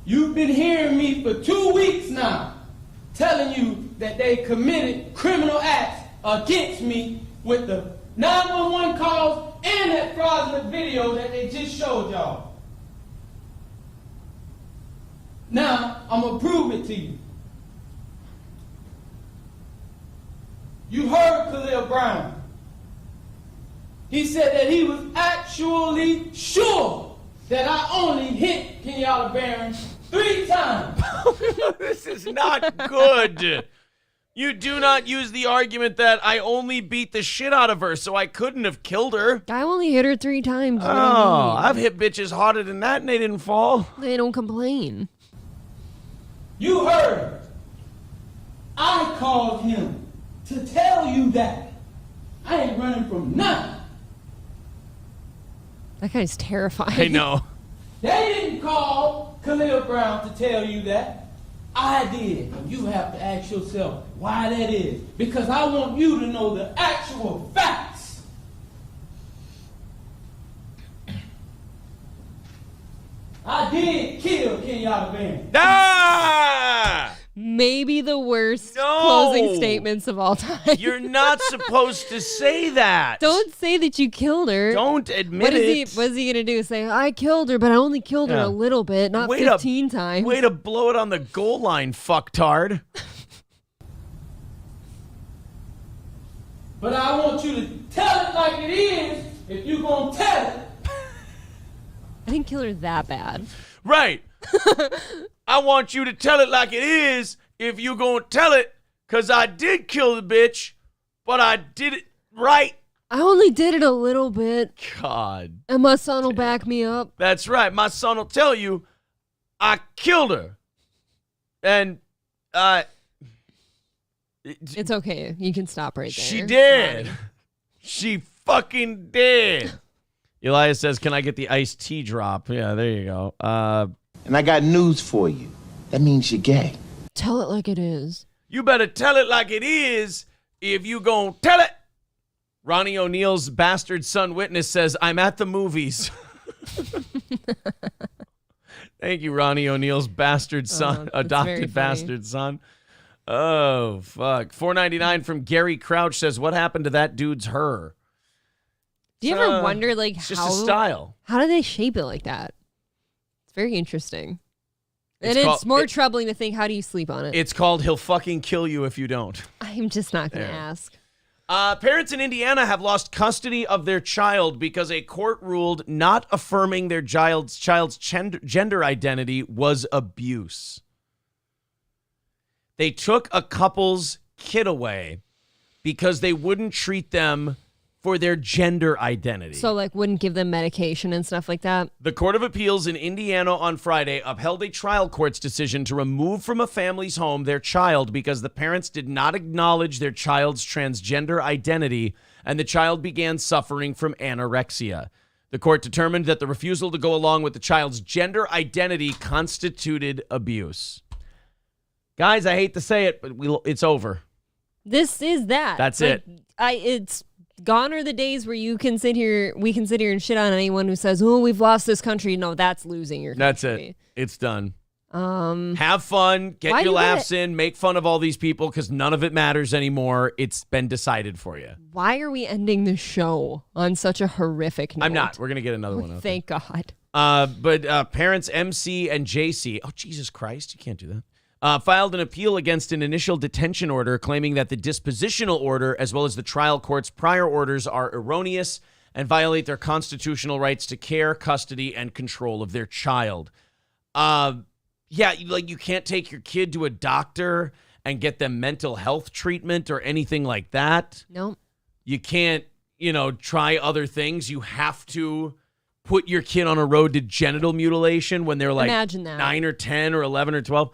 You've been hearing me for 2 weeks now, telling you that they committed criminal acts against me with the 911 calls and that fraudulent video that they just showed y'all. Now, I'm gonna prove it to you. You heard Khalil Brown. He said that he was actually sure that I only hit Kenyatta Barron 3 times. This is not good. You do not use the argument that I only beat the shit out of her, so I couldn't have killed her. I only hit her 3 times. Oh, I've hit bitches harder than that and they didn't fall. They don't complain. You heard. I called him to tell you that. I ain't running from nothing. That guy's terrifying. I know. They didn't call Khalil Brown to tell you that. I did. And you have to ask yourself why that is. Because I want you to know the actual facts. I did kill Kenyatta Barron. Ah! Maybe the worst closing statements of all time. You're not supposed to say that. Don't say that you killed her. Don't admit it. What is he going to do? Say, I killed her, but I only killed her a little bit, not 15 times. Way to blow it on the goal line, fucktard. But I want you to tell it like it is if you're going to tell it. I didn't kill her that bad. Right. I want you to tell it like it is if you gonna tell it, because I did kill the bitch, but I did it right. I only did it a little bit. God. And my son will back me up. That's right. My son will tell you I killed her. And it's okay. You can stop right there. She did. She fucking did. Elias says, can I get the iced tea drop? Yeah, there you go. And I got news for you. That means you're gay. Tell it like it is. You better tell it like it is if you gon' tell it. Ronnie O'Neal's bastard son witness says, I'm at the movies. Thank you, Ronnie O'Neal's bastard son, adopted bastard son. Oh, fuck. $4.99 from Gary Crouch says, what happened to that dude's her? Do you ever wonder, like, it's just a style. How do they shape it like that? It's very interesting. It's more troubling to think, how do you sleep on it? It's called He'll Fucking Kill You If You Don't. I'm just not going to ask. Parents in Indiana have lost custody of their child because a court ruled not affirming their child's gender identity was abuse. They took a couple's kid away because they wouldn't treat them for their gender identity. So, like, wouldn't give them medication and stuff like that? The Court of Appeals in Indiana on Friday upheld a trial court's decision to remove from a family's home their child because the parents did not acknowledge their child's transgender identity and the child began suffering from anorexia. The court determined that the refusal to go along with the child's gender identity constituted abuse. Guys, I hate to say it, but it's over. This is that. That's it. It's gone are the days where we can sit here and shit on anyone who says, "Oh, we've lost this country." No, that's losing your country. That's it. It's done. Have fun, get your laughs in, make fun of all these people because none of it matters anymore. It's been decided for you. Why are we ending the show on such a horrific note? I'm not. We're gonna get another one. Thank God. But parents MC and JC, oh Jesus Christ, you can't do that. Filed an appeal against an initial detention order, claiming that the dispositional order, as well as the trial court's prior orders, are erroneous and violate their constitutional rights to care, custody, and control of their child. Yeah, like you can't take your kid to a doctor and get them mental health treatment or anything like that. No. You can't, try other things. You have to put your kid on a road to genital mutilation when they're like Imagine that. 9 or 10 or 11 or 12.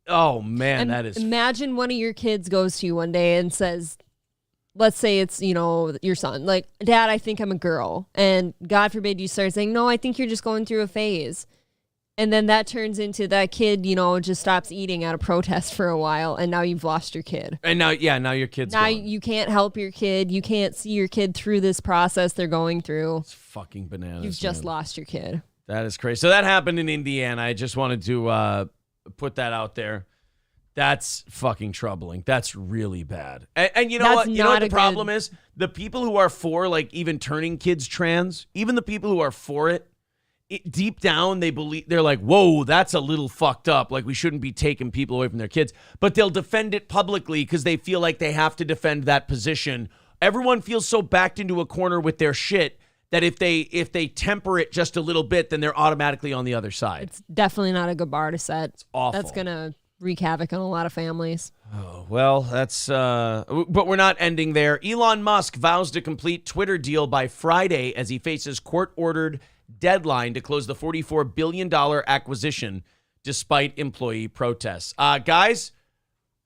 Oh, man, that is... Imagine one of your kids goes to you one day and says, let's say it's, your son, like, Dad, I think I'm a girl. And God forbid you start saying, no, I think you're just going through a phase. And then that turns into that kid, just stops eating out of protest for a while. And now you've lost your kid. And now your kid's Now gone. you can't help your kid. You can't see your kid through this process they're going through. It's fucking bananas. You've just lost your kid. That is crazy. So that happened in Indiana. I just wanted to... put that out there. That's fucking troubling. That's really bad. And you know That's what? You know what not the a problem good- is? The people who are for, like, even turning kids trans, even the people who are for it, deep down, they're like, whoa, that's a little fucked up. Like, we shouldn't be taking people away from their kids. But they'll defend it publicly because they feel like they have to defend that position. Everyone feels so backed into a corner with their shit that if they temper it just a little bit, then they're automatically on the other side. It's definitely not a good bar to set. It's awful. That's going to wreak havoc on a lot of families. Oh, well, that's but we're not ending there. Elon Musk vows to complete Twitter deal by Friday as he faces court-ordered deadline to close the $44 billion acquisition despite employee protests. Guys,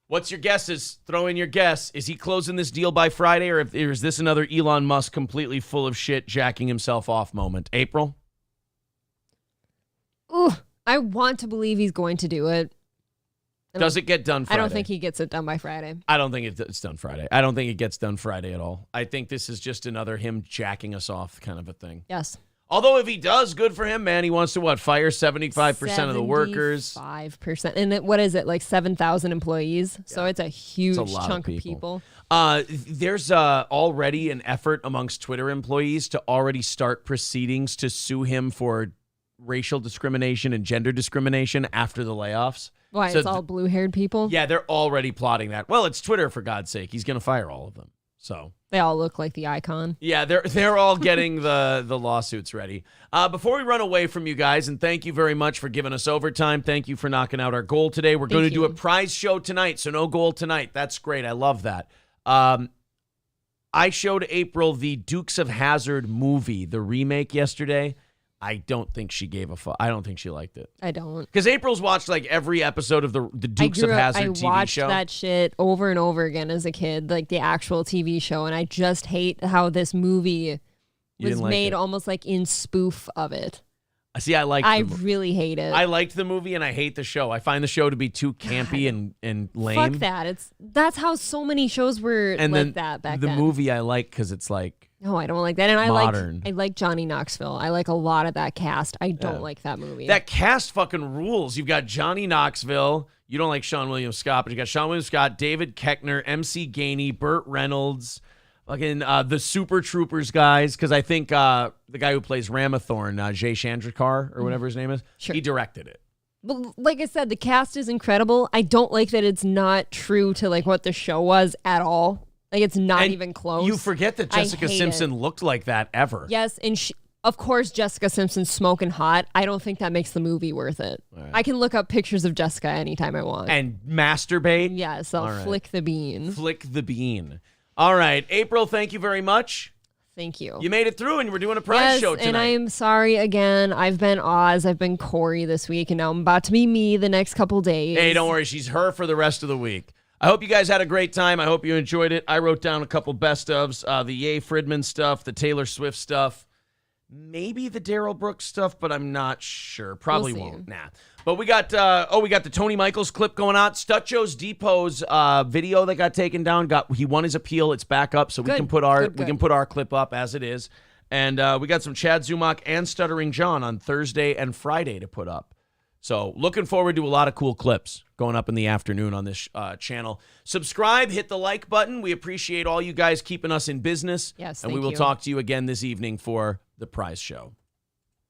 what's your guesses? Throw in your guess. Is he closing this deal by Friday, or is this another Elon Musk completely full of shit jacking himself off moment? April? Ooh, I want to believe he's going to do it. Does it get done Friday? I don't think he gets it done by Friday. I don't think it's done Friday. I don't think it gets done Friday at all. I think this is just another him jacking us off kind of a thing. Yes. Although if he does, good for him, man. He wants to, fire 75% of the workers. 5%. And what is it, like 7,000 employees? So it's a huge chunk of people. There's already an effort amongst Twitter employees to already start proceedings to sue him for racial discrimination and gender discrimination after the layoffs. Why, So it's all blue-haired people? Yeah, they're already plotting that. Well, it's Twitter, for God's sake. He's going to fire all of them. So They all look like the icon. yeah, they're all getting the lawsuits ready. Before we run away from you guys, and thank you very much for giving us overtime. Thank you for knocking out our goal today. We're going to do a prize show tonight, so no goal tonight. That's great. I love that. I showed April the Dukes of Hazzard movie, the remake, yesterday. I don't think she gave a fuck. I don't think she liked it. I don't. Because April's watched like every episode of the Dukes of Hazzard TV show. I watched that shit over and over again as a kid, like the actual TV show, and I just hate how this movie was made almost like in spoof of it. See, I really hate it. I liked the movie and I hate the show. I find the show to be too campy and lame. Fuck that. That's how so many shows were like that back then. The movie I like because it's like no, I don't like that. And modern. I like Johnny Knoxville. I like a lot of that cast. I don't like that movie. That cast fucking rules. You've got Johnny Knoxville. You don't like Sean William Scott, but you got Sean William Scott, David Koechner, MC Gainey, Burt Reynolds, fucking the Super Troopers guys. Because I think the guy who plays Ramathorn, Jay Chandrakar or whatever his name is, he directed it. But like I said, the cast is incredible. I don't like that it's not true to like what the show was at all. Like it's not even close. You forget that Jessica Simpson looked like that ever. Yes, and of course Jessica Simpson's smoking hot. I don't think that makes the movie worth it. Right. I can look up pictures of Jessica anytime I want. And masturbate? Yes, I'll flick the bean. Flick the bean. All right, April, thank you very much. Thank you. You made it through and we're doing a prize show tonight. And I am sorry again. I've been Oz, I've been Corey this week, and now I'm about to be me the next couple days. Hey, don't worry. She's her for the rest of the week. I hope you guys had a great time. I hope you enjoyed it. I wrote down a couple best ofs, the Ye Fridman stuff, the Taylor Swift stuff, maybe the Daryl Brooks stuff, but I'm not sure. Probably won't. Nah. But we got the Tony Michaels clip going on. Stutcho's Depot's video that got taken down. He won his appeal. It's back up, so we can put our clip up as it is. And we got some Chad Zumach and Stuttering John on Thursday and Friday to put up. So looking forward to a lot of cool clips going up in the afternoon on this channel. Subscribe, hit the like button. We appreciate all you guys keeping us in business. Yes, and we will talk to you again this evening for the prize show.